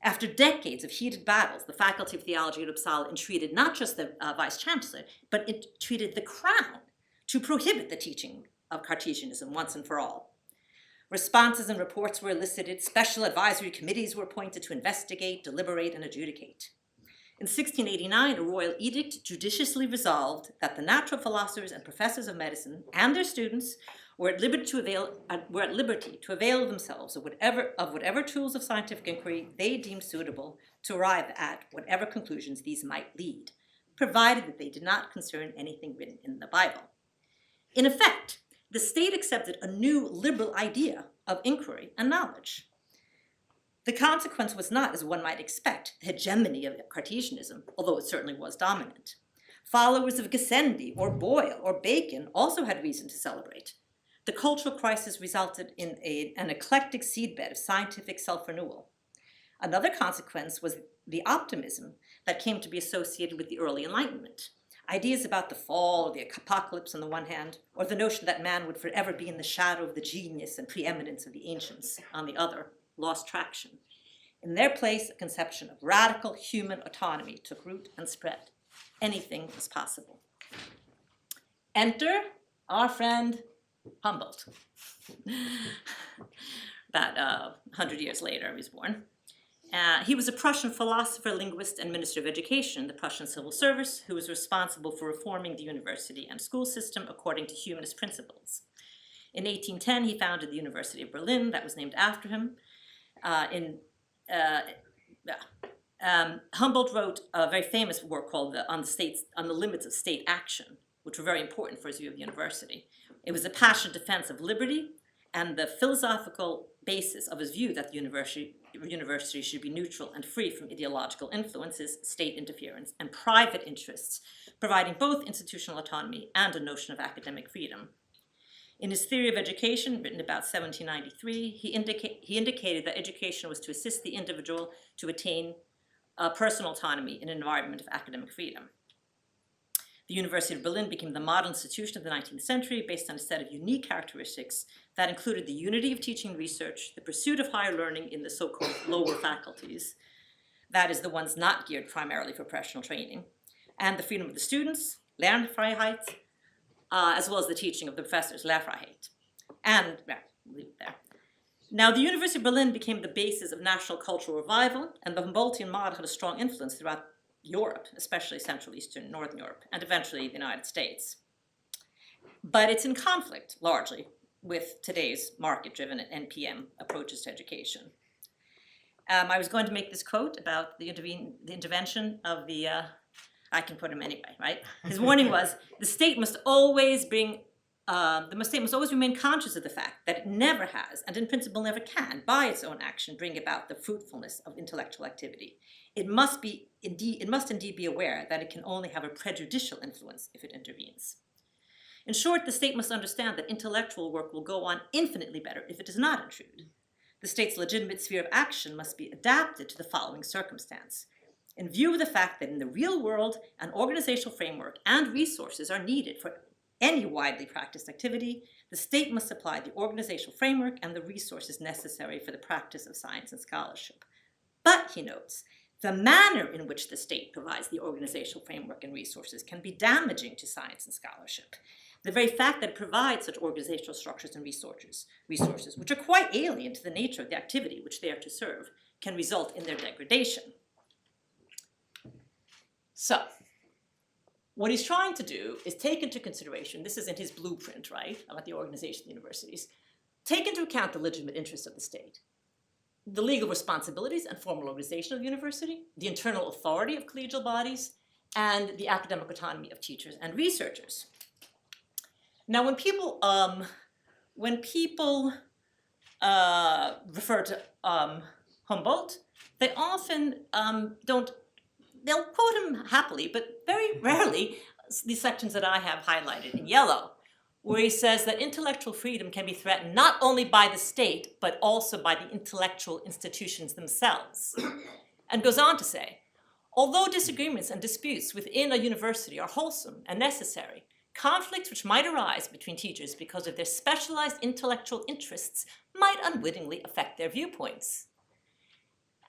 After decades of heated battles, the Faculty of Theology at Uppsala entreated not just the Vice-Chancellor, but it entreated the Crown to prohibit the teaching of Cartesianism once and for all. Responses and reports were elicited, special advisory committees were appointed to investigate, deliberate, and adjudicate. In 1689, a royal edict judiciously resolved that the natural philosophers and professors of medicine and their students were at liberty to avail themselves of whatever tools of scientific inquiry they deemed suitable to arrive at whatever conclusions these might lead, provided that they did not concern anything written in the Bible. In effect, the state accepted a new liberal idea of inquiry and knowledge. The consequence was not, as one might expect, the hegemony of Cartesianism, although it certainly was dominant. Followers of Gassendi or Boyle or Bacon also had reason to celebrate. The cultural crisis resulted in an eclectic seedbed of scientific self-renewal. Another consequence was the optimism that came to be associated with the early Enlightenment. Ideas about the fall or the apocalypse on the one hand, or the notion that man would forever be in the shadow of the genius and preeminence of the ancients on the other, lost traction. In their place, a conception of radical human autonomy took root and spread. Anything was possible. Enter our friend Humboldt. About 100 years later, he was born. He was a Prussian philosopher, linguist, and minister of education in the Prussian civil service who was responsible for reforming the university and school system according to humanist principles. In 1810, he founded the University of Berlin, that was named after him. Humboldt wrote a very famous work called On the Limits of State Action, which were very important for his view of the university. It was a passionate defense of liberty and the philosophical basis of his view that the university should be neutral and free from ideological influences, state interference, and private interests, providing both institutional autonomy and a notion of academic freedom. In his Theory of Education, written about 1793, he indicated that education was to assist the individual to attain personal autonomy in an environment of academic freedom. The University of Berlin became the model institution of the 19th century based on a set of unique characteristics that included the unity of teaching and research, the pursuit of higher learning in the so-called lower faculties, that is, the ones not geared primarily for professional training, and the freedom of the students, Lernfreiheit, as well as the teaching of the professors, Lehrfreiheit. And, leave it there. Now, the University of Berlin became the basis of national cultural revival, and the Humboldtian model had a strong influence throughout Europe, especially Central, Eastern, Northern Europe, and eventually the United States. But it's in conflict, largely, with today's market-driven and NPM approaches to education. I was going to make this quote about the intervention of the, I can put him anyway, right? His warning was, the state must always remain conscious of the fact that it never has, and in principle never can, by its own action, bring about the fruitfulness of intellectual activity. It must indeed be aware that it can only have a prejudicial influence if it intervenes. In short, the state must understand that intellectual work will go on infinitely better if it does not intrude. The state's legitimate sphere of action must be adapted to the following circumstance. In view of the fact that in the real world, an organizational framework and resources are needed for any widely practiced activity, the state must supply the organizational framework and the resources necessary for the practice of science and scholarship. But, he notes, the manner in which the state provides the organizational framework and resources can be damaging to science and scholarship. The very fact that it provides such organizational structures and resources, which are quite alien to the nature of the activity which they are to serve, can result in their degradation. So, What he's trying to do is take into consideration, this is in his blueprint, right, about the organization of universities, take into account the legitimate interests of the state, the legal responsibilities and formal organization of the university, the internal authority of collegial bodies, and the academic autonomy of teachers and researchers. Now, when people refer to Humboldt, they often they'll quote him happily, but very rarely these sections that I have highlighted in yellow, where he says that intellectual freedom can be threatened not only by the state, but also by the intellectual institutions themselves. And goes on to say, although disagreements and disputes within a university are wholesome and necessary, conflicts which might arise between teachers because of their specialized intellectual interests might unwittingly affect their viewpoints.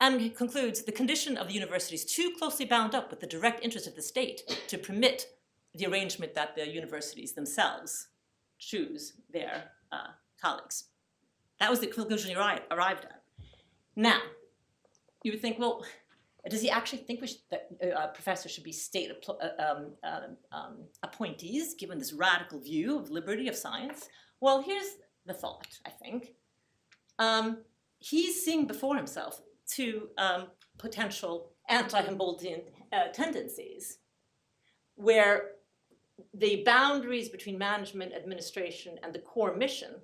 And he concludes, the condition of the university is too closely bound up with the direct interest of the state to permit the arrangement that the universities themselves choose their colleagues. That was the conclusion he arrived at. Now, you would think, well, does he actually think that professors should be state appointees, given this radical view of liberty of science? Well, here's the thought, I think. He's seeing before himself two potential anti-Humboldtian tendencies, where the boundaries between management, administration, and the core mission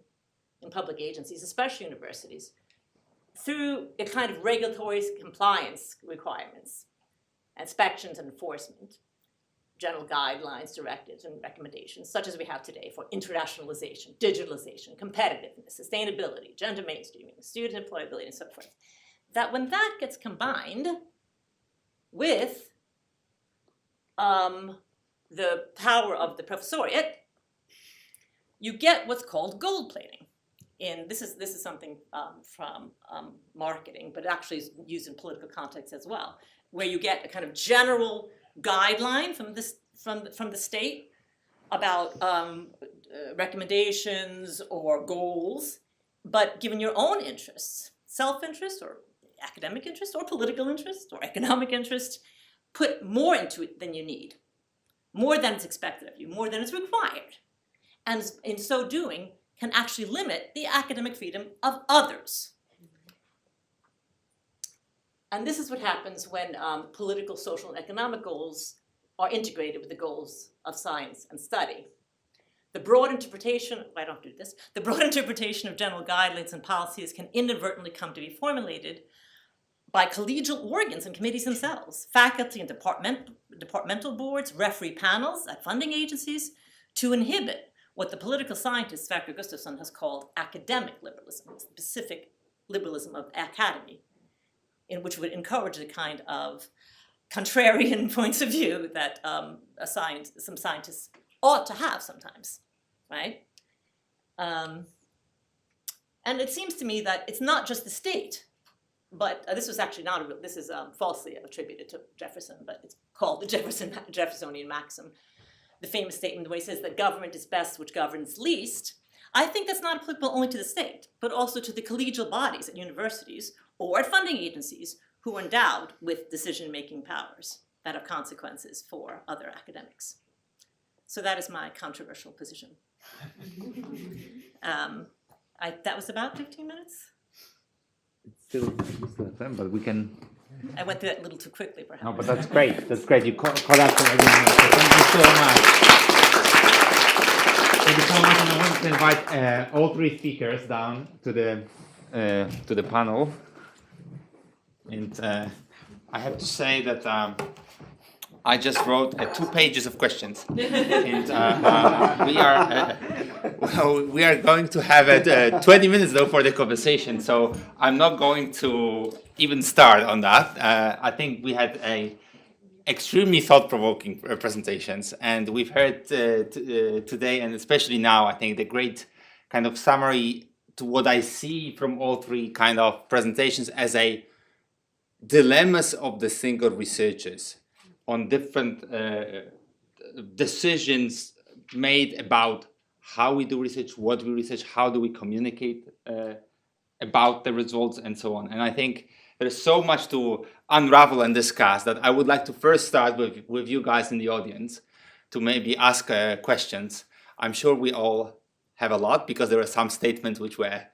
in public agencies, especially universities, through a kind of regulatory compliance requirements, inspections and enforcement, general guidelines, directives, and recommendations, such as we have today for internationalization, digitalization, competitiveness, sustainability, gender mainstreaming, student employability, and so forth, that when that gets combined with the power of the professoriate, you get what's called gold plating. And this is something from marketing, but actually is used in political context as well, where you get a kind of general guideline from the state about recommendations or goals, but given your own interests, self-interest or academic interest or political interest or economic interest, put more into it than you need, more than is expected of you, more than is required. And in so doing, can actually limit the academic freedom of others. And this is what happens when political, social, and economic goals are integrated with the goals of science and study. The broad interpretation, the broad interpretation of general guidelines and policies can inadvertently come to be formulated by collegial organs and committees themselves, faculty and departmental boards, referee panels at funding agencies, to inhibit what the political scientist Sverker Gustafsson has called academic liberalism, specific liberalism of academy, in which would encourage the kind of contrarian points of view that some scientists ought to have sometimes, right? And it seems to me that it's not just the state, but this was actually not this is falsely attributed to Jefferson, but it's called the Jeffersonian maxim, the famous statement where he says that government is best which governs least. I think that's not applicable only to the state, but also to the collegial bodies at universities or at funding agencies who are endowed with decision-making powers that have consequences for other academics. So that is my controversial position. That was about 15 minutes. Still have time, but we can. I went through that a little too quickly, perhaps. No, but that's great. That's great. You caught up to everyone. Thank you so much. Thank you so much. And I want to invite all three speakers down to the panel. And I have to say that I just wrote 2 pages of questions, and we are going to have 20 minutes though for the conversation. So I'm not going to even start on that. I think we had extremely thought-provoking presentations, and we've heard today, and especially now, I think the great kind of summary to what I see from all 3 kind of presentations as a dilemmas of the single researchers on different decisions made about how we do research, what we research, how do we communicate about the results, and so on. And I think there's so much to unravel and discuss that I would like to first start with you guys in the audience. to maybe ask questions. I'm sure we all have a lot because there are some statements which were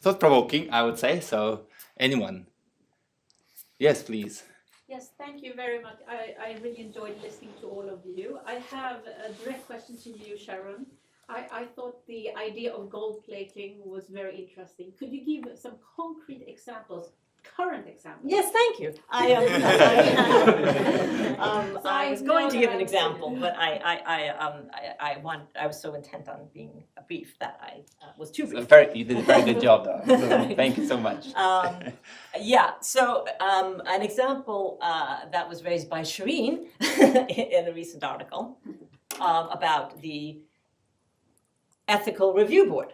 thought-provoking, I would say. So anyone? Yes, please. Yes, thank you very much. I really enjoyed listening to all of you. I have a direct question to you, Sharon. I thought the idea of gold plating was very interesting. Could you give some concrete examples, current examples? Yes, thank you. I was going to give an example, but I was so intent on being brief that I was too brief. You did a very good job, though. So thank you so much. Yeah, so an example that was raised by Shireen in a recent article about the ethical review board,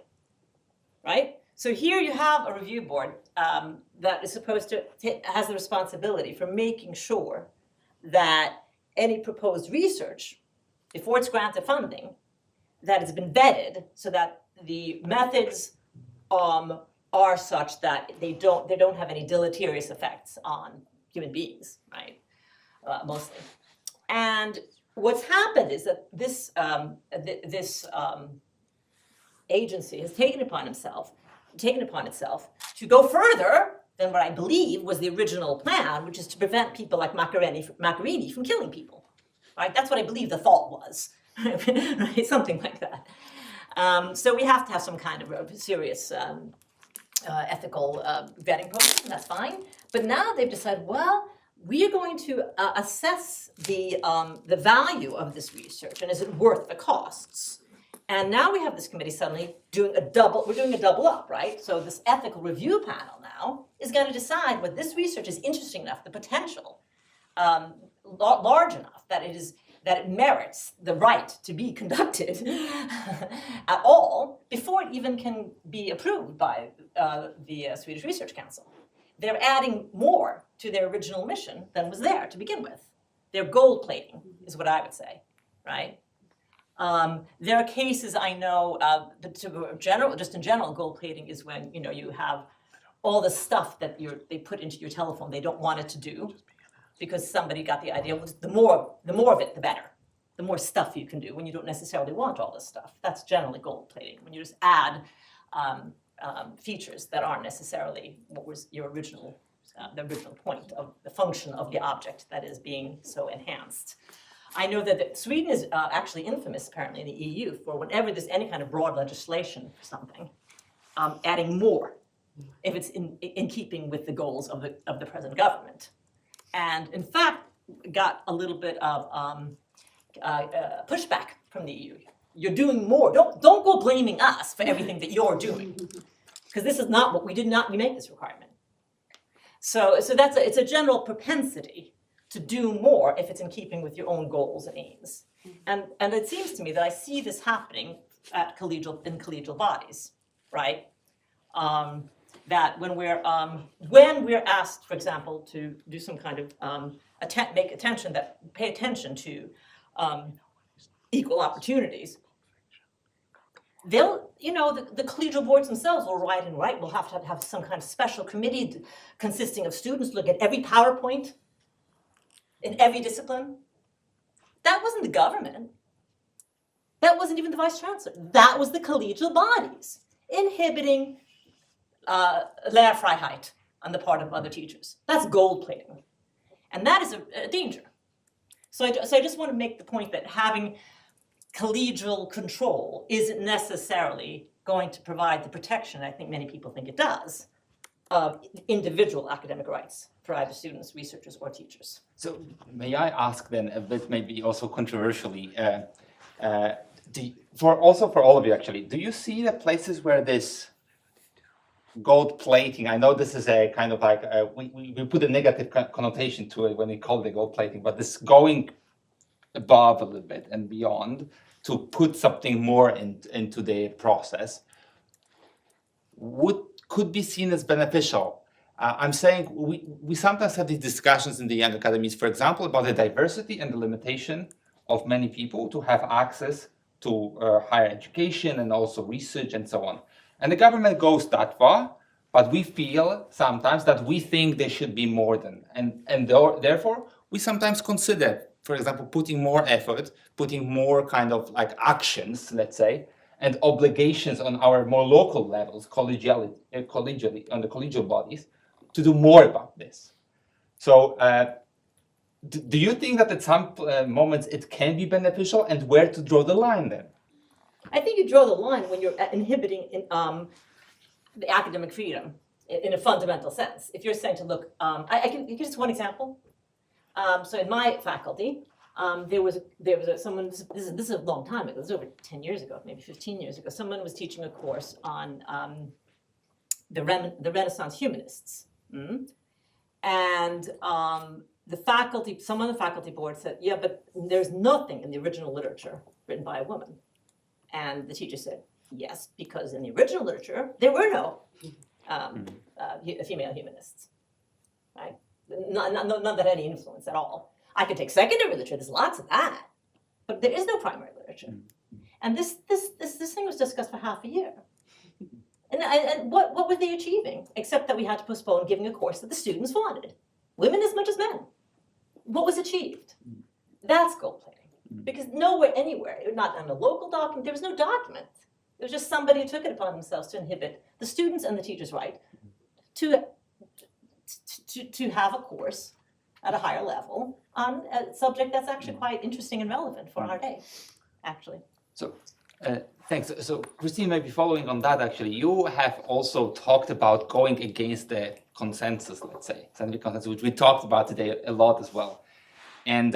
right? So here you have a review board that is supposed to has the responsibility for making sure that any proposed research, before it's granted funding, that it's been vetted so that the methods are such that they don't have any deleterious effects on human beings, right? Mostly. And what's happened is that this agency has taken upon itself to go further than what I believe was the original plan, which is to prevent people like Macchiarini from killing people. Right? That's what I believe the thought was, right? Something like that. So we have to have some kind of serious ethical vetting process, and that's fine. But now they've decided, well, we are going to assess the value of this research, and is it worth the costs? And now we have this committee suddenly doing a double up, right? So this ethical review panel now is going to decide whether this research is interesting enough, the potential large enough that it merits the right to be conducted at all before it even can be approved by the Swedish Research Council. They're adding more to their original mission than was there to begin with. They're gold plating, is what I would say, right? There are cases I know, just in general, gold plating is when you have all the stuff that they put into your telephone they don't want it to do, because somebody got the idea. Well, the more of it, the better. The more stuff you can do when you don't necessarily want all this stuff. That's generally gold plating, when you just add features that aren't necessarily what was your original, the original point of the function of the object that is being so enhanced. I know that Sweden is actually infamous, apparently, in the EU for whenever there's any kind of broad legislation for something, adding more if it's in keeping with the goals of the present government. And in fact, got a little bit of pushback from the EU. You're doing more. Don't go blaming us for everything that you're doing, because this is not what we make this requirement. So it's a general propensity to do more if it's in keeping with your own goals and aims. And it seems to me that I see this happening in collegial bodies, right? That when we're asked, for example, to do some kind of pay attention to equal opportunities, they'll, the collegial boards themselves will write and write. We'll have to have some kind of special committee consisting of students look at every PowerPoint in every discipline. That wasn't the government. That wasn't even the vice chancellor. That was the collegial bodies inhibiting Lehrfreiheit on the part of other teachers. That's gold plating. And that is a danger. So I just want to make the point that having collegial control isn't necessarily going to provide the protection I think many people think it does of individual academic rights for either students, researchers, or teachers. So may I ask then a bit, maybe also controversially, for all of you actually, do you see the places where this gold plating, I know this is a kind of like, we put a negative connotation to it when we call it gold plating, but this going above a little bit and beyond to put something more into the process could be seen as beneficial. I'm saying we sometimes have these discussions in the young academies, for example, about the diversity and the limitation of many people to have access to higher education and also research and so on. And the government goes that far, but we feel sometimes that we think there should be more than, and therefore we sometimes consider for example, putting more effort, putting more kind of like actions, let's say, and obligations on our more local levels, collegially, on the collegial bodies, to do more about this. So, do you think that at some moments it can be beneficial, and where to draw the line then? I think you draw the line when you're inhibiting the academic freedom in a fundamental sense. If you're saying to look, I can give just one example. So in my faculty, there was someone. This is a long time ago. This is over 10 years ago, maybe 15 years ago. Someone was teaching a course on the Renaissance humanists, and some on the faculty board said, "Yeah, but there's nothing in the original literature written by a woman." And the teacher said, "Yes, because in the original literature there were no female humanists, right? None that had any influence at all. I could take secondary literature. There's lots of that, but there is no primary literature." And this thing was discussed for half a year. And what were they achieving except that we had to postpone giving a course that the students wanted, women as much as men? What was achieved? That's gold plating, because nowhere, anywhere, not on a local document, there was no document. It was just somebody who took it upon themselves to inhibit the students and the teachers' right to have a course at a higher level on a subject that's actually quite interesting and relevant for our day, actually. So, thanks. So, Christine, maybe following on that, actually, you have also talked about going against the consensus, let's say, scientific consensus, which we talked about today a lot as well. And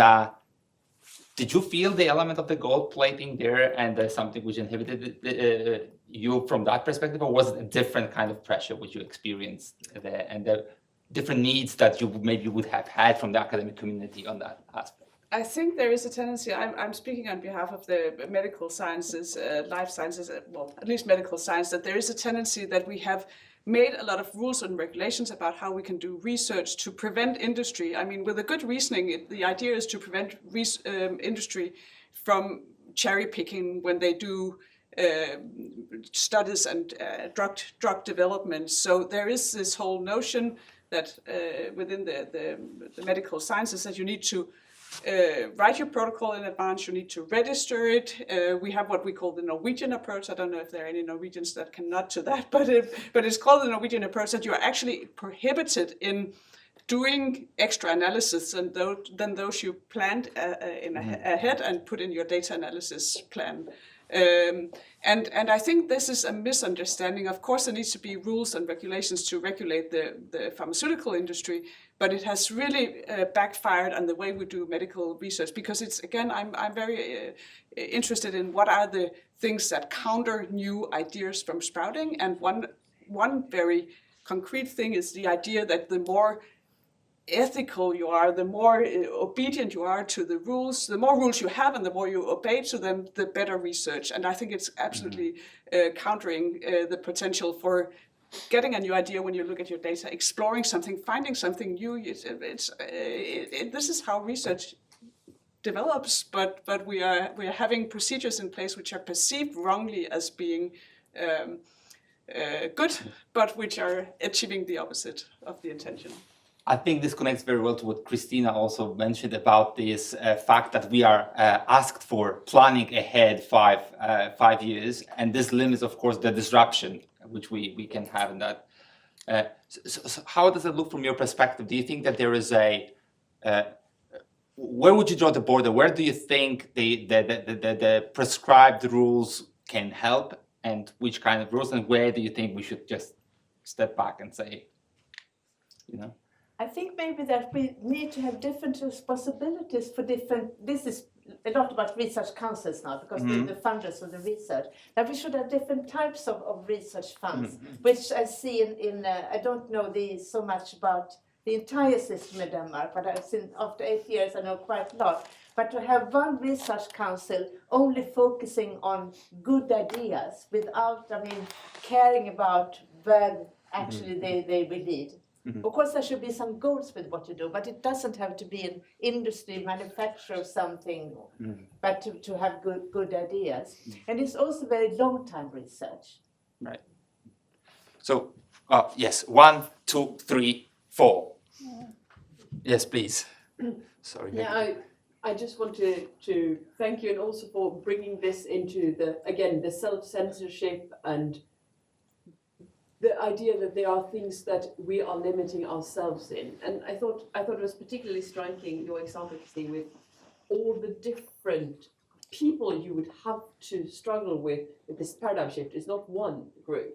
did you feel the element of the gold plating there, and something which inhibited you from that perspective, or was it a different kind of pressure which you experienced there, and the different needs that you maybe would have had from the academic community on that aspect? I think there is a tendency, I'm speaking on behalf of the medical sciences, life sciences, well, at least medical science, that there is a tendency that we have made a lot of rules and regulations about how we can do research to prevent industry. I mean, with a good reasoning, the idea is to prevent industry from cherry picking when they do studies and drug development. So there is this whole notion that within the medical sciences that you need to write your protocol in advance, you need to register it. We have what we call the Norwegian approach. I don't know if there are any Norwegians that can nod to that, but it's called the Norwegian approach, that you are actually prohibited in doing extra analysis than those you planned ahead and put in your data analysis plan. And I think this is a misunderstanding. Of course, there needs to be rules and regulations to regulate the pharmaceutical industry, but it has really backfired on the way we do medical research, because it's, again, I'm very interested in what are the things that counter new ideas from sprouting. And one very concrete thing is the idea that the more ethical you are, the more obedient you are to the rules, the more rules you have and the more you obey to them, the better research. And I think it's absolutely countering the potential for getting a new idea when you look at your data, exploring something, finding something new. This is how research develops, but we are having procedures in place which are perceived wrongly as being good, but which are achieving the opposite of the intention. I think this connects very well to what Christina also mentioned about this fact that we are asked for planning ahead 5 years, and this limits, of course, the disruption which we can have in that. So how does it look from your perspective? Do you think that there is where would you draw the border? Where do you think the prescribed rules can help, and which kind of rules, and where do you think we should just step back and say, I think maybe that we need to have different responsibilities for different, this is a lot about research councils now, because they're the funders of the research, that we should have different types of research funds, which I see in I don't know so much about the entire system in Denmark, but I've seen after 8 years I know quite a lot. But to have one research council only focusing on good ideas without, caring about where actually they will lead. Of course, there should be some goals with what you do, but it doesn't have to be an industry manufacturer of something, but to have good ideas. And it's also very long-time research. Right. So, yes, 1, 2, 3, 4. Yes, please. Sorry. Yeah, I just want to thank you and also for bringing this into the self-censorship and the idea that there are things that we are limiting ourselves in. And I thought it was particularly striking, your example, Christine, with all the different people you would have to struggle with this paradigm shift. It's not one group.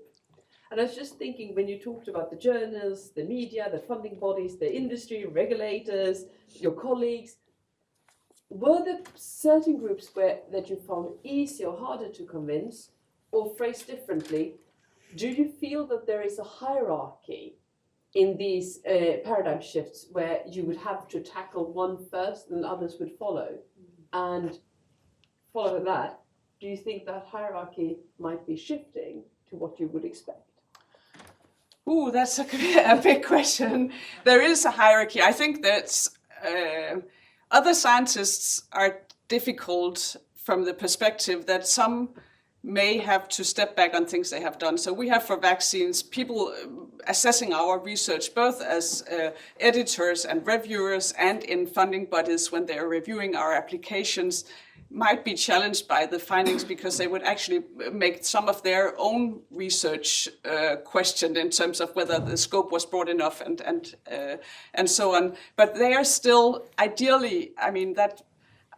And I was just thinking, when you talked about the journals, the media, the funding bodies, the industry, regulators, your colleagues, were there certain groups that you found easier or harder to convince, or phrased differently, do you feel that there is a hierarchy in these paradigm shifts where you would have to tackle one first and others would follow? And follow that, do you think that hierarchy might be shifting to what you would expect? Ooh, that's a big question. There is a hierarchy. I think that other scientists are difficult from the perspective that some may have to step back on things they have done. So we have for vaccines people assessing our research both as editors and reviewers and in funding bodies when they're reviewing our applications might be challenged by the findings because they would actually make some of their own research questioned in terms of whether the scope was broad enough and so on. But they are still ideally, I mean, that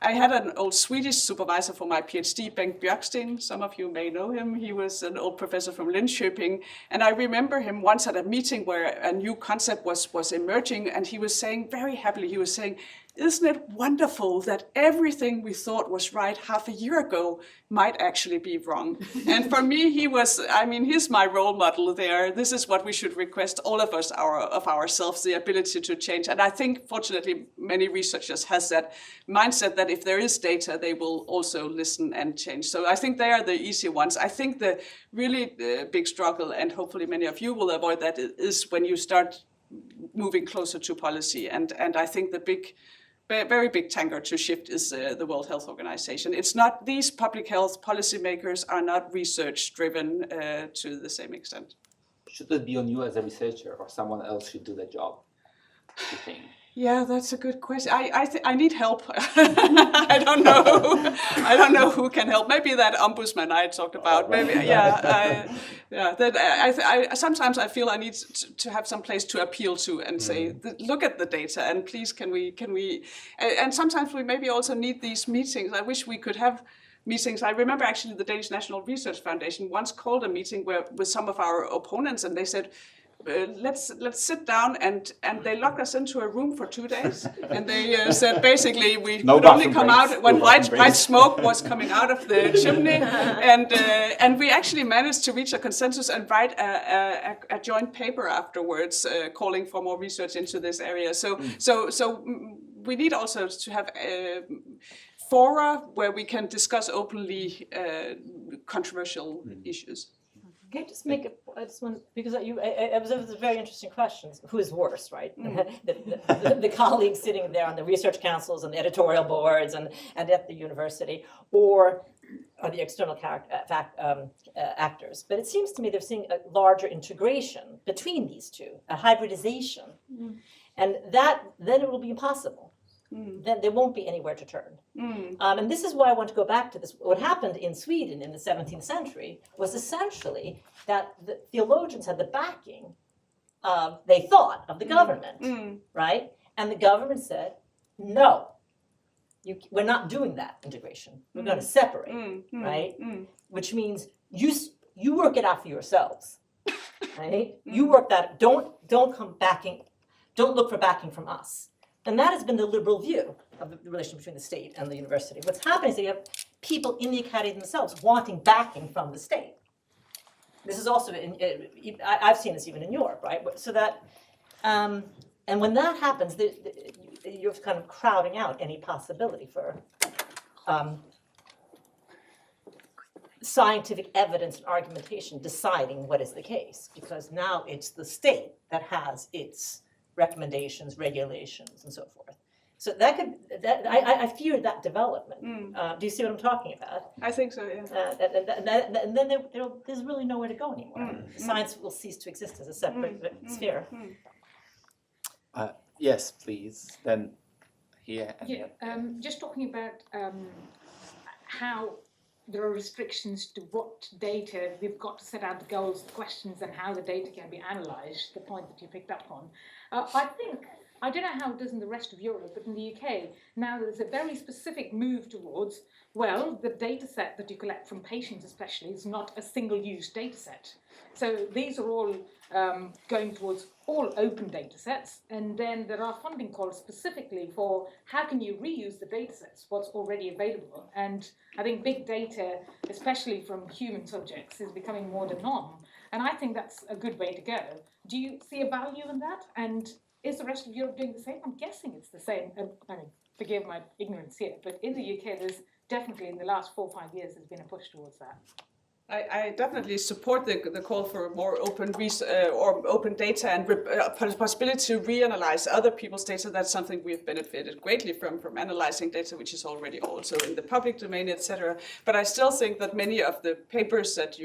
I had an old Swedish supervisor for my PhD, Bengt Björksten. Some of you may know him. He was an old professor from Linköping. And I remember him once at a meeting where a new concept was emerging, and he was saying very happily, he was saying, isn't it wonderful that everything we thought was right half a year ago might actually be wrong? And for me, he's my role model there. This is what we should request all of us of ourselves, the ability to change. And I think, fortunately, many researchers has that mindset that if there is data, they will also listen and change. So I think they are the easy ones. I think the really big struggle, and hopefully many of you will avoid that, is when you start moving closer to policy. And I think the very big tanker to shift is the World Health Organization. It's not, these public health policymakers are not research driven to the same extent. Should it be on you as a researcher, or someone else should do the job, you think? Yeah, that's a good question. I need help. I don't know. I don't know who can help. Maybe that ombudsman I talked about. Maybe sometimes I feel I need to have some place to appeal to and say, look at the data and please can we and sometimes we maybe also need these meetings. I wish we could have meetings. I remember actually the Danish National Research Foundation once called a meeting with some of our opponents, and they said, let's sit down, and they locked us into a room for 2 days, and they said basically we could only come out when white smoke was coming out of the chimney, and we actually managed to reach a consensus and write a joint paper afterwards calling for more research into this area. So we need also to have fora where we can discuss openly controversial issues. Can I just make because I observed the very interesting questions. Who is worse, right? The colleagues sitting there on the research councils and the editorial boards and at the university, or the external actors. But it seems to me they're seeing a larger integration between these two, a hybridization. And then it will be impossible. Then there won't be anywhere to turn. And this is why I want to go back to this. What happened in Sweden in the 17th century was essentially that the theologians had the backing of, they thought, of the government, right? And the government said, no, we're not doing that integration. We're going to separate, right? Which means you work it out for yourselves, right? You work that, don't come backing, don't look for backing from us. And that has been the liberal view of the relation between the state and the university. What's happening is that you have people in the academy themselves wanting backing from the state. This is also, I've seen this even in Europe, right? So that, and when that happens, you're kind of crowding out any possibility for scientific evidence and argumentation deciding what is the case, because now it's the state that has its recommendations, regulations, and so forth. So I fear that development. Do you see what I'm talking about? I think so, yeah. And then there's really nowhere to go anymore. Science will cease to exist as a separate sphere. Yes, please. Then here. And Yeah, just talking about how there are restrictions to what data, we've got to set out the goals, the questions, and how the data can be analysed, the point that you picked up on. I don't know how it is in the rest of Europe, but in the UK, now there's a very specific move towards, well, the data set that you collect from patients especially is not a single-use data set. So these are all going towards all open data sets, and then there are funding calls specifically for how can you reuse the data sets, what's already available. And I think big data, especially from human subjects, is becoming more the norm. And I think that's a good way to go. Do you see a value in that? And is the rest of Europe doing the same? I'm guessing it's the same. I mean, forgive my ignorance here, but in the UK, there's definitely in the last 4 or 5 years, there's been a push towards that. I definitely support the call for more open open data and possibility to reanalyze other people's data. That's something we've benefited greatly from analyzing data which is already also in the public domain, etc. But I still think that many of the papers that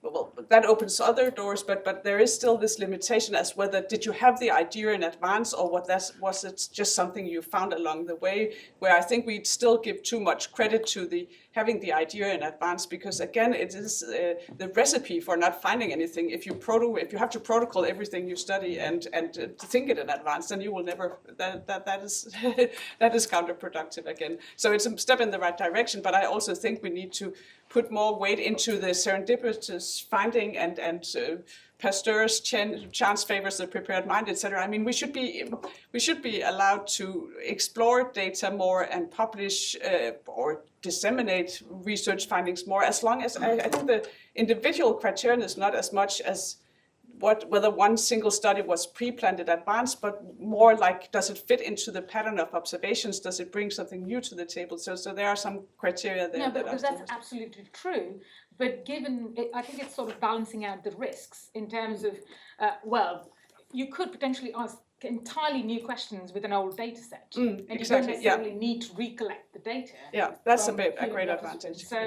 well, that opens other doors, but there is still this limitation as whether did you have the idea in advance or was it just something you found along the way, where I think we'd still give too much credit to having the idea in advance, because again, it is the recipe for not finding anything. If you have to protocol everything you study and to think it in advance, then you will never, that is that is counterproductive again. So it's a step in the right direction, but I also think we need to put more weight into the serendipitous finding and Pasteur's chance favors the prepared mind, etc. I mean, we should be allowed to explore data more and publish or disseminate research findings more, as long as I think the individual criterion is not as much as whether one single study was pre-planned in advance, but more like, does it fit into the pattern of observations? Does it bring something new to the table? So there are some criteria there. No, but that's absolutely true. But I think it's sort of balancing out the risks in terms of, well, you could potentially ask entirely new questions with an old data set, and you don't necessarily need to recollect the data. Yeah, that's a great advantage. So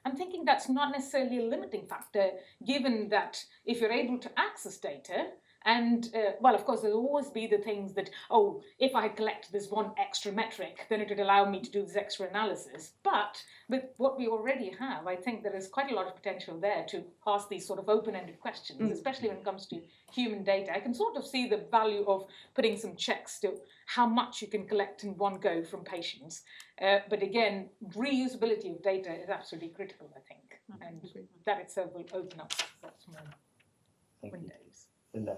I'm thinking that's not necessarily a limiting factor, given that if you're able to access data, and well, of course, there'll always be the things that, oh, if I collect this one extra metric, then it would allow me to do this extra analysis. But with what we already have, I think there is quite a lot of potential there to ask these sort of open-ended questions, especially when it comes to human data. I can sort of see the value of putting some checks to how much you can collect in one go from patients. But again, reusability of data is absolutely critical, I think, and that itself will open up lots more windows. Linda.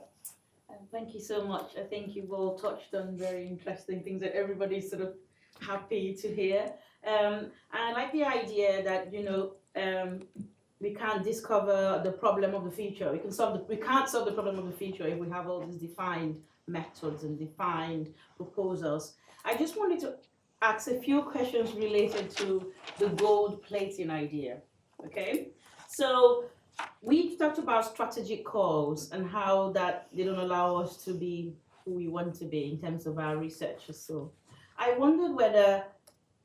Thank you so much. I think you've all touched on very interesting things that everybody's sort of happy to hear. And I like the idea that, we can't discover the problem of the future. We can't solve the problem of the future if we have all these defined methods and defined proposals. I just wanted to ask a few questions related to the gold plating idea. Okay, so we talked about strategic calls and how that they don't allow us to be who we want to be in terms of our research. So I wondered whether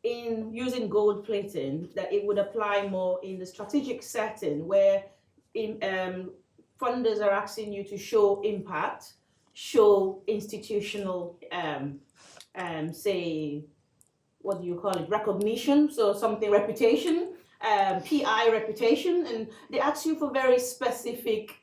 in using gold plating that it would apply more in the strategic setting where funders are asking you to show impact, show institutional, say, what do you call it, recognition, so something, reputation, PI reputation, and they ask you for very specific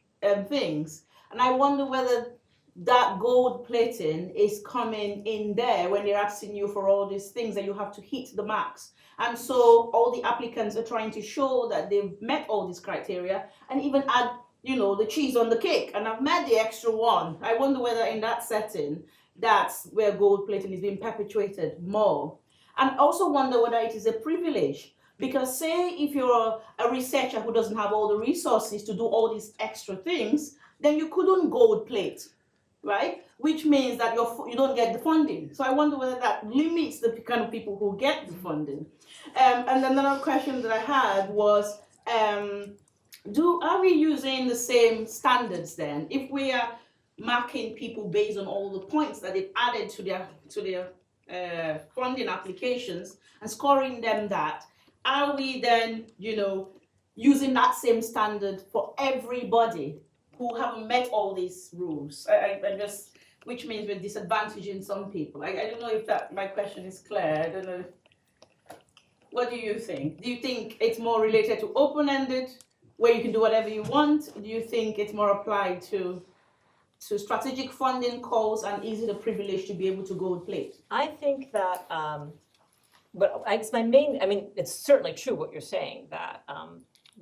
things. And I wonder whether that gold plating is coming in there when they're asking you for all these things that you have to hit the marks. And so all the applicants are trying to show that they've met all these criteria and even add, the cheese on the cake. And I've met the extra one. I wonder whether in that setting, that's where gold plating is being perpetuated more. And also wonder whether it is a privilege. Because say if you're a researcher who doesn't have all the resources to do all these extra things, then you couldn't gold plate, right? Which means that you don't get the funding. So I wonder whether that limits the kind of people who get the funding. And another question that I had was, are we using the same standards then? If we are marking people based on all the points that they've added to their funding applications and scoring them that, are we then, using that same standard for everybody who haven't met all these rules? I just which means we're disadvantaging some people. I don't know if that my question is clear. I don't know. What do you think? Do you think it's more related to open-ended, where you can do whatever you want? Do you think it's more applied to strategic funding calls, and is it a privilege to be able to gold plate? I think that, but it's my main, I mean, it's certainly true what you're saying, that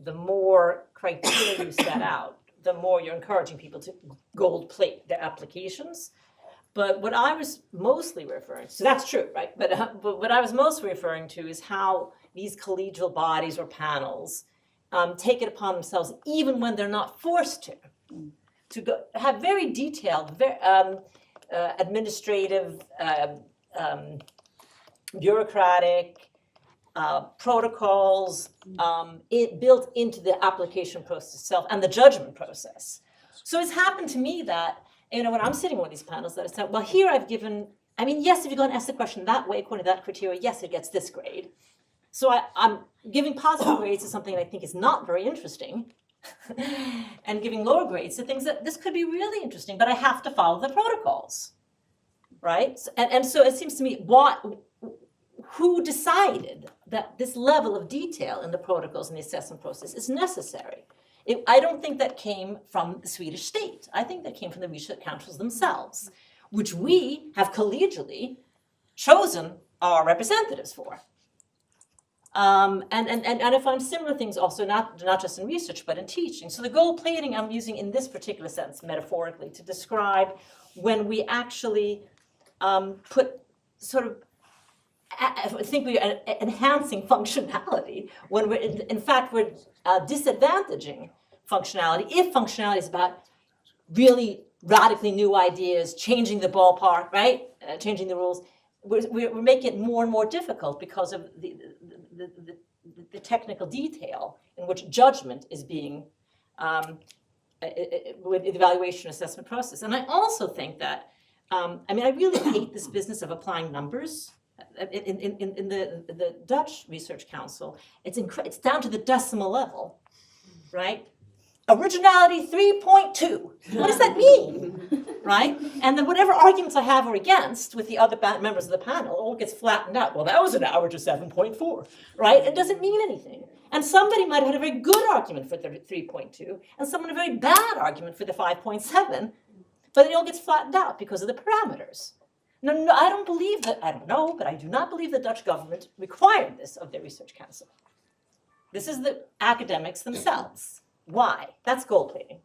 the more criteria you set out, the more you're encouraging people to gold plate their applications. But what I was mostly referring to, so that's true, right? But what I was mostly referring to is how these collegial bodies or panels take it upon themselves, even when they're not forced to go, have very detailed, administrative, bureaucratic protocols built into the application process itself and the judgment process. So it's happened to me that, you know, when I'm sitting on one of these panels, that it's like, well, here I've given, I mean, yes, if you go and ask the question that way, according to that criteria, yes, it gets this grade. So I'm giving positive grades to something that I think is not very interesting, and giving lower grades to things that this could be really interesting, but I have to follow the protocols, right? And so it seems to me, who decided that this level of detail in the protocols and the assessment process is necessary? I don't think that came from the Swedish state. I think that came from the research councils themselves, which we have collegially chosen our representatives for. And I find similar things also, not just in research, but in teaching. So the gold plating I'm using in this particular sense, metaphorically, to describe when we actually put sort of, I think we're enhancing functionality when we're, in fact, we're disadvantaging functionality. If functionality is about really radically new ideas, changing the ballpark, right? Changing the rules, we're making it more and more difficult because of the technical detail in which judgment is being with the evaluation assessment process. And I also think that, I mean, I really hate this business of applying numbers. In the Dutch Research Council, it's down to the decimal level, right? Originality 3.2. What does that mean, right? And then whatever arguments I have or against with the other members of the panel, all gets flattened out. Well, that was an average of 7.4, right? It doesn't mean anything. And somebody might have had a very good argument for 3.2, and someone a very bad argument for the 5.7, but it all gets flattened out because of the parameters. No, I don't believe that, I don't know, but I do not believe the Dutch government required this of their research council. This is the academics themselves. Why? That's gold plating.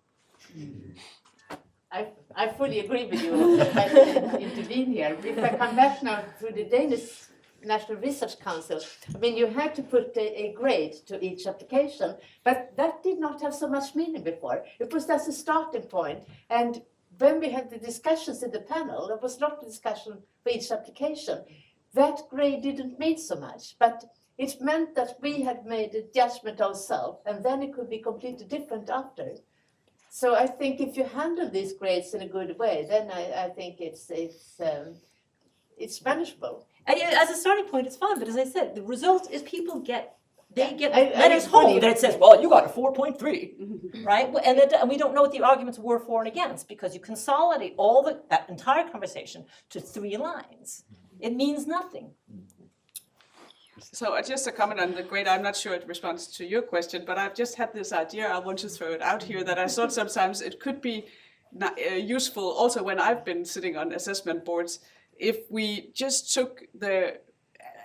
I fully agree with you. If I can intervene here. If I come back now to the Danish National Research Council, I mean, you had to put a grade to each application, but that did not have so much meaning before. It was just a starting point. And when we had the discussions in the panel, there was not a discussion for each application. That grade didn't mean so much, but it meant that we had made a judgment ourselves, and then it could be completely different after. So I think if you handle these grades in a good way, then I think it's manageable. As a starting point, it's fine, but as I said, the result is people get letters home that it says, well, you got a 4.3, right? And we don't know what the arguments were for and against, because you consolidate that entire conversation to 3 lines. It means nothing. So just a comment on the grade. I'm not sure it responds to your question, but I've just had this idea. I want to throw it out here that I thought sometimes it could be useful also when I've been sitting on assessment boards, if we just took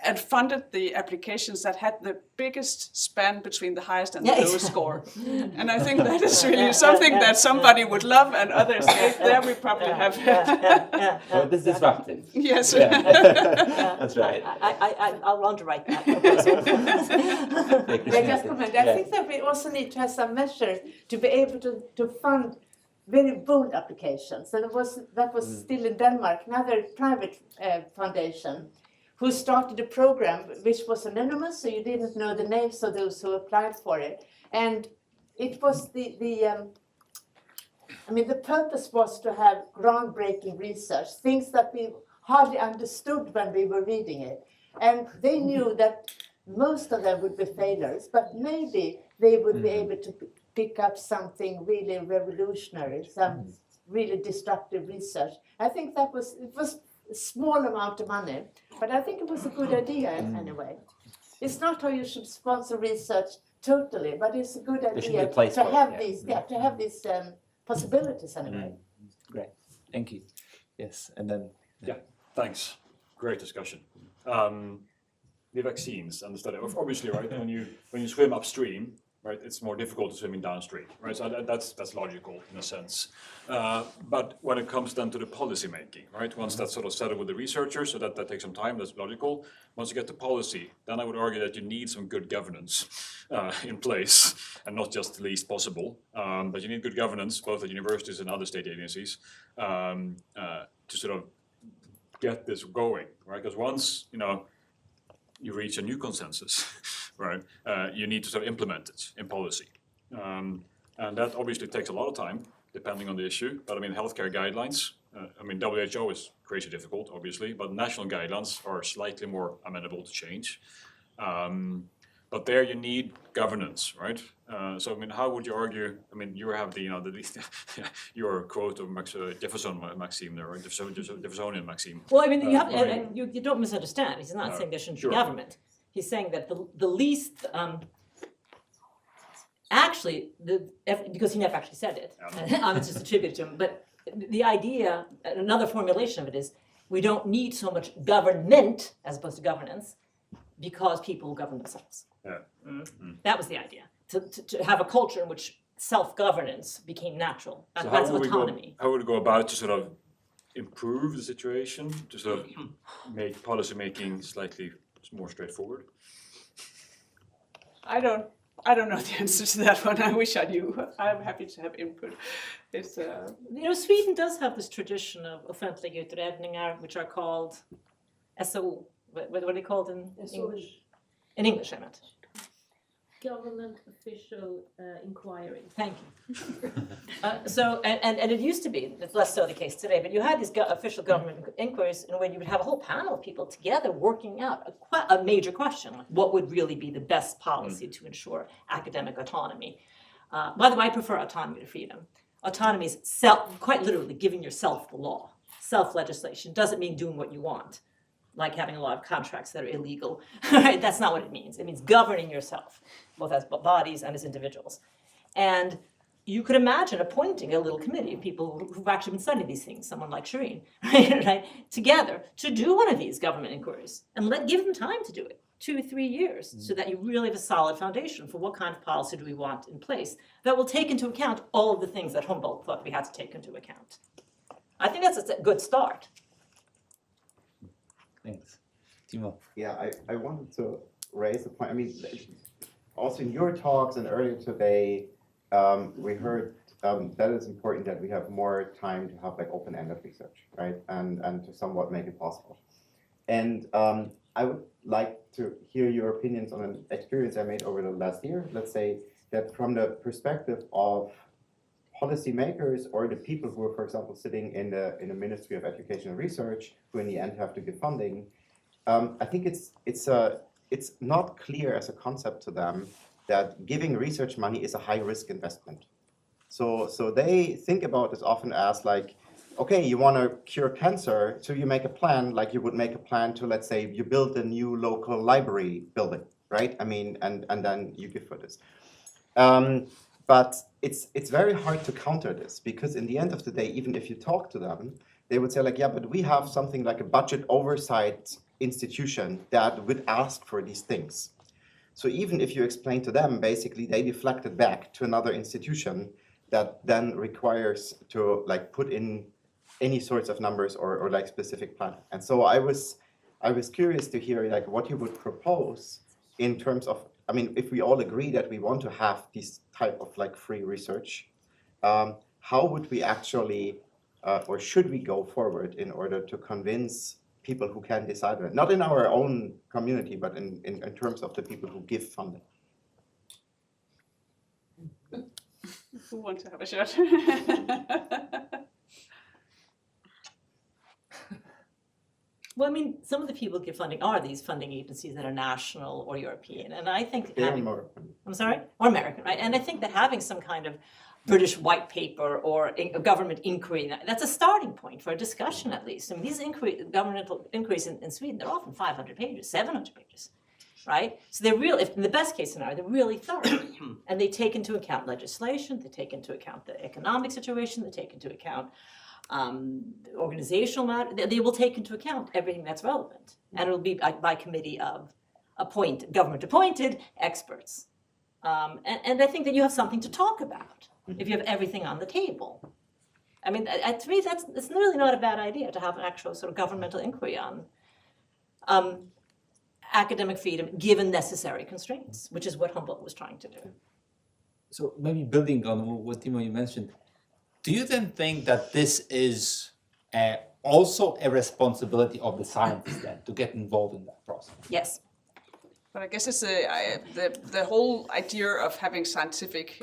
and funded the applications that had the biggest span between the highest and the lowest score. And I think that is really something that somebody would love, and others, there we probably have. So this is disruptive. Yes. That's right. I'll underwrite that proposal. Just comment. I think that we also need to have some measures to be able to fund very bold applications. And that was still in Denmark, another private foundation, who started a program which was anonymous, so you didn't know the names of those who applied for it. And it was the purpose was to have groundbreaking research, things that we hardly understood when we were reading it. And they knew that most of them would be failures, but maybe they would be able to pick up something really revolutionary, really destructive research. I think it was a small amount of money, but I think it was a good idea anyway. It's not how you should sponsor research totally, but it's a good idea to have these possibilities anyway. Great, thank you. Yes, and then yeah, thanks. Great discussion. The vaccines and the study. Obviously, right? When you swim upstream, right, it's more difficult to swimming downstream, right? So that's logical in a sense. But when it comes then to the policy making, right? Once that's sort of settled with the researchers, so that takes some time. That's logical. Once you get to policy, then I would argue that you need some good governance in place, and not just the least possible. But you need good governance, both at universities and other state agencies, to sort of get this going, right? Because once you reach a new consensus, right? You need to sort of implement it in policy. And that obviously takes a lot of time, depending on the issue. But I mean, healthcare guidelines, WHO is crazy difficult, obviously, but national guidelines are slightly more amenable to change. But there you need governance, right? So I mean, how would you argue? I mean, you have your quote of Jefferson maxim there, right? Jeffersonian maxim. Well, I mean, you don't misunderstand. He's not saying there shouldn't be government. He's saying that the least, because he never actually said it, it's just attributed to him. But the idea, another formulation of it is, we don't need so much government as opposed to governance, because people govern themselves. Yeah. That was the idea, to have a culture in which self-governance became natural. So That's autonomy. How would we go about to sort of improve the situation, to sort of make policy making slightly more straightforward? I don't know the answer to that one. I wish I knew. I'm happy to have input. It's Sweden does have this tradition of offentliga utredningar, which are called SOU. What are they called in English? In English, I meant. Government official inquiry. Thank you. And it used to be, it's less so the case today, but you had these official government inquiries in which you would have a whole panel of people together working out a major question, like what would really be the best policy to ensure academic autonomy. By the way, I prefer autonomy to freedom. Autonomy is quite literally giving yourself the law. Self-legislation doesn't mean doing what you want, like having a lot of contracts that are illegal. Right? That's not what it means. It means governing yourself, both as bodies and as individuals. And you could imagine appointing a little committee of people who've actually been studying these things, someone like Shireen, right, together to do one of these government inquiries and give them time to do it, 2 or 3 years, so that you really have a solid foundation for what kind of policy do we want in place that will take into account all of the things that Humboldt thought we had to take into account. I think that's a good start. Thanks. Timo. Yeah, I wanted to raise a point. I mean, also in your talks and earlier today, we heard that it's important that we have more time to have like open-ended research, right? And to somewhat make it possible. And I would like to hear your opinions on an experience I made over the last year. Let's say that from the perspective of policymakers or the people who are, for example, sitting in the Ministry of Education and Research, who in the end have to give funding, I think it's not clear as a concept to them that giving research money is a high-risk investment. So they think about this often as like, okay, you want to cure cancer, so you make a plan like you would make a plan to, let's say, you build a new local library building, right? I mean, and then you give for this. But it's very hard to counter this, because in the end of the day, even if you talk to them, they would say like, yeah, but we have something like a budget oversight institution that would ask for these things. So even if you explain to them, basically they deflect it back to another institution that then requires to like put in any sorts of numbers or like specific plan. And so I was curious to hear like what you would propose in terms of, I mean, if we all agree that we want to have this type of like free research, how would we actually, or should we go forward in order to convince people who can decide on it? Not in our own community, but in terms of the people who give funding. Who wants to have a shot? Well, I mean, some of the people who give funding are these funding agencies that are national or European, and I think American. I'm sorry, or American, right? And I think that having some kind of British white paper or a government inquiry. That's a starting point for a discussion, at least. I mean, these governmental inquiries in Sweden, they're often 500 pages, 700 pages, right? So they're real, if in the best case scenario, they're really thorough. And they take into account legislation, they take into account the economic situation, they take into account organizational matter. They will take into account everything that's relevant. And it'll be by committee of government-appointed experts. And I think that you have something to talk about if you have everything on the table. I mean, to me, it's really not a bad idea to have an actual sort of governmental inquiry on academic freedom given necessary constraints, which is what Humboldt was trying to do. So maybe building on what Timo you mentioned, do you then think that this is also a responsibility of the scientists then to get involved in that process? Yes. But I guess it's the whole idea of having scientific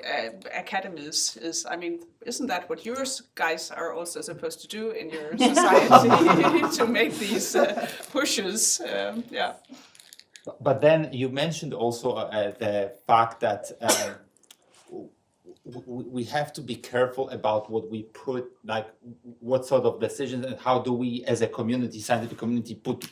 academies is, I mean, isn't that what you guys are also supposed to do in your society to make these pushes? Yeah. But then you mentioned also the fact that we have to be careful about what we put, like what sort of decisions and how do we as a community, scientific community, put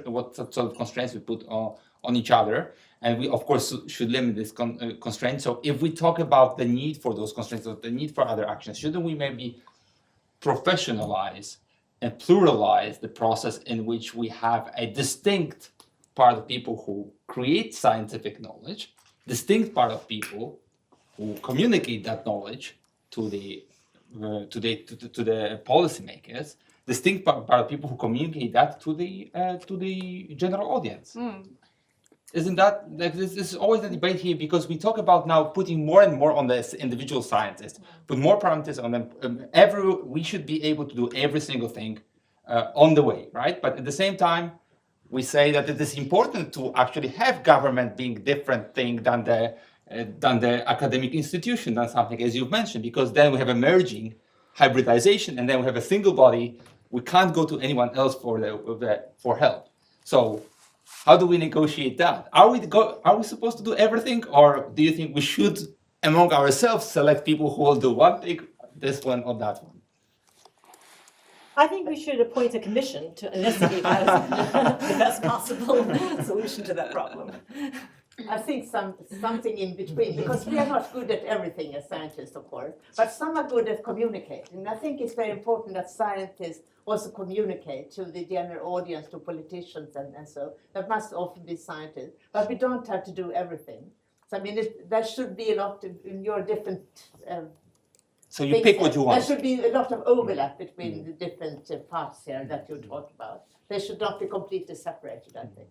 what sort of constraints we put on each other. And we, of course, should limit this constraint. So if we talk about the need for those constraints, or the need for other actions, shouldn't we maybe professionalize and pluralize the process in which we have a distinct part of people who create scientific knowledge, distinct part of people who communicate that knowledge to the policymakers, distinct part of people who communicate that to the general audience. Isn't that like this is always a debate here, because we talk about now putting more and more on the individual scientists, put more parameters on them. We should be able to do every single thing on the way, right? But at the same time, we say that it is important to actually have government being different thing than the academic institution, than something as you've mentioned, because then we have emerging hybridization, and then we have a single body. We can't go to anyone else for help. So how do we negotiate that? Are we supposed to do everything, or do you think we should, among ourselves, select people who will do one thing, this one or that one? I think we should appoint a commission to investigate the best possible solution to that problem. I think something in between, because we are not good at everything as scientists, of course, but some are good at communicating. And I think it's very important that scientists also communicate to the general audience, to politicians, and so. That must often be scientists, but we don't have to do everything. So I mean, there should be a lot in your different so you pick what you want. There should be a lot of overlap between the different parts here that you talked about. They should not be completely separated, I think.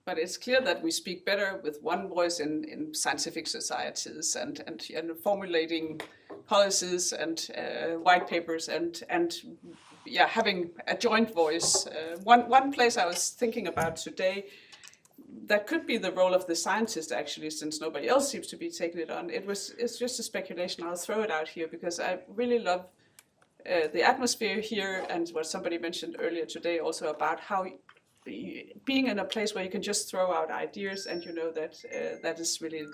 But it's clear that we speak better with one voice in scientific societies and formulating policies and white papers and yeah, having a joint voice. One place I was thinking about today that could be the role of the scientist, actually, since nobody else seems to be taking it on. It's just a speculation. I'll throw it out here because I really love the atmosphere here, and what somebody mentioned earlier today also about how being in a place where you can just throw out ideas and you know that that is really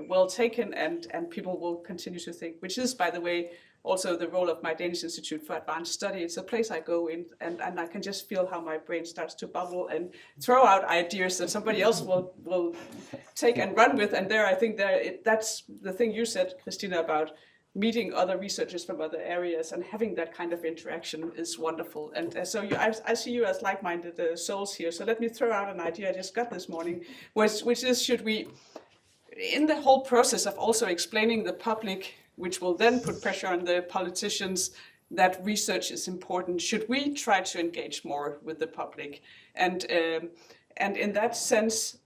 well taken and people will continue to think, which is, by the way, also the role of my Danish Institute for Advanced Study. It's a place I go in and I can just feel how my brain starts to bubble and throw out ideas that somebody else will take and run with. And there, I think that's the thing you said, Christina, about meeting other researchers from other areas and having that kind of interaction is wonderful. And so I see you as like-minded souls here. So let me throw out an idea I just got this morning, which is, should we, in the whole process of also explaining the public, which will then put pressure on the politicians that research is important, should we try to engage more with the public? And in that sense,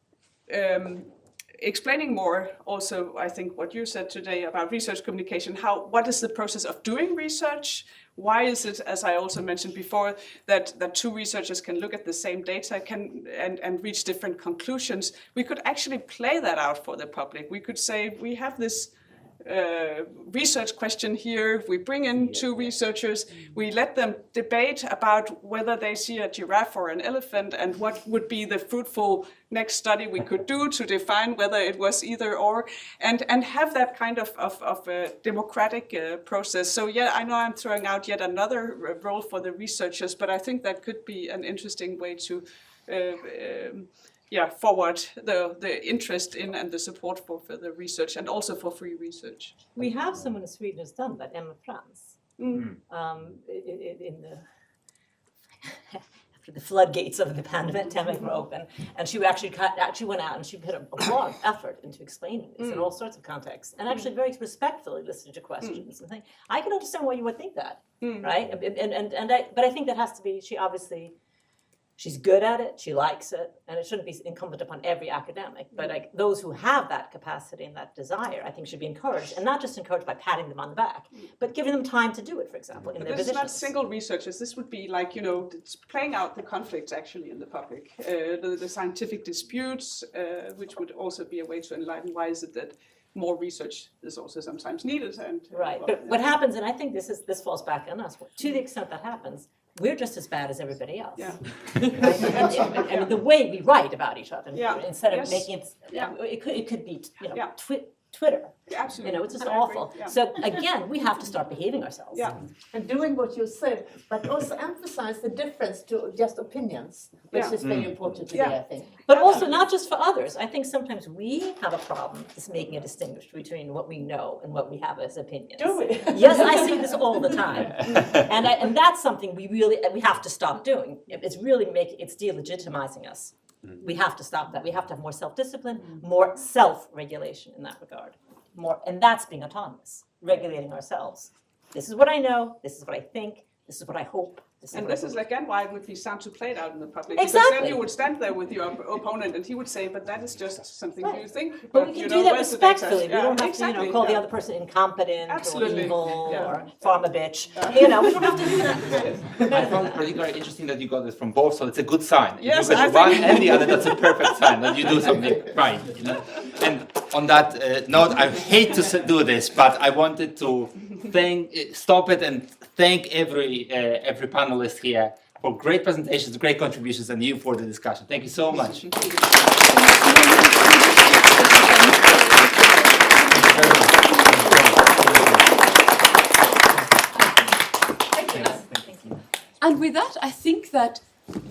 explaining more also, I think what you said today about research communication, what is the process of doing research? Why is it, as I also mentioned before, that two researchers can look at the same data and reach different conclusions? We could actually play that out for the public. We could say, we have this research question here. We bring in two researchers. We let them debate about whether they see a giraffe or an elephant and what would be the fruitful next study we could do to define whether it was either or, and have that kind of democratic process. So yeah, I know I'm throwing out yet another role for the researchers, but I think that could be an interesting way to forward the interest in and the support for the research, and also for free research. We have someone in Sweden who's done that, Emma Frans. In the after the floodgates of the pandemic were open, and she actually went out and she put a lot of effort into explaining this in all sorts of contexts, and actually very respectfully listened to questions and think, I can understand why you would think that, right? But I think that has to be, she's good at it, she likes it, and it shouldn't be incumbent upon every academic. But like those who have that capacity and that desire, I think should be encouraged, and not just encouraged by patting them on the back, but giving them time to do it, for example, in their This is positions. not single researchers. This would be like, it's playing out the conflicts actually in the public, the scientific disputes, which would also be a way to enlighten why is it that more research is also sometimes needed. And Right, but what happens, and I think this falls back on us, to the extent that happens, we're just as bad as everybody else. Yeah. I mean, the way we write about each other, instead of Yes. making it, Yeah. it could be, Twitter. Absolutely. It's just I agree. awful. Yeah. So again, we have to start behaving ourselves. Yeah. And doing what you said, but also emphasize the difference to just opinions, which is very important today, I think. But also not just for others. I think sometimes we have a problem just making a distinction between what we know and what we have as opinions. Do we? Yes, I see this all the time. And that's something we have to stop doing. It's really it's delegitimizing us. We have to stop that. We have to have more self-discipline, more self-regulation in that regard. And that's being autonomous, regulating ourselves. This is what I know, this is what I think, this is what I hope. This is again why it would be sound to play it out in the public. Exactly. Because then you would stand there with your opponent and he would say, but that is just something you think. But we can do that where's the data? respectfully. We don't have to, call the other person incompetent Absolutely. or evil Yeah. or farm a bitch. We don't have to do that. I found it particularly interesting that you got it from both, so it's a good sign. Yes, if you I get one think- and the other, that's a perfect sign that you do something right. And on that note, I hate to do this, but I wanted to stop it and thank every panelist here for great presentations, great contributions, and you for the discussion. Thank you so much. And with that, I think that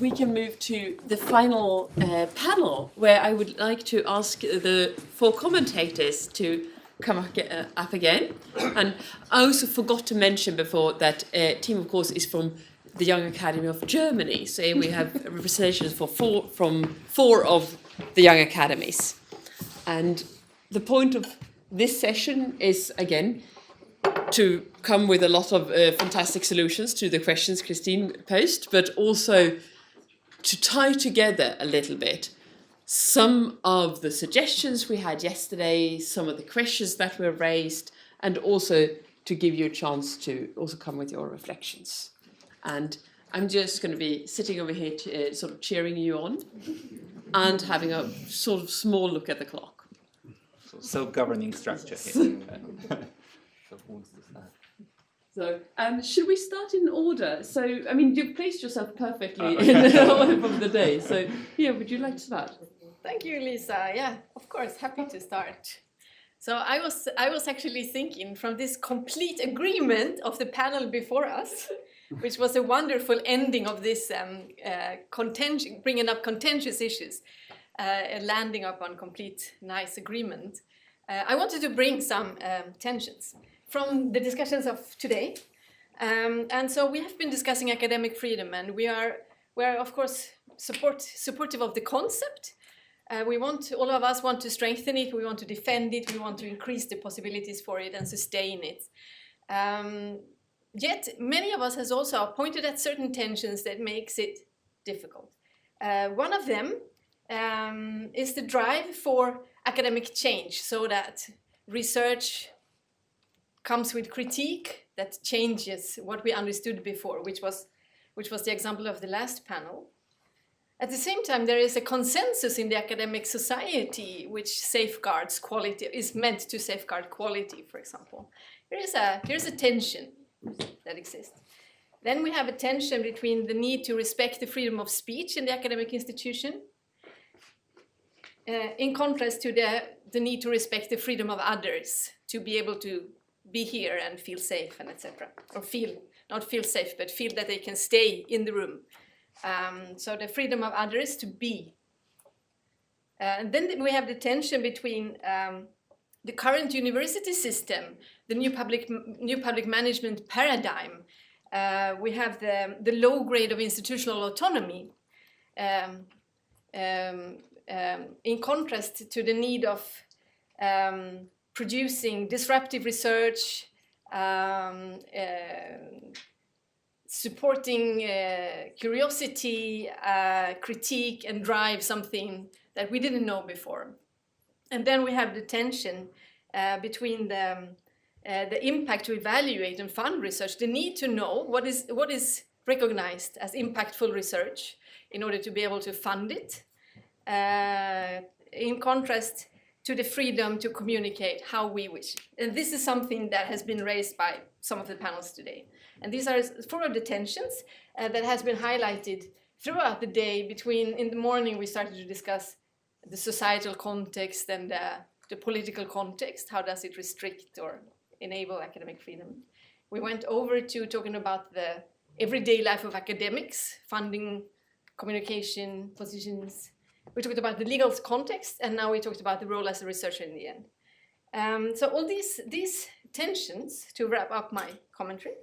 we can move to the final panel, where I would like to ask the four commentators to come up again. And I also forgot to mention before that team, of course, is from the Young Academy of Germany. So we have representations from four of the Young Academies. And the point of this session is, again, to come with a lot of fantastic solutions to the questions Christine posed, but also to tie together a little bit some of the suggestions we had yesterday, some of the questions that were raised, and also to give you a chance to also come with your reflections. And I'm just going to be sitting over here sort of cheering you on and having a sort of small look at the clock. Self-governing structure here. So, should we start in order? So, I mean, you've placed yourself perfectly in the order of the day. So, yeah, would you like to start? Thank you, Lisa. Yeah, of course, happy to start. So I was actually thinking from this complete agreement of the panel before us, which was a wonderful ending of this bringing up contentious issues, and landing upon complete nice agreement. I wanted to bring some tensions from the discussions of today. And so we have been discussing academic freedom, and we're of course supportive of the concept. All of us want to strengthen it, we want to defend it, we want to increase the possibilities for it and sustain it. Yet many of us has also pointed at certain tensions that makes it difficult. One of them is the drive for academic change, so that research comes with critique that changes what we understood before, which was the example of the last panel. At the same time, there is a consensus in the academic society which safeguards quality, is meant to safeguard quality, for example. Here's a tension that exists. Then we have a tension between the need to respect the freedom of speech in the academic institution, in contrast to the need to respect the freedom of others to be able to be here and feel safe and etc. Or not feel safe, but feel that they can stay in the room. So the freedom of others to be. And then we have the tension between the current university system, the new public management paradigm. We have the low grade of institutional autonomy, in contrast to the need of producing disruptive research, supporting curiosity, critique, and drive something that we didn't know before. And then we have the tension between the impact to evaluate and fund research, the need to know what is recognized as impactful research in order to be able to fund it, in contrast to the freedom to communicate how we wish. And this is something that has been raised by some of the panels today. And these are four of the tensions that has been highlighted throughout the day. In the morning we started to discuss the societal context and the political context. How does it restrict or enable academic freedom? We went over to talking about the everyday life of academics, funding, communication, positions. We talked about the legal context, and now we talked about the role as a researcher in the end. So all these tensions, to wrap up my commentary,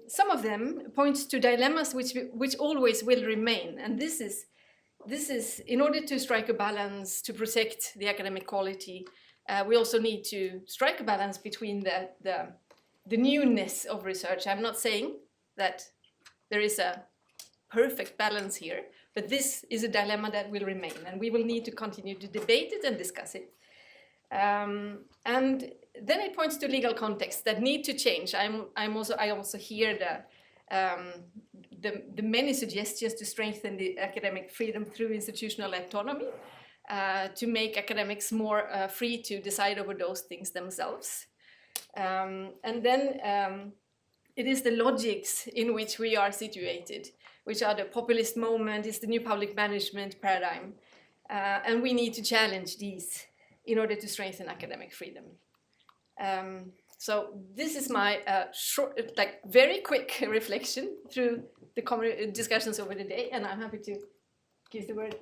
some of them point to dilemmas which always will remain. And this is in order to strike a balance to protect the academic quality, we also need to strike a balance between the newness of research. I'm not saying that there is a perfect balance here, but this is a dilemma that will remain, and we will need to continue to debate it and discuss it. And then it points to legal contexts that need to change. I also hear the many suggestions to strengthen the academic freedom through institutional autonomy, to make academics more free to decide over those things themselves. And then it is the logics in which we are situated, which are the populist moment, is the new public management paradigm. And we need to challenge these in order to strengthen academic freedom. So this is my short, very quick reflection through the discussions over the day, and I'm happy to give the word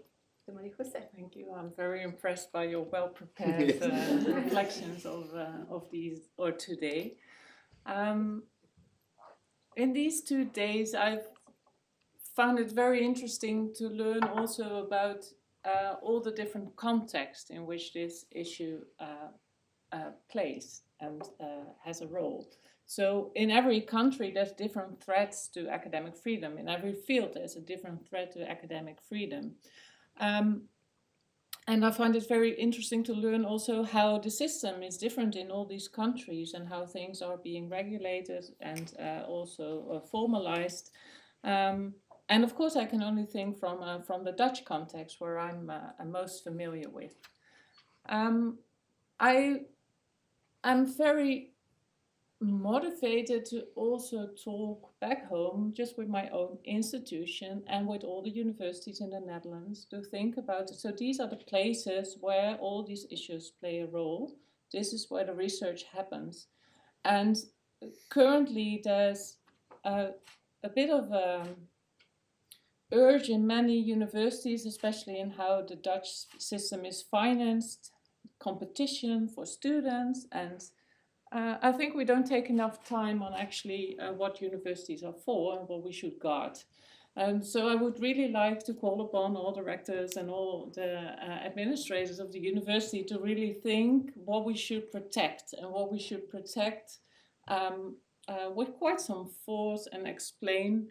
to Maria Jose. Thank you. I'm very impressed by your well-prepared reflections of these or today. In these 2 days, I've found it very interesting to learn also about all the different contexts in which this issue plays and has a role. So in every country, there's different threats to academic freedom. In every field, there's a different threat to academic freedom. And I find it very interesting to learn also how the system is different in all these countries and how things are being regulated and also formalized. And of course, I can only think from the Dutch context, where I'm most familiar with. I am very motivated to also talk back home, just with my own institution and with all the universities in the Netherlands, to think about it. So these are the places where all these issues play a role. This is where the research happens. And currently there's a bit of urge in many universities, especially in how the Dutch system is financed, competition for students, and I think we don't take enough time on actually what universities are for and what we should guard. So I would really like to call upon all the rectors and all the administrators of the university to really think what we should protect and what we should protect with quite some force and explain,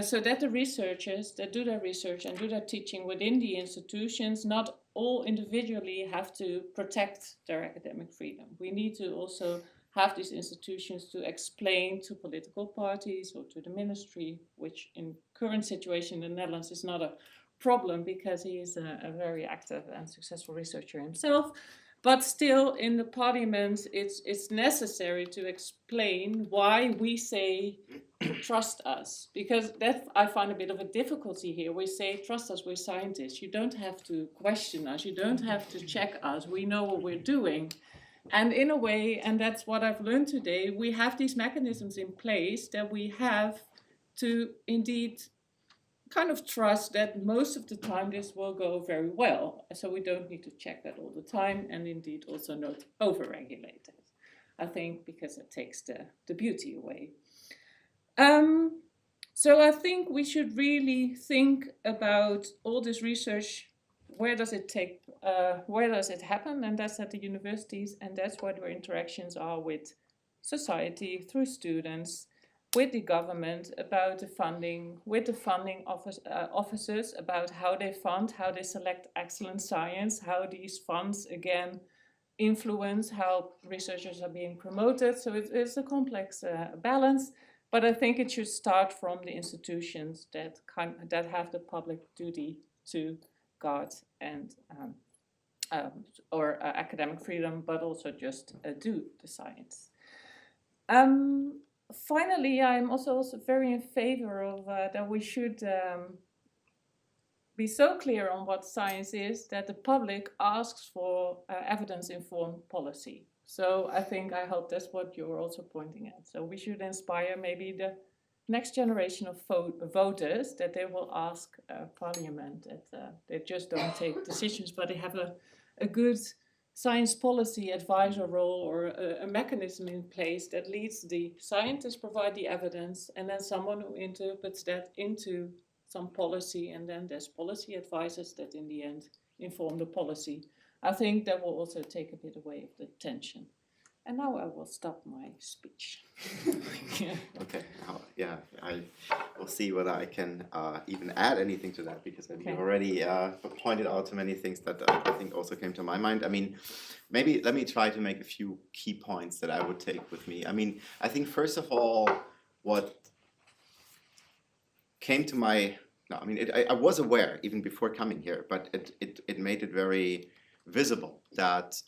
so that the researchers that do their research and do their teaching within the institutions not all individually have to protect their academic freedom. We need to also have these institutions to explain to political parties or to the ministry, which in current situation in the Netherlands is not a problem because he is a very active and successful researcher himself. But still, in the parliament, it's necessary to explain why we say trust us, because that I find a bit of a difficulty here. We say trust us, we're scientists. You don't have to question us. You don't have to check us. We know what we're doing. And in a way, and that's what I've learned today, we have these mechanisms in place that we have to indeed kind of trust that most of the time this will go very well. So we don't need to check that all the time, and indeed also not over-regulate it. I think because it takes the beauty away. So I think we should really think about all this research. Where does it happen? And that's at the universities, and that's where the interactions are with society, through students, with the government, about the funding, with the funding officers, about how they fund, how they select excellent science, how these funds again influence how researchers are being promoted. So it's a complex balance, but I think it should start from the institutions that have the public duty to guard and academic freedom, but also just do the science. Finally, I'm also very in favor of that we should be so clear on what science is that the public asks for evidence-informed policy. So I hope that's what you're also pointing at. So we should inspire maybe the next generation of voters that they will ask Parliament, that they just don't take decisions, but they have a good science policy advisor role or a mechanism in place that leads the scientists provide the evidence, and then someone who interprets that into some policy, and then there's policy advisors that in the end inform the policy. I think that will also take a bit away of the tension. And now I will stop my speech. Okay, I will see whether I can even add anything to that, because you already pointed out to many things that I think also came to my mind. I mean, maybe let me try to make a few key points that I would take with me. I mean, I think first of all, what came to I was aware even before coming here, but it made it very visible that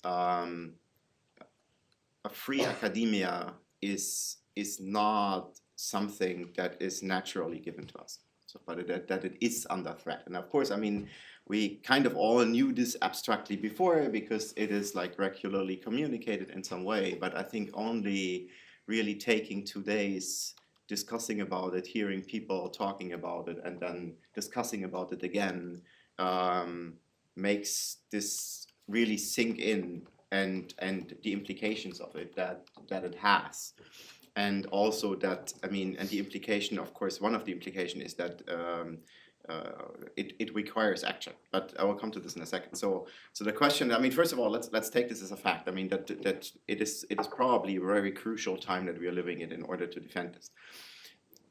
a free academia is not something that is naturally given to us, but that it is under threat. And of course, I mean, we kind of all knew this abstractly before because it is like regularly communicated in some way, but I think only really taking 2 days discussing about it, hearing people talking about it, and then discussing about it again makes this really sink in, and the implications of it that it has. And also that, I mean, and the implication, of course, one of the implications is that it requires action, but I will come to this in a second. So the question, I mean, first of all, let's take this as a fact. I mean, that it is probably a very crucial time that we are living in order to defend this.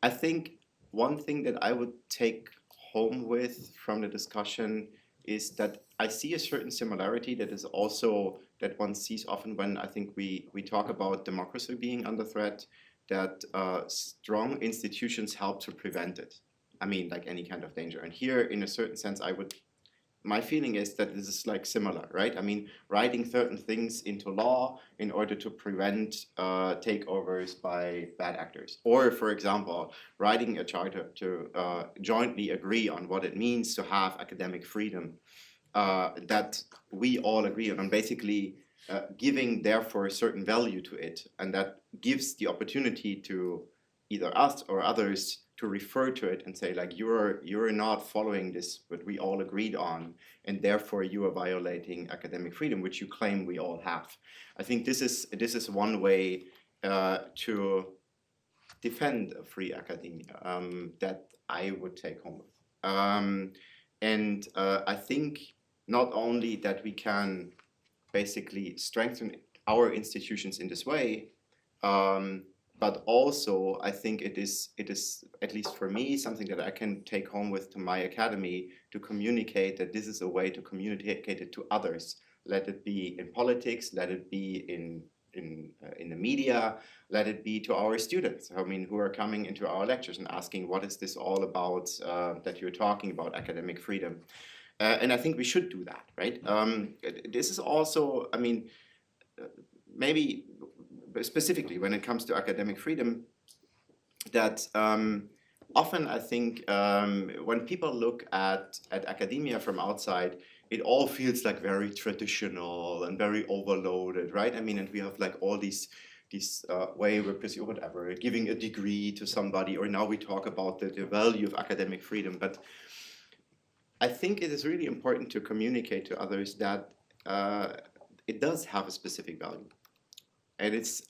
I think one thing that I would take home with from the discussion is that I see a certain similarity that is also that one sees often when I think we talk about democracy being under threat, that strong institutions help to prevent it. I mean, like any kind of danger. And here, in a certain sense, my feeling is that this is like similar, right? I mean, writing certain things into law in order to prevent takeovers by bad actors. Or, for example, writing a charter to jointly agree on what it means to have academic freedom that we all agree on, and basically giving, therefore, a certain value to it. And that gives the opportunity to either us or others to refer to it and say, like, you're not following this, what we all agreed on, and therefore you are violating academic freedom, which you claim we all have. I think this is one way to defend a free academia that I would take home with. And I think not only that we can basically strengthen our institutions in this way, but also I think it is at least for me something that I can take home with to my academy, to communicate that this is a way to communicate it to others. Let it be in politics, let it be in in the media, let it be to our students, I mean, who are coming into our lectures and asking, what is this all about that you're talking about, academic freedom? And I think we should do that, right? This is also, I mean, maybe specifically when it comes to academic freedom, that often I think when people look at academia from outside, it all feels like very traditional and very overloaded, right? I mean, and we have like all these way we're pursuing whatever, giving a degree to somebody, or now we talk about the value of academic freedom. But I think it is really important to communicate to others that it does have a specific value, and it's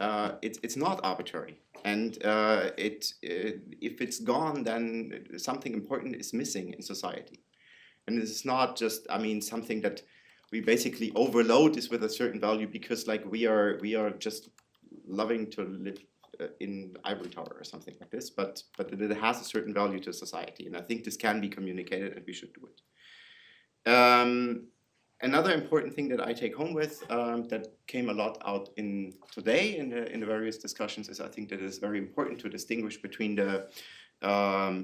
not arbitrary. And if it's gone, then something important is missing in society. And it's not just, I mean, something that we basically overload this with a certain value because, like, we are just loving to live in ivory tower or something like this. But it has a certain value to society, and I think this can be communicated, and we should do it. Another important thing that I take home with that came a lot out today in the various discussions is I think that it is very important to distinguish between the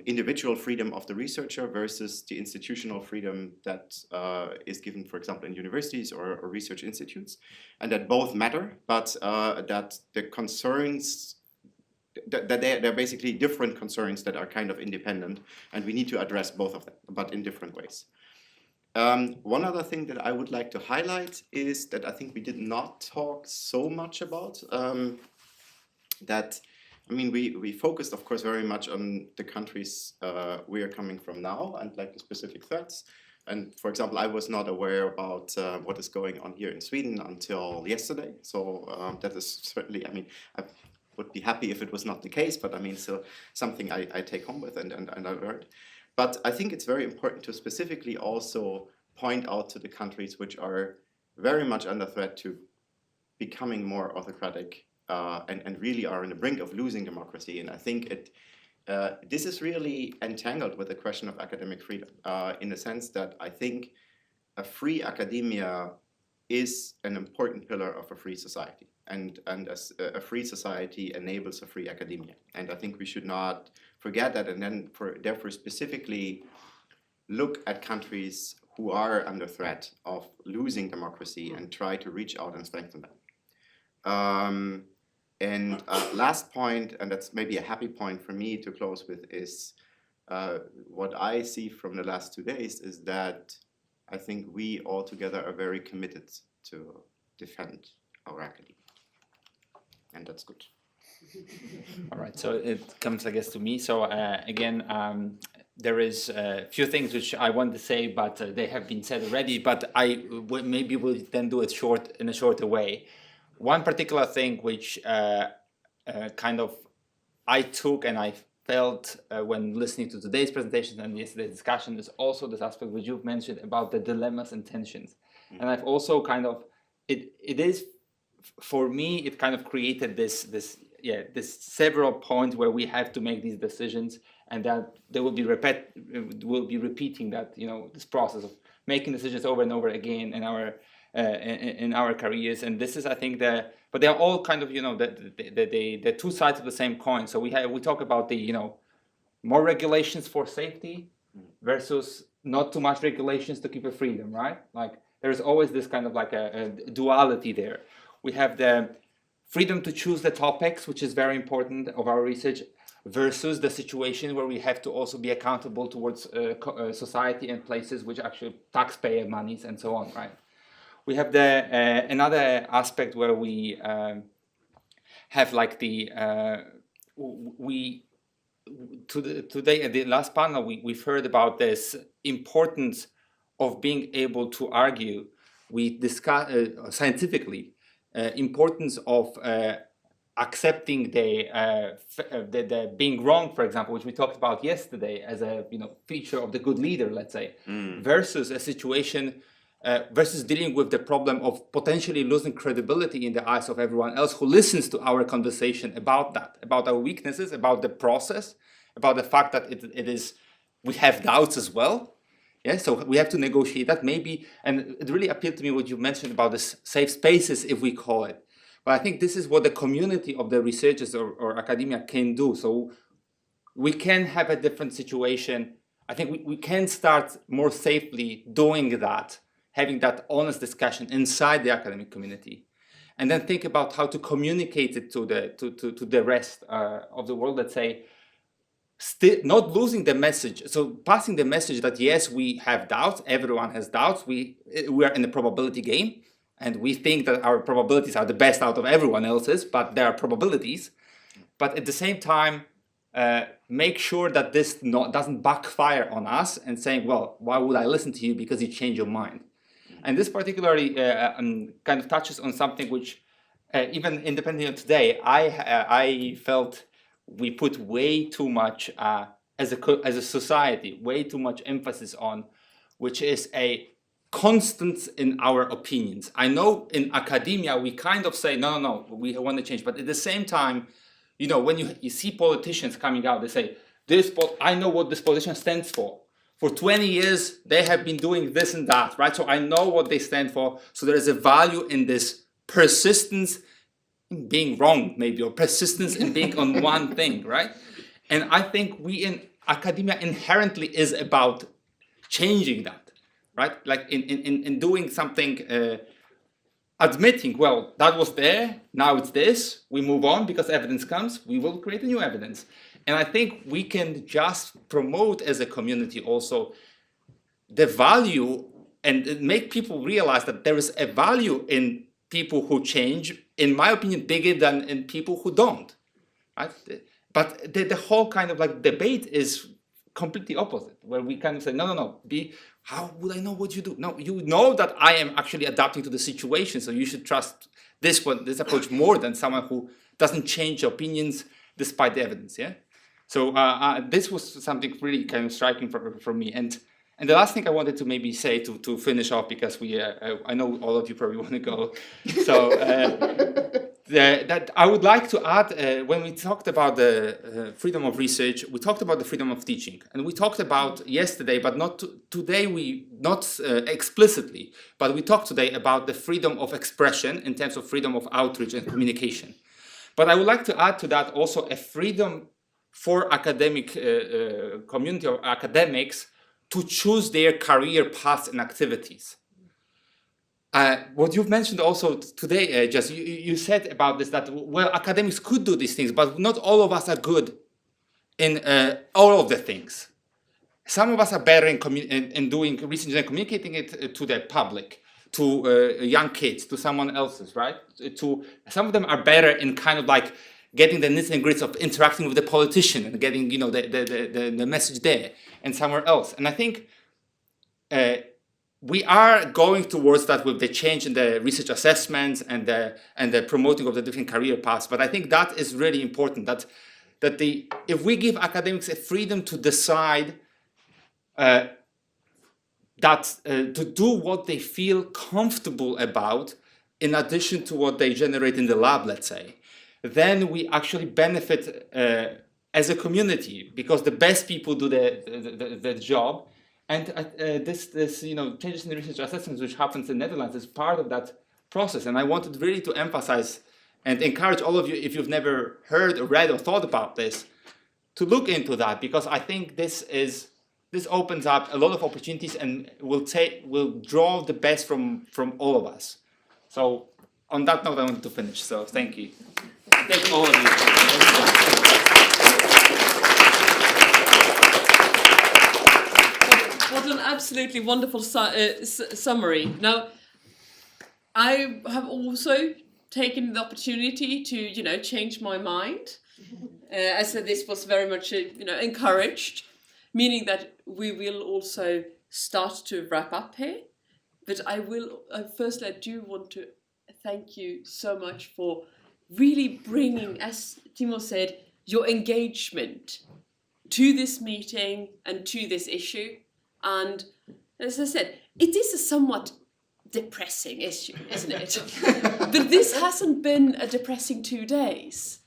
individual freedom of the researcher versus the institutional freedom that is given, for example, in universities or research institutes, and that both matter, but that the concerns, that they're basically different concerns that are kind of independent, and we need to address both of them, but in different ways. One other thing that I would like to highlight is that I think we did not talk so much about that. I mean, we focused, of course, very much on the countries we are coming from now and like the specific threats. And for example, I was not aware about what is going on here in Sweden until yesterday. So that is certainly, I mean, I would be happy if it was not the case, but I mean, so something I take home with and I learned. But I think it's very important to specifically also point out to the countries which are very much under threat to becoming more autocratic and really are on the brink of losing democracy. And I think this is really entangled with the question of academic freedom in the sense that I think a free academia is an important pillar of a free society. And a free society enables a free academia. And I think we should not forget that, and then therefore specifically look at countries who are under threat of losing democracy and try to reach out and strengthen them. And last point, and that's maybe a happy point for me to close with, is what I see from the last 2 days is that I think we all together are very committed to defend our academia. And that's good. All right, so it comes, I guess, to me. So again, there is a few things which I want to say, but they have been said already. But maybe we'll then do it in a shorter way. One particular thing which kind of I took and I felt when listening to today's presentation and yesterday's discussion is also this aspect which you've mentioned about the dilemmas and tensions. And I've also kind of it is. For me, it kind of created this several points where we have to make these decisions, and that they will be repeating that, you know, this process of making decisions over and over again in our careers. And this is, I think, but they are all kind of, you know, the two sides of the same coin. So we talk about the, you know, more regulations for safety versus not too much regulations to keep a freedom, right? Like there's always this kind of like a duality there. We have the freedom to choose the topics, which is very important of our research, versus the situation where we have to also be accountable towards society and places which actually taxpayer monies and so on, right? We have another aspect where we have like today at the last panel we've heard about this importance of being able to argue. We discuss scientifically. Importance of accepting the being wrong, for example, which we talked about yesterday as a feature of the good leader, let's say, versus a situation versus dealing with the problem of potentially losing credibility in the eyes of everyone else who listens to our conversation about that, about our weaknesses, about the process, about the fact that it is we have doubts as well. Yeah, so we have to negotiate that maybe, and it really appealed to me what you mentioned about the safe spaces, if we call it. But I think this is what the community of the researchers or academia can do. So we can have a different situation. I think we can start more safely doing that, having that honest discussion inside the academic community, and then think about how to communicate it to the rest of the world. Let's say, still not losing the message. So passing the message that yes, we have doubts. Everyone has doubts. We are in a probability game, and we think that our probabilities are the best out of everyone else's. But there are probabilities. But at the same time, make sure that this doesn't backfire on us and saying, well, why would I listen to you because you change your mind? And this particularly kind of touches on something which, even independently of today, I felt we put way too much, as a society, way too much emphasis on, which is a constant in our opinions. I know in academia, we kind of say, no, we want to change. But at the same time, you know, when you see politicians coming out, they say, I know what this politician stands for. For 20 years, they have been doing this and that, right? So I know what they stand for. So there is a value in this persistence in being wrong, maybe, or persistence in being on one thing, right? And I think we in academia inherently is about changing that, right? Like in doing something, admitting, well, that was there, now it's this, we move on because evidence comes, we will create a new evidence. And I think we can just promote as a community also the value and make people realize that there is a value in people who change, in my opinion, bigger than in people who don't, right? But the whole kind of like debate is completely opposite, where we kind of say, no, how would I know what you do? No, you know that I am actually adapting to the situation, so you should trust this approach more than someone who doesn't change opinions despite the evidence, yeah? So this was something really kind of striking for me. And the last thing I wanted to maybe say to finish off, because I know all of you probably want to go, so that I would like to add, when we talked about the freedom of research, we talked about the freedom of teaching, and we talked about yesterday, but not today, not explicitly, but we talked today about the freedom of expression in terms of freedom of outreach and communication. But I would like to add to that also a freedom for academic community or academics to choose their career paths and activities. What you've mentioned also today, Jess, you said about this, that, well, academics could do these things, but not all of us are good in all of the things. Some of us are better in doing research and communicating it to the public, to young kids, to someone else's, right? Some of them are better in kind of like getting the nits and grits of interacting with the politician and getting, you know, the message there and somewhere else. And I think we are going towards that with the change in the research assessments and the promoting of the different career paths. But I think that is really important, that if we give academics a freedom to decide to do what they feel comfortable about, in addition to what they generate in the lab, let's say, then we actually benefit as a community, because the best people do the job. And this changes in the research assessments, which happens in the Netherlands, is part of that process. And I wanted really to emphasize and encourage all of you, if you've never heard or read or thought about this, to look into that, because I think this opens up a lot of opportunities and will draw the best from all of us. So on that note, I wanted to finish. So thank you. Thank all of you. What an absolutely wonderful summary. Now, I have also taken the opportunity to, change my mind. As this was very much, encouraged, meaning that we will also start to wrap up here. But firstly, I do want to thank you so much for really bringing, as Timo said, your engagement to this meeting and to this issue. And as I said, it is a somewhat depressing issue, isn't it? But this hasn't been a depressing 2 days.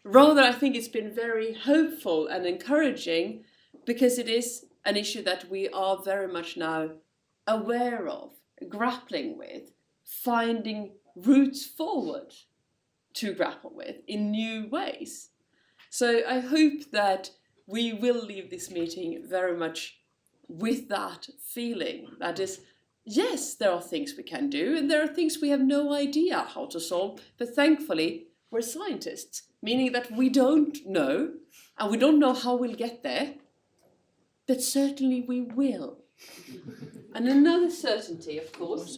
Rather, I think it's been very hopeful and encouraging, because it is an issue that we are very much now aware of, grappling with, finding routes forward. to grapple with in new ways. So I hope that we will leave this meeting very much with that feeling. That is, yes, there are things we can do, and there are things we have no idea how to solve, but thankfully we're scientists, meaning that we don't know, and we don't know how we'll get there, but certainly we will. And another certainty, of course.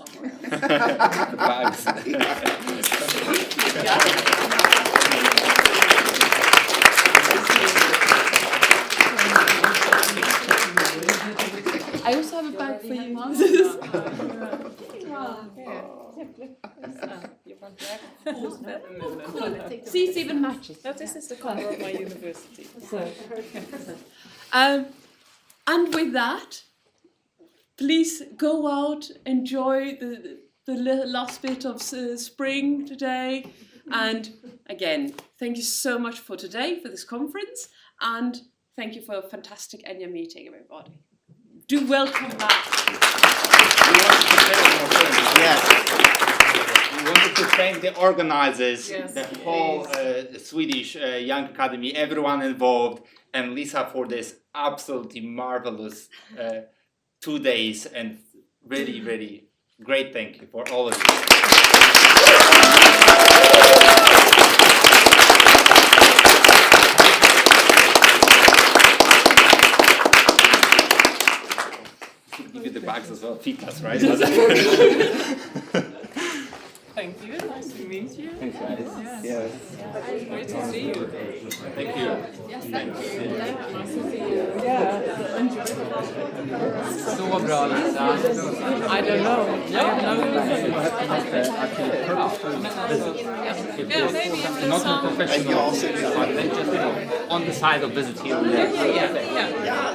I also have a bag for you, Hans. See, it even matches. This is the colour of my university. And with that, please go out, enjoy the last bit of spring today. And again, thank you so much for today, for this conference. And thank you for a fantastic annual meeting, everybody. Do welcome back. We wanted to thank the organizers, Yes, the whole Swedish Young Academy, everyone involved, and Lisa for this absolutely marvelous 2 days, and really, really great thank you for all of you. Give you the bags as well, Fitas, right? Thank you. Nice to meet you. Thanks, guys. Yes. Great to see you. Thank you. Yes, thank you. Nice to see you. Yeah. Enjoy the Så bra, Lisa. I don't know. Yeah, no. Not a professional, but then just on the side of visit here. Yeah.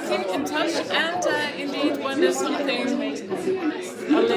Keep in touch, and indeed, when there's something